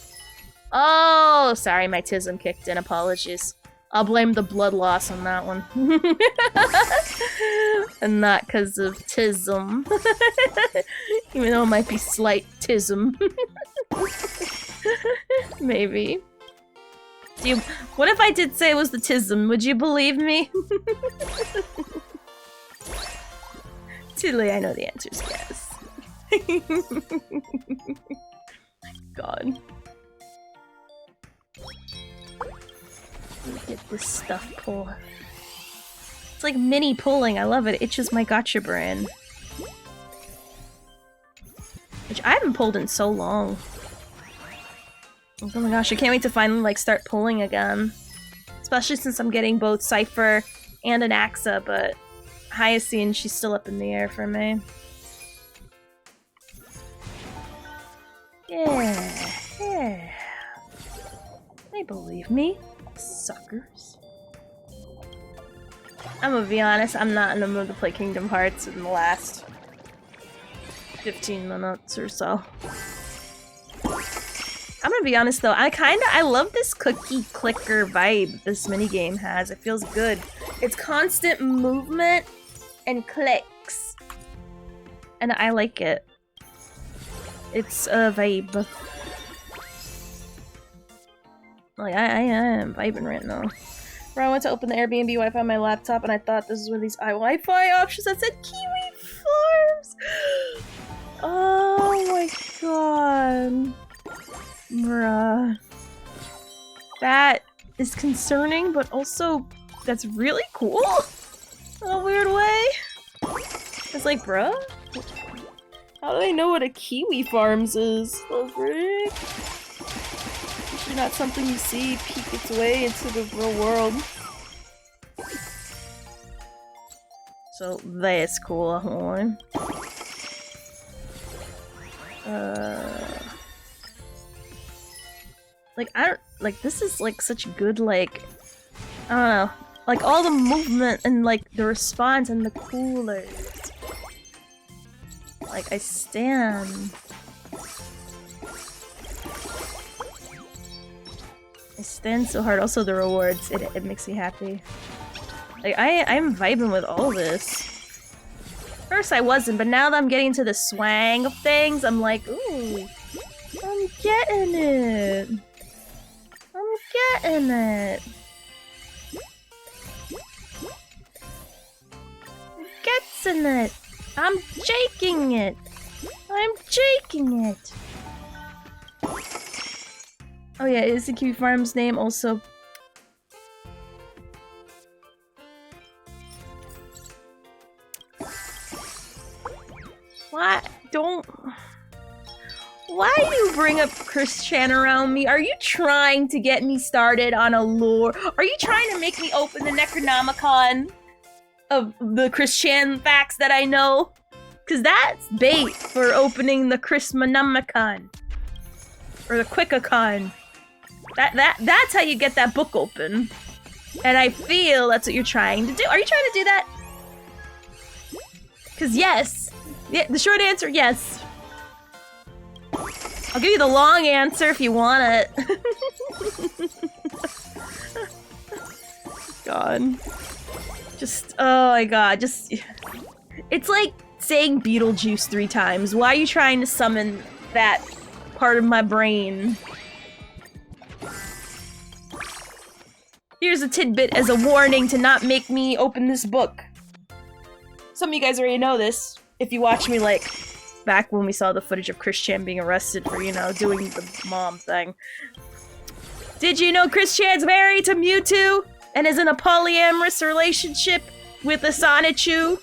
Oh, sorry, my tism kicked in. Apologies. I'll blame the blood loss on that one. And not because of tism. Even though it might be slight tism. Maybe. What if I did say it was the tism? Would you believe me? Totally, I know the answer is yes. God. Let me get this stuff pulled. It's like mini pulling, I love it. It itches my gotcha brain. Which I haven't pulled in so long. Oh my gosh, I can't wait to finally like start pulling again. Especially since I'm getting both Cypher and Anaxa, but Hyacine, she's still up in the air for me. Yeah. They believe me. Suckers. I'm gonna be honest, I'm not in the mood to play Kingdom Hearts in the last 15 minutes or so. I'm gonna be honest though, I love this cookie clicker vibe this minigame has. It feels good. It's constant movement and clicks. And I like it. It's a vibe. Like, I am vibing right now. Bro, I went to open the Airbnb Wi-Fi on my laptop and I thought this was one of these iWi-Fi options that said Kiwi Farms! Oh my god. Bruh. That is concerning, but also that's really cool in a weird way. It's like, bruh? How do they know what a Kiwi Farms is? The frick? Usually not something you see peek its way into the real world. So that's cool. Hold on. Like, I don't, like, this is, like, such good, like, I don't know, like, all the movement and, like, the response and the coolers. Like, I stand. I stand so hard. Also, the rewards. It makes me happy. Like, I'm vibing with all this. First I wasn't, but now that I'm getting to the swang of things, I'm like, ooh, I'm getting it. I'm getting it. Gets in it. I'm jaking it. I'm jaking it. Oh yeah, is the Kiwi Farm's name also? Why don't... Why do you bring up Chris Chan around me? Are you trying to get me started on a lore? Are you trying to make me open the Necronomicon of the Chris Chan facts that I know? Cause that's bait for opening the Chrismonomicon. Or the Quickacon. That's how you get that book open. And I feel that's what you're trying to do. Are you trying to do that? Cause yes. Yeah, the short answer, yes. I'll give you the long answer if you want it. God. Just, oh my god, just... It's like saying Beetlejuice 3 times. Why are you trying to summon that part of my brain? Here's a tidbit as a warning to not make me open this book. Some of you guys already know this. If you watch me, like, back when we saw the footage of Chris Chan being arrested for, you know, doing the mom thing. Did you know Chris Chan's married to Mewtwo and is in a polyamorous relationship with Asanichu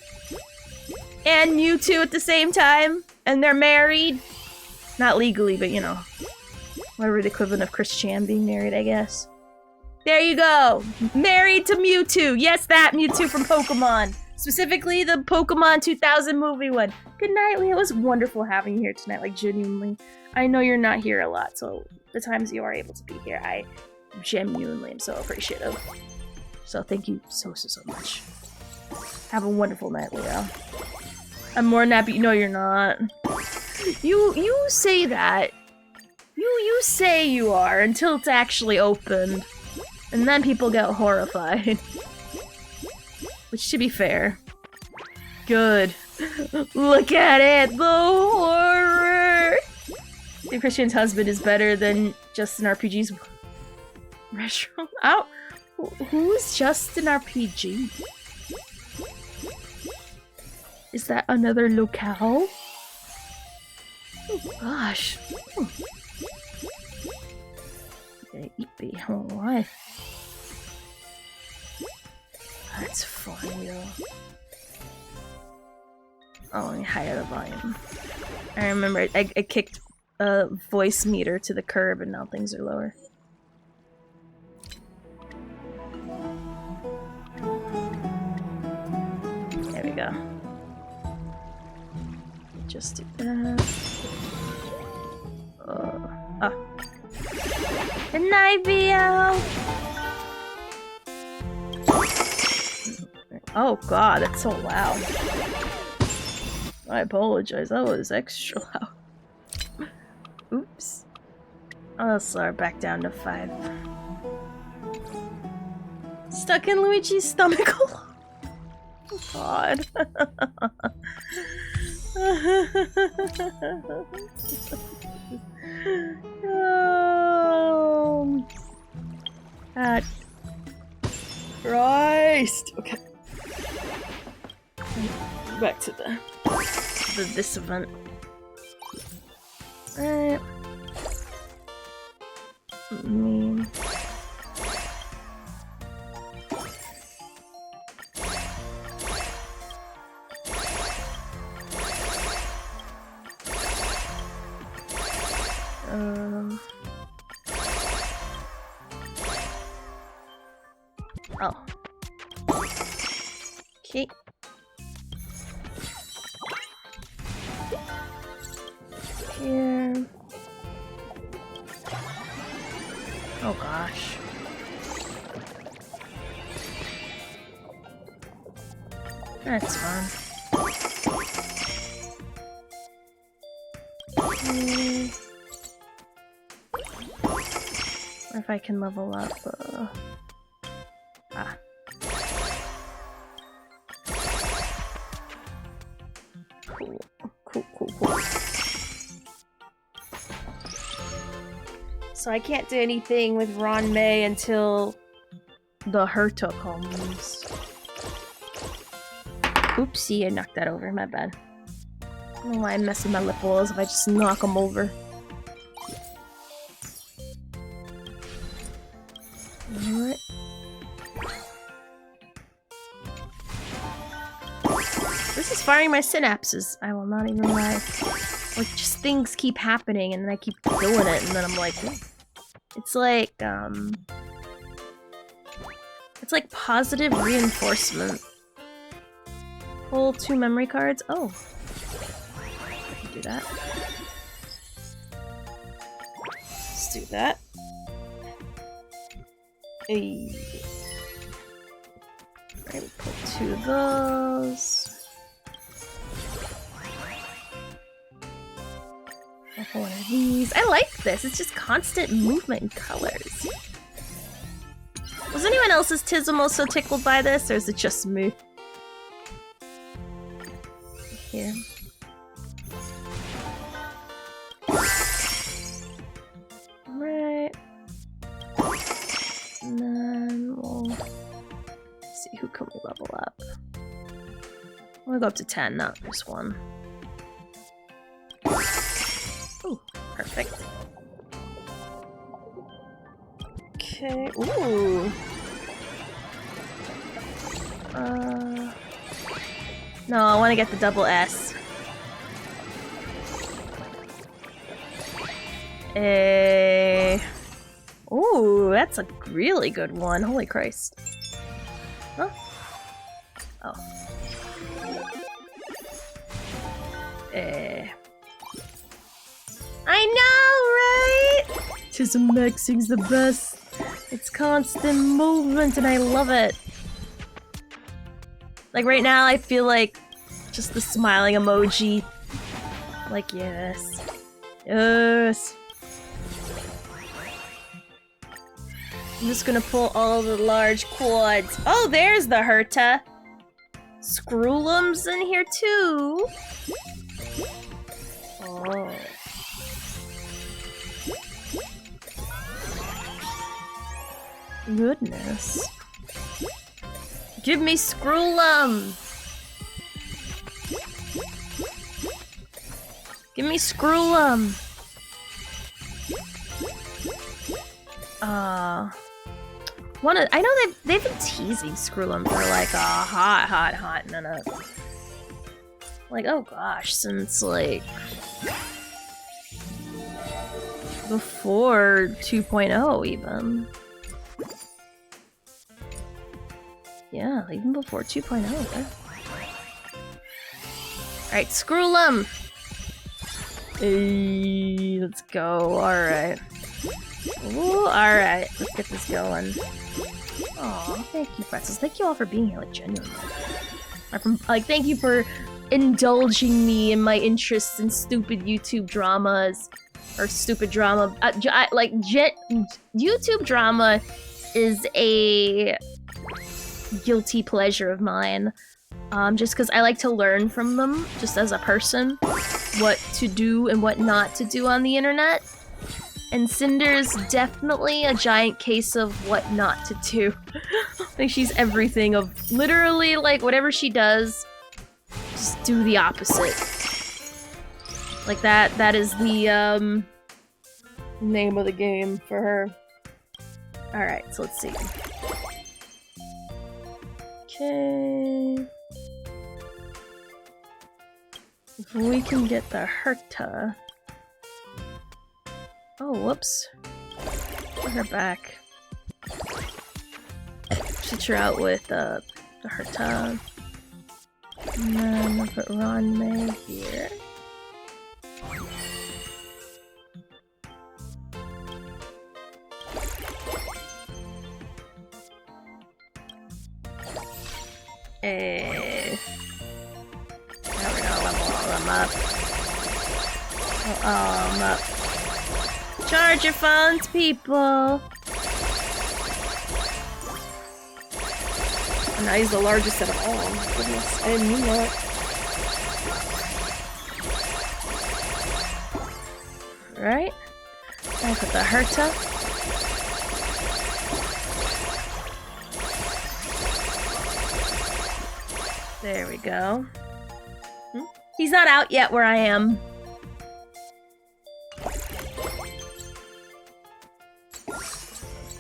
and Mewtwo at the same time? And they're married? Not legally, but, you know, whatever the equivalent of Chris Chan being married, I guess. There you go! Married to Mewtwo! Yes, that Mewtwo from Pokemon! Specifically, the Pokemon 2000 movie one. Good night, Leah. It was wonderful having you here tonight, like, genuinely. I know you're not here a lot, so the times you are able to be here, I genuinely am so appreciative. So thank you so much. Have a wonderful night, Leah. I'm more than happy. No, you're not. You say that. You say you are until it's actually opened. And then people get horrified. Which, to be fair, good. Look at it, the horror! Dave Christian's husband is better than Justin RPG's restaurant. Oh, who's Justin RPG? Is that another locale? Oh gosh. Okay, eat the whole life. That's fun, yo. Oh, let me higher the volume. I remember I kicked a voice meter to the curb and now things are lower. There we go. Just do that. Ah. Good night, Vio! Oh god, that's so loud. I apologize, that was extra loud. Oops. I'll slow her back down to 5. Stuck in Luigi's stomach. Oh god. God. Christ. Okay. Back to this event. Alright. Oh. Okay. Here. Oh gosh. That's fun. if I can level up. Cool. So I can't do anything with Ron May until the Herta comes. Oopsie, I knocked that over. My bad. I don't know why I'm messing my lip walls if I just knock them over. Alright. This is firing my synapses. I will not even lie. Like, just things keep happening and then I keep doing it and then I'm like, ooh. It's like positive reinforcement. Pull 2 memory cards. Oh. I can do that. Let's do that. Hey. Alright, we pull 2 of those. I'll pull one of these. I like this. It's just constant movement and colors. Was anyone else's Tism also tickled by this, or is it just me? Here. Alright. And then we'll see who can we level up. I'm gonna go up to 10, not just 1. Ooh, perfect. Okay, ooh. No, I want to get the double S. Ooh, that's a really good one. Holy Christ. Huh? Oh. I know, right? Tism Maxing's the best. It's constant movement and I love it. Like right now, I feel like just the smiling emoji. Like, yes. Yes. I'm just gonna pull all the large quads. Oh, there's the Herta. Scroolum's in here too. Oh. Goodness. Give me Scroolum! Give me Scroolum! I know they've been teasing Scroolum for like a hot minute. Like, oh gosh, since like before 2.0 even. Yeah, even before 2.0. Alright, Scroolum! Hey, let's go. Alright. Ooh, alright. Let's get this going. Aw, thank you, Pretzels. Thank you all for being here, like, genuinely. Thank you for indulging me in my interests in stupid YouTube dramas. Or stupid drama. YouTube drama is a guilty pleasure of mine. Just because I like to learn from them, just as a person, what to do and what not to do on the internet. And Cinder's definitely a giant case of what not to do. Like, she's everything of literally, like, whatever she does, just do the opposite. Like, that is the, name of the game for her. Alright, so let's see. Okay. If we can get the Herta. Oh, whoops. Put her back. Switch her out with the Herta. And then I'll put Ron May here. Now we're gonna level all them up. All them up. Charge your phones, people! And now he's the largest out of all. Goodness, I didn't mean that. Right. I put the Herta. There we go. He's not out yet where I am.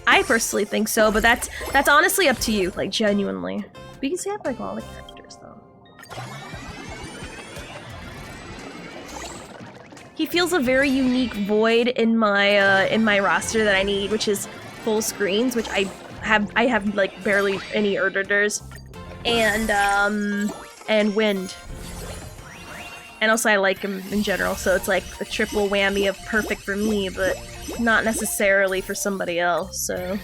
I personally think so, but that's honestly up to you, like genuinely. But you can see I have like all the characters though. He feels a very unique void in my roster that I need, which is full screens, which I have like barely any erderders, and wind. And also I like him in general, so it's like a triple whammy of perfect for me, but not necessarily for somebody else, so...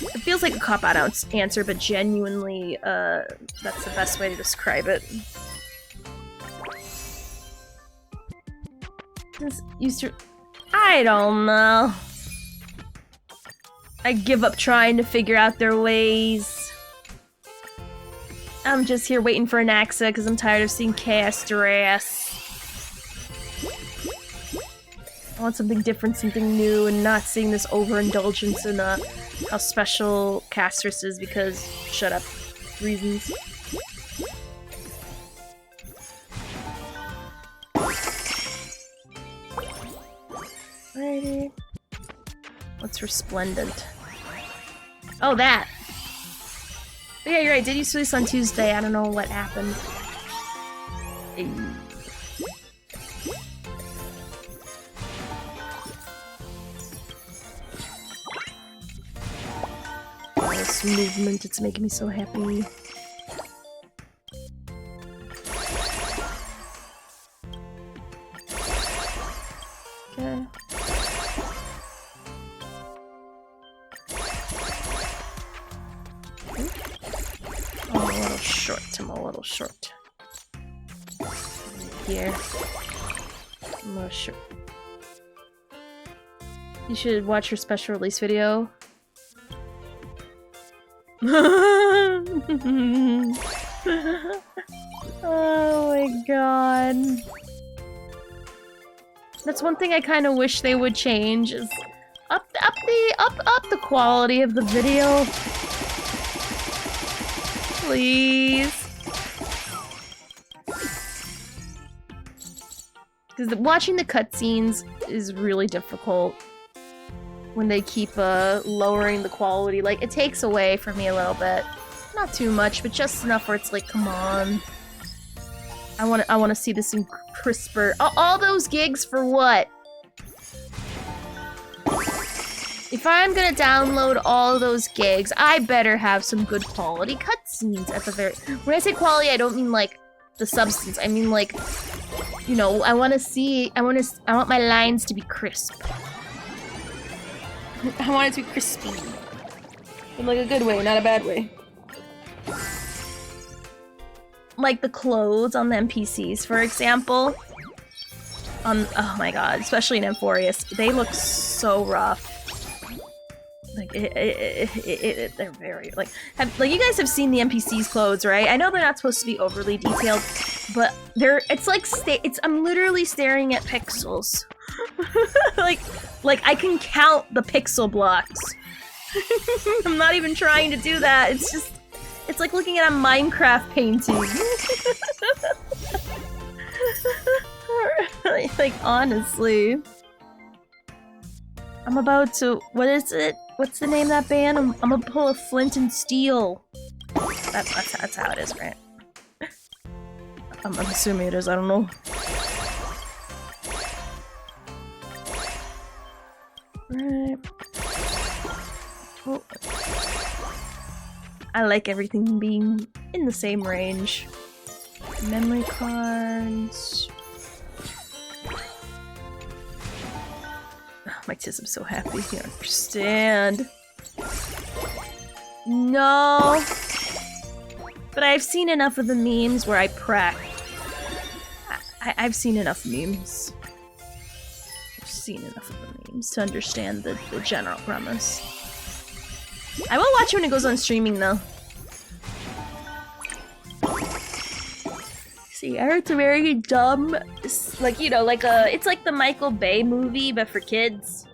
It feels like a cop-out answer, but genuinely, that's the best way to describe it. This used to... I don't know. I give up trying to figure out their ways. I'm just here waiting for Anaxa because I'm tired of seeing Castress. I want something different, something new, and not seeing this overindulgence in how special Castress is because shut up reasons. Alrighty. What's resplendent? Oh, that! But yeah, you're right. Did you release on Tuesday? I don't know what happened. This movement, it's making me so happy. Okay. I'm a little short. Here. I'm a little short. You should watch her special release video. Oh my god. That's one thing I kind of wish they would change is up the quality of the video. Please. Because watching the cutscenes is really difficult when they keep lowering the quality. Like, it takes away from me a little bit. Not too much, but just enough where it's like, come on. I want to see this in crisper. All those gigs for what? If I'm gonna download all those gigs, I better have some good quality cutscenes at the very... When I say quality, I don't mean like the substance. I mean like, you know, I want my lines to be crisp. I want it to be crispy. In like a good way, not a bad way. Like the clothes on the NPCs, for example. Oh my god, especially in Amphorius, they look so rough. Like, they're very, like, you guys have seen the NPCs' clothes, right? I know they're not supposed to be overly detailed, but I'm literally staring at pixels. like I can count the pixel blocks. I'm not even trying to do that, it's like looking at a Minecraft painting. Like, honestly. I'm about to... What is it? What's the name of that band? I'm gonna pull a Flint and Steel. That's how it is, right? I'm assuming it is, I don't know. Right. Oh. I like everything being in the same range. Memory cards... My tis, I'm so happy. You don't understand. No! But I've seen enough of the memes where I prac. I've seen enough memes. I've seen enough of the memes to understand the general premise. I will watch it when it goes on streaming, though. see. I heard it's a very dumb, like, you know, like it's like the Michael Bay movie, but for kids.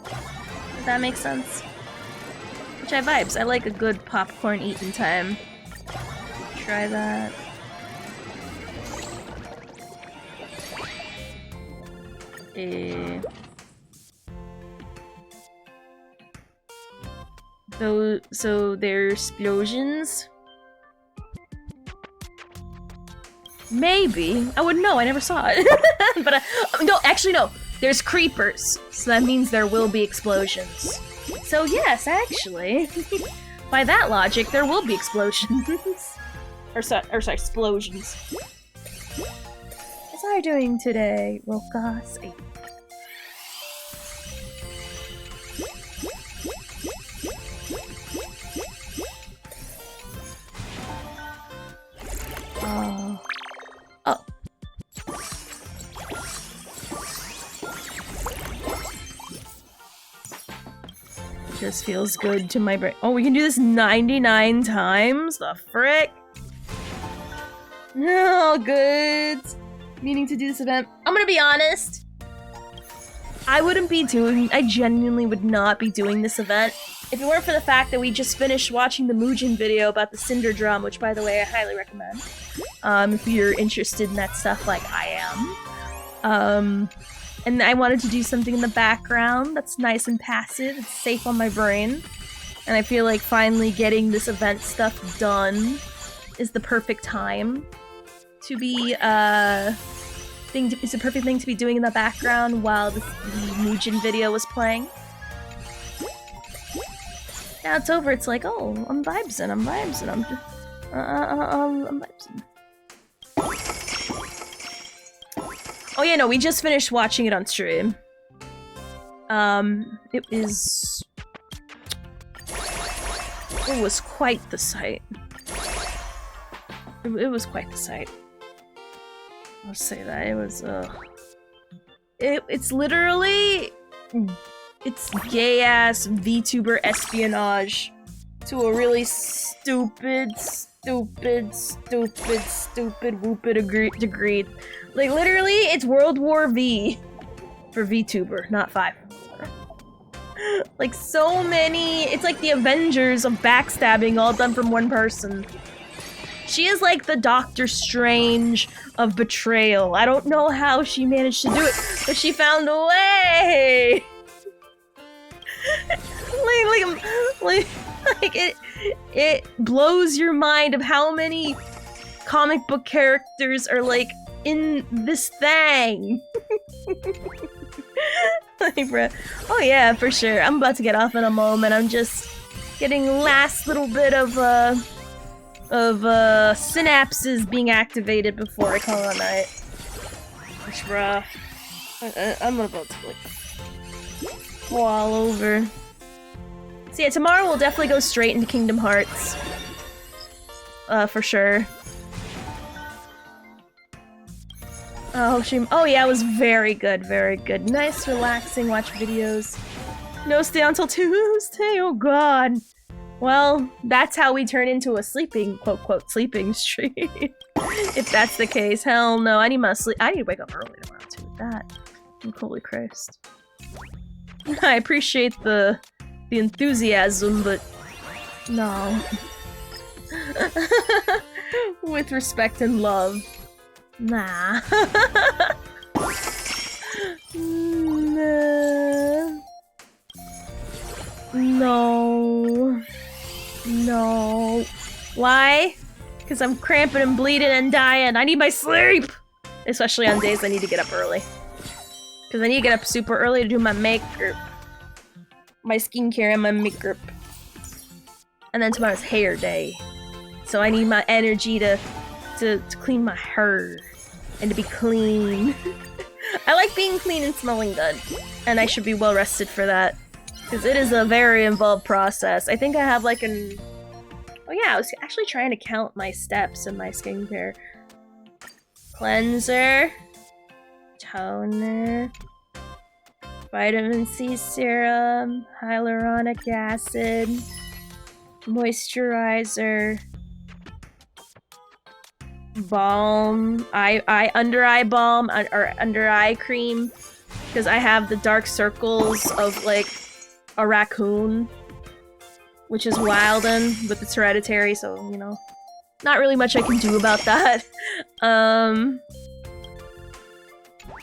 Does that make sense? Which I vibes. I like a good popcorn eating time. Try that. So there's explosions? Maybe. I wouldn't know, I never saw it. But no, actually no. There's creepers, so that means there will be explosions. So yes, actually. By that logic, there will be explosions. or sorry, explosions. What's I doing today, Rokas? Oh. Just feels good to my brain. Oh, we can do this 99 times? The frick? No, good. Meaning to do this event. I'm gonna be honest. I genuinely would not be doing this event if it weren't for the fact that we just finished watching the Muujin video about the Cinder Drum, which, by the way, I highly recommend. If you're interested in that stuff like I am. And I wanted to do something in the background that's nice and passive, it's safe on my brain. And I feel like finally getting this event stuff done is the perfect time to be, it's a perfect thing to be doing in the background while the Muujin video was playing. Now it's over, it's like, oh, I'm vibesing, I'm just, I'm vibesing. Oh yeah, no, we just finished watching it on stream. It was quite the sight. It was quite the sight. I'll say that, it was, it's literally... It's gay-ass VTuber espionage to a really stupid whoopid degree. Like, literally, it's World War V for VTuber, not 5. Like, so many... It's like the Avengers of backstabbing all done from one person. She is like the Doctor Strange of betrayal. I don't know how she managed to do it, but she found a way! it blows your mind of how many comic book characters are like in this thing. Like, bruh. Oh yeah, for sure. I'm about to get off in a moment. I'm just getting last little bit of synapses being activated before I call it a night. It's rough. I'm about to like fall over. So yeah, tomorrow we'll definitely go straight into Kingdom Hearts. For sure. Oh yeah, it was very good, very good. Nice, relaxing, watch videos. No stay until Tuesday, oh god. Well, that's how we turn into a sleeping, quote, sleeping stream. If that's the case, hell no, I need my sleep. I need to wake up early tomorrow too with that. Holy Christ. I appreciate the enthusiasm, but no. With respect and love. Nah. No. No. Why? Because I'm cramping and bleeding and dying. I need my sleep! Especially on days I need to get up early. Because I need to get up super early to do my makeup. My skincare and my makeup. And then tomorrow's hair day. So I need my energy to clean my hair. And to be clean. I like being clean and smelling good. And I should be well rested for that. Because it is a very involved process. I think I have like an... Oh yeah, I was actually trying to count my steps in my skincare. Cleanser. Toner. Vitamin C serum. Hyaluronic acid. Moisturizer. balm, under eye balm, or under eye cream, because I have the dark circles of like a raccoon, which is Wilden, but it's hereditary, so you know, not really much I can do about that.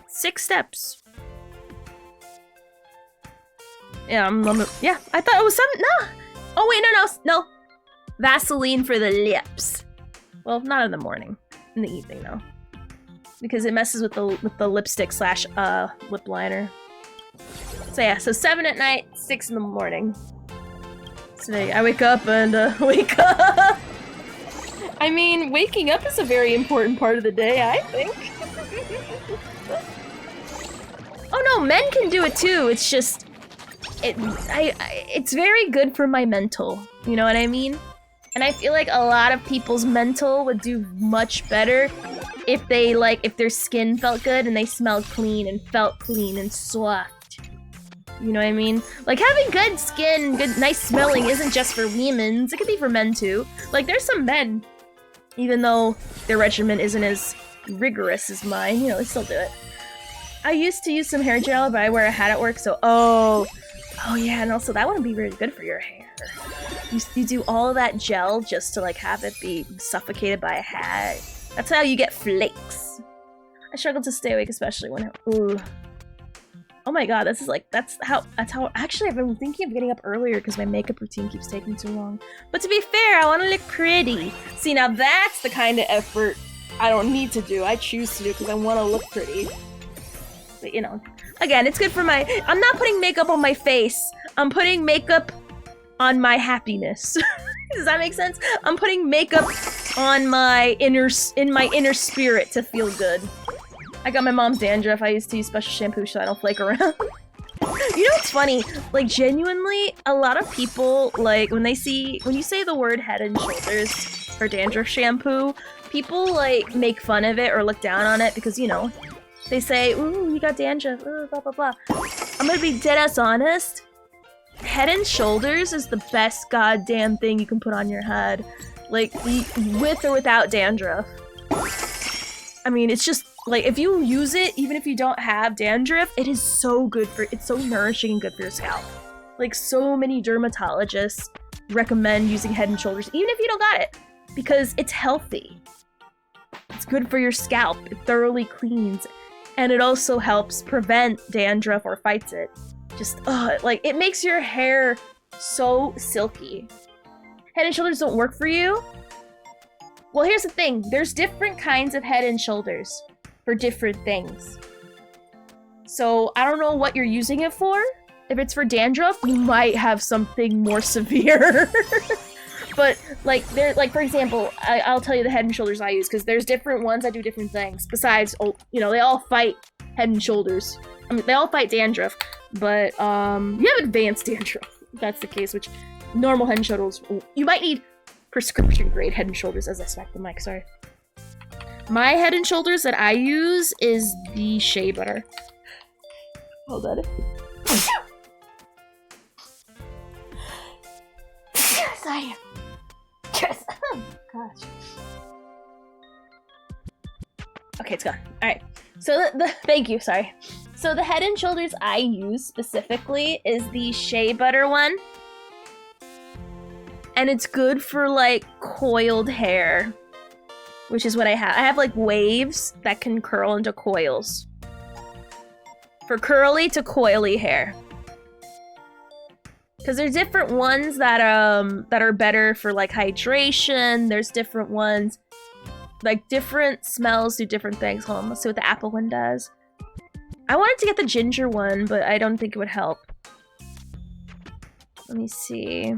6 steps. Yeah, yeah, I thought it was 7. No. Oh wait, no. Vaseline for the lips. Well, not in the morning. In the evening, though. Because it messes with the lipstick slash lip liner. So yeah, so 7 at night, 6 in the morning. Today I wake up and wake up. I mean, waking up is a very important part of the day, I think. Oh no, men can do it too. It's just it's very good for my mental. You know what I mean? And I feel like a lot of people's mental would do much better if they if their skin felt good and they smelled clean and felt clean and soft. You know what I mean? Like having good skin, good nice smelling isn't just for women. It could be for men too. Like there's some men, even though their regimen isn't as rigorous as mine, you know, they still do it. I used to use some hair gel, but I wear a hat at work, so oh yeah, and also that wouldn't be very good for your hair. You do all that gel just to like have it be suffocated by a hat. That's how you get flakes. I struggle to stay awake, especially when ooh. Oh my god, that's how actually I've been thinking of getting up earlier because my makeup routine keeps taking too long. But to be fair, I want to look pretty. See, now that's the kind of effort I don't need to do. I choose to do because I want to look pretty. But you know, again, it's good for I'm not putting makeup on my face. I'm putting makeup on my happiness. Does that make sense? I'm putting makeup on my inner spirit to feel good. I got my mom's dandruff. I used to use special shampoo so I don't flake around. You know what's funny? Like genuinely, a lot of people like when you say the word Head and Shoulders for dandruff shampoo, people like make fun of it or look down on it because you know, they say, ooh, you got dandruff, ooh, blah blah blah. I'm gonna be dead ass honest. Head and Shoulders is the best goddamn thing you can put on your head. Like, with or without dandruff. I mean, it's just, like, if you use it, even if you don't have dandruff, it is so good it's so nourishing and good for your scalp. Like, so many dermatologists recommend using Head and Shoulders, even if you don't got it. Because it's healthy. It's good for your scalp. It thoroughly cleans. And it also helps prevent dandruff or fights it. Just, like, it makes your hair so silky. Head and Shoulders don't work for you? Well, here's the thing. There's different kinds of Head and Shoulders for different things. So, I don't know what you're using it for. If it's for dandruff, you might have something more severe. But, like, for example, I'll tell you the Head and Shoulders I use, because there's different ones that do different things. Besides, you know, they all fight Head and Shoulders. I mean, they all fight dandruff, but you have advanced dandruff, if that's the case, which normal Head and Shoulders, you might need prescription grade Head and Shoulders, as I smack the mic, sorry. My Head and Shoulders that I use is the shea butter. Hold on. Yes, I am. Yes, oh gosh. Okay, it's gone. Alright, so thank you, sorry. So the Head and Shoulders I use specifically is the shea butter one. And it's good for like coiled hair, which is what I have. I have like waves that can curl into coils. For curly to coily hair. Because there's different ones that are better for like hydration. There's different ones, like different smells do different things. Hold on, let's see what the apple one does. I wanted to get the ginger one, but I don't think it would help. Let me see.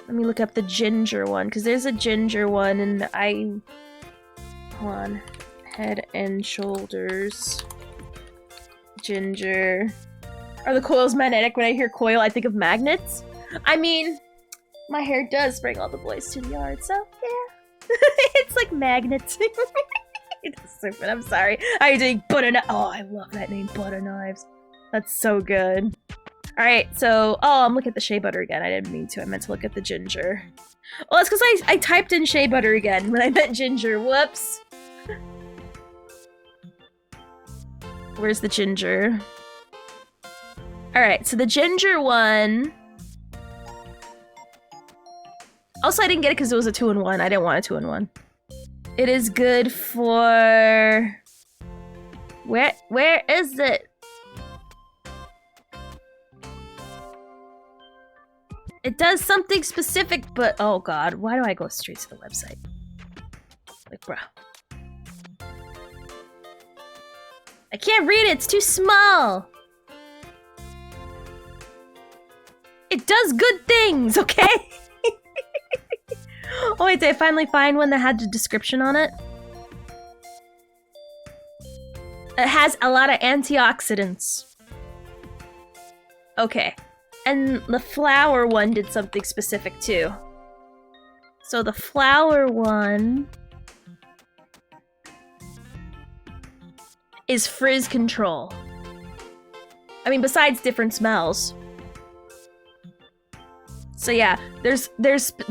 Let me look up the ginger one, because there's a ginger one, and hold on. Head and Shoulders. Ginger. Are the coils magnetic? When I hear coil, I think of magnets. I mean, my hair does bring all the boys to the yard, so yeah. It's like magnets. It's stupid, I'm sorry. I'm doing butter knives. Oh, I love that name, butter knives. That's so good. Alright, so... Oh, I'm looking at the shea butter again. I didn't mean to. I meant to look at the ginger. Oh, that's because I typed in shea butter again when I meant ginger. Whoops. Where's the ginger? Alright, so the ginger one... Also, I didn't get it because it was a 2-in-1. I didn't want a 2-in-1. It is good for... Where is it? It does something specific, but... Oh god, why do I go straight to the website? Like, bruh. I can't read it, it's too small! It does good things, okay? Oh wait, did I finally find one that had the description on it? It has a lot of antioxidants. Okay. And the flower one did something specific too. So the flower one is frizz control. I mean, besides different smells. So yeah, there's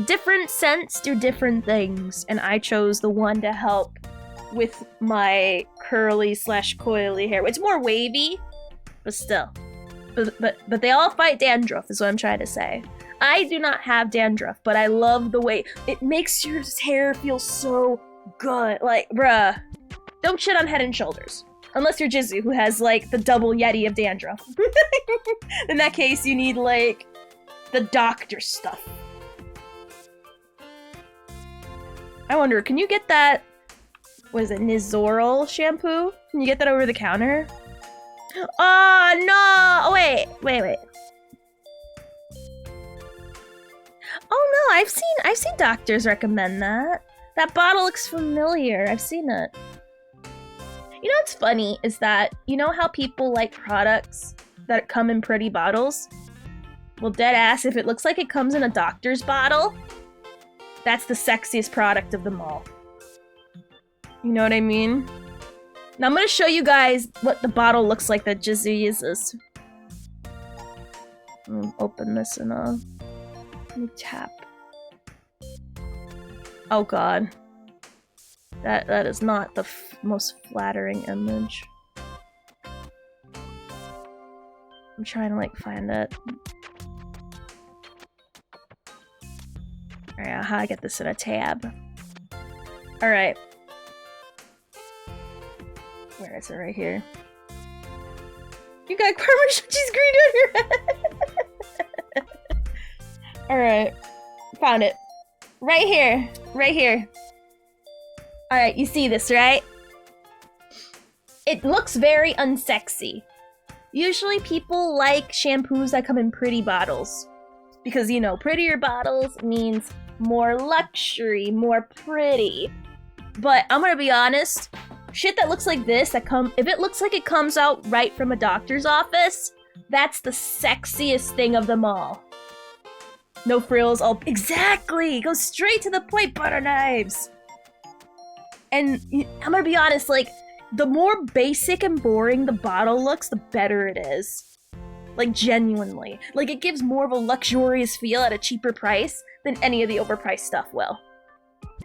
different scents do different things, and I chose the one to help with my curly/coily hair. It's more wavy, but still. But they all fight dandruff, is what I'm trying to say. I do not have dandruff, but I love the way it makes your hair feel so good. Like, bruh, don't shit on Head and Shoulders. Unless you're Jizu, who has, like, the double Yeti of dandruff. In that case, you need, like, the doctor stuff. I wonder, can you get that, what is it, Nizoral shampoo? Can you get that over the counter? Oh, no! Oh, wait. Oh, no, I've seen doctors recommend that. That bottle looks familiar. I've seen it. You know what's funny is that, you know how people like products that come in pretty bottles? Well, deadass, if it looks like it comes in a doctor's bottle, that's the sexiest product of them all. You know what I mean? Now I'm gonna show you guys what the bottle looks like that Jizu uses. Open this and let me tap. Oh god. That is not the most flattering image. I'm trying to like find it. Alright, how do I get this in a tab? Alright. Where is it? Right here. You got Parmesan's green on your head! Alright. Found it. Right here. Right here. Alright, you see this, right? It looks very unsexy. Usually people like shampoos that come in pretty bottles. Because, you know, prettier bottles means more luxury, more pretty. But I'm gonna be honest, shit that looks like this, if it looks like it comes out right from a doctor's office, that's the sexiest thing of them all. No frills, exactly! Go straight to the point, butter knives! And I'm gonna be honest, like, the more basic and boring the bottle looks, the better it is. Like, genuinely. Like, it gives more of a luxurious feel at a cheaper price than any of the overpriced stuff will.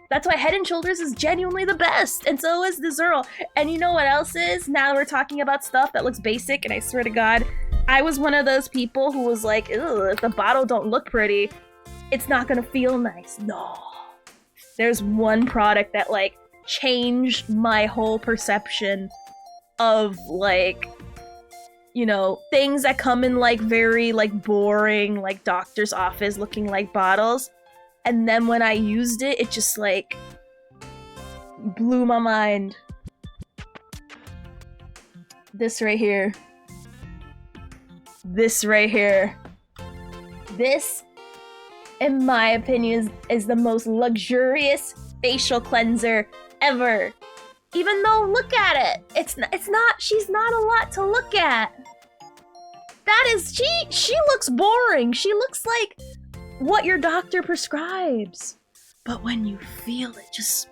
That's why Head & Shoulders is genuinely the best, and so is the Zerl. And you know what else is? Now that we're talking about stuff that looks basic, and I swear to God, I was one of those people who was like, ugh, if the bottle don't look pretty, it's not gonna feel nice. No. There's one product that, like, changed my whole perception of, like, you know, things that come in, like, very, like, boring, like, doctor's office looking like bottles. And then when I used it, it just, like, blew my mind. This right here. This right here. This, in my opinion, is the most luxurious facial cleanser ever. Even though, look at it. She's not a lot to look at. That is, she looks boring. She looks like what your doctor prescribes. But when you feel it, just...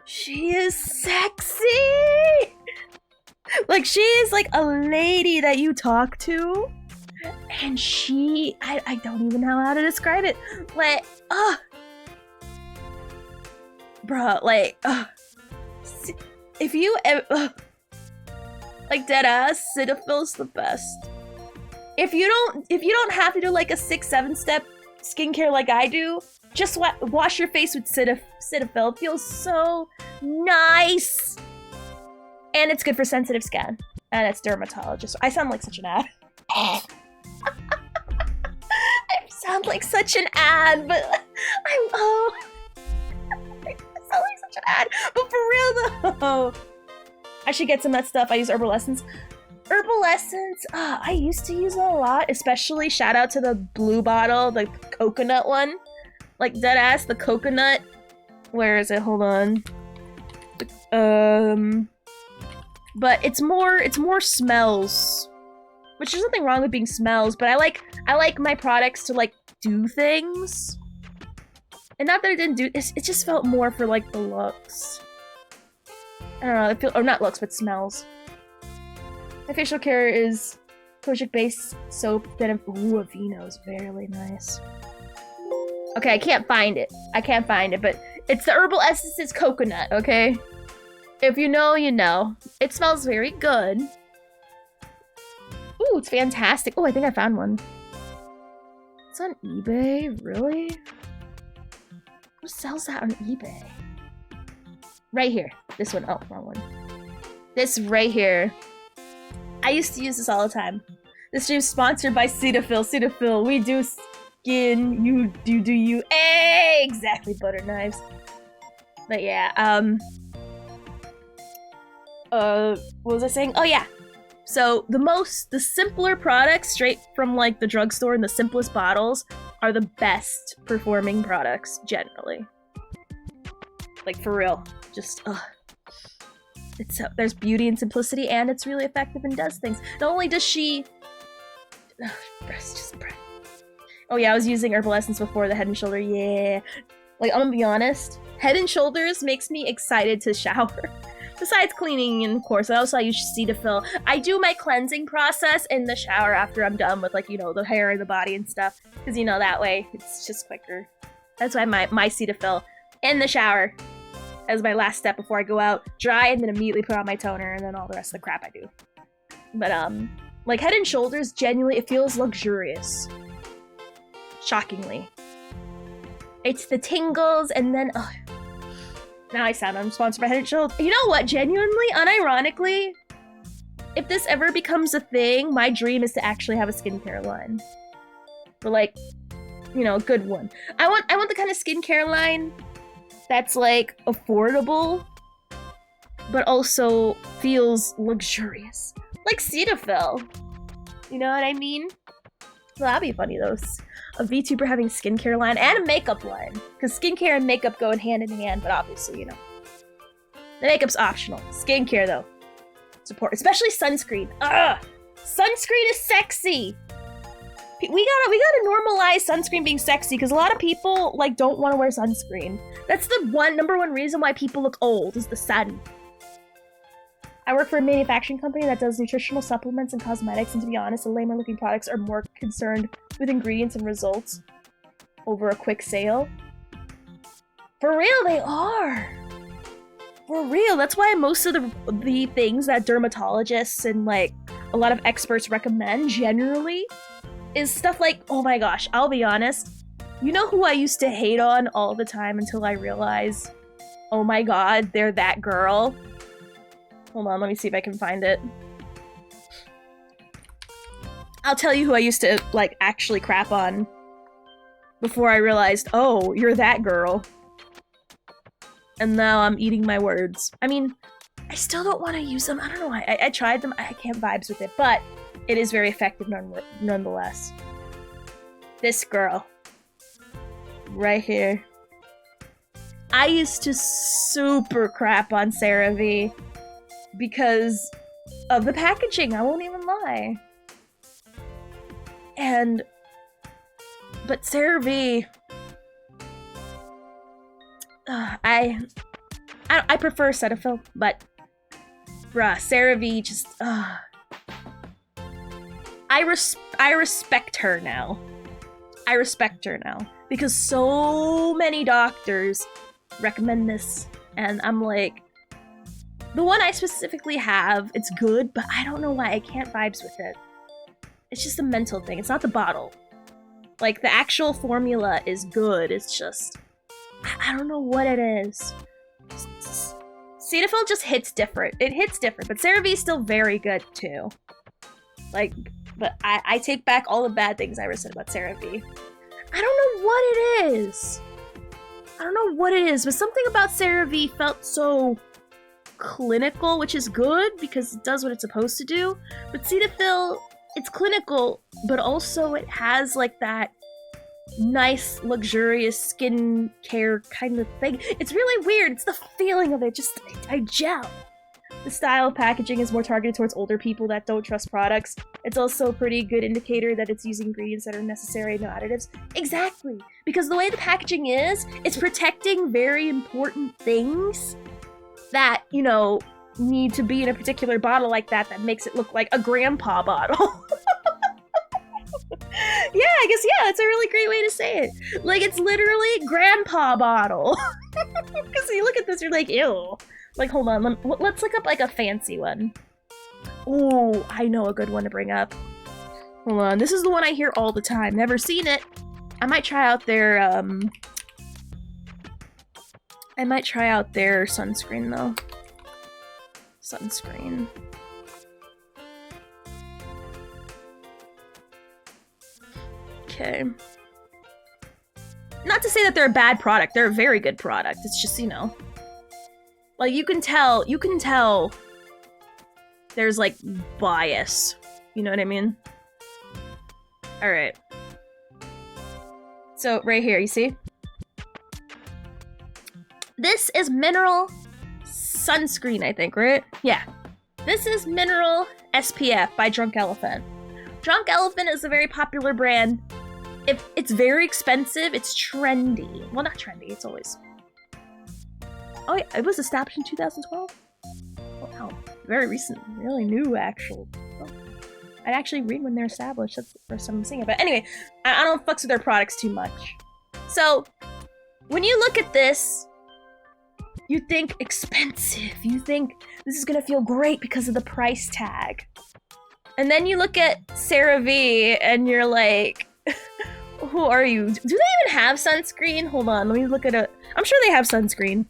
she is sexy! Like, she's like a lady that you talk to, and I don't even know how to describe it. Like, bruh, like, if you ever, like, deadass, Cetaphil's the best. If you don't have to do like a 6-7 step skincare like I do, just wash your face with Cetaphil. It feels so nice. And it's good for sensitive skin. And it's dermatologist. I sound like such an ad. I sound like such an ad, but I sound like such an ad. But for real though, I should get some of that stuff. I use Herbal Essence. Herbal Essence, I used to use it a lot, especially shout out to the blue bottle, the coconut one. Like deadass, the coconut. Where is it? Hold on. But it's more smells. Which there's nothing wrong with being smells, but I like my products to like do things. And not that it didn't do it just felt more for like the looks. I don't know, or not looks, but smells. My facial care is kojic-based soap that Aveeno is very nice. Okay, I can't find it, but it's the Herbal Essences coconut, okay? If you know, you know. It smells very good. Ooh, it's fantastic. Oh, I think I found one. It's on eBay? Really? Who sells that on eBay? Right here. This one. Oh, wrong one. This right here. I used to use this all the time. This stream is sponsored by Cetaphil. Cetaphil, we do skin, you do you. Hey, exactly, butter knives. But yeah, what was I saying? Oh yeah. So the simpler products straight from like the drugstore and the simplest bottles are the best performing products generally. Like for real. Just there's beauty and simplicity, and it's really effective and does things. Not only does she breast. Oh yeah, I was using Herbal Essence before the Head and Shoulder. Yeah. Like, I'm gonna be honest, Head and Shoulders makes me excited to shower. Besides cleaning, and of course, I also use Cetaphil. I do my cleansing process in the shower after I'm done with, like, you know, the hair and the body and stuff. Because, you know, that way, it's just quicker. That's why my Cetaphil in the shower as my last step before I go out, dry, and then immediately put on my toner, and then all the rest of the crap I do. But, like, Head and Shoulders, genuinely, it feels luxurious. Shockingly. It's the tingles, and then, now I sound unsponsored by Head and Shoulders. You know what? Genuinely, unironically, if this ever becomes a thing, my dream is to actually have a skincare line. But, like, you know, a good one. I want the kind of skincare line that's, like, affordable, but also feels luxurious. Like Cetaphil. You know what I mean? So that'd be funny, though. A VTuber having a skincare line and a makeup line. Because skincare and makeup go hand in hand, but obviously, you know. The makeup's optional. Skincare, though. Support. Especially sunscreen. Ugh! Sunscreen is sexy! We gotta normalize sunscreen being sexy, because a lot of people, like, don't want to wear sunscreen. That's the number one reason why people look old, is the sun. I work for a manufacturing company that does nutritional supplements and cosmetics, and to be honest, the lamer looking products are more concerned with ingredients and results over a quick sale. For real, they are! For real, that's why most of the things that dermatologists and, like, a lot of experts recommend, generally, is stuff like, oh my gosh, I'll be honest, you know who I used to hate on all the time until I realized, oh my god, they're that girl? Hold on, let me see if I can find it. I'll tell you who I used to, like, actually crap on before I realized, oh, you're that girl. And now I'm eating my words. I mean, I still don't want to use them. I don't know why. I tried them. I can't vibes with it, but it is very effective nonetheless. This girl. Right here. I used to super crap on CeraVe because of the packaging, I won't even lie. But CeraVe, I prefer Cetaphil, but Bruh, CeraVe just, I respect her now. I respect her now. Because so many doctors recommend this, and I'm like, the one I specifically have, it's good, but I don't know why I can't vibes with it. It's just a mental thing. It's not the bottle. Like, the actual formula is good. It's just, I don't know what it is. Cetaphil just hits different. It hits different, but CeraVe is still very good too. Like, but I take back all the bad things I ever said about CeraVe. I don't know what it is. I don't know what it is, but something about CeraVe felt so clinical, which is good because it does what it's supposed to do. But Cetaphil, it's clinical, but also it has like that nice, luxurious skin care kind of thing. It's really weird. It's the feeling of it. Just, I gel. The style of packaging is more targeted towards older people that don't trust products. It's also a pretty good indicator that it's using ingredients that are necessary, no additives. Exactly. Because the way the packaging is, it's protecting very important things that, you know, need to be in a particular bottle like that makes it look like a grandpa bottle. Yeah, I guess, yeah, that's a really great way to say it. Like, it's literally grandpa bottle. Because you look at this, you're like, ew. Like, hold on, let's look up, like, a fancy one. Ooh, I know a good one to bring up. Hold on, this is the one I hear all the time. Never seen it. I might try out their, sunscreen, though. Sunscreen. Okay. Not to say that they're a bad product. They're a very good product. It's just, you know, like, you can tell there's, like, bias. You know what I mean? Alright. So, right here, you see? This is Mineral Sunscreen, I think, right? Yeah. This is Mineral SPF by Drunk Elephant. Drunk Elephant is a very popular brand. It's very expensive, it's trendy. Well, not trendy, it's always... Oh, yeah, it was established in 2012? Wow, very recent, really new, actual. Oh. I'd actually read when they're established, that's the first time I'm seeing it. But anyway, I don't fucks with their products too much. So, when you look at this, you think expensive. You think this is gonna feel great because of the price tag. And then you look at CeraVe and you're like, who are you? Do they even have sunscreen? Hold on, let me look at it. I'm sure they have sunscreen.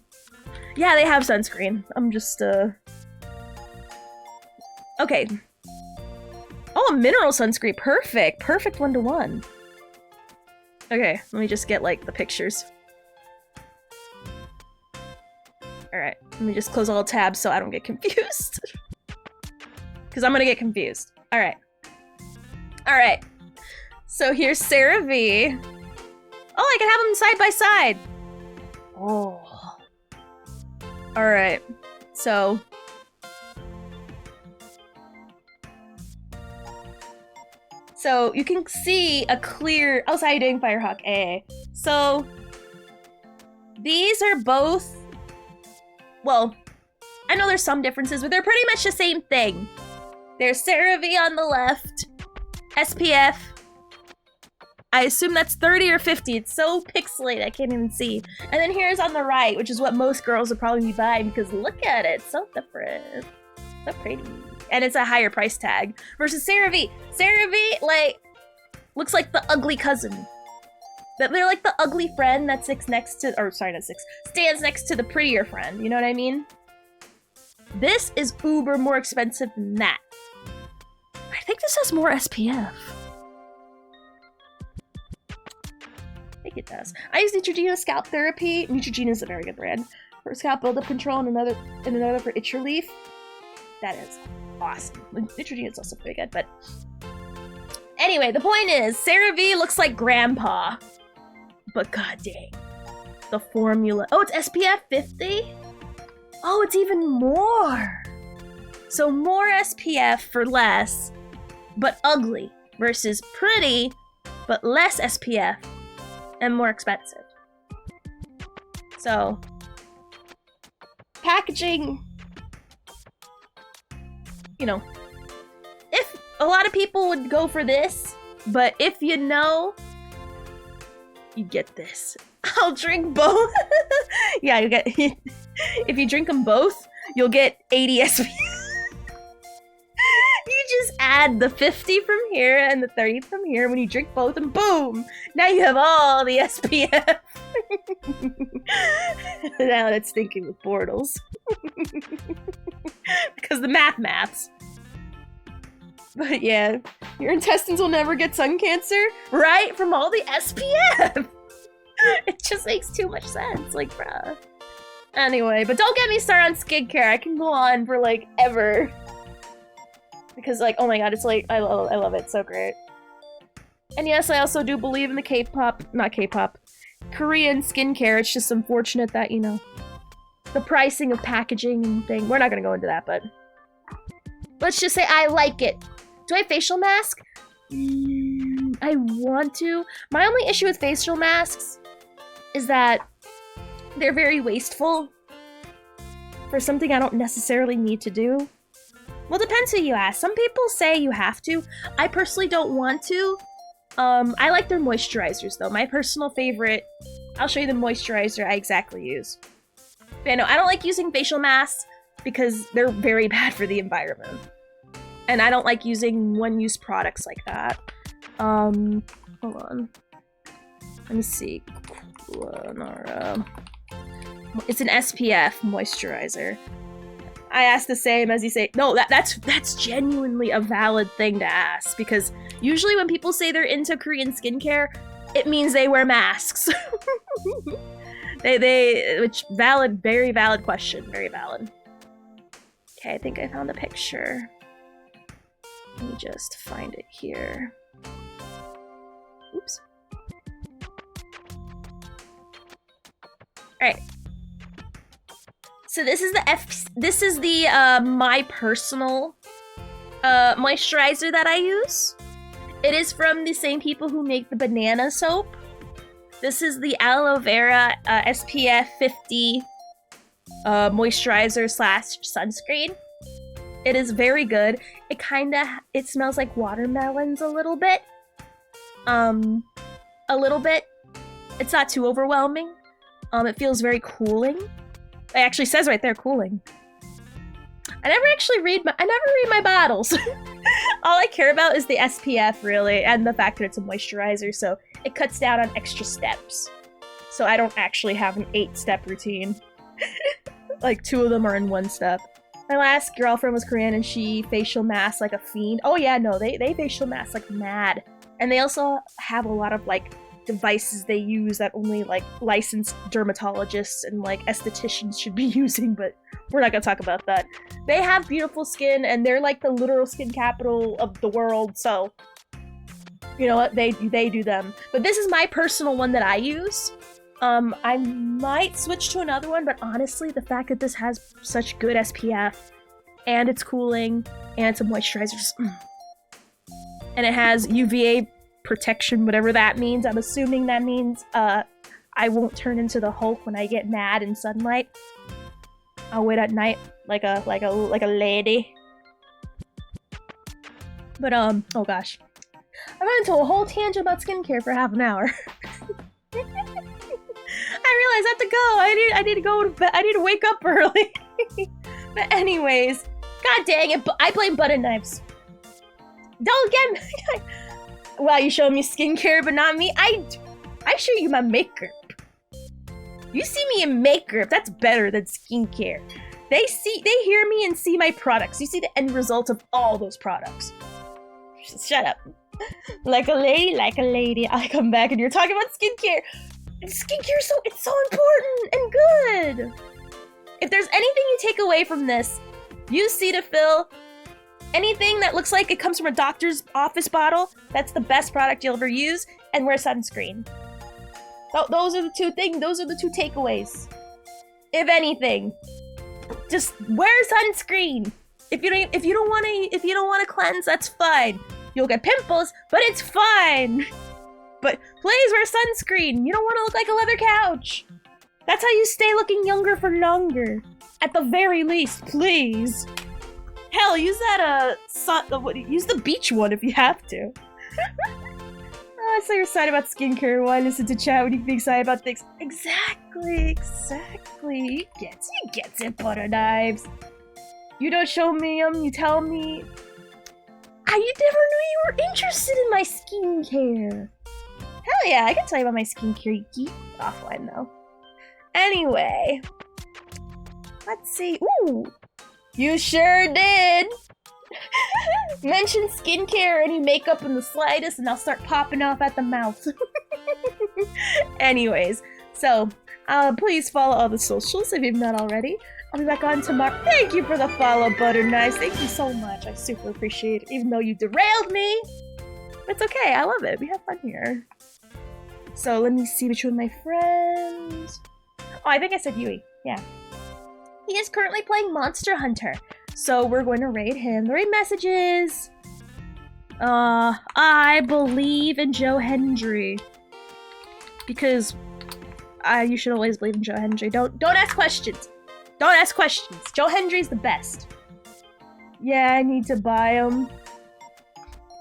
Yeah, they have sunscreen. I'm just, okay. Oh, a mineral sunscreen. Perfect. Perfect 1-to-1. Okay, let me just get, like, the pictures. Alright, let me just close all tabs so I don't get confused. Because I'm gonna get confused. Alright. Alright. So here's CeraVe. Oh, I can have them side by side. Oh. Alright. So. So you can see a clear... Oh, so how you doing, Firehawk? Eh. So these are both... Well, I know there's some differences, but they're pretty much the same thing. There's CeraVe on the left, SPF. I assume that's 30 or 50. It's so pixelated, I can't even see. And then here's on the right, which is what most girls would probably be buying because look at it, it's so different. So pretty. And it's a higher price tag. Versus CeraVe. CeraVe, like, looks like the ugly cousin. They're like the ugly friend that sits next to, or sorry, not six, stands next to the prettier friend, you know what I mean? This is uber more expensive than that. I think this has more SPF. I think it does. I use Neutrogena Scalp Therapy. Neutrogena is a very good brand. For scalp buildup control and another for itch relief. That is awesome. Neutrogena is also pretty good, but... Anyway, the point is, CeraVe looks like grandpa. But god dang. The formula... Oh, it's SPF 50? Oh, it's even more! So more SPF for less, but ugly, versus pretty, but less SPF, and more expensive. So, packaging you know, if a lot of people would go for this, but if you know, you get this. I'll drink both. Yeah, you get, if you drink them both, you'll get 80 SPF. You just add the 50 from here and the 30 from here when you drink both, and boom! Now you have all the SPF. Now that's thinking with Bortles. Because the maths. But yeah, your intestines will never get sun cancer, right? From all the SPF! It just makes too much sense, like, bruh. Anyway, but don't get me started on skincare. I can go on for, like, ever. Because, like, oh my god, it's like, I love it, it's so great. And yes, I also do believe in the Korean skincare. It's just unfortunate that, you know, the pricing of packaging and thing. We're not gonna go into that, but let's just say I like it. Do I have facial mask? I want to. My only issue with facial masks is that they're very wasteful for something I don't necessarily need to do. Well, depends who you ask. Some people say you have to. I personally don't want to. I like their moisturizers, though. My personal favorite, I'll show you the moisturizer I exactly use. But no, I don't like using facial masks because they're very bad for the environment. And I don't like using one-use products like that. Hold on. Let me see. It's an SPF moisturizer. I asked the same as you say. No, that's genuinely a valid thing to ask, because usually when people say they're into Korean skincare, it means they wear masks. Which valid, very valid question, very valid. Okay, I think I found a picture. Let me just find it here. Oops. All right. So this is the my personal moisturizer that I use. It is from the same people who make the banana soap. This is the aloe vera SPF 50 moisturizer / sunscreen. It is very good. It smells like watermelons a little bit. A little bit. It's not too overwhelming. It feels very cooling. It actually says right there, cooling. I never read my bottles. All I care about is the SPF, really, and the fact that it's a moisturizer, so it cuts down on extra steps. So I don't actually have an 8-step routine. Like, 2 of them are in 1 step. My last girlfriend was Korean, and she facial masked like a fiend. Oh yeah, no, they facial mask like mad. And they also have a lot of, like, devices they use that only, like, licensed dermatologists and, like, estheticians should be using, but we're not gonna talk about that. They have beautiful skin, and they're, like, the literal skin capital of the world, so you know what, they do them. But this is my personal one that I use. I might switch to another one, but honestly, the fact that this has such good SPF, and it's cooling, and it's a moisturizer, and it has UVA protection, whatever that means. I'm assuming that means I won't turn into the Hulk when I get mad in sunlight. I'll wait at night like a lady. But oh gosh, I went into a whole tangent about skincare for half an hour. I realized I have to go. I need to go to bed. I need to wake up early. But anyways, god dang it! I blame button knives. Don't get me. Wow, you showed me skincare, but not me. I show you my makeup. You see me in makeup. That's better than skincare. They hear me and see my products. You see the end result of all those products. Shut up. Like a lady. I come back and you're talking about skincare. Skincare, it's so important and good. If there's anything you take away from this, use Cetaphil. Anything that looks like it comes from a doctor's office bottle, that's the best product you'll ever use, and wear sunscreen. Those are the 2 things. Those are the 2 takeaways. If anything, just wear sunscreen. If you don't want to cleanse, that's fine. You'll get pimples, but it's fine. But please wear sunscreen. You don't want to look like a leather couch. That's how you stay looking younger for longer. At the very least, please. Hell, use that use the beach one if you have to. I saw you're excited about skincare. Why listen to chat when you can be excited about things? Exactly. He gets it, butter knives. You don't show me them, you tell me. You never knew you were interested in my skincare. Hell yeah, I can tell you about my skincare geek offline though. Anyway, let's see. Ooh, you sure did. Mention skincare or any makeup in the slightest, and I'll start popping off at the mouth. Anyways, so please follow all the socials if you've not already. I'll be back on tomorrow. Thank you for the follow, Butter Nice. Thank you so much. I super appreciate it, even though you derailed me. It's okay. I love it. We have fun here. So let me see which one of my friends. Oh, I think I said Yui. Yeah. He is currently playing Monster Hunter. So we're going to raid him. The raid messages. I believe in Joe Hendry. Because you should always believe in Joe Hendry. Don't ask questions. Don't ask questions. Joe Hendry's the best. Yeah, I need to buy him.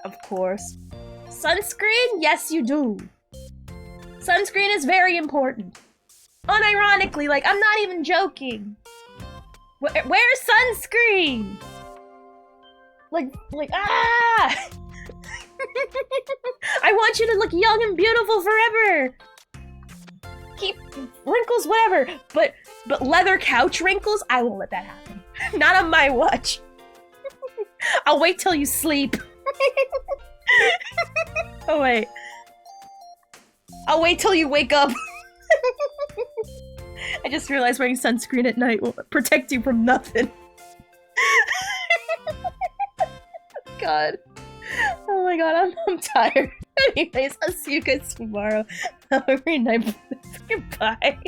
Of course. Sunscreen? Yes, you do. Sunscreen is very important. Unironically, like, I'm not even joking. Where's sunscreen? Like, ah! I want you to look young and beautiful forever. Keep wrinkles, whatever. But leather couch wrinkles, I won't let that happen. Not on my watch. I'll wait till you sleep. Oh wait. I'll wait till you wake up. I just realized wearing sunscreen at night will protect you from nothing. God. Oh my god, I'm tired. Anyways, I'll see you guys tomorrow. Have a great night. Goodbye.